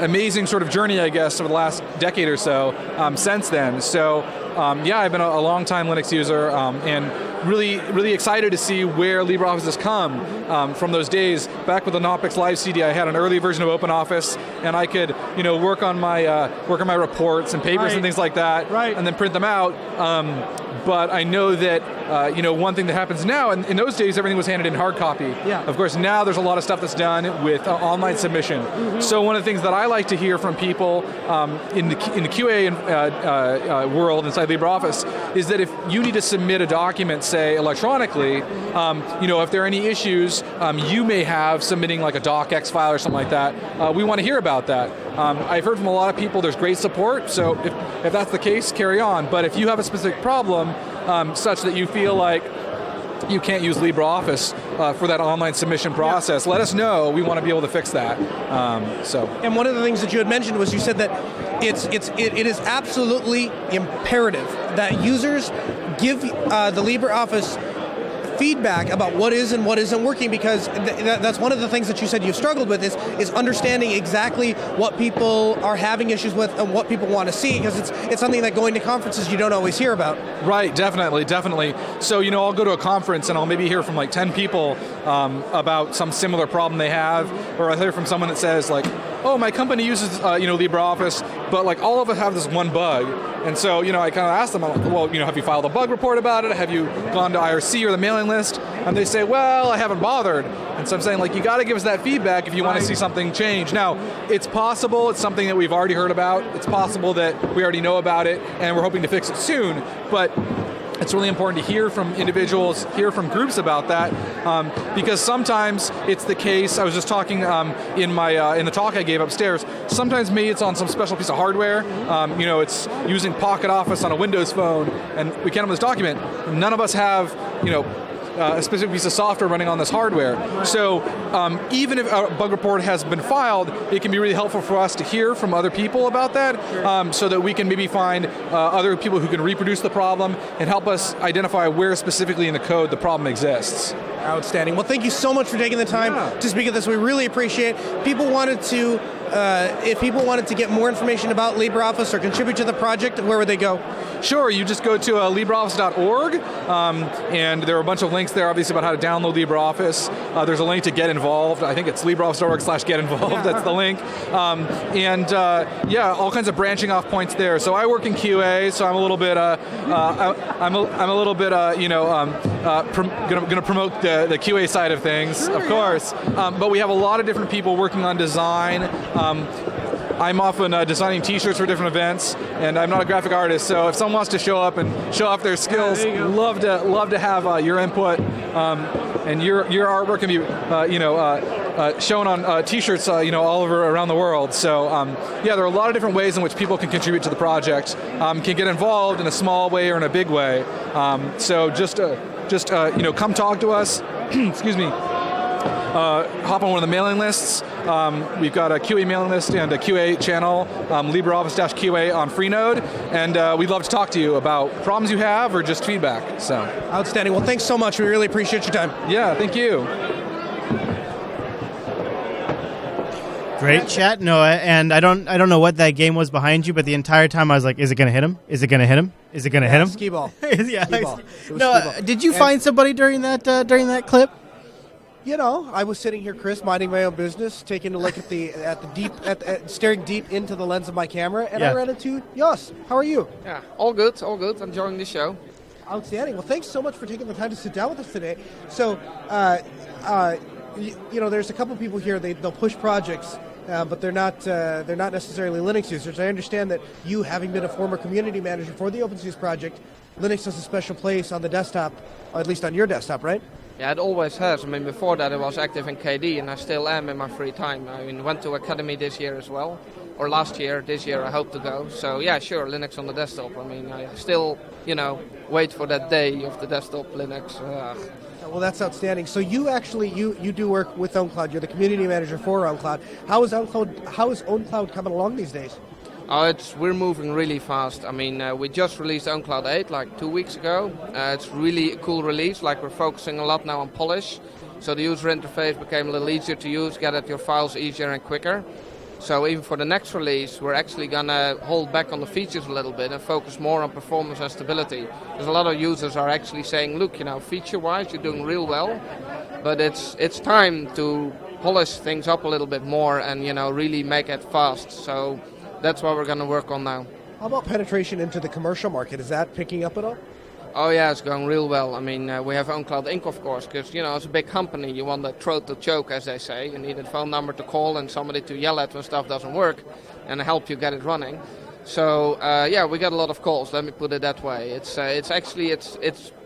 amazing sort of journey, I guess, over the last decade or so since then. So I've been a long-time Linux user and really, really excited to see where LibreOffice has come from those days. Back with the Knoppix Live CD, I had an early version of OpenOffice, and I could work on my reports and papers and things like that, and then print them out. But I know that one thing that happens now, and in those days everything was handed in hard copy. Of course, now there's a lot of stuff that's done with online submission. So one of the things that I like to hear from people in the QA world inside LibreOffice is that if you need to submit a document, say electronically, if there are any issues you may have submitting like a docx file or something like that, we want to hear about that. I've heard from a lot of people there's great support, so if that's the case, carry on. But if you have a specific problem such that you feel like you can't use LibreOffice for that online submission process, let us know. We want to be able to fix that. And one of the things that you had mentioned was you said that it is absolutely imperative that users give the LibreOffice feedback about what is and what isn't working, because that's one of the things that you said you've struggled with is understanding exactly what people are having issues with and what people want to see, because it's something that going to conferences you don't always hear about. Right, definitely. So, I'll go to a conference and I'll maybe hear from like 10 people about some similar problem they have, or I'll hear from someone that says like, oh, my company uses LibreOffice, but like all of us have this one bug. And so, I kind of ask them, well, have you filed a bug report about it? Have you gone to IRC or the mailing list? And they say, well, I haven't bothered. And so I'm saying, like, you got to give us that feedback if you want to see something change. Now, it's possible it's something that we've already heard about. It's possible that we already know about it and we're hoping to fix it soon. But it's really important to hear from individuals, hear from groups about that, because sometimes it's the case. I was just talking in the talk I gave upstairs. Sometimes maybe it's on some special piece of hardware. It's using Pocket Office on a Windows phone, and we can't open this document. None of us have, a specific piece of software running on this hardware. So even if a bug report has been filed, it can be really helpful for us to hear from other people about that, so that we can maybe find other people who can reproduce the problem and help us identify where specifically in the code the problem exists. Outstanding. Well, thank you so much for taking the time to speak of this. We really appreciate it. If people wanted to get more information about LibreOffice or contribute to the project, where would they go? Sure, you just go to LibreOffice.org, and there are a bunch of links there, obviously, about how to download LibreOffice. There's a link to get involved. I think it's LibreOffice.org/get involved. That's the link. All kinds of branching off points there. So I work in QA, so I'm a little bit, going to promote the QA side of things, of course. But we have a lot of different people working on design. I'm often designing T-shirts for different events, and I'm not a graphic artist, so if someone wants to show up and show off their skills, love to have your input, and your artwork can be shown on T-shirts all over around the world. So there are a lot of different ways in which people can contribute to the project, can get involved in a small way or in a big way. So just come talk to us. Excuse me. Hop on one of the mailing lists. We've got a QA mailing list and a QA channel, LibreOffice-QA on Freenode, and we'd love to talk to you about problems you have or just feedback. So outstanding. Well, thanks so much. We really appreciate your time. Yeah, thank you. Great chat, Noah. And I don't know what that game was behind you, but the entire time I was like, is it going to hit him? Is it going to hit him? Is it going to hit him? Skee ball. Yeah. Skee ball. No, did you find somebody during that clip? I was sitting here, Chris, minding my own business, taking a look staring deep into the lens of my camera, and I ran into Jos. How are you? Yeah, all good. Enjoying the show. Outstanding. Well, thanks so much for taking the time to sit down with us today. So, there's a couple people here. They'll push projects, but they're not necessarily Linux users. I understand that you, having been a former community manager for the OpenSUSE project, Linux has a special place on the desktop, or at least on your desktop, right? Yeah, it always has. I mean, before that I was active in KD, and I still am in my free time. I went to Academy this year as well, or last year. This year I hope to go. So yeah, sure, Linux on the desktop. I mean, I still, wait for that day of the desktop Linux. Well, that's outstanding. So you actually you do work with OwnCloud. You're the community manager for OwnCloud. How is OwnCloud coming along these days? We're moving really fast. I mean, we just released OwnCloud 8 like 2 weeks ago. It's really a cool release. Like, we're focusing a lot now on polish. So the user interface became a little easier to use, get at your files easier and quicker. So even for the next release, we're actually going to hold back on the features a little bit and focus more on performance and stability. Because a lot of users are actually saying, look, feature-wise, you're doing real well. But it's time to polish things up a little bit more and, really make it fast. So that's what we're going to work on now. How about penetration into the commercial market? Is that picking up at all? Oh yeah, it's going real well. I mean, we have OwnCloud Inc., of course, because, it's a big company. You want the throat to choke, as they say. You need a phone number to call and somebody to yell at when stuff doesn't work and help you get it running. So, we get a lot of calls, let me put it that way. It's actually a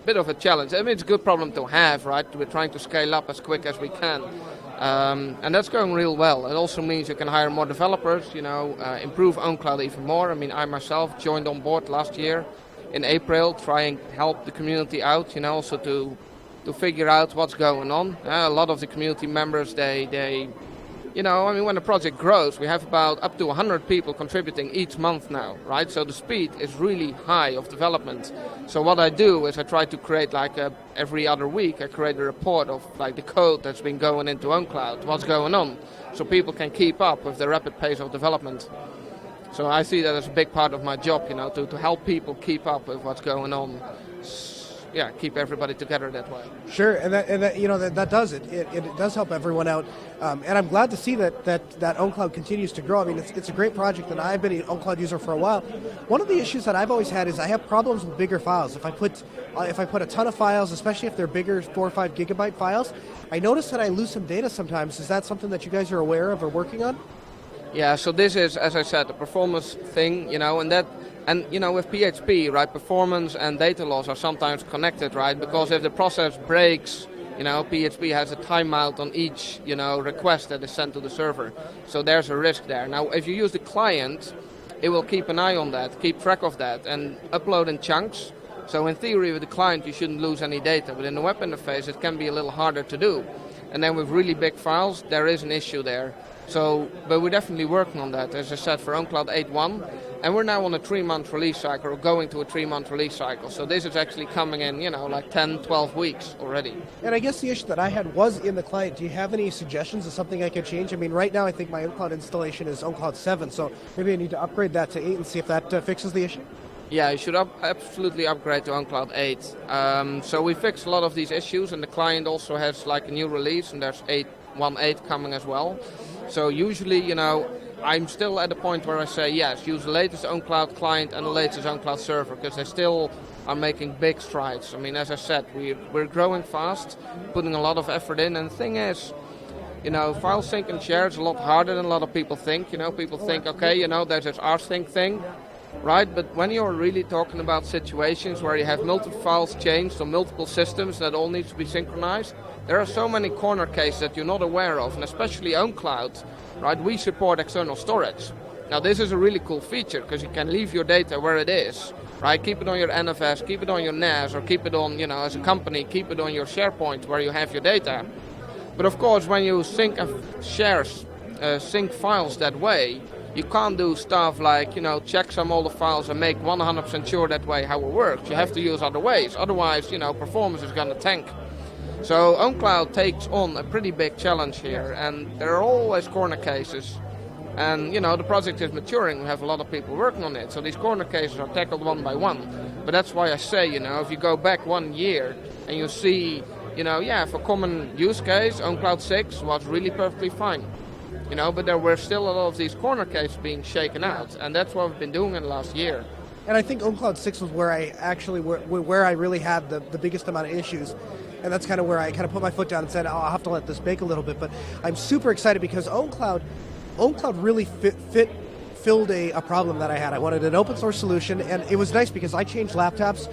bit of a challenge. I mean, it's a good problem to have, right? We're trying to scale up as quick as we can. And that's going real well. It also means you can hire more developers, improve OwnCloud even more. I mean, I myself joined on board last year in April, trying to help the community out, also to figure out what's going on. A lot of the community members, they when the project grows, we have about up to 100 people contributing each month now, right? So the speed is really high of development. So what I do is I try to create every other week, I create a report of the code that's been going into OwnCloud, what's going on, so people can keep up with the rapid pace of development. So I see that as a big part of my job, to help people keep up with what's going on. Yeah, keep everybody together that way. Sure, and that does it. It does help everyone out, and I'm glad to see that OwnCloud continues to grow. I mean, it's a great project, and I've been an OwnCloud user for a while. One of the issues that I've always had is I have problems with bigger files. If I put a ton of files, especially if they're bigger 4 or 5 gigabyte files, I notice that I lose some data sometimes. Is that something that you guys are aware of or working on? Yeah, so this is, as I said, a performance thing, and And, with PHP, right, performance and data loss are sometimes connected, right? Because if the process breaks, PHP has a timeout on each, request that is sent to the server. So there's a risk there. Now, if you use the client, it will keep an eye on that, keep track of that, and upload in chunks. So in theory, with the client, you shouldn't lose any data. But in the web interface, it can be a little harder to do. And then with really big files, there is an issue there. But we're definitely working on that, as I said, for OwnCloud 8.1. And we're now on a 3-month release cycle, or going to a 3-month release cycle. So this is actually coming in, like 10, 12 weeks already. And I guess the issue that I had was in the client. Do you have any suggestions of something I could change? I mean, right now I think my OwnCloud installation is OwnCloud 7, so maybe I need to upgrade that to 8 and see if that fixes the issue? Yeah, you should absolutely upgrade to OwnCloud 8. So we fixed a lot of these issues, and the client also has like a new release, and there's 8.1.8 coming as well. So usually, I'm still at the point where I say, yes, use the latest OwnCloud client and the latest OwnCloud server, because they still are making big strides. I mean, as I said, we're growing fast, putting a lot of effort in, and the thing is, file sync and share is a lot harder than a lot of people think. People think, okay, there's this rsync thing, right? But when you're really talking about situations where you have multiple files changed on multiple systems that all need to be synchronized, there are so many corner cases that you're not aware of, and especially OwnCloud, right? We support external storage. Now, this is a really cool feature because you can leave your data where it is, right? Keep it on your NFS, keep it on your NAS, or keep it on, as a company, keep it on your SharePoint where you have your data. But of course, when you sync sync files that way, you can't do stuff like, check all the files and make 100% sure that way how it works. You have to use other ways. Otherwise, performance is going to tank. So OwnCloud takes on a pretty big challenge here, and there are always corner cases. And, the project is maturing. We have a lot of people working on it. So these corner cases are tackled one by one. But that's why I say, if you go back 1 year and you see, for common use case, OwnCloud 6 was really perfectly fine. But there were still a lot of these corner cases being shaken out. And that's what we've been doing in the last year. And I think OwnCloud 6 was where I really had the biggest amount of issues. And that's kind of where I kind of put my foot down and said, I'll have to let this bake a little bit. But I'm super excited because OwnCloud really filled a problem that I had. I wanted an open source solution, and it was nice because I changed laptops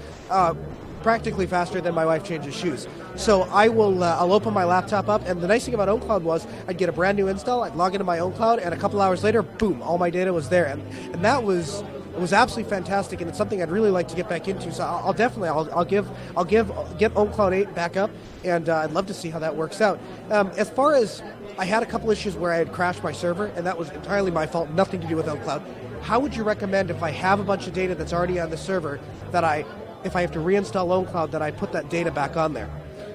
practically faster than my wife changes shoes. So I'll open my laptop up, and the nice thing about OwnCloud was I'd get a brand new install, I'd log into my OwnCloud, and a couple hours later, boom, all my data was there. And that was... It was absolutely fantastic, and it's something I'd really like to get back into. So I'll get OwnCloud 8 back up, and I'd love to see how that works out. As far as I had a couple issues where I had crashed my server, and that was entirely my fault, nothing to do with OwnCloud. How would you recommend if I have a bunch of data that's already on the server that if I have to reinstall OwnCloud, that I put that data back on there?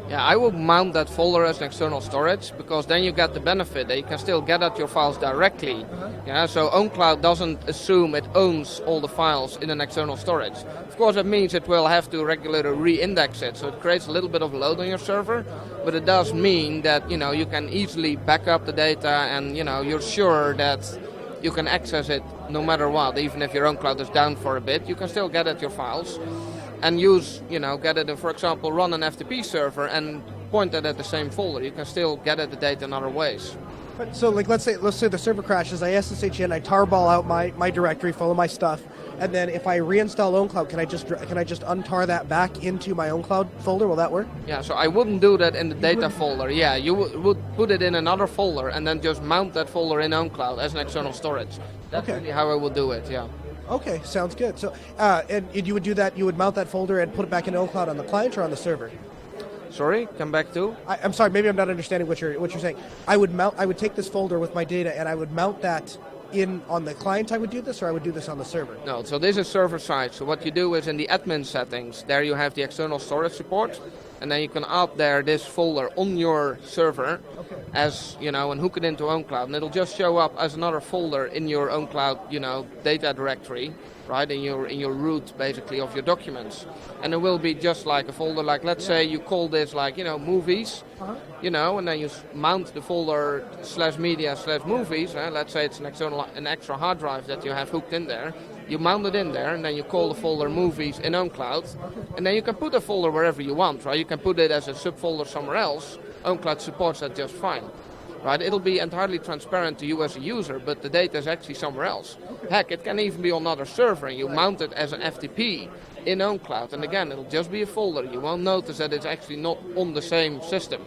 Yeah, I will mount that folder as an external storage, because then you get the benefit that you can still get at your files directly. Yeah, so OwnCloud doesn't assume it owns all the files in an external storage. Of course, that means it will have to regularly re-index it, so it creates a little bit of load on your server, but it does mean that you can easily back up the data, and you're sure that you can access it no matter what. Even if your OwnCloud is down for a bit, you can still get at your files. And get it, for example, run an FTP server and point it at the same folder. You can still get at the data in other ways. But so, let's say the server crashes. I SSH in, I tarball out my directory full of my stuff, and then if I reinstall OwnCloud, can I just untar that back into my OwnCloud folder? Will that work? Yeah. So I wouldn't do that in the data folder. Yeah, you would put it in another folder and then just mount that folder in OwnCloud as an external storage. That's really how I would do it. Yeah. Okay, sounds good. So, and you would do that. You would mount that folder and put it back in OwnCloud on the client or on the server. Sorry, come back to? I'm sorry. Maybe I'm not understanding what you're saying. I would take this folder with my data and I would mount that on the client. I would do this, or I would do this on the server. No. So this is server side. So what you do is in the admin settings, there you have the external storage support, and then you can add there this folder on your server, as and hook it into OwnCloud, and it'll just show up as another folder in your OwnCloud data directory, right, in your root basically of your documents, and it will be just like a folder. Like, let's say you call this movies, and then you mount the folder /media/movies. Let's say it's an extra hard drive that you have hooked in there. You mount it in there, and then you call the folder movies in OwnCloud, and then you can put a folder wherever you want, right? You can put it as a subfolder somewhere else. OwnCloud supports that just fine. right? It'll be entirely transparent to you as a user, but the data is actually somewhere else. Heck, it can even be on another server, and you mount it as an FTP in OwnCloud, and again, it'll just be a folder. You won't notice that it's actually not on the same system,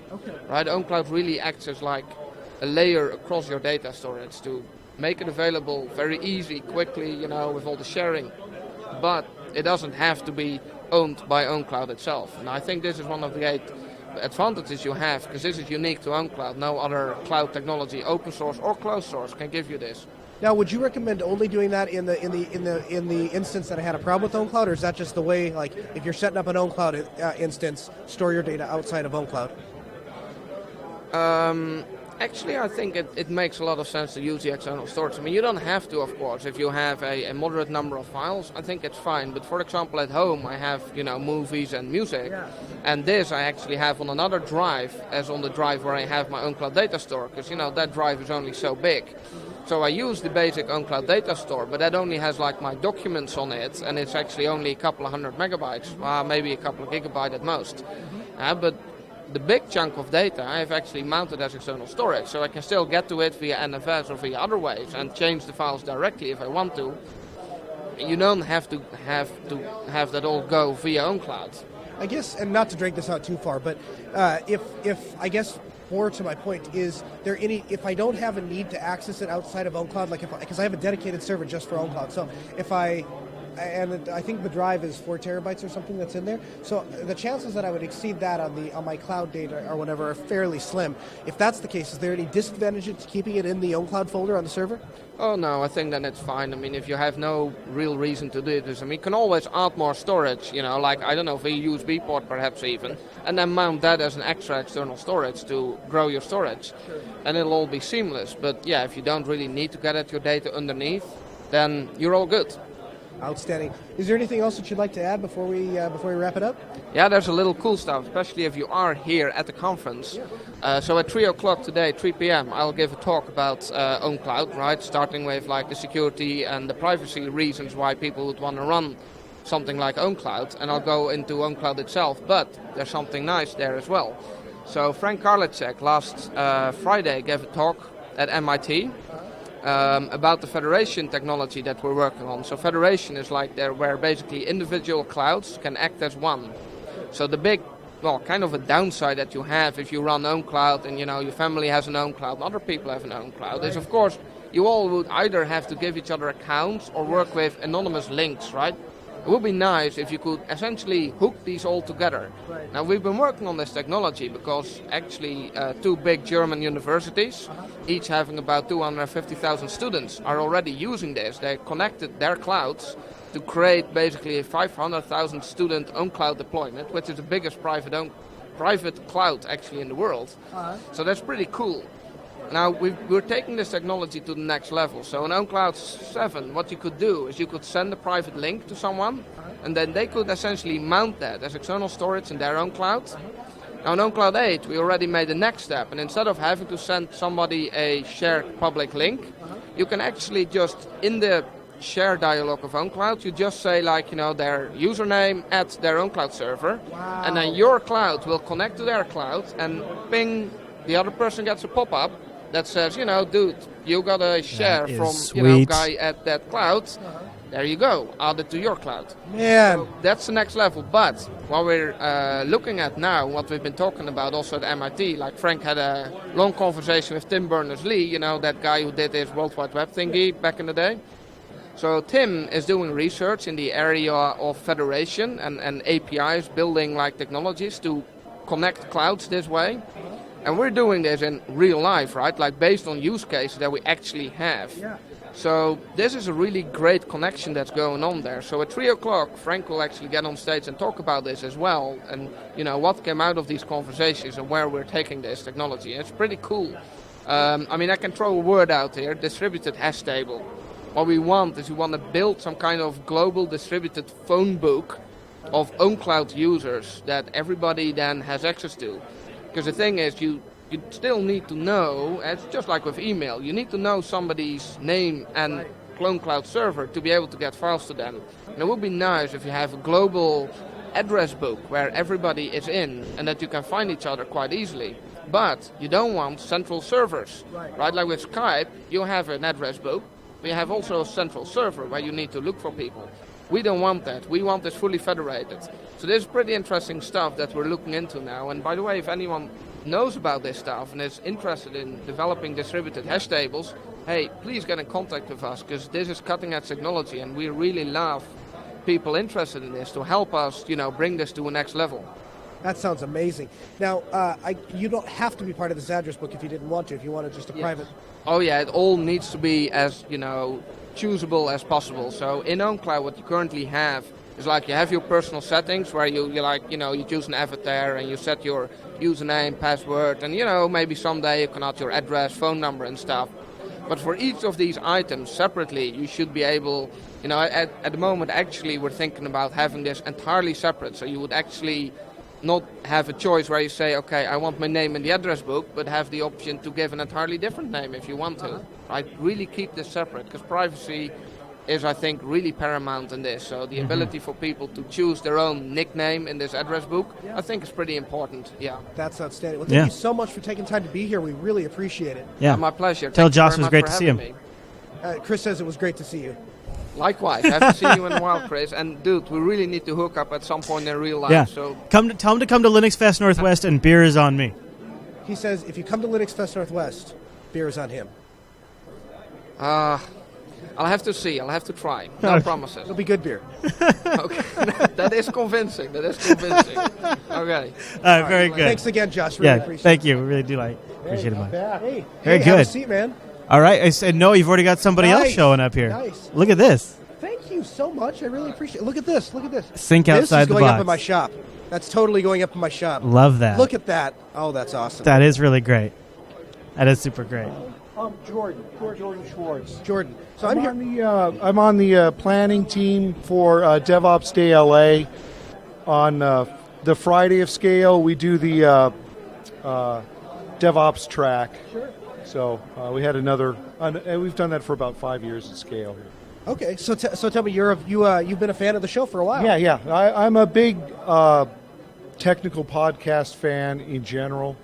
right? OwnCloud really acts as like a layer across your data storage to make it available very easy, quickly, you know, with all the sharing. But it doesn't have to be owned by OwnCloud itself. And I think this is one of the great advantages you have, because this is unique to OwnCloud. No other cloud technology, open source or closed source, can give you this. Now, would you recommend only doing that in the instance that I had a problem with OwnCloud, or is that just the way, like, if you're setting up an OwnCloud instance, store your data outside of OwnCloud? Actually, I think it makes a lot of sense to use the external storage. I mean, you don't have to, of course, if you have a moderate number of files. I think it's fine. But for example, at home, I have, you know, movies and music. And this I actually have on another drive, as on the drive where I have my OwnCloud data store, because, you know, that drive is only so big. So I use the basic OwnCloud data store, but that only has like my documents on it, and it's actually only a couple of 100 megabytes, maybe a couple of gigabytes at most. But the big chunk of data I've actually mounted as external storage, so I can still get to it via NFS or via other ways and change the files directly if I want to. You don't have to have that all go via OwnCloud. I guess, and not to drag this out too far, but if I guess more to my point, is there any, if I don't have a need to access it outside of OwnCloud, like because I have a dedicated server just for OwnCloud, so if I think the drive is 4 terabytes or something that's in there. So the chances that I would exceed that on my cloud data or whatever are fairly slim. If that's the case, is there any disadvantage to keeping it in the OwnCloud folder on the server? Oh no, I think then it's fine. I mean, if you have no real reason to do this, I mean, you can always add more storage, you know, like, I don't know, via USB port perhaps even, and then mount that as an extra external storage to grow your storage. Sure. And it'll all be seamless. But yeah, if you don't really need to get at your data underneath, then you're all good. Outstanding. Is there anything else that you'd like to add before we wrap it up? Yeah, there's a little cool stuff, especially if you are here at the conference. So at 3 o'clock today, 3 p.m., I'll give a talk about OwnCloud, right? Starting with like the security and the privacy reasons why people would want to run something like OwnCloud, and I'll go into OwnCloud itself. But there's something nice there as well. So Frank Karlicek last Friday gave a talk at MIT. About the federation technology that we're working on. So federation is like there where basically individual clouds can act as one. So the big, well, kind of a downside that you have if you run OwnCloud and, you know, your family has an OwnCloud and other people have an OwnCloud is, of course, you all would either have to give each other accounts or work with anonymous links, right? It would be nice if you could essentially hook these all together. Right. Now, we've been working on this technology because actually 2 big German universities, each having about 250,000 students, are already using this. They connected their clouds to create basically a 500,000 student OwnCloud deployment, which is the biggest private cloud actually in the world. So that's pretty cool. Now, we're taking this technology to the next level. So in OwnCloud 7, what you could do is you could send a private link to someone, and then they could essentially mount that as external storage in their own cloud. Now in OwnCloud 8, we already made the next step, and instead of having to send somebody a shared public link, you can actually just, in the share dialog of OwnCloud, you just say, like, you know, their username at their OwnCloud server, and then your cloud will connect to their cloud, and ping, the other person gets a pop-up that says, you know, dude, you got a share from, you know, guy at that cloud. There you go, add it to your cloud. Man. So that's the next level. But what we're looking at now, what we've been talking about also at MIT, like Frank had a long conversation with Tim Berners-Lee, you know, that guy who did his World Wide Web thingy back in the day. So Tim is doing research in the area of federation and APIs, building like technologies to connect clouds this way. And we're doing this in real life, right? Like based on use cases that we actually have. Yeah. So this is a really great connection that's going on there. So at 3 o'clock, Frank will actually get on stage and talk about this as well. And, you know, what came out of these conversations and where we're taking this technology. And it's pretty cool. I mean, I can throw a word out here, distributed hash table. What we want is we want to build some kind of global distributed phone book of OwnCloud users that everybody then has access to. Because the thing is, you still need to know, it's just like with email, you need to know somebody's name and clone cloud server to be able to get files to them. And it would be nice if you have a global address book where everybody is in and that you can find each other quite easily. But you don't want central servers, right? Like with Skype, you have an address book, but you have also a central server where you need to look for people. We don't want that. We want this fully federated. So there's pretty interesting stuff that we're looking into now. And by the way, if anyone knows about this stuff and is interested in developing distributed hash tables, hey, please get in contact with us, because this is cutting-edge technology, and we really love people interested in this to help us, bring this to a next level. That sounds amazing. Now, you don't have to be part of this address book if you didn't want to. If you wanted just a private. Oh yeah, it all needs to be as choosable as possible. So in OwnCloud, what you currently have is like you have your personal settings where you choose an avatar and you set your username, password, and maybe someday you can add your address, phone number, and stuff. But for each of these items separately, you should be able. At the moment, actually, we're thinking about having this entirely separate. So you would actually not have a choice where you say, okay, I want my name in the address book, but have the option to give an entirely different name if you want to. Right? Really keep this separate, because privacy is, I think, really paramount in this. So the ability for people to choose their own nickname in this address book, I think is pretty important. Yeah. That's outstanding. Well, thank you so much for taking time to be here. We really appreciate it. Yeah. My pleasure. Tell Thank you Josh very it was much great for to see him. having me. Chris says it was great to see you. Likewise. I haven't seen you in a while, Chris. And, dude, we really need to hook up at some point in real life. Yeah. So Tell him to come to Linux Fest Northwest, and beer is on me. He says if you come to Linux Fest Northwest, beer is on him. I'll have to see. I'll have to try. No promises. It'll be good beer. Okay. That is convincing. Okay. Very good. Thanks again, Josh. Really appreciate thank you. We really do appreciate it much. Hey, Very have a good. seat, man. All right. I said, no, you've already got somebody else showing up here. Nice. Look at this. Thank you so much. I really appreciate it. Look at this. Sync outside the This is going up box. in my shop. That's totally going up in my shop. Love that. Look at that. Oh, that's awesome. That is really great. That is super great. Jordan Schwartz. Jordan. So I'm here. I'm on the planning team for DevOps Day LA. On the Friday of Scale, we do the DevOps track. Sure. So we had another, and we've done that for about 5 years at Scale here. Okay, so tell me, you've been a fan of the show for a while. Yeah. I'm a big technical podcast fan in general.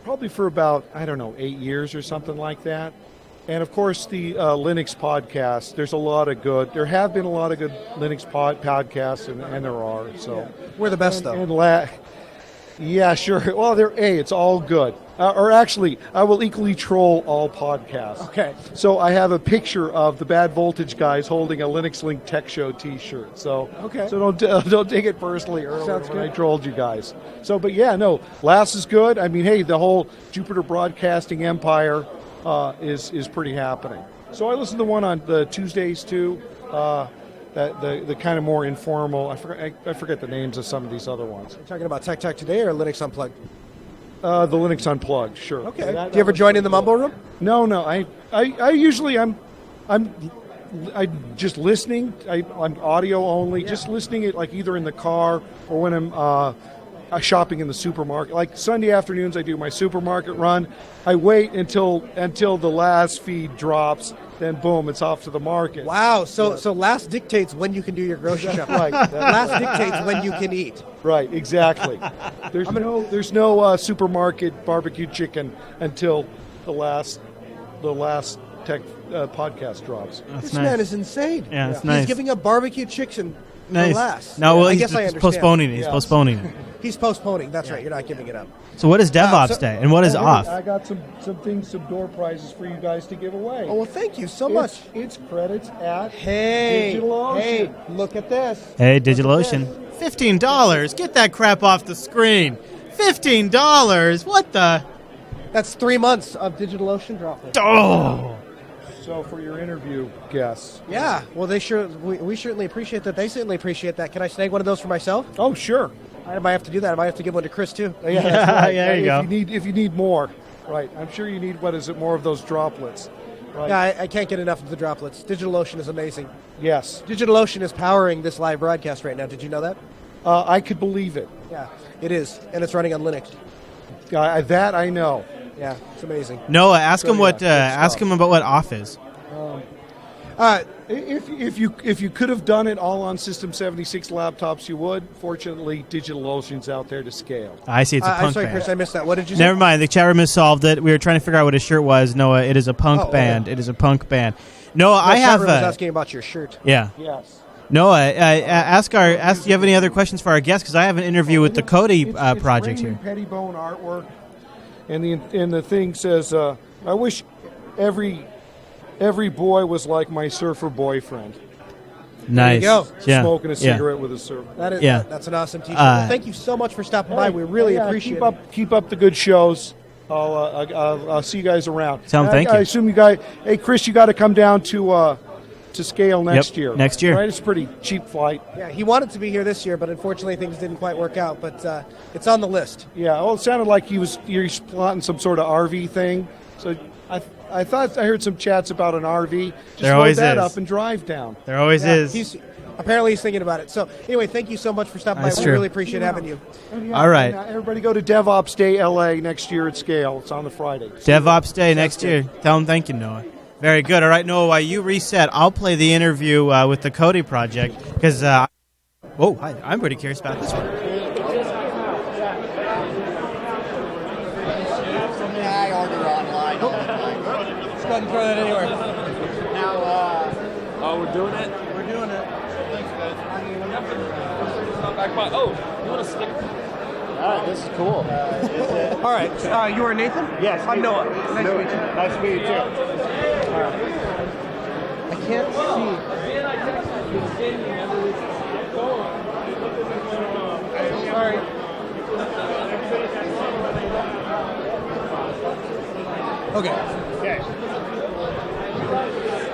Probably for about, 8 years or something like that. And of course, the Linux podcast. There have been a lot of good Linux podcasts, and there are. So we're the best, though. Yeah, sure. Well, it's all good. Or actually, I will equally troll all podcasts. Okay. So I have a picture of the Bad Voltage guys holding a Linux Link Tech Show T-shirt. So okay. So don't take it personally earlier Sounds when good. I trolled you guys. So, but yeah, no, LAS is good. I mean, hey, the whole Jupiter Broadcasting empire is pretty happening. So I listen to one on the Tuesdays too. The kind of more informal. I forget the names of some of these other ones. You're talking about Tech Talk Today or Linux Unplugged? The Linux Unplugged, sure. Okay. Do you ever join in the mumble room? No. I usually I'm just listening. I'm audio only. Yeah. Just listening it like either in the car or when I'm shopping in the supermarket. Like Sunday afternoons, I do my supermarket run. I wait until the last feed drops. Then boom, it's off to the market. Wow. So last dictates when you can do your grocery shopping. Right. Last dictates when you can eat. Right. Exactly. There's no supermarket barbecue chicken until the last tech podcast drops. This man is insane. Yeah, it's nice. He's giving up barbecue chicken Nice. for last. No, well, I he's guess I understand. postponing it. He's postponing it. He's postponing. That's right. You're not giving it up. So what is DevOps Day, and what is off? I got some door prizes for you guys to give away. Oh, well, thank you so much. It's credits at DigitalOcean. DigitalOcean. Hey, look at this. Hey, DigitalOcean. $15. Get that crap off the screen. $15. What the? That's 3 months of DigitalOcean dropping. Oh. So for your interview guests. Yeah. Well, we certainly appreciate that. They certainly appreciate that. Can I snag one of those for myself? Oh, sure. I might have to do that. I might have to give one to Chris too. Yeah, that's right. There you go. If you need more, right? I'm sure you need more of those droplets. Right. Yeah, I can't get enough of the droplets. DigitalOcean is amazing. Yes. DigitalOcean is powering this live broadcast right now. Did you know that? I could believe it. Yeah, it is, and it's running on Linux. That I know. Yeah, it's amazing. Noah, ask him So, what. yeah, good Ask stuff. him about what off is. If you could have done it all on System 76 laptops, you would. Fortunately, DigitalOcean's out there to scale. I see. It's a punk I'm sorry, band. Chris, I missed that. What did you say? Never mind. The chat room has solved it. We were trying to figure out what his shirt was. Noah, it is a punk band. Yeah. It is a punk band. Noah, I The have. chat room was asking about your shirt. Yeah. Yes. Noah, ask. Do you have any other questions for our guest? Because I have an interview with the Cody project here. Pettibone artwork, and the thing says, "I wish every boy was like my surfer boyfriend." Nice. There you go. Yeah. Smoking a Yeah. cigarette with a surfer. That is, Yeah. that's an awesome T-shirt. Well, thank you so much for stopping by. We really appreciate it. Keep up the good shows. I'll see you guys around. Tell 'em thank I you. assume you guys. Hey, Chris, you got to come down to Scale next year. Next year. Right? It's a pretty cheap flight. Yeah, he wanted to be here this year, but unfortunately things didn't quite work out. But it's on the list. Yeah. Well, it sounded like you're plotting some sort of RV thing. So I thought I heard some chats about an RV. Just There load always that is. up and drive down. There always is. He's thinking about it. So anyway, thank you so much for stopping That's by. true. We really appreciate having you. All right. And, everybody go to DevOps Day LA next year at Scale. It's on the Friday. DevOps Day next year. Tell him thank you, Noah. Very good. All right, Noah, while you reset, I'll play the interview with the Cody project because I'm pretty curious about this one. I order online all the time. Let's go ahead and throw that anywhere. Now, oh, we're doing it? we're doing it. Thanks, guys. Oh, you want a sticker? All right, this is cool. All right, you are Nathan? Yes. I'm Noah. Nice to meet you. Nice to meet you, too. I can't see. Sorry. Okay.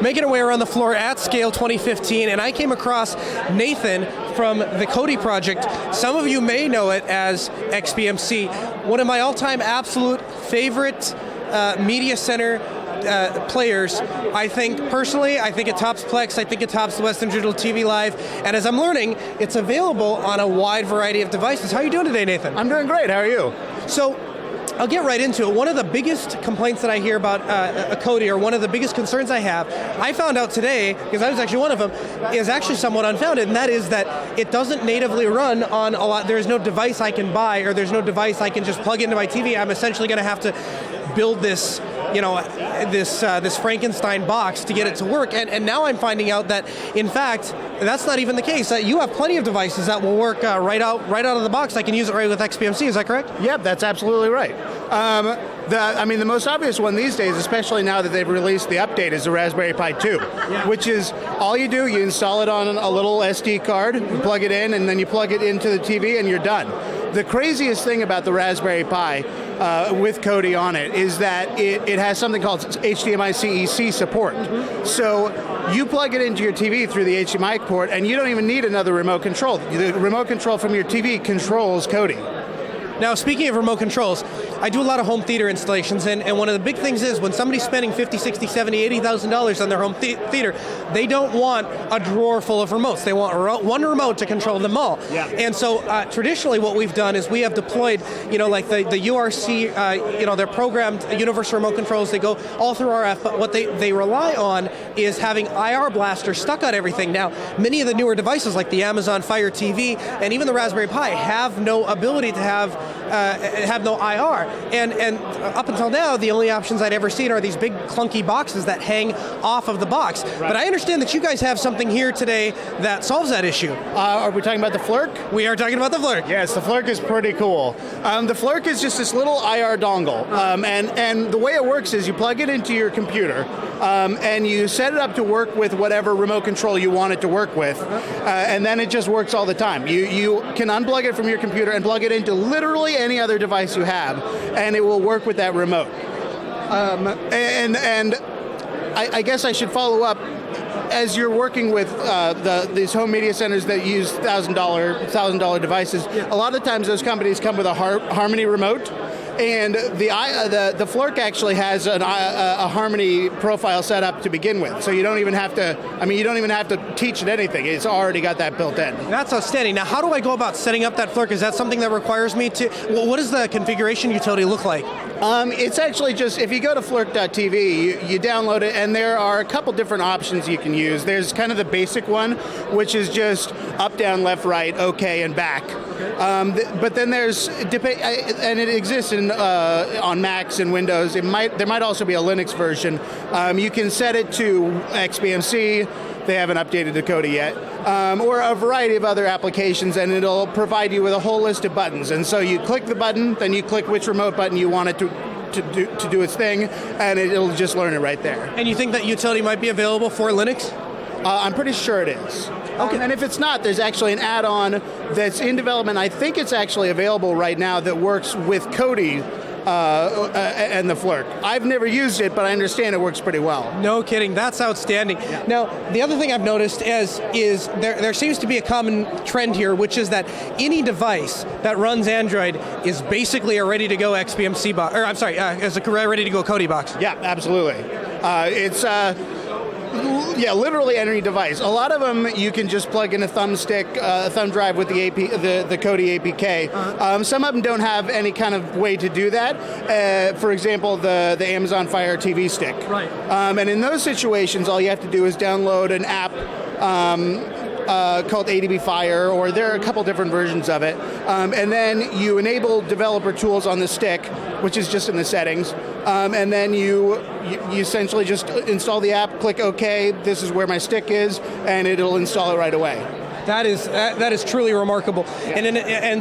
Making our way around the floor at Scale 2015, and I came across Nathan from the Cody project. Some of you may know it as XBMC, one of my all-time absolute favorite media center players. I think it tops Plex, I think it tops the Western Digital TV Live, and as I'm learning, it's available on a wide variety of devices. How are you doing today, Nathan? I'm doing great. How are you? So, I'll get right into it. One of the biggest complaints that I hear about Cody, or one of the biggest concerns I have, I found out today, because I was actually one of them, is actually somewhat unfounded, and that is that it doesn't natively run on a lot. There's no device I can buy, or there's no device I can just plug into my TV. I'm essentially going to have to build this, this Frankenstein box to get it to work. And now I'm finding out that, in fact, that's not even the case. You have plenty of devices that will work right out of the box. I can use it right with XBMC. Is that correct? Yep, that's absolutely right. The most obvious one these days, especially now that they've released the update, is the Raspberry Pi 2, which is all you do, you install it on a little SD card, you plug it in, and then you plug it into the TV, and you're done. The craziest thing about the Raspberry Pi with Cody on it is that it has something called HDMI CEC support. So you plug it into your TV through the HDMI port, and you don't even need another remote control. The remote control from your TV controls Cody. Now, speaking of remote controls, I do a lot of home theater installations, and one of the big things is when somebody's spending $50,000, $60,000, $70,000, $80,000 on their home theater, they don't want a drawer full of remotes. They want one remote to control them all. Yeah. And so traditionally what we've done is we have deployed, like the URC, they're programmed universal remote controls. They go all through RF, but what they rely on is having IR blasters stuck on everything. Now, many of the newer devices like the Amazon Fire TV and even the Raspberry Pi have no ability to have no IR. And up until now, the only options I'd ever seen are these big clunky boxes that hang off of the box. Right. But I understand that you guys have something here today that solves that issue. Are we talking about the Flirk? We are talking about the Flirk. Yes, the Flirk is pretty cool. The Flirk is just this little IR dongle. And the way it works is you plug it into your computer, and you set it up to work with whatever remote control you want it to work with, and then it just works all the time. You can unplug it from your computer and plug it into literally any other device you have, and it will work with that remote. I guess I should follow up. as you're working with these home media centers that use $1,000 devices, a lot of times those companies come with a Harmony remote. And the Flirk actually has a Harmony profile set up to begin with, so you don't even have to. I mean, you don't even have to teach it anything. It's already got that built in. That's outstanding. Now, how do I go about setting up that Flirk? Is that something that requires me to? What does the configuration utility look like? It's actually just, if you go to flirk.tv, you download it, and there are a couple different options you can use. There's kind of the basic one, which is just up, down, left, right, OK, and back. But then there's, and it exists on Macs and Windows. There might also be a Linux version. You can set it to XBMC. They haven't updated the Kodi yet, or a variety of other applications, and it'll provide you with a whole list of buttons. And so you click the button, then you click which remote button you want it to do its thing, and it'll just learn it right there. And you think that utility might be available for Linux? I'm pretty sure it is. Okay. And if it's not, there's actually an add-on that's in development. I think it's actually available right now that works with Kodi and the Flirk. I've never used it, but I understand it works pretty well. No kidding. That's outstanding. Yeah. Now, the other thing I've noticed is there seems to be a common trend here, which is that any device that runs Android is basically a ready-to-go XBMC box, or I'm sorry, is a ready-to-go Kodi box. Yeah, absolutely. It's literally any device. A lot of them you can just plug in a thumb drive with the Kodi APK. Some of them don't have any kind of way to do that. For example, the Amazon Fire TV Stick. Right. And in those situations, all you have to do is download an app called ADB Fire, or there are a couple different versions of it. And then you enable developer tools on the stick, which is just in the settings. And then you essentially just install the app, click OK, this is where my stick is, and it'll install it right away. That is truly remarkable, yeah.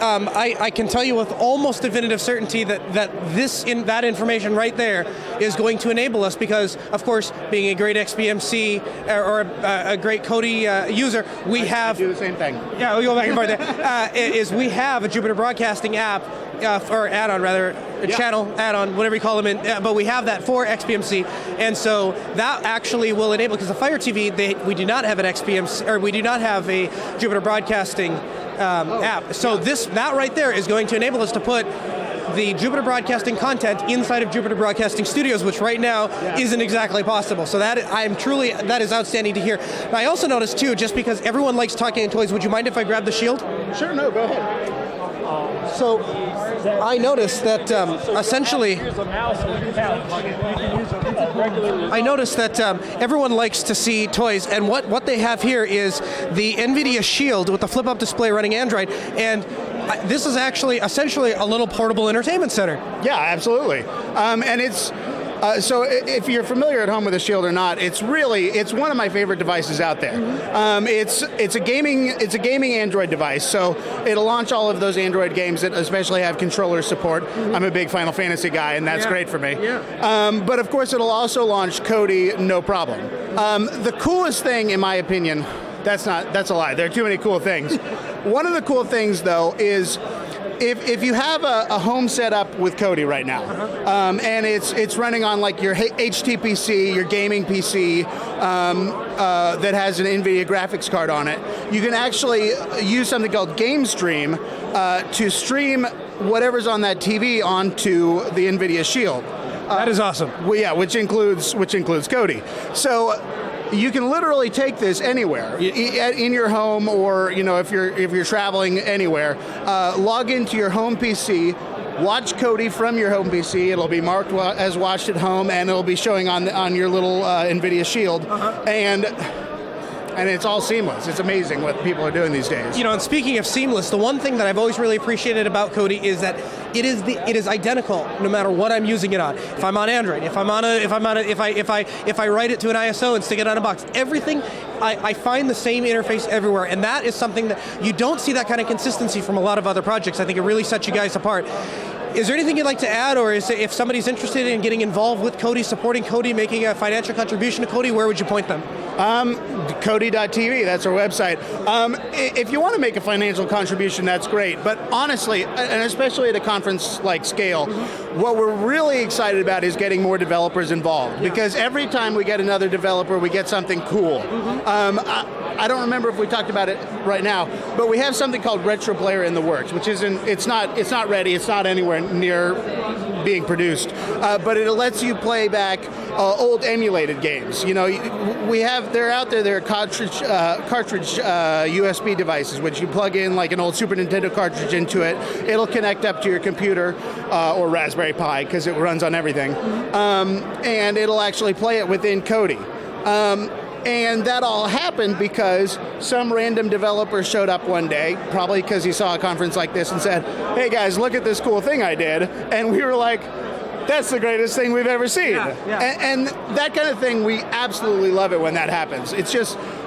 I can tell you with almost definitive certainty that that information right there is going to enable us, because of course, being a great XBMC or a great Kodi user, we have do the same thing. Yeah, we go back and forth there. Is we have a Jupiter Broadcasting app. Or add-on rather, channel add-on, whatever you call them, but we have that for XBMC, and so that actually will enable, because the Fire TV, we do not have an XBMC, or we do not have a Jupiter Broadcasting app. So that right there is going to enable us to put the Jupiter Broadcasting content inside of Jupiter Broadcasting Studios, which right now isn't exactly possible. So that is outstanding to hear. Now, I also noticed too, just because everyone likes talking in toys, would you mind if I grab the shield? Sure, no, go ahead. So I noticed that everyone likes to see toys, and what they have here is the NVIDIA Shield with the flip-up display running Android, and this is actually essentially a little portable entertainment center. Yeah, absolutely. And it's so if you're familiar at home with a Shield or not, it's one of my favorite devices out there. It's a gaming Android device, so it'll launch all of those Android games that especially have controller support. I'm a big Final Fantasy guy, and that's great for me. Yeah. But of course, it'll also launch Kodi, no problem. The coolest thing, in my opinion, that's a lie. There are too many cool things. One of the cool things, though, is if you have a home setup with Kodi right now, and it's running on like your HTPC, your gaming PC that has an NVIDIA graphics card on it, you can actually use something called Game Stream to stream whatever's on that TV onto the NVIDIA Shield. That is awesome. Which includes Kodi. So you can literally take this anywhere in your home, or if you're traveling anywhere. Log into your home PC, watch Kodi from your home PC. It'll be marked as watched at home, and it'll be showing on your little NVIDIA Shield, and it's all seamless. It's amazing what people are doing these days. And speaking of seamless, the one thing that I've always really appreciated about Kodi is that it is identical no matter what I'm using it on. If I'm on Android, if I write it to an ISO and stick it on a box, everything, I find the same interface everywhere, and that is something that you don't see that kind of consistency from a lot of other projects. I think it really sets you guys apart. Is there anything you'd like to add, or if somebody's interested in getting involved with Kodi, supporting Kodi, making a financial contribution to Kodi, where would you point them? Cody.tv, that's our website. If you want to make a financial contribution, that's great. But honestly, and especially at a conference like Scale, what we're really excited about is getting more developers involved. Because every time we get another developer, we get something cool. I don't remember if we talked about it right now, but we have something called Retro Player in the works, which it's not ready, it's not anywhere near being produced, but it lets you play back old emulated games. You know, they're out there. There are cartridge USB devices, which you plug in like an old Super Nintendo cartridge into it. It'll connect up to your computer or Raspberry Pi because it runs on everything, and it'll actually play it within Kodi. And that all happened because some random developer showed up one day, probably because he saw a conference like this and said, "Hey guys, look at this cool thing I did." And we were like, "That's the greatest thing we've ever seen." And that kind of thing, we absolutely love it when that happens.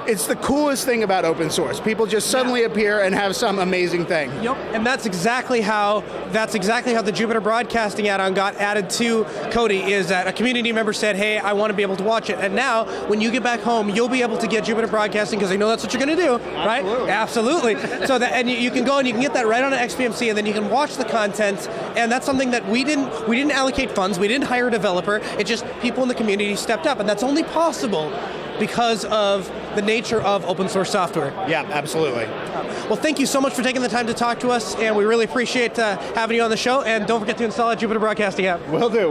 It's the coolest thing about open source. People just suddenly appear and have some amazing thing. Yep, and that's exactly how the Jupiter Broadcasting add-on got added to Kodi. Is that a community member said, "Hey, I want to be able to watch it," and now when you get back home, you'll be able to get Jupiter Broadcasting because I know that's what you're going to do, right? Absolutely. So that, and you can go and you can get that right on an XPMC, and then you can watch the content. And that's something that we didn't allocate funds, we didn't hire a developer. It just people in the community stepped up, and that's only possible because of the nature of open source software. Yeah, absolutely. Well, thank you so much for taking the time to talk to us, and we really appreciate having you on the show. And don't forget to install a Jupiter Broadcasting app. Will do.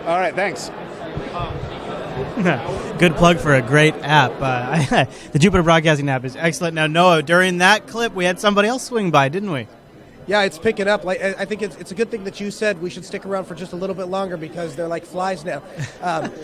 All right, thanks. Good plug for a great app. The Jupiter Broadcasting app is excellent. Now, Noah, during that clip, we had somebody else swing by, didn't we? Yeah, it's picking up. Like I think it's a good thing that you said we should stick around for just a little bit longer because they're like flies now.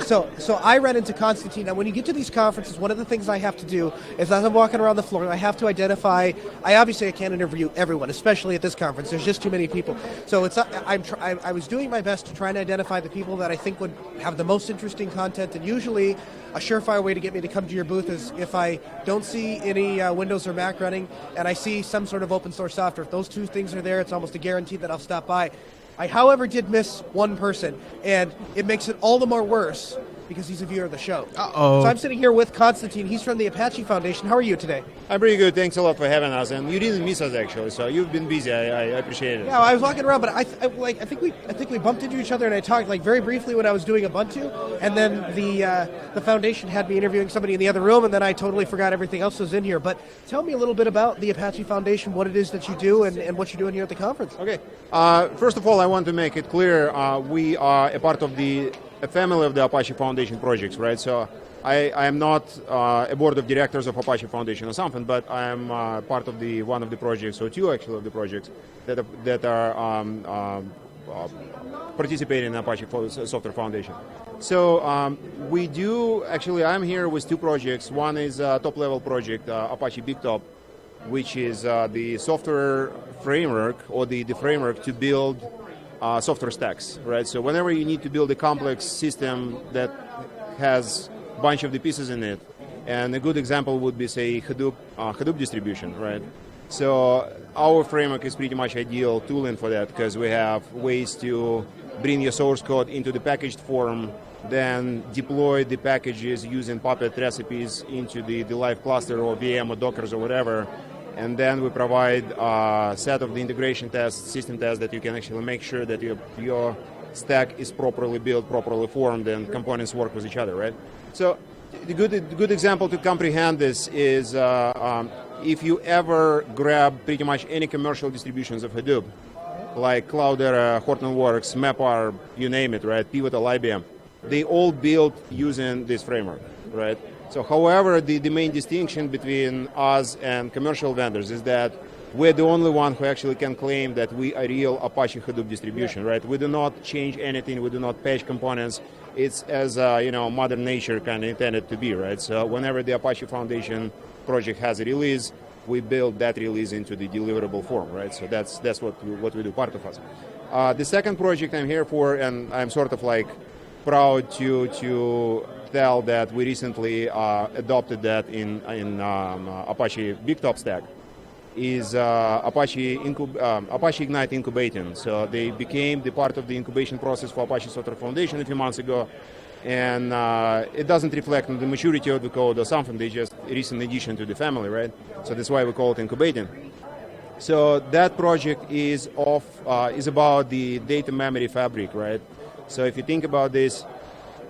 So I ran into Constantine. Now, when you get to these conferences, one of the things I have to do is as I'm walking around the floor, I have to identify. I can't interview everyone, especially at this conference. There's just too many people. So I was doing my best to try and identify the people that I think would have the most interesting content, and usually a surefire way to get me to come to your booth is if I don't see any Windows or Mac running and I see some sort of open source software. If those two things are there, it's almost a guarantee that I'll stop by. I, however, did miss one person, and it makes it all the more worse because he's a viewer of the show. Uh-oh. So I'm sitting here with Constantine. He's from the Apache Foundation. How are you today? I'm pretty good. Thanks a lot for having us, and you didn't miss us actually. So you've been busy. I appreciate it. Yeah, I was walking around, but I think we bumped into each other, and I talked like very briefly when I was doing Ubuntu, and then the foundation had me interviewing somebody in the other room, and then I totally forgot everything else was in here. But tell me a little bit about the Apache Foundation, what it is that you do, and what you're doing here at the conference. Okay. First of all, I want to make it clear we are a part of a family of the Apache Foundation projects, right? So I am not a board of directors of Apache Foundation or something, but I am part of one of the projects, or two actually of the projects that are participating in Apache Software Foundation. So we do, actually I'm here with two projects. One is a top-level project, Apache BigTop, which is the software framework or the framework to build software stacks, right? So whenever you need to build a complex system that has a bunch of the pieces in it, and a good example would be, say, Hadoop distribution, right? So our framework is pretty much ideal tooling for that because we have ways to bring your source code into the packaged form, then deploy the packages using Puppet recipes into the live cluster or VM or Dockers or whatever. And then we provide a set of the integration tests, system tests that you can actually make sure that your stack is properly built, properly formed, and components work with each other, right? So the good example to comprehend this is if you ever grab pretty much any commercial distributions of Hadoop, like Cloudera, Hortonworks, MapR, you name it, right? Pivotal, IBM, they all built using this framework, right? So, however, the main distinction between us and commercial vendors is that we're the only one who actually can claim that we are real Apache Hadoop distribution, right? We do not change anything. We do not patch components. It's as Mother Nature kind of intended to be, right? So, whenever the Apache Foundation project has a release, we build that release into the deliverable form, right? So that's what we do, part of us. The second project I'm here for, and I'm sort of like proud to tell that we recently adopted that in Apache BigTop stack, is Apache Ignite incubating. So they became the part of the incubation process for Apache Software Foundation a few months ago. and it doesn't reflect on the maturity of the code or something. They just recent addition to the family, right? So that's why we call it incubating. So that project is about the data memory fabric, right? So if you think about this,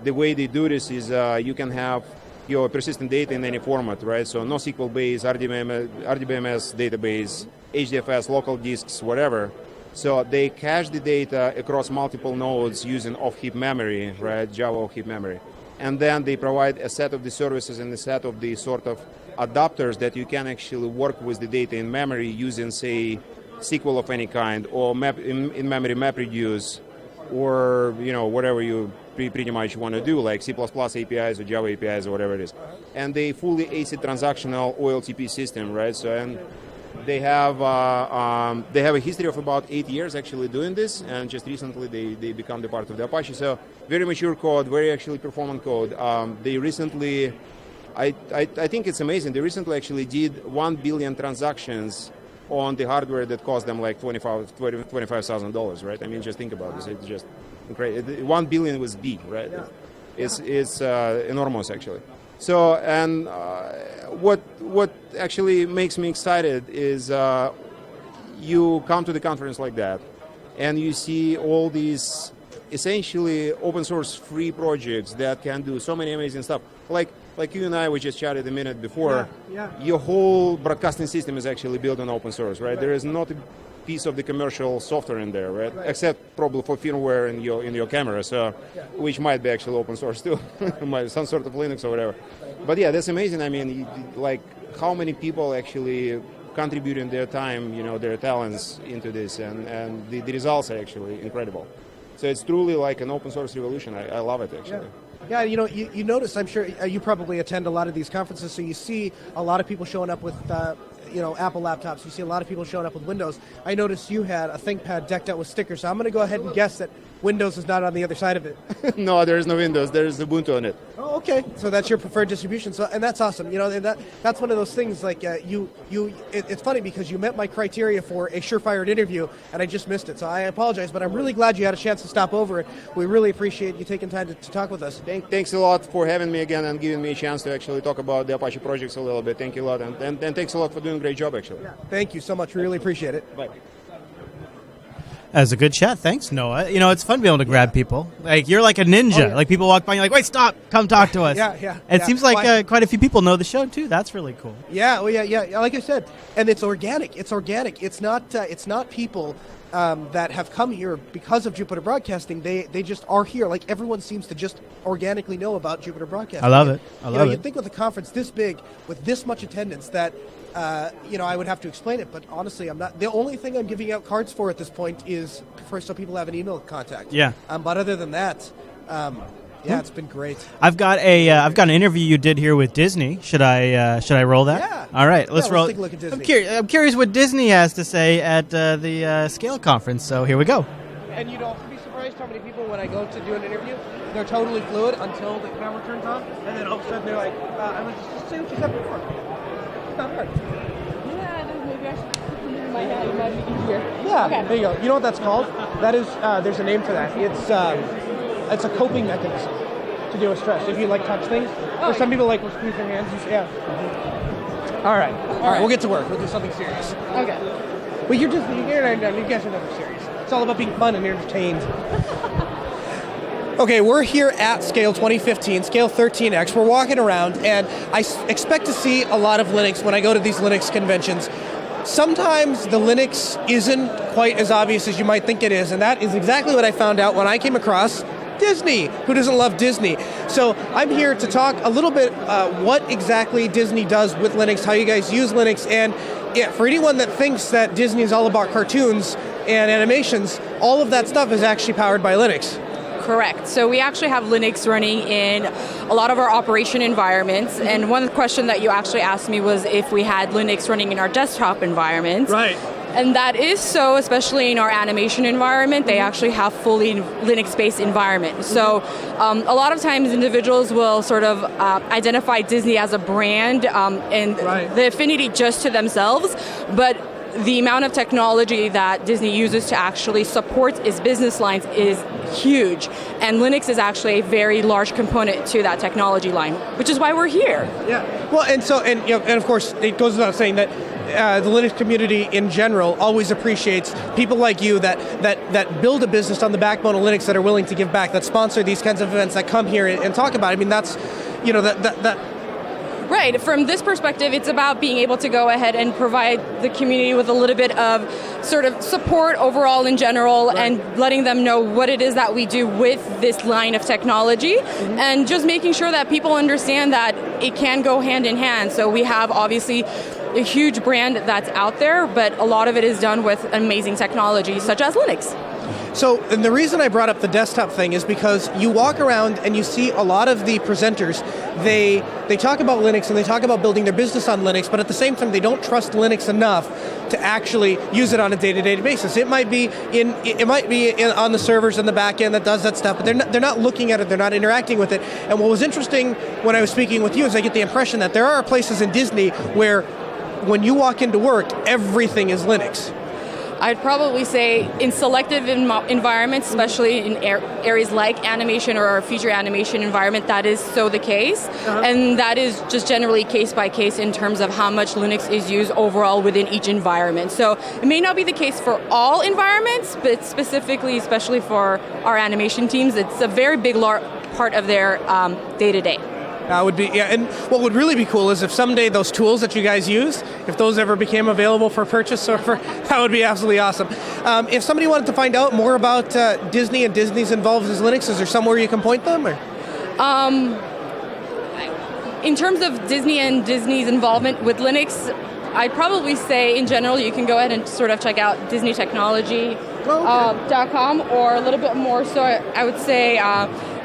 the way they do this is you can have your persistent data in any format, right? So NoSQL base, RDBMS database, HDFS, local disks, whatever. So they cache the data across multiple nodes using off-heap memory, right? Java off-heap memory. And then they provide a set of the services and a set of the sort of adapters that you can actually work with the data in memory using, say, SQL of any kind, or in-memory MapReduce, or whatever you pretty much want to do, like C++ APIs or Java APIs or whatever it is. And they fully ACID transactional OLTP system, right? So and they have a history of about 8 years actually doing this, and just recently they become the part of the Apache. So very mature code, very actually performant code. They recently, I think it's amazing. They recently actually did 1 billion transactions on the hardware that cost them like $25,000, right? I mean, just think about this. It's just incredible. 1 billion was B, right? Yeah. It's enormous, actually. So, and what actually makes me excited is you come to the conference like that, and you see all these essentially open source free projects that can do so many amazing stuff. Like you and I, we just chatted a minute before. Yeah. Your whole broadcasting system is actually built on open source, right? There is not a piece of the commercial software in there, right? Except probably for firmware in your camera, so which might be actually open source too, some sort of Linux or whatever. But yeah, that's amazing. I mean, like how many people actually contributing their time, their talents into this, and the results are actually incredible. So it's truly like an open source revolution. I love it actually. Yeah, you notice, I'm sure you probably attend a lot of these conferences, so you see a lot of people showing up with, Apple laptops. You see a lot of people showing up with Windows. I noticed you had a ThinkPad decked out with stickers, so I'm going to go ahead and guess that Windows is not on the other side of it. No, there is no Windows. There is Ubuntu on it. Oh, okay. So that's your preferred distribution. So, and that's awesome. That's one of those things. Like it's funny because you met my criteria for a surefire interview, and I just missed it. So I apologize, but I'm really glad you had a chance to stop over. We really appreciate you taking time to talk with us. Thanks a lot for having me again and giving me a chance to actually talk about the Apache projects a little bit. Thank you a lot, and thanks a lot for doing a great job actually. Yeah. Thank you so much. We really appreciate it. Bye. That was a good chat. Thanks, Noah. It's fun to be able to grab people. Like, you're like a ninja. Oh, yeah. Like, people walk by and you're like, wait, stop, come talk to us. Yeah. It seems like quite a few people know the show, too. That's really cool. Yeah, like I said, and it's organic. It's not people that have come here because of Jupiter Broadcasting. They just are here. Like, everyone seems to just organically know about Jupiter Broadcasting. I love it. You'd think with a conference this big, with this much attendance, that I would have to explain it, but honestly, I'm not. The only thing I'm giving out cards for at this point is so people have an email contact. Yeah. But other than that, it's been great. I've got an interview you did here with Disney. Should I roll that? Yeah. All right, let's roll. Take a look at Disney. I'm curious what Disney has to say at the Scale conference. So here we go. And you'd also be surprised how many people, when I go to do an interview, they're totally fluid until the camera turns on, and then all of a sudden they're like, "I was just say what you said before." It's not hard. Yeah, maybe I should put them in my hand. It might be easier. Yeah, okay. There you go. You know what that's called? That is, there's a name for that. It's a coping mechanism to deal with stress. If you touch things, or some people will squeeze their hands. All right, we'll get to work. We'll do something serious. Okay. Well, you guys are never serious. It's all about being fun and entertained. Okay, we're here at Scale 2015, SCALE13x. We're walking around, and I expect to see a lot of Linux when I go to these Linux conventions. Sometimes the Linux isn't quite as obvious as you might think it is, and that is exactly what I found out when I came across Disney. Who doesn't love Disney? So I'm here to talk a little bit what exactly Disney does with Linux, how you guys use Linux, and for anyone that thinks that Disney is all about cartoons and animations, all of that stuff is actually powered by Linux. Correct. So we actually have Linux running in a lot of our operation environments. And one question that you actually asked me was if we had Linux running in our desktop environment. Right. And that is so, especially in our animation environment, they actually have fully Linux-based environment. So a lot of times individuals will sort of identify Disney as a brand and the affinity just to themselves. But the amount of technology that Disney uses to actually support its business lines is huge. And Linux is actually a very large component to that technology line, which is why we're here. Yeah. Well, and of course, it goes without saying that the Linux community in general always appreciates people like you that build a business on the backbone of Linux, that are willing to give back, that sponsor these kinds of events, that come here and talk about it. I mean, that's, that. Right. From this perspective, it's about being able to go ahead and provide the community with a little bit of sort of support overall in general, and letting them know what it is that we do with this line of technology, and just making sure that people understand that it can go hand in hand. So we have obviously a huge brand that's out there, but a lot of it is done with amazing technology such as Linux. So, and the reason I brought up the desktop thing is because you walk around and you see a lot of the presenters, they talk about Linux and they talk about building their business on Linux, but at the same time they don't trust Linux enough to actually use it on a day-to-day basis. It might be on the servers in the back end that does that stuff, but they're not looking at it, they're not interacting with it. And what was interesting when I was speaking with you is I get the impression that there are places in Disney where when you walk into work, everything is Linux. I'd probably say in selective environments, especially in areas like animation or our feature animation environment, that is so the case. And that is just generally case by case in terms of how much Linux is used overall within each environment. So it may not be the case for all environments, but specifically, especially for our animation teams, it's a very big part of their day-to-day. Would be, yeah, and what would really be cool is if someday those tools that you guys use, if those ever became available for purchase, that would be absolutely awesome. If somebody wanted to find out more about Disney and Disney's involved in Linux, is there somewhere you can point them? Or? In terms of Disney and Disney's involvement with Linux, I'd probably say in general you can go ahead and sort of check out DisneyTechnology.com, or a little bit more so I would say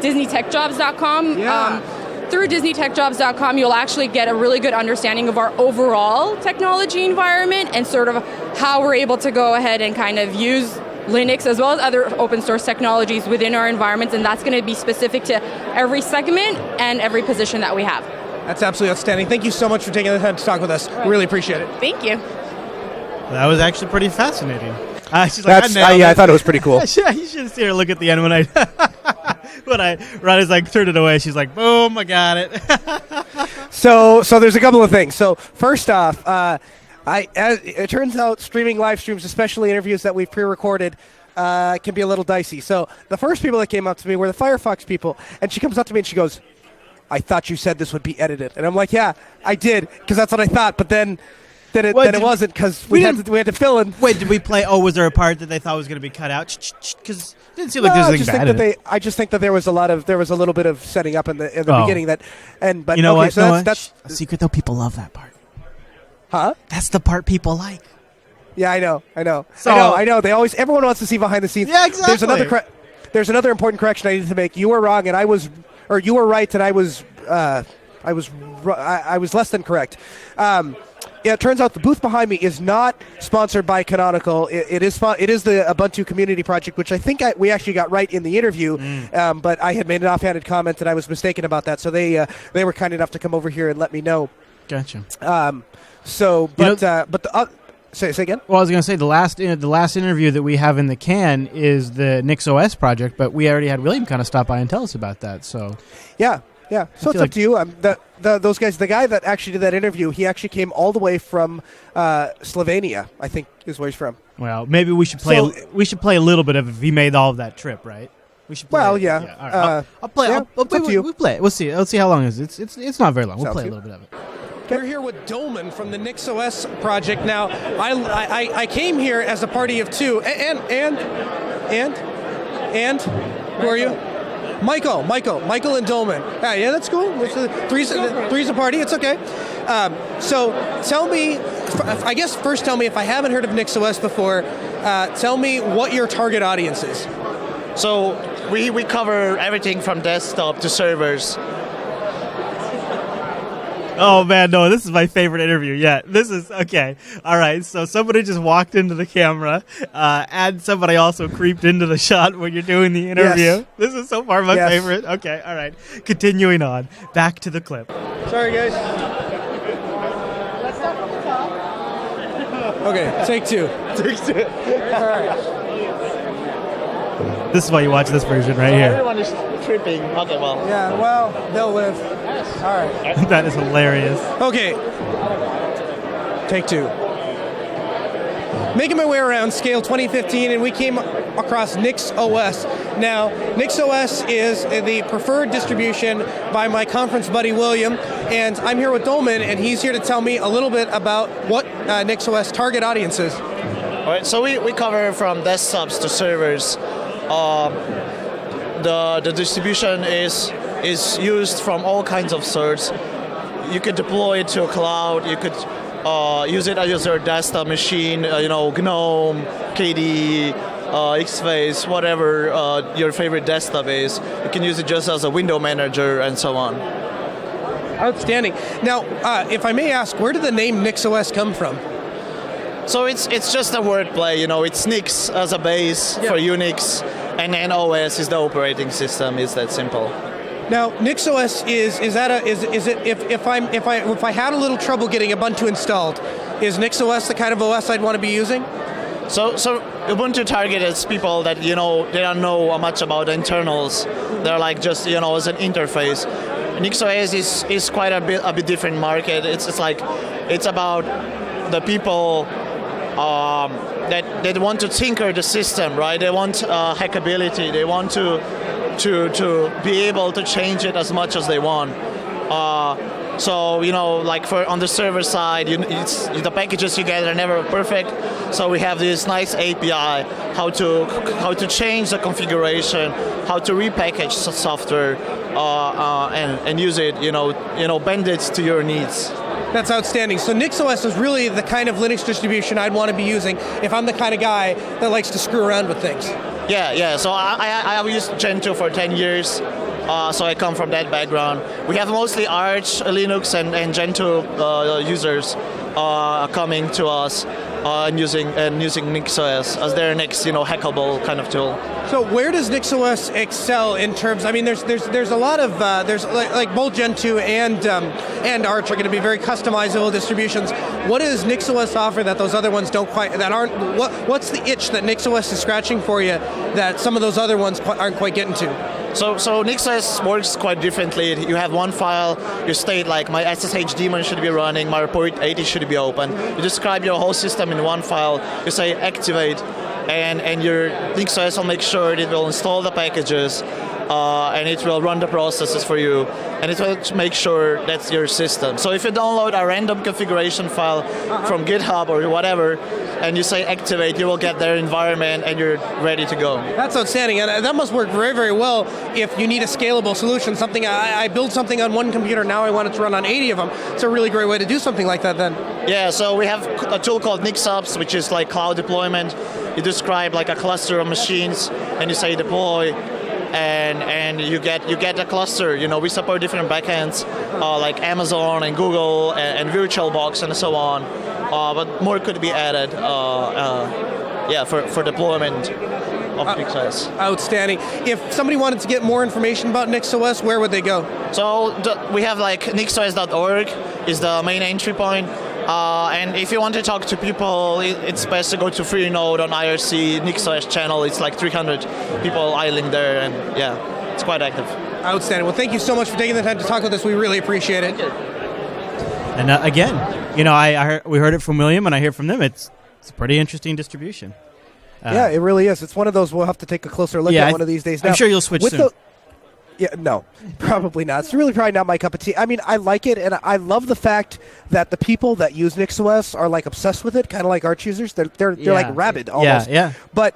DisneyTechJobs.com. Yeah. Through DisneyTechJobs.com, you'll actually get a really good understanding of our overall technology environment and sort of how we're able to go ahead and kind of use Linux as well as other open source technologies within our environments, and that's going to be specific to every segment and every position that we have. That's absolutely outstanding. Thank you so much for taking the time to talk with us. Really appreciate it. Thank you. That was actually pretty fascinating. She's like, I thought it was pretty cool. You should see her look at the end when Ronnie's like, turned it away. She's like, boom, I got it. So there's a couple of things. So first off, it turns out streaming live streams, especially interviews that we've pre-recorded, can be a little dicey. So the first people that came up to me were the Firefox people, and she comes up to me and she goes, "I thought you said this would be edited," and I'm like, "Yeah, I did, because that's what I thought." But then it wasn't, because we had to fill in. Wait, did we play? Oh, was there a part that they thought was going to be cut out? Because it didn't seem like there was anything bad in it. I just think that there was a little bit of setting up in the beginning but you know okay, what? So that's a secret though. People love that part. Huh? That's the part people like. Yeah, I know. So, I know. Everyone wants to see behind the scenes. Yeah, exactly. There's another important correction I need to make. You were wrong, and you were right, and I was less than correct. It turns out the booth behind me is not sponsored by Canonical. It is the Ubuntu community project, which I think we actually got right in the interview. But I had made an offhanded comment and I was mistaken about that. So they were kind enough to come over here and let me know. Gotcha. Say again. Well, I was going to say the last interview that we have in the can is the NixOS project, but we already had William kind of stop by and tell us about that. So yeah. So it's up to you. Those guys, the guy that actually did that interview, he actually came all the way from Slovenia, I think is where he's from. Well, maybe we should play. We should play a little bit of if he made all of that trip, right? We should. Play All right. I'll play. Yeah, we'll play it. We'll see. Let's see how long it is. It's not very long. We'll play a little bit of it. We're here with Dolman from the NixOS project. Now, I came here as a party of two, and who are you? Michael and Dolman. Yeah, that's cool. Three's a party. It's okay. So tell me, I guess first tell me, if I haven't heard of NixOS before, tell me what your target audience is. So we cover everything from desktop to servers. Oh, man, no, this is my favorite interview yet. This is, okay. All right, so somebody just walked into the camera, and somebody also creeped into the shot when you're doing the interview. Yes. This is so far my favorite. Okay, all right. Continuing on. Back to the clip. Sorry, guys. Let's start from the top. Okay, take two. Take two. All right. This is why you watch this version right here. Everyone is tripping. Okay, well. Yeah, well, they'll live. All right. That is hilarious. Okay. Take two. Making my way around Scale 2015, and we came across NixOS. Now, NixOS is the preferred distribution by my conference buddy William, and I'm here with Dolman, and he's here to tell me a little bit about what NixOS target audience is. All right, so we cover from desktops to servers. The distribution is used from all kinds of sorts. You could deploy it to a cloud. You could use it as your desktop machine. GNOME, KDE, Xface, whatever your favorite desktop is. You can use it just as a window manager and so on. Outstanding. Now, if I may ask, where did the name NixOS come from? So it's just a wordplay, It's Nix as a base for Unix, and then OS is the operating system. It's that simple. Now, NixOS is it if I had a little trouble getting Ubuntu installed, is NixOS the kind of OS I'd want to be using? So Ubuntu targets people that they don't know much about the internals. They're like just as an interface. NixOS is quite a bit different market. It's about the people that want to tinker the system, right? They want hackability. They want to be able to change it as much as they want. So like on the server side, the packages you get are never perfect. So we have this nice API how to change the configuration, how to repackage software, and use it. Bend it to your needs. That's outstanding. So NixOS is really the kind of Linux distribution I'd want to be using if I'm the kind of guy that likes to screw around with things. Yeah. So I used Gentoo for 10 years, so I come from that background. We have mostly Arch, Linux, and Gentoo users coming to us and using NixOS as their next hackable kind of tool. So where does NixOS excel in terms? I mean, there's a lot of there's like both Gentoo and Arch are going to be very customizable distributions. What does NixOS offer that those other ones don't quite? That aren't? What's the itch that NixOS is scratching for you that some of those other ones aren't quite getting to? So NixOS works quite differently. You have one file, you state like my SSH daemon should be running, my port 80 should be open. You describe your whole system in one file, you say activate, and your NixOS will make sure it will install the packages, and it will run the processes for you, and it will make sure that's your system. So if you download a random configuration file from GitHub or whatever, and you say activate, you will get their environment and you're ready to go. That's outstanding, and that must work very, very well if you need a scalable solution. Something I build something on one computer, now I want it to run on 80 of them. It's a really great way to do something like that then. Yeah, so we have a tool called NixOps, which is like cloud deployment. You describe like a cluster of machines and you say deploy, and you get a cluster. We support different backends like Amazon and Google and VirtualBox and so on. But more could be added, for deployment of NixOS. Outstanding. If somebody wanted to get more information about NixOS, where would they go? So we have like nixos.org is the main entry point. And if you want to talk to people, it's best to go to Freenode on IRC NixOS channel. It's like 300 people idling there, and it's quite active. Outstanding. Well, thank you so much for taking the time to talk with us. We really appreciate it. And again, we heard it from William, and I hear from them. It's a pretty interesting distribution. Yeah, it really is. It's one of those we'll have to take a closer look at one of these days. I'm sure you'll switch soon. No, probably not. It's really probably not my cup of tea. I mean, I like it, and I love the fact that the people that use NixOS are like obsessed with it, kind of like Arch users. They're like rabid almost. Yeah. But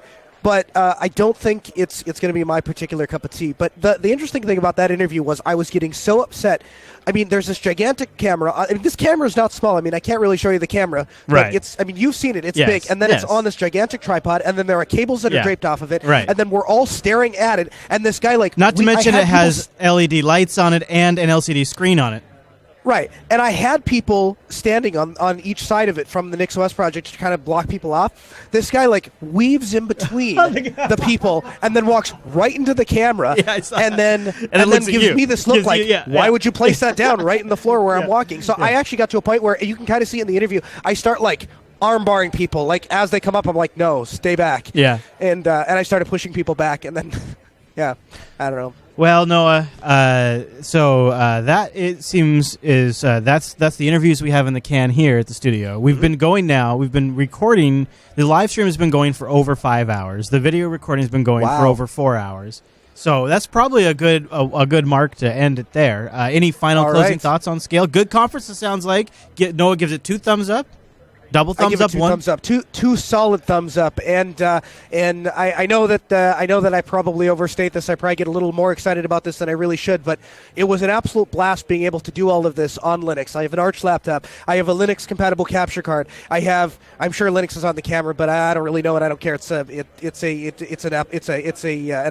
I don't think it's going to be my particular cup of tea. But the interesting thing about that interview was I was getting so upset. I mean, there's this gigantic camera. I mean, this camera is not small. I mean, I can't really show you the camera. Right. You've seen it. It's big. And then it's on this gigantic tripod. And then there are cables that are draped off of it. Right. And then we're all staring at it. And this guy, Not to mention it has LED lights on it and an LCD screen on it. Right. And I had people standing on each side of it from the NixOS project to kind of block people off. This guy, weaves in between the people and then walks right into the camera and then gives me this look why would you place that down right in the floor where I'm walking? So I actually got to a point where you can kind of see in the interview, I start arm-barring people. Like, as they come up, I'm like, no, stay back. Yeah. And I started pushing people back, and then, yeah, I don't know. Well, Noah, that it seems is that's the interviews we have in the can here at the studio. We've been going now. We've been recording. The live stream has been going for over 5 hours. The video recording has been going for over 4 hours. So that's probably a good mark to end it there. Any final closing thoughts on Scale? Good conference, it sounds like. Noah gives it 2 thumbs up. Double thumbs up, 2 one thumbs up, two solid thumbs up, and I know that I probably overstate this. I probably get a little more excited about this than I really should, but it was an absolute blast being able to do all of this on Linux. I have an Arch laptop. I have a Linux compatible capture card. I'm sure Linux is on the camera, but I don't really know and I don't care. It's an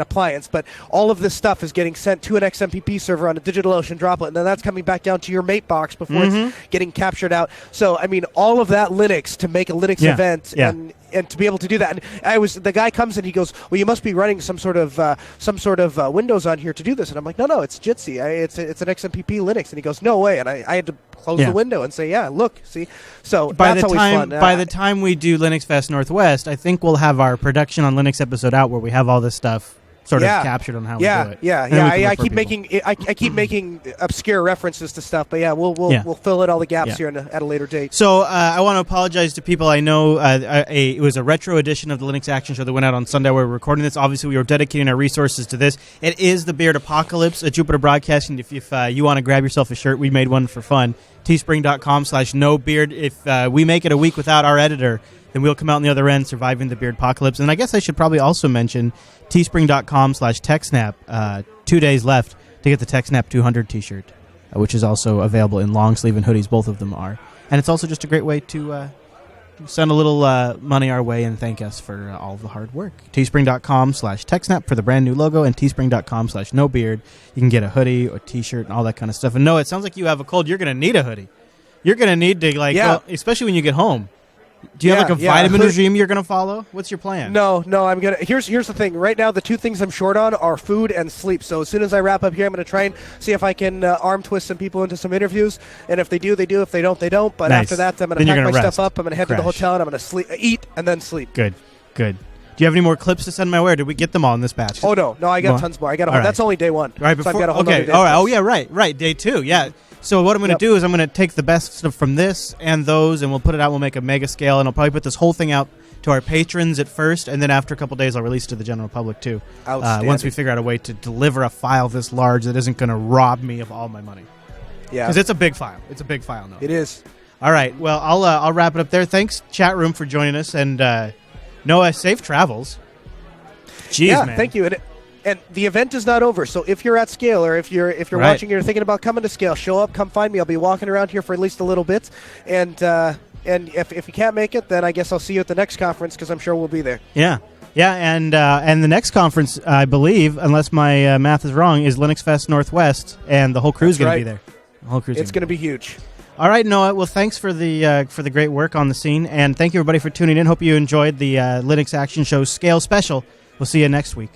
appliance, but all of this stuff is getting sent to an XMPP server on a DigitalOcean droplet, and then that's coming back down to your mate box before it's getting captured out. So I mean, all of that Linux to make a Linux event and to be able to do that. And the guy comes and he goes, well, you must be running some sort of Windows on here to do this. And I'm like, no, it's Jitsi. It's an XMPP Linux. And he goes, no way. And I had to close the window and say, yeah, look, see. So that's always fun. By the time we do Linux Fest Northwest, I think we'll have our production on Linux episode out where we have all this stuff sort of captured on how we do it. I keep making obscure references to stuff, but we'll fill in all the gaps here at a later date. So I want to apologize to people. I know it was a retro edition of the Linux Action Show that went out on Sunday where we're recording this. Obviously, we were dedicating our resources to this. It is the Beard Apocalypse at Jupiter Broadcasting. If you want to grab yourself a shirt, we made one for fun. Teespring.com/nobeard. If we make it a week without our editor, then we'll come out on the other end surviving the Beard Apocalypse. And I guess I should probably also mention teespring.com/TechSnap. 2 days left to get the TechSnap 200 t-shirt, which is also available in long sleeve and hoodies. Both of them are. And it's also just a great way to send a little money our way and thank us for all of the hard work. Teespring.com/TechSnap for the brand new logo, and Teespring.com/nobeard. You can get a hoodie or t-shirt and all that kind of stuff. And no, it sounds like you have a cold. You're going to need a hoodie. You're going to need to, well, especially when you get home. Do you have like a vitamin regime you're going to follow? What's your plan? No, I'm going to... Here's the thing. Right now, the 2 things I'm short on are food and sleep. So as soon as I wrap up here, I'm going to try and see if I can arm twist some people into some interviews. And if they do, they do. If they don't, they don't. But after that, I'm going to pack my stuff up. I'm going to head to the hotel, and I'm going to eat, and then sleep. Good. Do you have any more clips to send my way, or did we get them all in this batch? Oh, no, I got tons more. I got a whole... That's only day 1. Right, before, so I've got a whole okay, all right. Oh, yeah, right. Day 2, yeah. So what I'm going to do is I'm going to take the best stuff from this and those, and we'll put it out. We'll make a mega scale, and I'll probably put this whole thing out to our patrons at first, and then after a couple days, I'll release it to the general public too. Once we figure out a way to deliver a file this large that isn't going to rob me of all my money. Yeah, because it's a big file. It's a big file now. It is. All right. Well, I'll wrap it up there. Thanks, chat room, for joining us, and Noah, safe travels. Jeez, man. Thank you. And the event is not over, so if you're at Scale or if you're watching and you're thinking about coming to Scale, show up, come find me. I'll be walking around here for at least a little bit, and if you can't make it, then I guess I'll see you at the next conference because I'm sure we'll be there. Yeah, and the next conference, I believe, unless my math is wrong, is Linux Fest Northwest, and the whole crew's going to be there. The whole crew's it's going to be huge. All right, Noah. Well, thanks for the great work on the scene, and thank you everybody for tuning in. Hope you enjoyed the Linux Action Show Scale special. We'll see you next week.